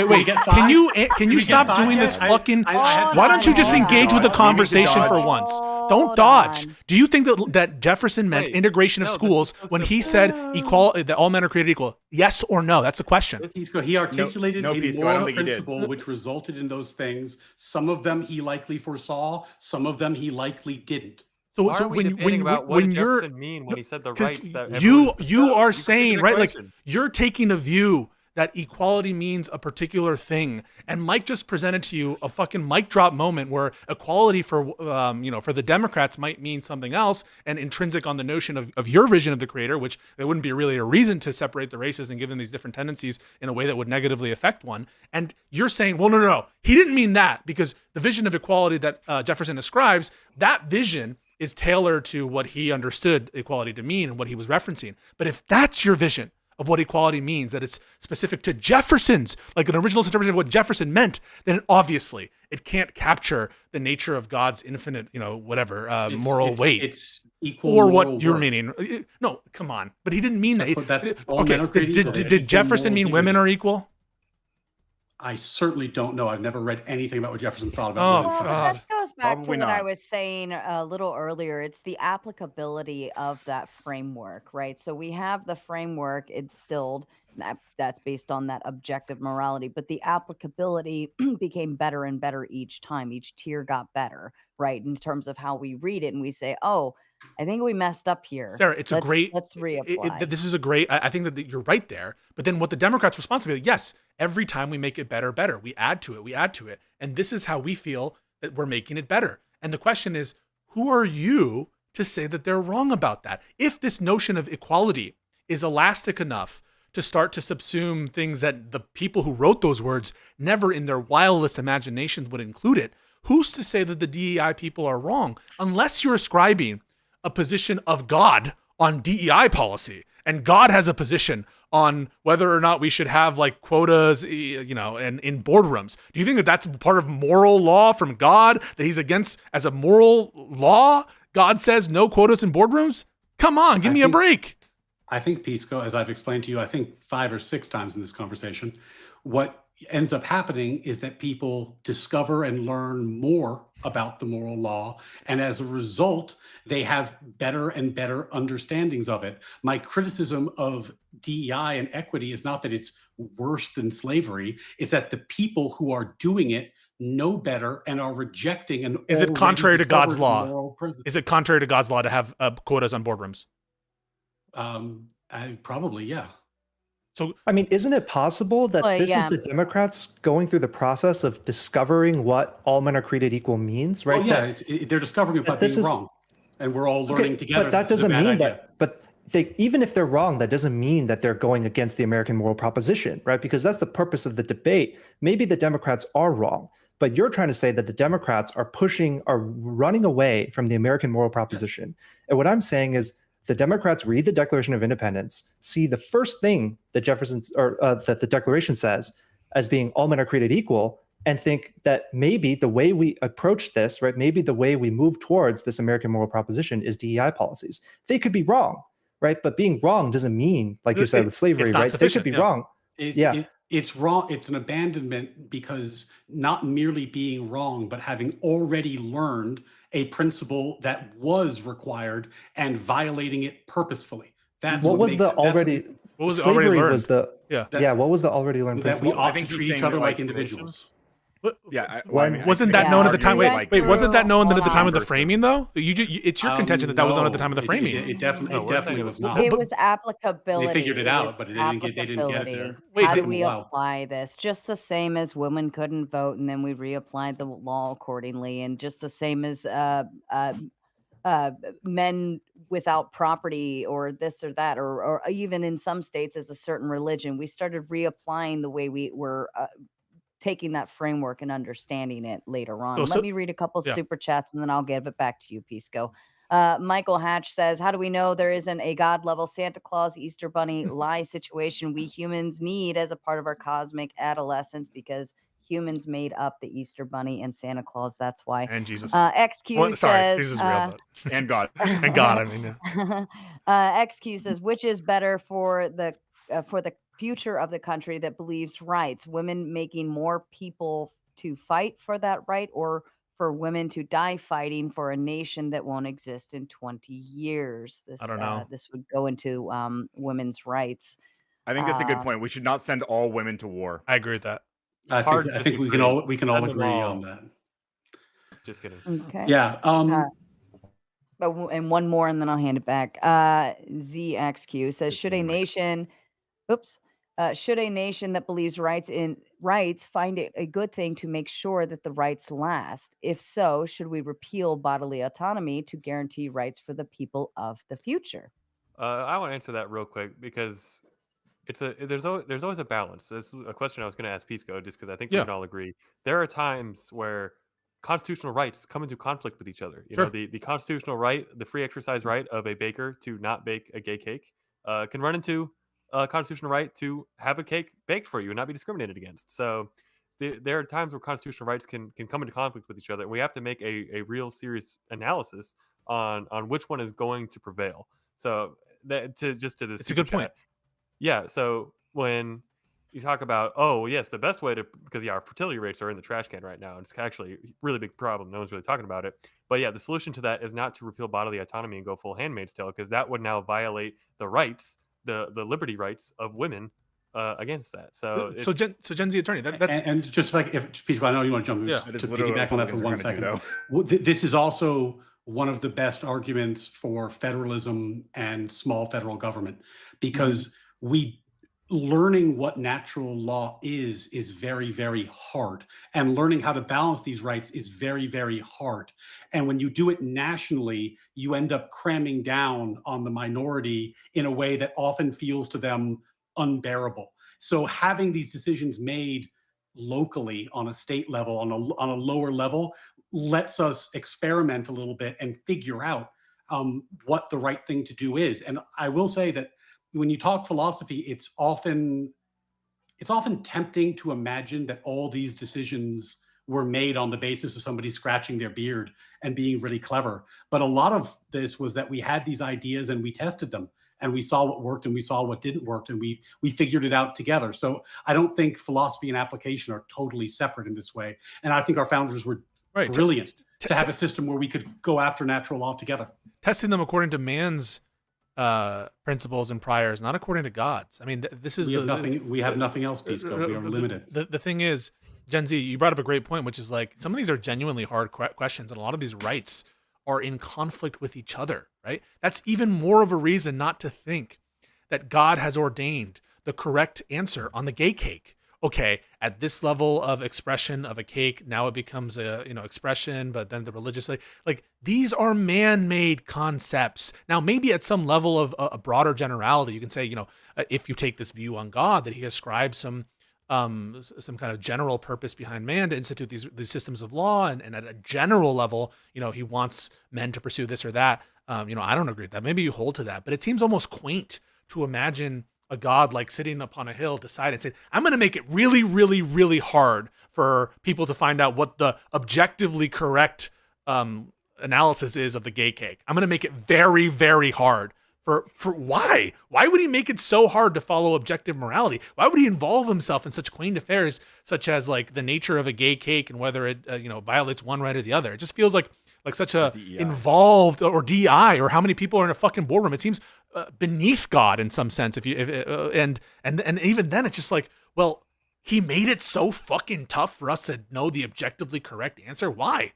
Wait. Can you stop doing this fucking... Why don't you just engage with the conversation for once? Don't dodge. Do you think that Jefferson meant integration of schools when he said that all men are created equal? Yes or no? That's the question. Pisco, he articulated a moral principle which resulted in those things. Some of them he likely foresaw. Some of them he likely didn't. So when you're mean when he said the rights that you are saying, right, like you're taking a view that equality means a particular thing, and Mike just presented to you a fucking mic drop moment where equality for for the Democrats might mean something else, and intrinsic on the notion of your vision of the creator, which there wouldn't be really a reason to separate the races and give them these different tendencies in a way that would negatively affect one. And you're saying, well, no, he didn't mean that, because the vision of equality that Jefferson describes, that vision is tailored to what he understood equality to mean and what he was referencing. But if that's your vision of what equality means, that it's specific to Jefferson's, like an original interpretation of what Jefferson meant, then obviously it can't capture the nature of God's infinite, moral weight. It's equal or what you're meaning. No, come on. But he didn't mean that. Did Jefferson mean women are equal? I certainly don't know. I've never read anything about what Jefferson thought about women. Well, this goes back to what I was saying a little earlier. It's the applicability of that framework, right? So we have the framework instilled that's based on that objective morality, but the applicability became better and better each time. Each tier got better, right? In terms of how we read it, and we say, oh, I think we messed up here. Sarah, let's reapply. This is a great, I think that you're right there. But then what the Democrats' responsibility, yes, every time we make it better. We add to it. And this is how we feel that we're making it better. And the question is, who are you to say that they're wrong about that? If this notion of equality is elastic enough to start to subsume things that the people who wrote those words never in their wildest imaginations would include it, who's to say that the DEI people are wrong? Unless you're ascribing a position of God on DEI policy, and God has a position on whether or not we should have like quotas, and in boardrooms. Do you think that that's part of moral law from God, that he's against as a moral law? God says no quotas in boardrooms? Come on, give me a break. I think, Pisco, as I've explained to you, I think 5 or 6 times in this conversation, what ends up happening is that people discover and learn more about the moral law, and as a result, they have better and better understandings of it. My criticism of DEI and equity is not that it's worse than slavery, it's that the people who are doing it know better and are rejecting an Is it contrary to God's law? Is it contrary to God's law to have quotas on boardrooms? Probably, yeah. So, I mean, isn't it possible that this is the Democrats going through the process of discovering what all men are created equal means, right? Oh, yeah, they're discovering it by being wrong. And we're all learning together. But that doesn't mean that, even if they're wrong, that doesn't mean that they're going against the American moral proposition, right? Because that's the purpose of the debate. Maybe the Democrats are wrong, but you're trying to say that the Democrats are running away from the American moral proposition. Yes. And what I'm saying is, the Democrats read the Declaration of Independence, see the first thing that that the Declaration says as being all men are created equal, and think that maybe the way we approach this, right, maybe the way we move towards this American moral proposition is DEI policies. They could be wrong, right? But being wrong doesn't mean, like you said, with slavery, right? They could be wrong. It's wrong. It's an abandonment because not merely being wrong, but having already learned a principle that was required and violating it purposefully. That's What was makes the it- that's what already? What was already Slavery learned? was the Yeah. yeah. What was the already learned that we principle? ought to think he's treat each saying other that, like like, individuals. Yeah. Wasn't I that known at the argue, time? Wait, like, wait, wasn't that known at the time of the Converse. framing though? It's your contention that that was known at the time of the No, framing. It definitely, No, we're saying it was was- not. It was applicability. They figured it was out, but they didn't get it there. applicability. Wait, How do took we them a while. apply this? Just the same as women couldn't vote, and then we reapplied the law accordingly, and just the same as men without property or this or that, or even in some states as a certain religion, we started reapplying the way we were taking that framework and understanding it later on. So- Let me read a couple yeah. super chats and then I'll give it back to you, Pisco. Michael Hatch says, how do we know there isn't a God level Santa Claus, Easter Bunny lie situation we humans need as a part of our cosmic adolescence? Because humans made up the Easter Bunny and Santa Claus. That's why. And Jesus. XQ Well, sorry, says, Jesus is real, but And God. and God. I mean, yeah. XQ says, which is better for the future of the country that believes rights? Women making more people to fight for that right, or for women to die fighting for a nation that won't exist in 20 years? This I don't know. This would go into women's rights. I think that's a good Uh, point. We should not send all women to war. I agree with that. I Hard think, to I think we can disagree. all Send them agree all. on that. Just kidding. Okay. Yeah. And one more, and then I'll hand it back. ZXQ says, should a nation that believes rights find it a good thing to make sure that the rights last? If so, should we repeal bodily autonomy to guarantee rights for the people of the future? I want to answer that real quick because there's always a balance. This is a question I was going to ask Pisco just because I think we Yeah. can all agree. There are times where constitutional rights come into conflict with each other. You Sure. know, the constitutional right, the free exercise right of a baker to not bake a gay cake, can run into a constitutional right to have a cake baked for you and not be discriminated against. So there are times where constitutional rights can come into conflict with each other. And we have to make a real serious analysis on which one is going to prevail. So to this, It's a good point. Yeah. So when you talk about, oh yes, the best way to, because our fertility rates are in the trash can right now, and it's actually a really big problem. No one's really talking about it. But yeah, the solution to that is not to repeal bodily autonomy and go full Handmaid's Tale, because that would now violate the rights, the liberty rights of women against that. So So Gen Z attorney. That's and just like if Pisco, I know you want to jump in, Yeah. just That is to literally piggyback on that for what 1 we're trying to second. do, though. This is also one of the best arguments for federalism and small federal government, because we learning what natural law is very, very hard, and learning how to balance these rights is very, very hard. And when you do it nationally, you end up cramming down on the minority in a way that often feels to them unbearable. So having these decisions made locally on a state level, on a lower level, lets us experiment a little bit and figure out what the right thing to do is. And I will say that when you talk philosophy, it's often tempting to imagine that all these decisions were made on the basis of somebody scratching their beard and being really clever. But a lot of this was that we had these ideas and we tested them, and we saw what worked and we saw what didn't work, and we figured it out together. So I don't think philosophy and application are totally separate in this way. And I think our founders were right. brilliant to have a system where we could go after natural law together. Testing them according to man's principles and priors, not according to God's. I mean, this is We have nothing else, Pisco. We are limited. The thing is, Gen Z, you brought up a great point, which is like some of these are genuinely hard questions, and a lot of these rights are in conflict with each other, right? That's even more of a reason not to think that God has ordained the correct answer on the gay cake. Okay, at this level of expression of a cake, now it becomes a expression, but then the religious, like these are man-made concepts. Now, maybe at some level of a broader generality, you can say, if you take this view on God, that he ascribes some kind of general purpose behind man to institute these systems of law, and at a general level, he wants men to pursue this or that. I don't agree with that. Maybe you hold to that, but it seems almost quaint to imagine a God like sitting upon a hill decide and say, I'm going to make it really, really, really hard for people to find out what the objectively correct analysis is of the gay cake. I'm going to make it very, very hard. For why? Why would he make it so hard to follow objective morality? Why would he involve himself in such quaint affairs, such as like the nature of a gay cake and whether it violates one right or the other? It just feels like like such a DEI. involved, or DEI, or how many people are in a fucking boardroom. It seems beneath God in some sense. And even then, it's just like, well, he made it so fucking tough for us to know the objectively correct answer. Why?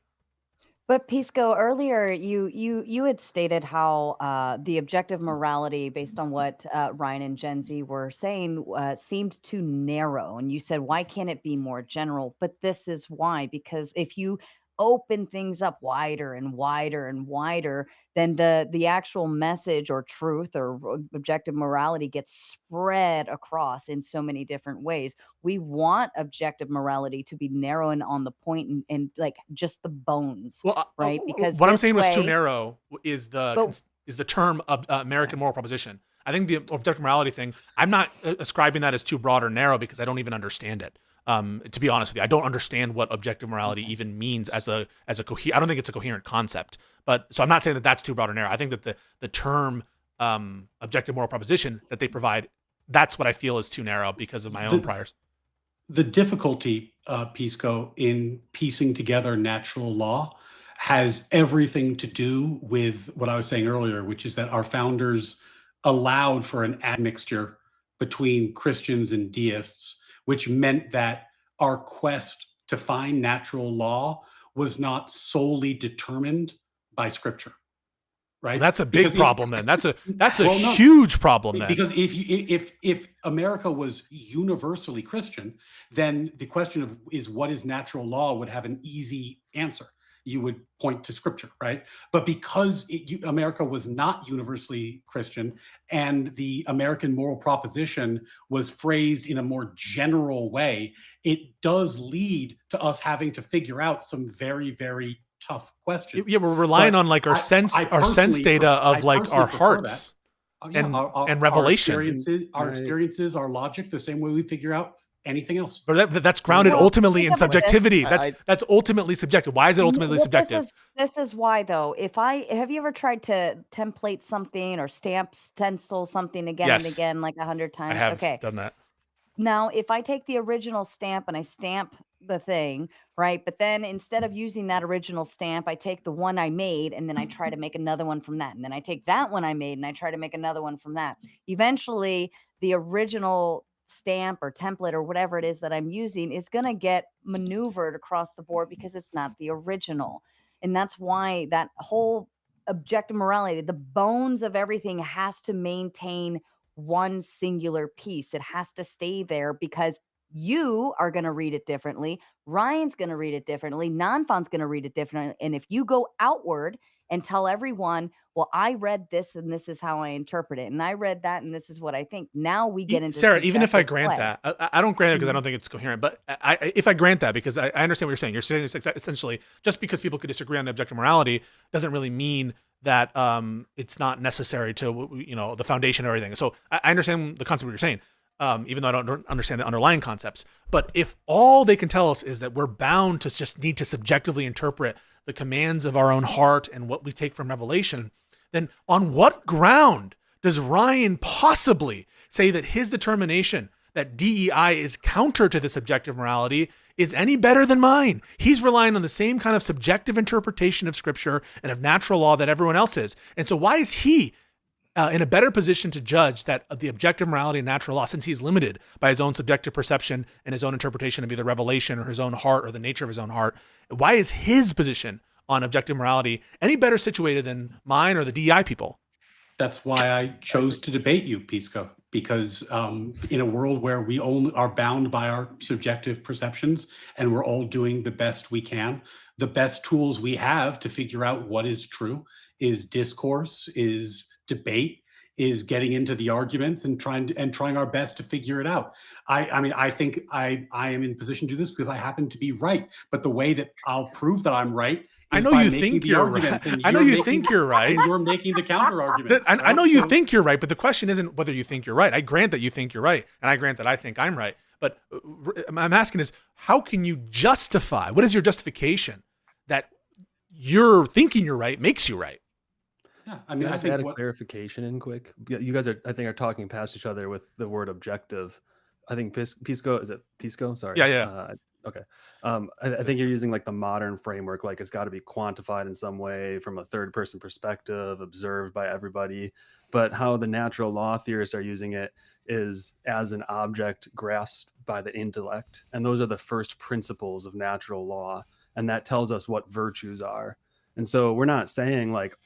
But Pisco, earlier you had stated how the objective morality, based on what Ryan and Gen Z were saying, seemed too narrow, and you said, why can't it be more general? But this is why, because if you open things up wider and wider and wider, then the actual message or truth or objective morality gets spread across in so many different ways. We want objective morality to be narrow and on the point, and like just the bones. Well, Right, because what I'm this saying was too way- narrow is But- the term of American moral proposition. I think the objective morality thing, I'm not ascribing that as too broad or narrow, because I don't even understand it. To be honest with you, I don't understand what objective morality even means as a I don't think it's a coherent concept. But so I'm not saying that that's too broad or narrow. I think that the term objective moral proposition that they provide, that's what I feel is too narrow because of my own priors. The difficulty, Pisco, in piecing together natural law has everything to do with what I was saying earlier, which is that our founders allowed for an admixture between Christians and deists, which meant that our quest to find natural law was not solely determined by Scripture. Right? Well, that's a big Because problem then. That's a Well, no. huge problem then. Because if America was universally Christian, then the question is what is natural law would have an easy answer. You would point to Scripture, right? But because America was not universally Christian, and the American moral proposition was phrased in a more general way, it does lead to us having to figure out some very, very tough questions. Yeah, we're relying But on like our sense data of like our hearts and revelation. Our experiences, our logic, the same way we figure out anything else. But that's grounded Well, ultimately think in about this. subjectivity. That's ultimately subjective. Why is it ultimately Well, subjective? This is why, though. Have you ever tried to template something or stencil something again and Yes. again, like 100 times? I have Okay. done that. Now, if I take the original stamp and I stamp the thing, right? But then instead of using that original stamp, I take the one I made and then I try to make another one from that. And then I take that one I made and I try to make another one from that. Eventually, the original stamp or template or whatever it is that I'm using is going to get maneuvered across the board because it's not the original. And that's why that whole objective morality, the bones of everything, has to maintain one singular piece. It has to stay there because you are going to read it differently. Ryan's going to read it differently. Nonfon's going to read it differently. And if you go outward and tell everyone, well, I read this and this is how I interpret it, and I read that and this is what I think. Now we get into Sarah, even if I subjective grant play. that, I don't grant it because I don't think it's coherent. But if I grant that, because I understand what you're saying it's essentially just because people could disagree on the objective morality doesn't really mean that it's not necessary to the foundation of everything. So I understand the concept of what you're saying, even though I don't understand the underlying concepts. But if all they can tell us is that we're bound to just need to subjectively interpret the commands of our own heart and what we take from revelation, then on what ground does Ryan possibly say that his determination that DEI is counter to this objective morality is any better than mine? He's relying on the same kind of subjective interpretation of Scripture and of natural law that everyone else is. And so why is he in a better position to judge that the objective morality and natural law, since he's limited by his own subjective perception and his own interpretation of either revelation or his own heart or the nature of his own heart? Why is his position on objective morality any better situated than mine or the DEI people? That's why I chose to debate you, Pisco, because in a world where we only are bound by our subjective perceptions and we're all doing the best we can, the best tools we have to figure out what is true is discourse, is debate, is getting into the arguments and trying our best to figure it out. I think I am in position to do this because I happen to be right. But the way that I'll prove that I'm right, I know you think you're right. I know you think you're right. And you're making the counter arguments. I know you think you're right, but the question isn't whether you think you're right. I grant that you think you're right, and I grant that I think I'm right. But I'm asking is, how can you justify? What is your justification that you're thinking you're right makes you right? Yeah, Can I I think add a clarification in quick? You guys are talking past each other with the word objective. I think Pisco, is it Pisco? Sorry. Yeah. Okay. I think you're using like the modern framework, like it's got to be quantified in some way from a third person perspective, observed by everybody. But how the natural law theorists are using it is as an object grasped by the intellect. And those are the first principles of natural law. And that tells us what virtues are. And so we're not saying like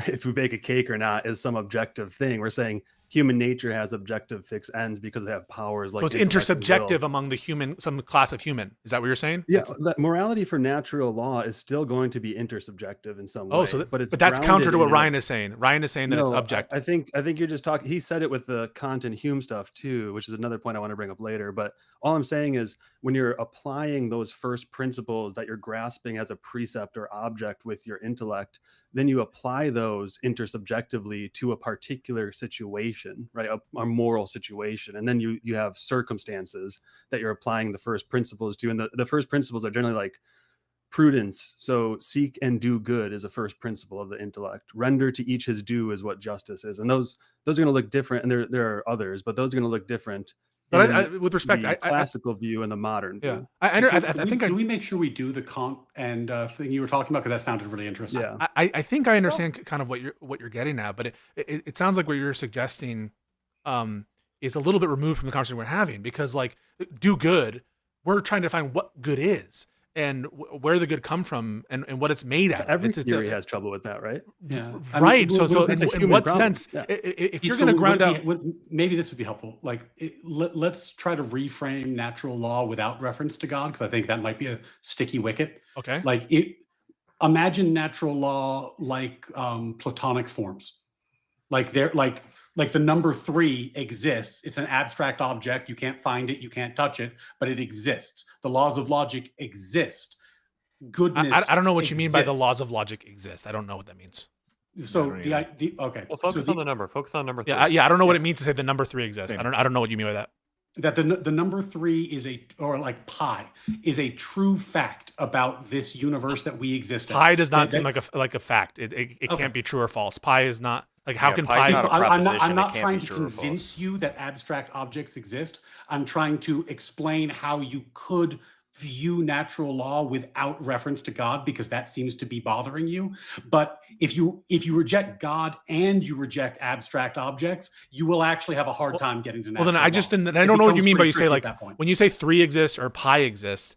if we bake a cake or not is some objective thing. We're saying human nature has objective fixed ends because they have powers like So it's intellect and will. intersubjective among the human, some class of human. Is that what you're saying? Yeah, that morality for natural law is still going to be intersubjective in some way. Oh, so but it's that's counter grounded to what in a- Ryan is saying. Ryan is saying that it's No, objective. I think you're just talking. He said it with the Kant and Hume stuff too, which is another point I want to bring up later. But all I'm saying is when you're applying those first principles that you're grasping as a precept or object with your intellect, then you apply those intersubjectively to a particular situation, right? A moral situation, and then you have circumstances that you're applying the first principles to, and the first principles are generally like prudence. So seek and do good is a first principle of the intellect. Render to each his due is what justice is. And those are going to look different. And there are others, but those are going to look different. But in with respect, the classical view and the modern yeah, view. I think Can we make sure we do the Kant and thing you were talking about, because that sounded really interesting. Yeah. I think I understand kind of what you're getting at, but it sounds like what you're suggesting is a little bit removed from the conversation we're having, because like do good, we're trying to find what good is and where the good come from and what it's made out of. Every It's theory has trouble with that, right? Yeah. Right. I mean, So it's a in human what problem. sense, Yeah. if you're going to ground out, maybe this would be helpful. Like, let's try to reframe natural law without reference to God, because I think that might be a sticky wicket. okay, Like, imagine natural law like Platonic forms. Like the number 3 exists. It's an abstract object. You can't find it. You can't touch it, but it exists. The laws of logic exist. Goodness. I don't know what you mean by the exists. laws of logic exist. I don't know what that means. So I don't the okay. Well, focus so on the number. Focus on number 3. Yeah, I don't know what it means to say the number 3 exists. Same. I don't know what you mean by that. that the number 3 is like pi is a true fact about this universe that we exist in. Pi does not That- seem like a fact. It Okay. can't be true or false. Pi is not like how Yeah, can pi's pi? not a I'm proposition, not it can't trying be to true or false. convince you that abstract objects exist. I'm trying to explain how you could view natural law without reference to God, because that seems to be bothering you. But if you reject God and you reject abstract objects, you will actually have a hard time getting to natural Well, then law. I just didn't. I It don't know what you becomes mean by pretty you say tricky like at that point. when you say 3 exists or pi exists.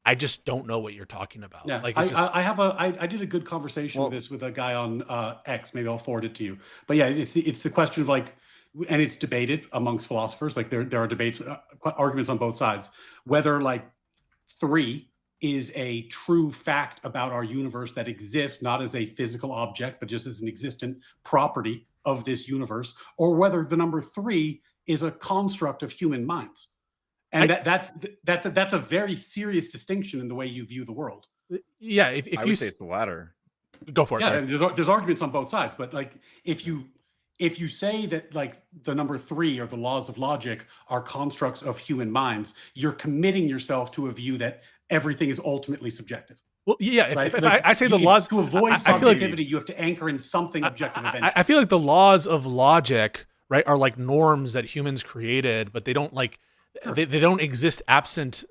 I just don't know what you're talking about. Yeah, Like it just, I did a good conversation with this with a guy on X. Maybe I'll forward it to you. But yeah, it's the question of like, and it's debated amongst philosophers. Like there are debates, arguments on both sides, whether like 3 is a true fact about our universe that exists not as a physical object, but just as an existent property of this universe, or whether the number 3 is a construct of human minds. And that's a very serious distinction in the way you view the world. yeah. If I you would say it's the latter. go for it, Yeah, sorry. and there's arguments on both sides, but like if you say that like the number 3 or the laws of logic are constructs of human minds, you're committing yourself to a view that everything is ultimately subjective. Well, yeah. Right? If Like, I say the laws to avoid I feel like subjectivity, you have to anchor in something objective eventually. I feel like the laws of logic, right, are like norms that humans created, but they don't like they don't exist absent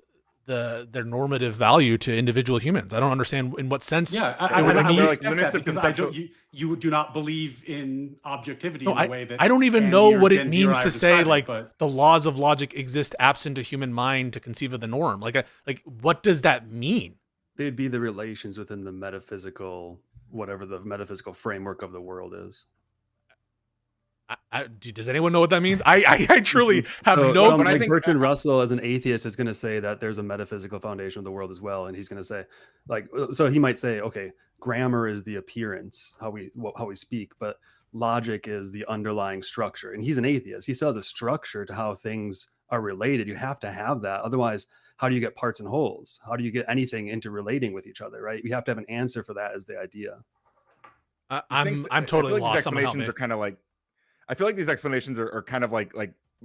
their normative value to individual humans. I don't understand in what sense. Yeah, It would I be would like accept limits that of because conceptual- you do not believe in objectivity No, in the way that I don't even Andy know or what it Gen Z or means I to are say describing, like but- the laws of logic exist absent a human mind to conceive of the norm. Like what does that mean? They'd be the relations within the metaphysical, whatever the metaphysical framework of the world is. Does anyone know what that means? I truly have So, no. but I like think- Bertrand Russell, as an atheist, is going to say that there's a metaphysical foundation of the world as well, and he's going to say, like, so he might say, okay, grammar is the appearance, how we speak, but logic is the underlying structure. And he's an atheist. He still has a structure to how things are related. You have to have that, otherwise, how do you get parts and wholes? How do you get anything interrelating with each other? Right? You have to have an answer for that. As the idea. I'm totally lost. Someone help me. Explanations are kind of like, I feel like these explanations are kind of like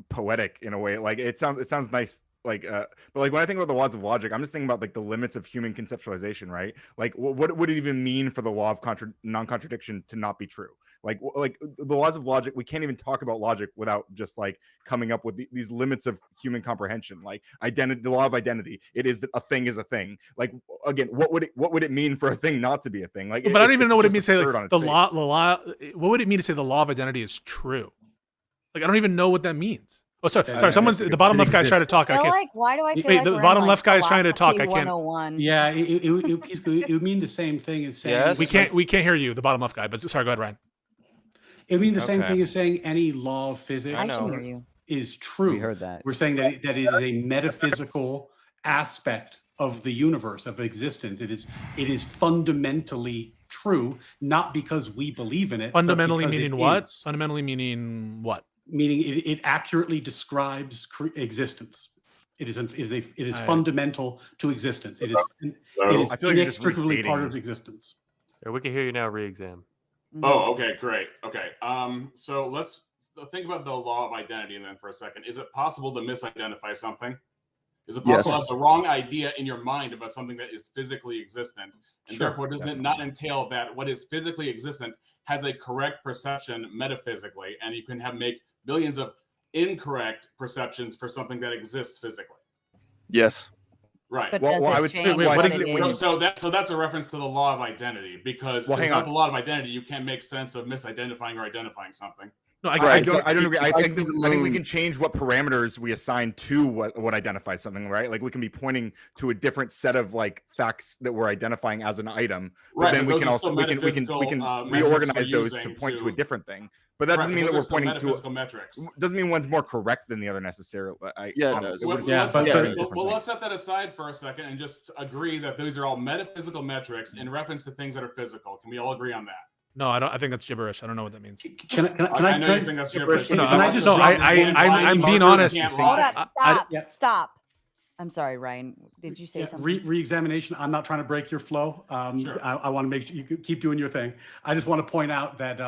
poetic in a way. Like it sounds nice but like when I think about the laws of logic, I'm just thinking about like the limits of human conceptualization, right? Like what would it even mean for the law of non-contradiction to not be true? Like the laws of logic, we can't even talk about logic without just like coming up with these limits of human comprehension. Like identity, the law of identity, it is that a thing is a thing. Like again, what would it mean for a thing not to be a thing? Like, but I don't even know what it means to say absurd on like, its the law. face. The law. What would it mean to say the law of identity is true? Like I don't even know what that means. Oh, sorry. Someone's the bottom left guy's trying to talk. I So can't. like, why do I feel Wait, like the we're in, bottom like, left guy is trying to talk. philosophy I can't. 101? Yeah, it would mean the same thing as saying Yes? We can't hear you, the bottom left guy. But sorry, go ahead, Ryan. it would mean the same Okay. thing as saying any law of physics I I know. can hear you. is true. We heard that. We're saying that it is a metaphysical aspect of the universe, of existence. It is fundamentally true, not because we believe in it. but Fundamentally because it meaning what? is. Fundamentally meaning what? Meaning it accurately describes existence. It is I- fundamental to existence. It is I feel like you're just inextricably part restating. of existence. Yeah, we can hear you now. Re-exam. Oh, okay, great. Okay. So let's think about the law of identity then for a second. Is it possible to misidentify something? Is it possible to have the wrong idea in your mind about something that is physically existent? And Sure, therefore, doesn't it not entail that what is physically existent has a correct perception metaphysically, and you can make billions of incorrect perceptions for something that exists physically? Yes. Right. But Well, does I it would say- change wait, what what is it it- is? So that's a reference to the law of identity, because Well, hang without on. the law of identity, you can't make sense of misidentifying or identifying something. No, I Right. don't agree. I I think see the we moon. can change what parameters we assign to what identifies something, right? Like we can be pointing to a different set of like facts that we're identifying as an item, but Right, then but we those can are also still we can metaphysical, metrics reorganize we're those to using point to to- a different thing. But that doesn't Right, mean but that those we're are still pointing to metaphysical metrics. doesn't mean one's more correct than the other necessarily. Yeah, it does. Let's Yeah, set but- that- but- well, let's set that aside for a second and just agree that these are all metaphysical metrics in reference to things that are physical. Can we all agree on that? No, I don't. I think that's gibberish. I don't know what that means. Can I know you think that's gibberish. No, but can I also just drop drop this this one one I'm blind being marker honest. can't Hold lie. up! I- Stop! Yeah. Stop! I'm sorry, Ryan. Did you say Yeah, something? re-examination. I'm not trying to break your flow. Sure. I want to make sure you can keep doing your thing. I just want to point out that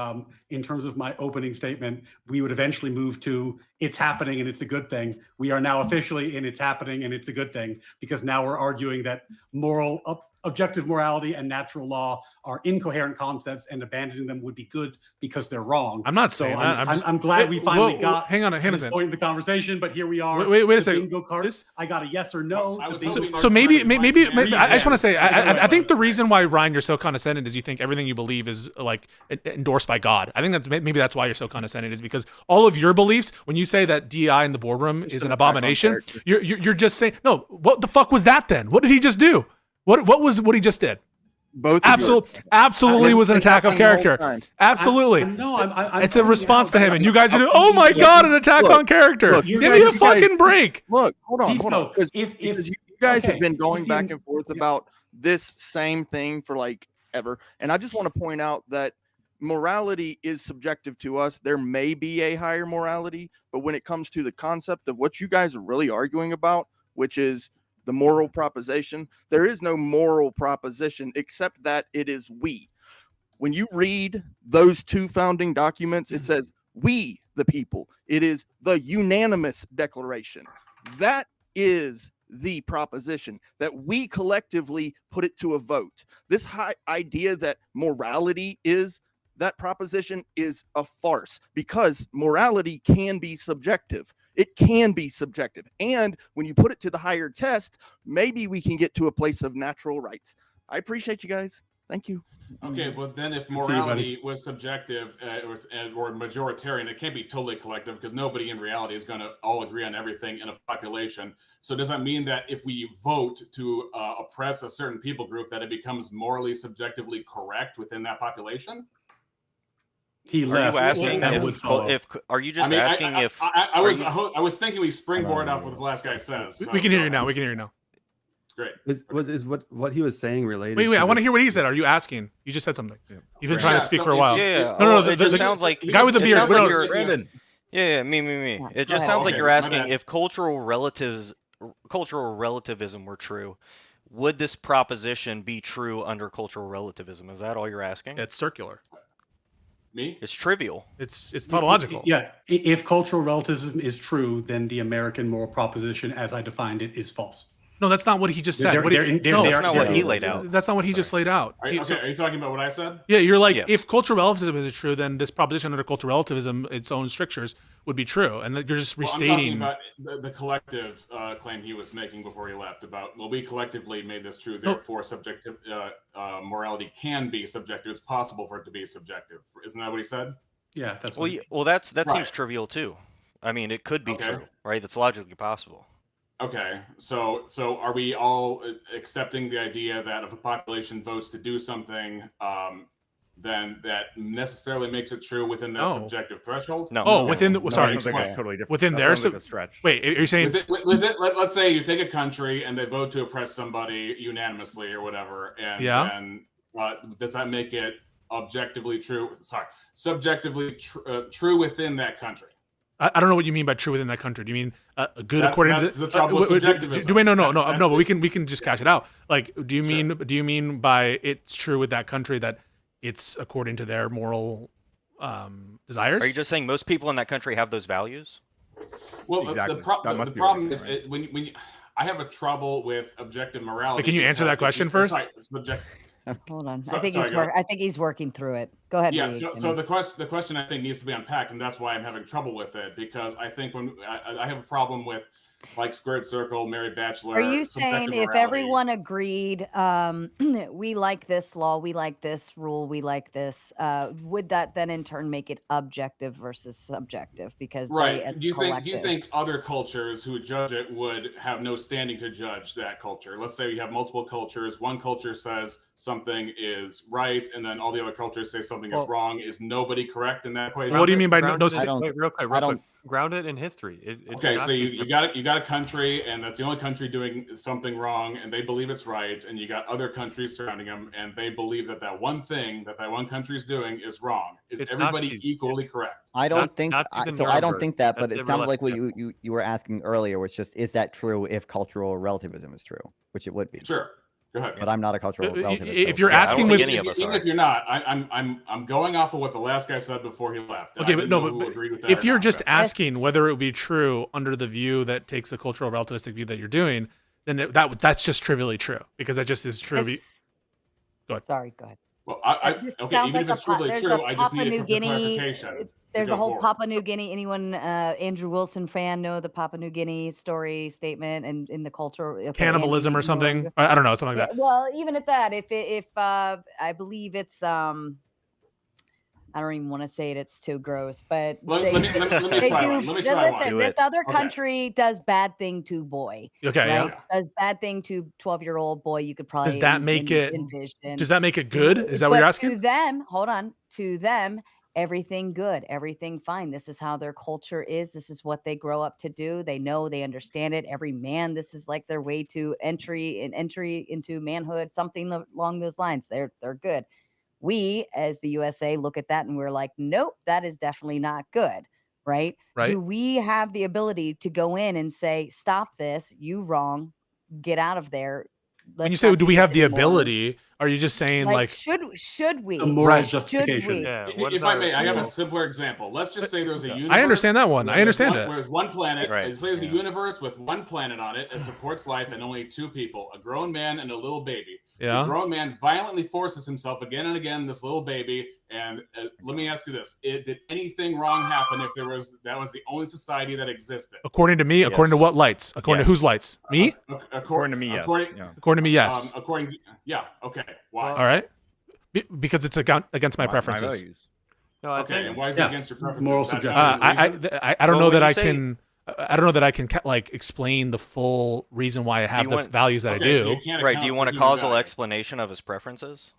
in terms of my opening statement, we would eventually move to it's happening and it's a good thing. We are now officially in it's happening and it's a good thing, because now we're arguing that objective morality and natural law are incoherent concepts, and abandoning them would be good because they're wrong. I'm not So saying that. I'm glad we finally got Hang on a to this second. point in the conversation, but here we are. Wait a The second. bingo card. This- I got a yes or no. I The was bingo hoping- card- So maybe I just want to say Yeah. I think the reason why Ryan you're so condescending is you think everything you believe is like endorsed by God. I think maybe that's why you're so condescending, is because all of your beliefs, when you say that DEI in the boardroom is an an attack on abomination, character. you're just saying no. What the fuck was that then? What did he just do? What was what he just did? Both of you. Absolutely It's was an been attack of happening the whole character. time. Absolutely. I'm It's a pointing response out to him, that- and you guys are doing, oh my God, an attack Look, on character. look, Give you me guys- a fucking break. Look, hold on. Pisco, Because if you guys okay, have been going if back you- and forth yeah. about this same thing for like ever. And I just want to point out that morality is subjective to us. There may be a higher morality, but when it comes to the concept of what you guys are really arguing about, which is the moral proposition, there is no moral proposition except that it is we. When you read those two founding documents, it says we, the people. It is the unanimous declaration. That is the proposition, that we collectively put it to a vote. This high idea that morality is that proposition is a farce, because morality can be subjective. It can be subjective. And when you put it to the higher test, maybe we can get to a place of natural rights. I appreciate you guys. Thank you. Okay, but then if see you, buddy. morality was subjective or majoritarian, it can't be totally collective, because nobody in reality is going to all agree on everything in a population. So does that mean that if we vote to oppress a certain people group, that it becomes morally subjectively correct within that population? He Are left. you asking that would follow. if are you just asking if I are was you- I was thinking we springboard off what the last guy says. We can hear you now. We can hear you now. Great. Is what he was saying related? Wait, I want to this- hear what he said. Are you asking? You just said something. Yeah. You've been trying to Yeah, speak so for a if- while. Yeah, No, it just sounds like the guy with the it beard. sounds No, like no, you're- Brandon. Yeah, me. Yeah, It go just ahead. sounds like Okay, you're my asking bad. if cultural relativism were true, would this proposition be true under cultural relativism? Is that all you're asking? It's circular. Me? It's trivial. It's tautological. Yeah, if cultural relativism is true, then the American moral proposition, as I defined it, is false. No, that's not what he just said. They're- What he- they're- no, they're- That's not what he laid out. That's not what he just laid out. Are you, okay, are you talking about what I said? Yeah, you're like, Yes. if cultural relativism is true, then this proposition under cultural relativism, its own strictures, would be true, and that you're just Well, I'm restating. talking about the collective claim he was making before he left about, well, we collectively made this true, therefore subjective morality can be subjective. It's possible for it to be subjective. Isn't that what he said? Yeah, that's Well, what that Right. seems trivial too. I mean, it could be Okay. true, right? That's logically possible. Okay, so are we all accepting the idea that if a population votes to do something, then that necessarily makes it true within that No. subjective threshold? No. Oh, within the No, sorry, that sounds like a explain. totally different. Within that their sounds like sub- a stretch. wait, are you saying Let's say you take a country and they vote to oppress somebody unanimously or whatever, and Yeah. then does that make it objectively true? Sorry, subjectively true within that country? I don't know what you mean by true within that country. Do you mean good That's- according that's to the trouble with subjectivism. do we no That's- but we can just cash it out. Like, do you mean by it's true with that country that it's according to their moral desires? Are you just saying most people in that country have those values? Well, Exactly. the That must the be what problem he's is saying, when you, I have a trouble with objective morality. Wait, can you answer that because question sorry, first? Hold on. So- I think sorry, go ahead. I think he's working through it. Go ahead. Yeah, Reed. so the question I think needs to be unpacked, and that's why I'm having trouble with it, because I think when I have a problem with like squared circle, married bachelor. Are you subjective saying if morality. everyone agreed, we like this law, we like this rule, we like this, would that then in turn make it objective versus subjective? Because they, Right? as Do you collective, think other cultures who would judge it would have no standing to judge that culture? Let's say you have multiple cultures. One culture says something is right, and then all the other cultures say something is wrong. Is nobody correct in that equation? What do you mean by no? Grounded- I don't- wait, real quick, I don't- grounded in history. It's Okay, not- so you got a country, and that's the only country doing something wrong, and they believe it's right, and you got other countries surrounding them, and they believe that that one thing that one country is doing is wrong. Is It's everybody Nazis. equally It's- correct? I don't think Nazis and so. I don't Nuremberg. think that, but That's it sounded like what irrelevant. you were asking earlier, which just is that true if cultural relativism is true, which it would be. Sure, go ahead. But I'm not a cultural relativist. If so- you're Yeah, I asking don't with think any of us Even are. if you're not, I'm going off of what the last guy said before he left. and I okay, but didn't no, know who but agreed with that if or you're not, just but- asking whether it would be true under the view that takes the cultural relativistic view that you're doing, then that's just trivially true because that just is true. It's- Go ahead. Sorry, go ahead. Well, It just okay, sounds even like if it's truly there's true, a I just Papua needed New for Guinea. clarification. There's go a whole forward. Papua New Guinea. Anyone Andrew Wilson fan know the Papua New Guinea story statement and in the culture? Okay, Cannibalism Andy, or you something. know- I don't know, something like Yeah, that. well, even at that, if I believe it's I don't even want to say it; it's too gross. But Let they, me they try do. one. Let me Now try listen, one. this other Okay. country does bad thing to boy. Okay, Right? yeah. Does bad thing to 12-year-old boy. You could probably Does that make it? envision. Does that make it good? Is that what But you're To asking? them, hold on. To them, everything good, everything fine. This is how their culture is. This is what they grow up to do. They know, they understand it. Every man, this is like their way to entry into manhood, something along those lines. They're good. We, as the USA, look at that and we're like, nope, that is definitely not good. Right? Right. Do we have the ability to go in and say, stop this, you wrong, get out of there? When you Let's say, not do we this have the anymore." ability? Are you just saying like should we? The moral Right. justification. Should we? Yeah, what is If I our may, I have a moral- simpler example. Let's just say there's a universe. I understand that one. I where there's understand one- it. where There's one planet. Right, Say there's a yeah. universe with one planet on it that supports life and only two people, a grown man and a little baby. Yeah. The grown man violently forces himself again and again, this little baby. And let me ask you this: did anything wrong happen if that was the only society that existed? according to me? According to Yes. what lights? According Yes. to whose lights? Me? According to me, yes. Yeah. According to me, yes. According to, yeah. Okay. Why? All right. Because it's against my preferences. values. No, I Okay. think And why is Yeah. it against your preferences? Moral Is that subjectivity. valid I reason? don't Well, know when that you I say- can. I don't know that I can like explain the full reason why I have you the want- values that Okay, I so do. you can't Right. account Do you for want a human causal value. explanation of his preferences?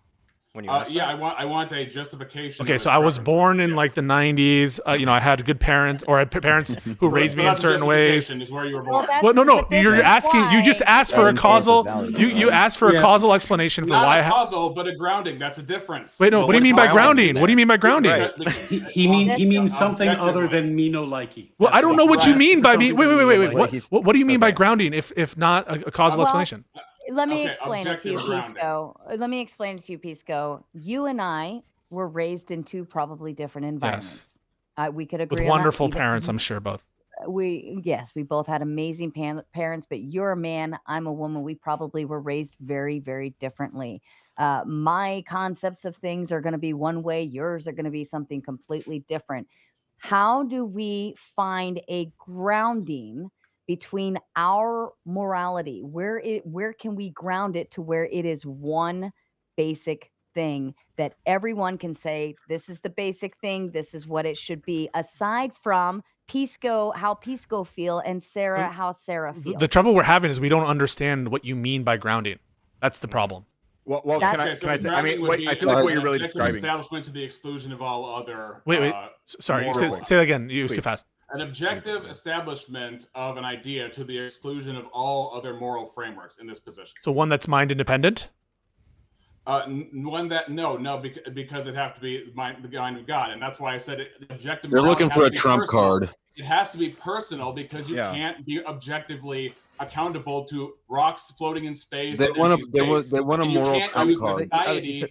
When you ask Yeah, that? I want a justification. of Okay, his so I was preferences, born in yes. like the 90s. I had good parents, or I had parents who raised So me in that's a certain ways. justification is where you were Well, born. that's- Well, no. but this You're is asking. You just why- asked for a Yeah. causal. Values. You asked for a Yeah. causal explanation for Not why. a causal, but a grounding. That's a difference. Wait, no. But What do you what's mean by grounding grounding? then? What do you mean by grounding? Right. He means something Objectively. other than me no likey. Well, I don't know what you Right. mean by me. Wait. Like, What? he's- What do you mean by okay. grounding? If not a causal Well, explanation? Let me Okay, explain it to you, objective grounding. Pisco. Let me explain it to you, Pisco. You and I were raised in two probably different environments. We could agree with on wonderful that. parents, I'm sure both. We both had amazing parents, but you're a man, I'm a woman. We probably were raised very, very differently. My concepts of things are going to be one way, yours are going to be something completely different. How do we find a grounding between our morality? Where can we ground it to where it is one basic thing that everyone can say, this is the basic thing, this is what it should be, aside from Pisco, how Pisco feel, and Sarah, how Sarah feels. The trouble we're having is we don't understand what you mean by grounding. That's the problem. Well, can I say? I mean, I feel like what you're really describing. Establishment to the exclusion of all other. Wait. Sorry, say that again. You was too fast. An objective establishment of an idea to the exclusion of all other moral frameworks in this position. So one that's mind independent. One that because it have to be the mind of God, and that's why I said it. Objective. They're looking for a trump card. It has to be personal because you can't be objectively accountable to rocks floating in space. They want a moral trump card. You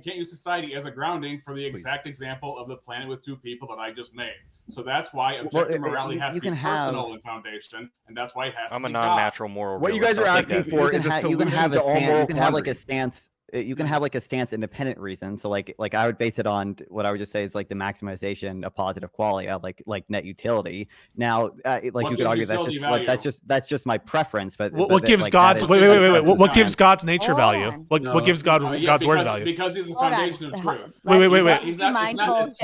can't use society as a grounding for the exact example of the planet with two people that I just made. So that's why objective morality has to be personal in foundation, and that's why it has to be I'm a non-natural moral. What you guys are asking for is a solution to all moral. You can have like a stance. You can have like a stance independent reason. So like I would base it on what I would just say is like the maximization of positive quality, like net utility. Now, like you could argue that's just my preference. But what gives like, God's wait? What gives God's nature value? What gives God's word value? Because he's the foundation of truth. Wait. He's not,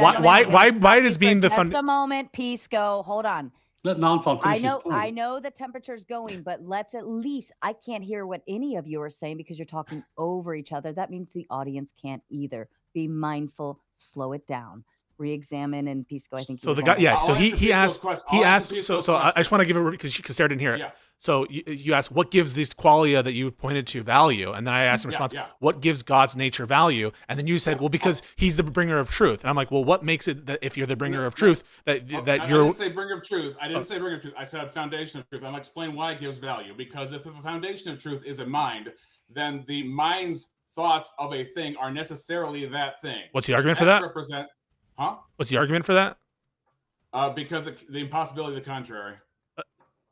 why does being the just a moment, Pisco. Hold on. Let Nonfon finish his point. I know the temperature's going, but let's at least, I can't hear what any of you are saying because you're talking over each other. That means the audience can't either. Be mindful, slow it down, re-examine, and Pisco, I think. So the guy, so he asked, so I just want to give it, because Sarah didn't hear it. Yeah. So you asked, what gives this qualia that you pointed to value? And then I asked in response, what gives God's nature value? And then you said, well, because he's the bringer of truth. And I'm like, well, what makes it that if you're the bringer of truth, that you're... I didn't say bringer of truth. I didn't say bringer of truth. I said foundation of truth. I'm going to explain why it gives value. Because if the foundation of truth is a mind, then the mind's thoughts of a thing are necessarily that thing. What's the argument for that? What's the argument for that? Because the impossibility of the contrary.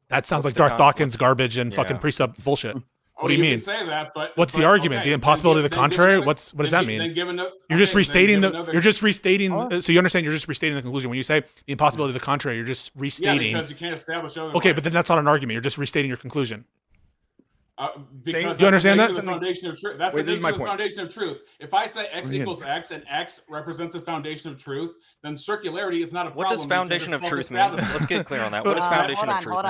That sounds like Darth Dawkins garbage and fucking precept bullshit. What do you mean? Can say that, but what's the argument? The impossibility of the contrary? What does that mean? You're just restating so you understand you're just restating the conclusion. When you say the impossibility of the contrary, you're just restating. Yeah, because you can't establish otherwise. Okay, but then that's not an argument. You're just restating your conclusion. Because do you understand that? The foundation of truth. That's the nature of the foundation of truth. If I say x equals x and x represents a foundation of truth, then circularity is not a problem. What does foundation of truth mean? Let's get clear on that. What is foundation of truth? Hold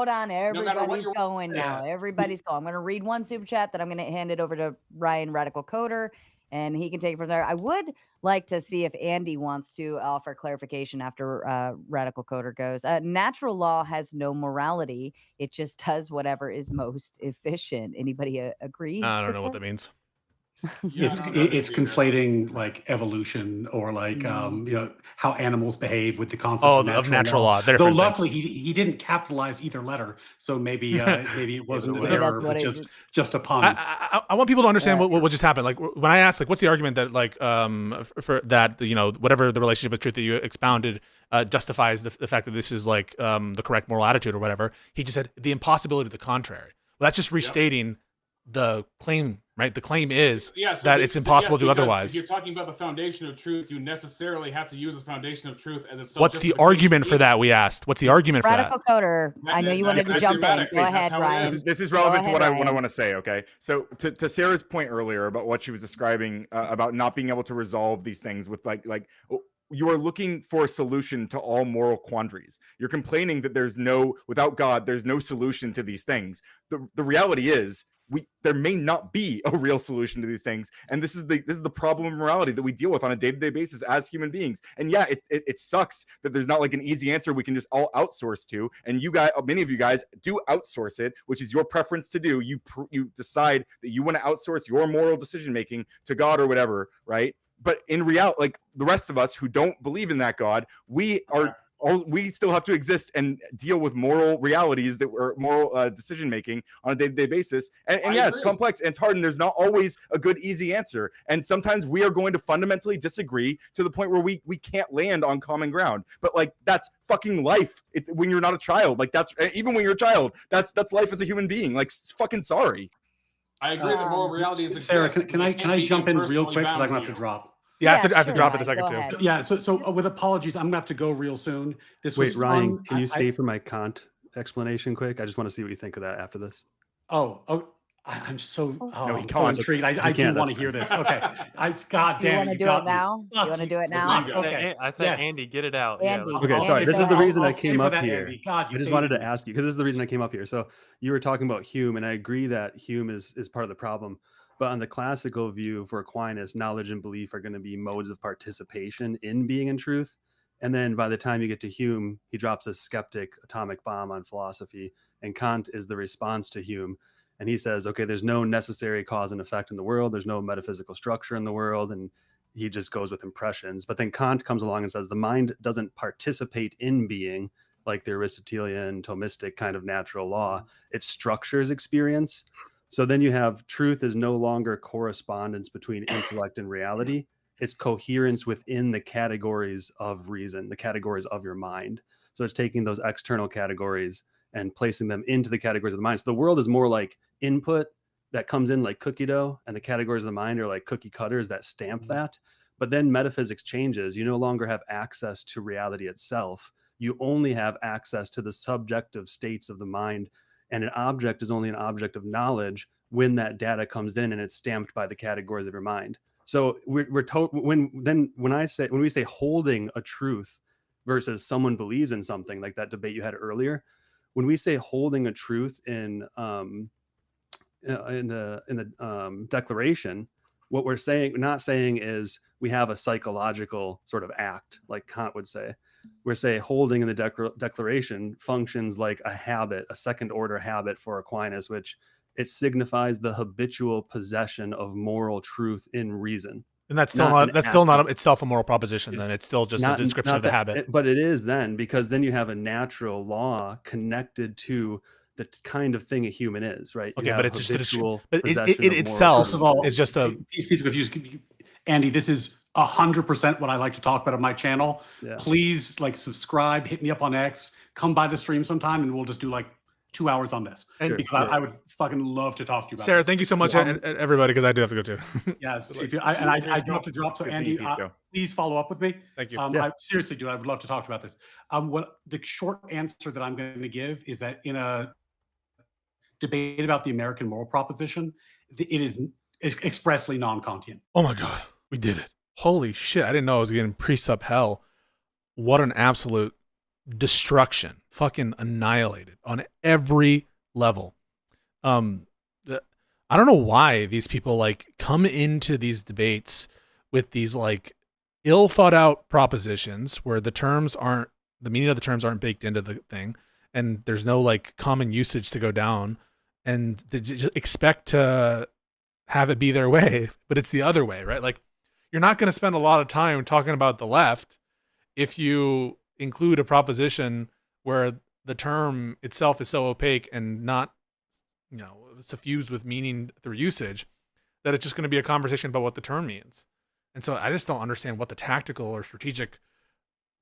on. Everybody's going now. Everybody's going. I'm going to read one super chat, then I'm going to hand it over to Ryan, Radical Coder, and he can take it from there. I would like to see if Andy wants to offer clarification after Radical Coder goes. Natural law has no morality. It just does whatever is most efficient. Anybody agree? I don't know what that means. It's conflating like evolution or like how animals behave with the concept of natural law. Though luckily he didn't capitalize either letter, so maybe it wasn't an error, but just a pun. I want people to understand what just happened. Like when I asked, like, what's the argument that like for that whatever the relationship with truth that you expounded justifies the fact that this is like the correct moral attitude or whatever. He just said the impossibility of the contrary. Well, that's just restating the claim, right? The claim is that it's impossible to do otherwise. If you're talking about the foundation of truth, you necessarily have to use the foundation of truth as a. What's the argument for that? We asked. What's the argument for that? Radical Coder. I know you wanted to jump in. Go ahead, Ryan. This is relevant to what I want to say. Okay, so to Sarah's point earlier about what she was describing about not being able to resolve these things with like. You are looking for a solution to all moral quandaries. You're complaining that without God, there's no solution to these things. The reality is there may not be a real solution to these things, and this is the problem of morality that we deal with on a day-to-day basis as human beings. And yeah, it sucks that there's not like an easy answer we can just all outsource to. And many of you guys do outsource it, which is your preference to do. You decide that you want to outsource your moral decision making to God or whatever, right? But in reality, like the rest of us who don't believe in that God, we are we still have to exist and deal with moral realities that were moral decision making on a day-to-day basis. And yeah, it's complex and it's hard, and there's not always a good, easy answer. And sometimes we are going to fundamentally disagree to the point where we can't land on common ground. But like, that's fucking life. It's when you're not a child. Like, that's even when you're a child, that's life as a human being. Like, fucking sorry. I agree that moral realities exist. Sarah, can I jump in real quick, because I'm gonna have to drop. Yeah, I have to sure, drop it Ryan, a second go too. ahead. Yeah, so with apologies, I'm gonna have to go real soon. This Wait, was Ryan, fun. can you stay for my Kant explanation quick? I just want to see what you think of that after this. I'm so he so can't. intrigued. I do can't, want to that's hear fine. this. Okay, God Do you damn want it, to do got it me. now? Do you want to do it now? Okay. I said, Yes. Andy, get it out. Andy. Yeah, Okay, sorry. Andy, This go is the ahead. reason I I'll stay came for up that, here. Andy. God, you I just paid wanted to me. ask you, because this is the reason I came up here. So you were talking about Hume, and I agree that Hume is part of the problem. But on the classical view for Aquinas, knowledge and belief are going to be modes of participation in being and truth. And then by the time you get to Hume, he drops a skeptic atomic bomb on philosophy. And Kant is the response to Hume. And he says, okay, there's no necessary cause and effect in the world. There's no metaphysical structure in the world. And he just goes with impressions. But then Kant comes along and says the mind doesn't participate in being like the Aristotelian, Thomistic kind of natural law. It structures experience. So then you have truth is no longer correspondence between intellect and reality. It's coherence within the categories of reason, the categories of your mind. So it's taking those external categories and placing them into the categories of the mind. So the world is more like input that comes in like cookie dough, and the categories of the mind are like cookie cutters that stamp that. But then metaphysics changes. You no longer have access to reality itself. You only have access to the subjective states of the mind. And an object is only an object of knowledge when that data comes in and it's stamped by the categories of your mind. So when we say holding a truth versus someone believes in something, like that debate you had earlier, when we say holding a truth in the declaration, what we're not saying is we have a psychological sort of act like Kant would say. We're saying holding in the declaration functions like a habit, a second order habit for Aquinas, which it signifies the habitual possession of moral truth in reason. And that's still not itself a moral proposition. Then it's still just a description of the habit. But it is then, because then you have a natural law connected to the kind of thing a human is, right? Okay, but it's just habitual but possession it of itself First of all, is just a. Please confuse. Andy, this is 100% what I like to talk about on my channel. Yeah. Please subscribe, hit me up on X, come by the stream sometime, and we'll just do 2 hours on this. And because I would fucking love to talk to you about Sarah, this. thank you so much, everybody, because I do have to go too. Yes, I do have to drop. So Andy, please follow up with me. Thank you. I seriously do. I would love to talk to you about this. What the short answer that I'm going to give is that in a debate about the American moral proposition, it is expressly non-Kantian. Oh my God, we did it. Holy shit. I didn't know I was getting precept hell. What an absolute destruction. Fucking annihilated on every level. I don't know why these people come into these debates with these ill thought out propositions where the meaning of the terms aren't baked into the thing, and there's no common usage to go down, and they just expect to have it be their way, but it's the other way, right? You're not going to spend a lot of time talking about the left if you include a proposition where the term itself is so opaque and not, suffused with meaning through usage, that it's just going to be a conversation about what the term means. And so I just don't understand what the tactical or strategic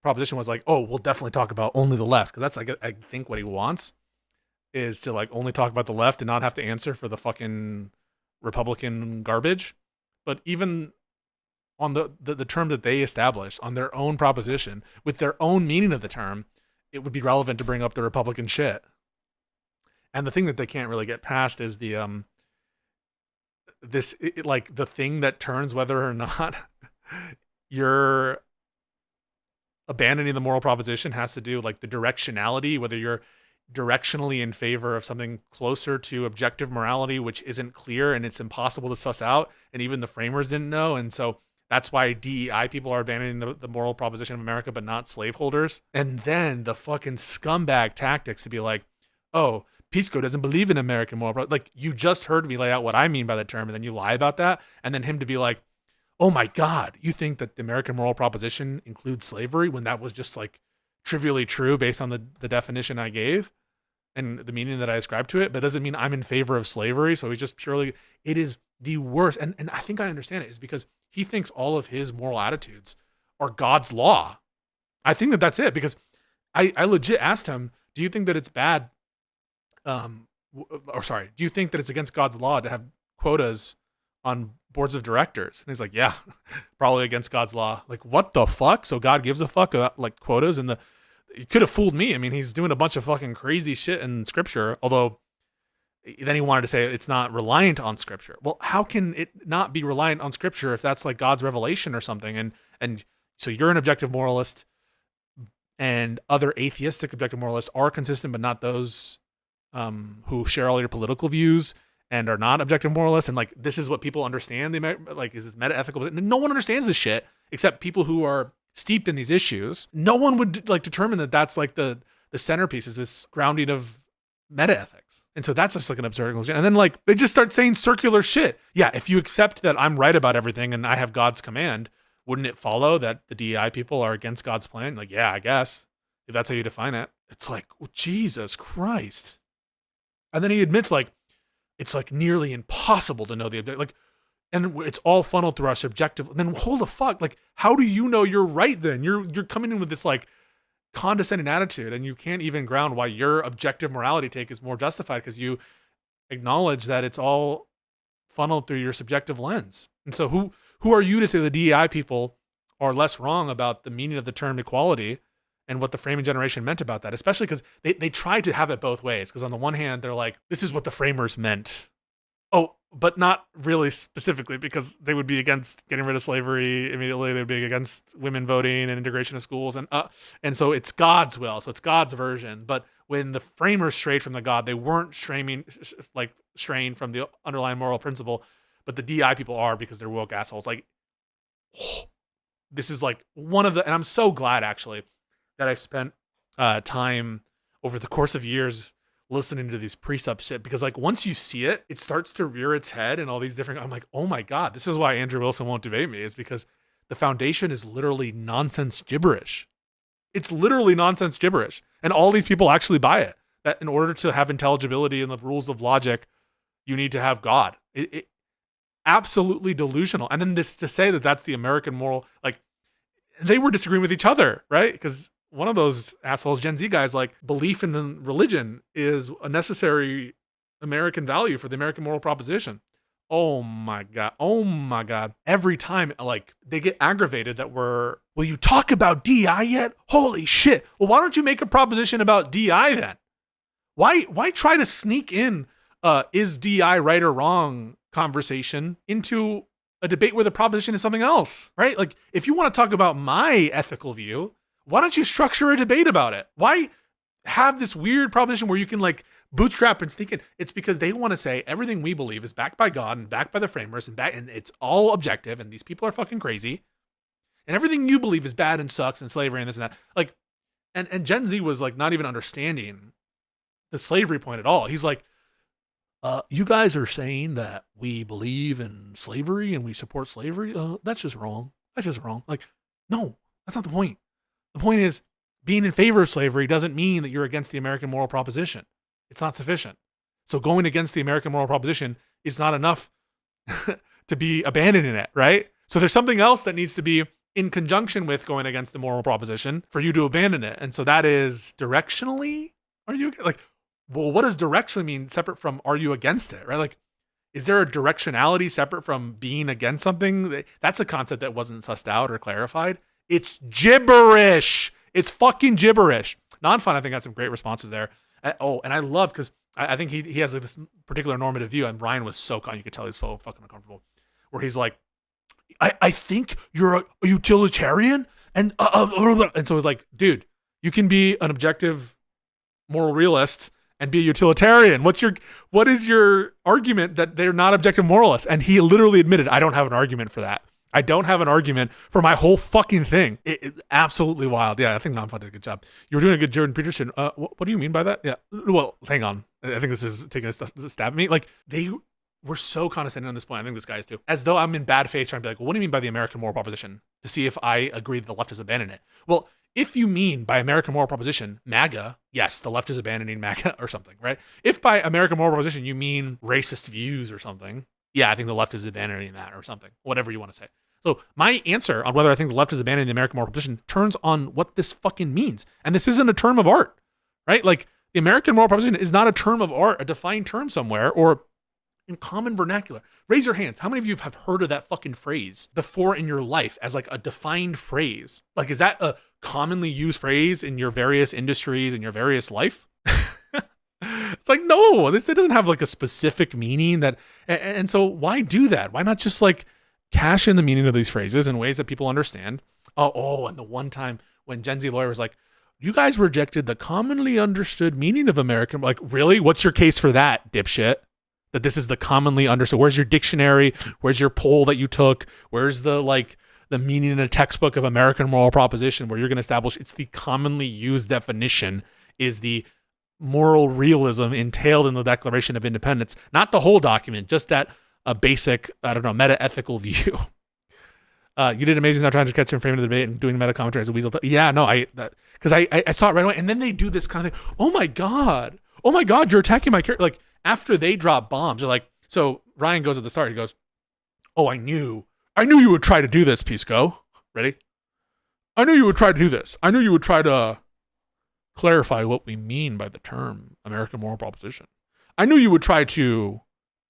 proposition was we'll definitely talk about only the left. Because that's I think what he wants is to only talk about the left and not have to answer for the fucking Republican garbage. But even on the term that they established on their own proposition with their own meaning of the term, it would be relevant to bring up the Republican shit. And the thing that they can't really get past is the the thing that turns whether or not you're abandoning the moral proposition has to do the directionality, whether you're directionally in favor of something closer to objective morality, which isn't clear and it's impossible to suss out, and even the framers didn't know. And so that's why DEI people are abandoning the moral proposition of America, but not slaveholders. And then the fucking scumbag tactics to be oh, Pisco doesn't believe in American moral. You just heard me lay out what I mean by the term, and then you lie about that. And then him to be oh my God, you think that the American moral proposition includes slavery when that was just trivially true based on the definition I gave and the meaning that I ascribe to it, but it doesn't mean I'm in favor of slavery. So he's just purely, it is the worst. And I think I understand it is because he thinks all of his moral attitudes are God's law. I think that that's it, because I legit asked him, do you think that it's bad? Do you think that it's against God's law to have quotas on boards of directors? And he's like, yeah, probably against God's law. Like, what the fuck? So God gives a fuck about like quotas, and he could have fooled me. I mean, he's doing a bunch of fucking crazy shit in scripture, although then he wanted to say it's not reliant on scripture. Well, how can it not be reliant on scripture if that's like God's revelation or something? And so you're an objective moralist, and other atheistic objective moralists are consistent, but not those who share all your political views and are not objective moralists. And like, this is what people understand. Like, is this meta-ethical? No one understands this shit except people who are steeped in these issues. No one would like determine that that's like the centerpiece is this grounding of meta-ethics. And so that's just like an absurd conclusion. And then like, they just start saying circular shit. Yeah, if you accept that I'm right about everything and I have God's command, wouldn't it follow that the DEI people are against God's plan? Like, yeah, I guess, if that's how you define it. It's like, oh, Jesus Christ. And then he admits like, it's like nearly impossible to know the objective. Like, and it's all funneled through our subjective. And then hold the fuck, like, how do you know you're right then? You're coming in with this like condescending attitude, and you can't even ground why your objective morality take is more justified, because you acknowledge that it's all funneled through your subjective lens. And so who are you to say the DEI people are less wrong about the meaning of the term equality and what the framing generation meant about that? Especially because they tried to have it both ways. Because on the one hand, they're like, this is what the framers meant. Oh, but not really specifically, because they would be against getting rid of slavery immediately. They'd be against women voting and integration of schools. And so it's God's will. So it's God's version. But when the framers strayed from the God, they weren't straying from the underlying moral principle. But the DI people are, because they're woke assholes. Like, this is like one of the, and I'm so glad actually that I spent time over the course of years listening to these precept shit, because like once you see it, it starts to rear its head and all these different, I'm like, oh my God, this is why Andrew Wilson won't debate me, is because the foundation is literally nonsense gibberish. It's literally nonsense gibberish. And all these people actually buy it, that in order to have intelligibility and the rules of logic, you need to have God. It absolutely delusional. And then to say that that's the American moral, like, they were disagreeing with each other, right? Because one of those assholes, Gen Z guys, like, belief in the religion is a necessary American value for the American moral proposition. Oh my God. Oh my God. Every time, like, they get aggravated that will you talk about DI yet? Holy shit. Well, why don't you make a proposition about DI then? Why try to sneak in is DI right or wrong conversation into a debate where the proposition is something else, right? Like, if you want to talk about my ethical view, why don't you structure a debate about it? Why have this weird proposition where you can like bootstrap and sneak in? It's because they want to say everything we believe is backed by God and backed by the framers and it's all objective, and these people are fucking crazy, and everything you believe is bad and sucks and slavery and this and that. Like, and Gen Z was like not even understanding the slavery point at all. He's like, you guys are saying that we believe in slavery and we support slavery. That's just wrong. That's just wrong. Like, no, that's not the point. The point is, being in favor of slavery doesn't mean that you're against the American moral proposition. It's not sufficient. So going against the American moral proposition is not enough to be abandoning it, right? So there's something else that needs to be in conjunction with going against the moral proposition for you to abandon it. And so that is directionally, are you like, well, what does directionally mean separate from are you against it, right? Like, is there a directionality separate from being against something? That's a concept that wasn't sussed out or clarified. It's gibberish. It's fucking gibberish. Nonfon, I think, had some great responses there. Oh, and I love, because I think he has like this particular normative view, and Ryan was so you could tell he's so fucking uncomfortable, where he's like, I think you're a utilitarian, and so it's like, dude, you can be an objective moral realist and be a utilitarian. What is your argument that they're not objective moralists? And he literally admitted, I don't have an argument for that. I don't have an argument for my whole fucking thing. It's absolutely wild. Yeah, I think Nonfon did a good job. You were doing a good Jordan Peterson. What do you mean by that? Yeah. Well, hang on. I think this is taking a stab at me. Like, they were so condescending on this point. I think this guy is too. As though I'm in bad faith trying to be like, well, what do you mean by the American moral proposition? To see if I agree that the left has abandoned it. Well, if you mean by American moral proposition, MAGA, yes, the left is abandoning MAGA or something, right? If by American moral proposition you mean racist views or something, yeah, I think the left is abandoning that or something, whatever you want to say. So my answer on whether I think the left is abandoning the American moral proposition turns on what this fucking means. And this isn't a term of art, right? Like the American moral proposition is not a term of art, a defined term somewhere or in common vernacular. Raise your hands. How many of you have heard of that fucking phrase before in your life as like a defined phrase? Like, is that a commonly used phrase in your various industries in your various life? It's like, no, it doesn't have like a specific meaning that, and so why do that? Why not just like cash in the meaning of these phrases in ways that people understand? And the one time when Gen Z lawyer was like, you guys rejected the commonly understood meaning of American, like, really? What's your case for that, dipshit? That this is the commonly understood. Where's your dictionary? Where's your poll that you took? Where's the meaning in a textbook of American moral proposition where you're going to establish it's the commonly used definition is the moral realism entailed in the Declaration of Independence, not the whole document, just that a basic, meta-ethical view. You did amazing not trying to catch and frame the debate and doing meta commentary as a weasel. Yeah, no, because I saw it right away. And then they do this kind of thing. Oh my God, you're attacking my character. Like after they drop bombs, they're like, so Ryan goes at the start, he goes, oh, I knew you would try to do this, Pisco. Ready? I knew you would try to do this. I knew you would try to clarify what we mean by the term American moral proposition. I knew you would try to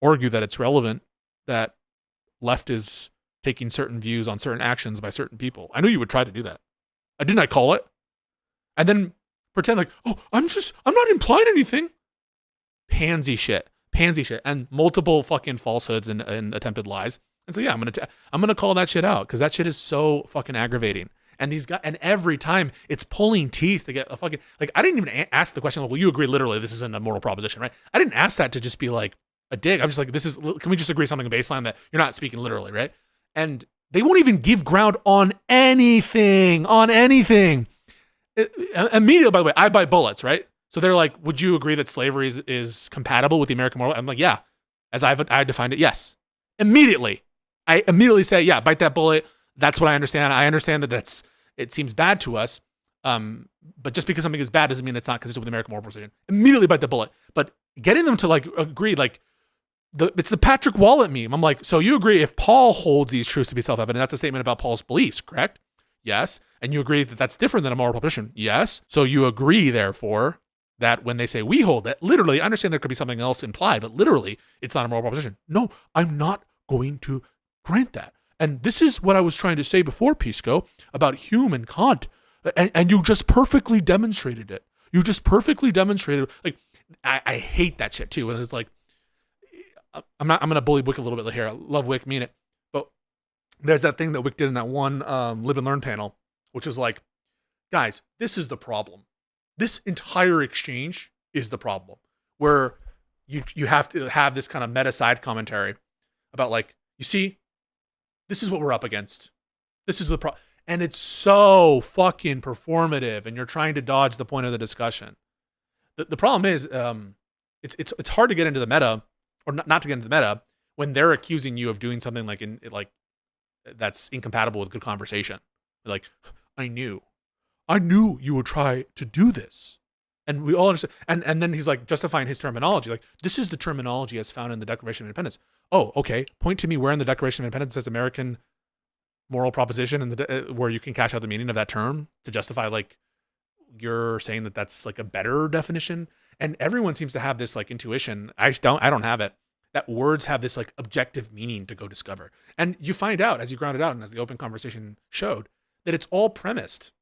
argue that it's relevant that left is taking certain views on certain actions by certain people. I knew you would try to do that. Didn't I call it? And then pretend like, oh, I'm not implying anything. Pansy shit, and multiple fucking falsehoods and attempted lies. And so yeah, I'm gonna call that shit out because that shit is so fucking aggravating. And these guys, and every time it's pulling teeth to get a fucking, like, I didn't even ask the question, well, you agree literally this isn't a moral proposition, right? I didn't ask that to just be like a dig. I'm just like, can we just agree something baseline that you're not speaking literally, right? And they won't even give ground on anything. Immediately, by the way, I buy bullets, right? So they're like, would you agree that slavery is compatible with the American moral? I'm like, yeah. As I defined it, yes. I immediately say, yeah, bite that bullet. That's what I understand. I understand that it seems bad to us. But just because something is bad doesn't mean it's not consistent with American moral proposition. Immediately bite the bullet. But getting them to like agree, like it's the Patrick Wallet meme. I'm like, so you agree if Paul holds these truths to be self-evident, that's a statement about Paul's beliefs, correct? Yes. And you agree that that's different than a moral proposition? Yes. So you agree, therefore, that when they say we hold that, literally, I understand there could be something else implied, but literally, it's not a moral proposition. No, I'm not going to grant that. And this is what I was trying to say before, Pisco, about Hume and Kant. And you just perfectly demonstrated it. You just perfectly demonstrated, like, I hate that shit too. And it's like, I'm going to bully Wick a little bit here. I love Wick, mean it. But there's that thing that Wick did in that one Live and Learn panel, which was like, guys, this is the problem. This entire exchange is the problem, where you have to have this kind of meta side commentary about like, you see, this is what we're up against. This is the problem. And it's so fucking performative, and you're trying to dodge the point of the discussion. The problem is, it's hard to get into the meta, or not to get into the meta, when they're accusing you of doing something like that's incompatible with good conversation. Like, I knew you would try to do this. And we all understand. And then he's like justifying his terminology. Like, this is the terminology as found in the Declaration of Independence. Oh, okay. Point to me where in the Declaration of Independence says American moral proposition and where you can cash out the meaning of that term to justify, like, you're saying that that's like a better definition. And everyone seems to have this like intuition. I don't have it. That words have this like objective meaning to go discover. And you find out as you ground it out and as the open conversation showed that it's all premised.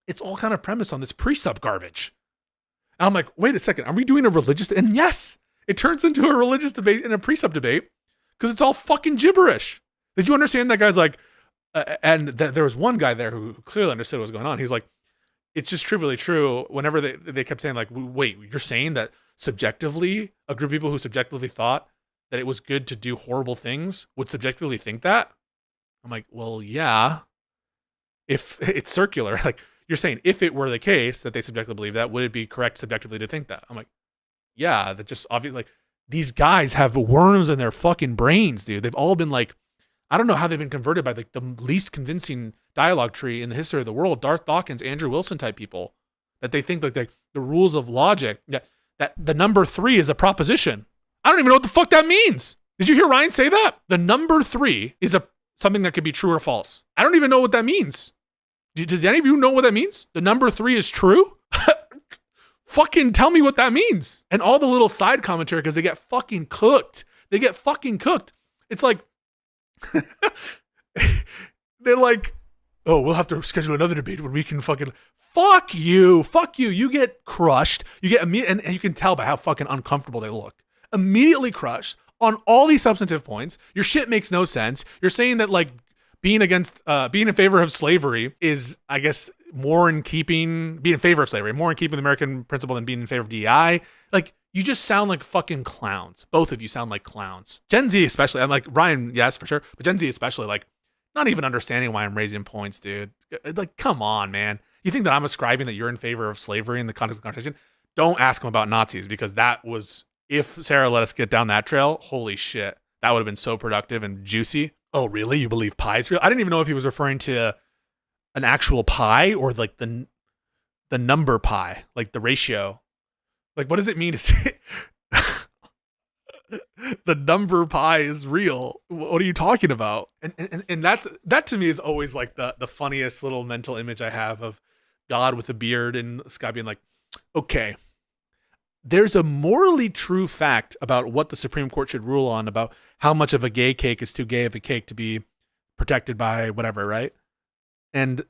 It's all kind of premised on this precept garbage. And I'm like, wait a second, are we doing a religious? And yes, it turns into a religious debate and a precept debate because it's all fucking gibberish. Did you understand that guy's like, there was one guy there who clearly understood what was going on. He's like, it's just trivially true. Whenever they kept saying like, wait, you're saying that subjectively, a group of people who subjectively thought that it was good to do horrible things would subjectively think that? I'm like, well, yeah. If it's circular, like you're saying, if it were the case that they subjectively believe that, would it be correct subjectively to think that? I'm like, yeah, that just obviously, like, these guys have worms in their fucking brains, dude. They've all been like, I don't know how they've been converted by like the least convincing dialogue tree in the history of the world, Darth Dawkins, Andrew Wilson type people, that they think like the rules of logic, that the number 3 is a proposition. I don't even know what the fuck that means. Did you hear Ryan say that? The number 3 is something that could be true or false. I don't even know what that means. Does any of you know what that means? The number 3 is true? Fucking tell me what that means. And all the little side commentary, because they get fucking cooked. They get fucking cooked. It's like, they're like, oh, we'll have to schedule another debate when we can fucking, fuck you. You get crushed. You get and you can tell by how fucking uncomfortable they look. Immediately crushed on all these substantive points. Your shit makes no sense. You're saying that like being in favor of slavery is, I guess, being in favor of slavery, more in keeping with American principle than being in favor of DEI. Like, you just sound like fucking clowns. Both of you sound like clowns. Gen Z especially. I'm like, Ryan, yes, for sure. But Gen Z especially, like, not even understanding why I'm raising points, dude. Like, come on, man. You think that I'm ascribing that you're in favor of slavery in the context of the conversation? Don't ask him about Nazis, because that was, if Sarah let us get down that trail, holy shit. That would have been so productive and juicy. Oh, really? You believe pi is real? I didn't even know if he was referring to an actual pi or like the number pi, like the ratio. Like, what does it mean to say the number pi is real? What are you talking about? And that to me is always like the funniest little mental image I have of God with a beard and the sky being like, okay, there's a morally true fact about what the Supreme Court should rule on about how much of a gay cake is too gay of a cake to be protected by whatever, right? And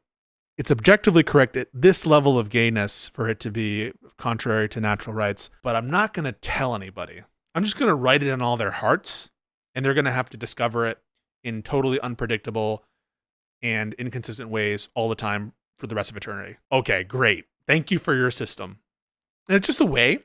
it's objectively correct at this level of gayness for it to be contrary to natural rights, but I'm not going to tell anybody. I'm just going to write it in all their hearts, and they're going to have to discover it in totally unpredictable and inconsistent ways all the time for the rest of eternity. Okay, great. Thank you for your system. And it's just a way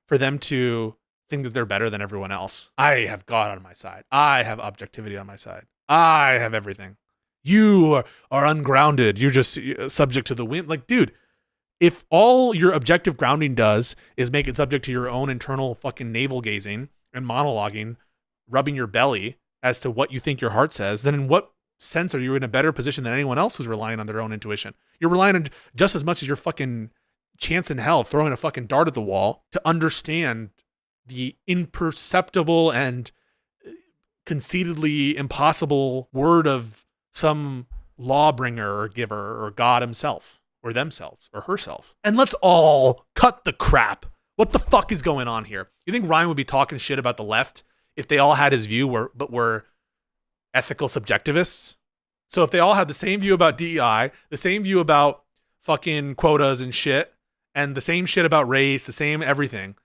for them to think that they're better than everyone else. I have God on my side. I have objectivity on my side. I have everything. You are ungrounded. You're just subject to the whim. Like, dude, if all your objective grounding does is make it subject to your own internal fucking navel gazing and monologuing, rubbing your belly as to what you think your heart says, then in what sense are you in a better position than anyone else who's relying on their own intuition? You're relying on just as much as your fucking chance in hell throwing a fucking dart at the wall to understand the imperceptible and conceitedly impossible word of some lawbringer or giver or God himself or themselves or herself. And let's all cut the crap. What the fuck is going on here? You think Ryan would be talking shit about the left if they all had his view but were ethical subjectivists? So if they all had the same view about DEI, the same view about fucking quotas and shit, and the same shit about race, the same everything,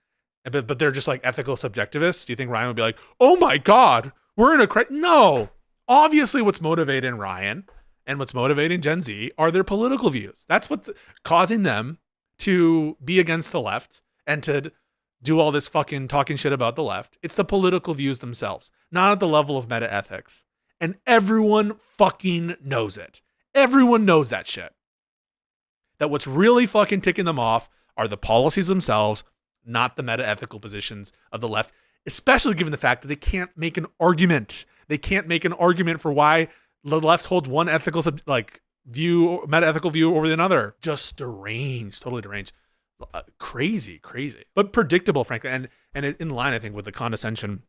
but they're just like ethical subjectivists, do you think Ryan would be like, oh my God, we're in a crisis? No. Obviously, what's motivating Ryan and what's motivating Gen Z are their political views. That's what's causing them to be against the left and to do all this fucking talking shit about the left. It's the political views themselves, not at the level of meta ethics. And everyone fucking knows it. Everyone knows that shit. That what's really fucking ticking them off are the policies themselves, not the meta ethical positions of the left, especially given the fact that they can't make an argument. They can't make an argument for why the left holds one ethical view, meta ethical view over another. Just deranged, totally deranged, crazy, but predictable, frankly, and in line, I think, with the condescension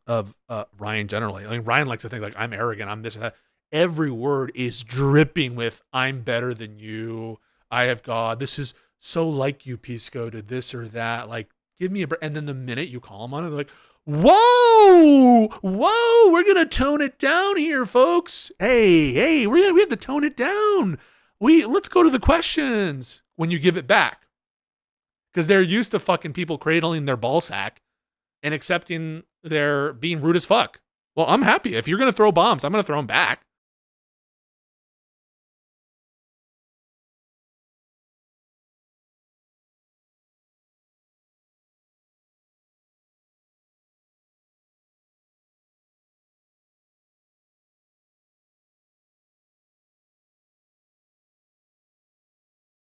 of Ryan generally. I mean, Ryan likes to think like I'm arrogant, I'm this or that. Every word is dripping with I'm better than you. I have God. This is so like you, Pisco, did this or that. Like, give me a break. And then the minute you call him on it, they're like, whoa, we're going to tone it down here, folks. Hey, we have to tone it down. Let's go to the questions when you give it back. Because they're used to fucking people cradling their ball sack and accepting their being rude as fuck. Well, I'm happy. If you're going to throw bombs, I'm going to throw them back.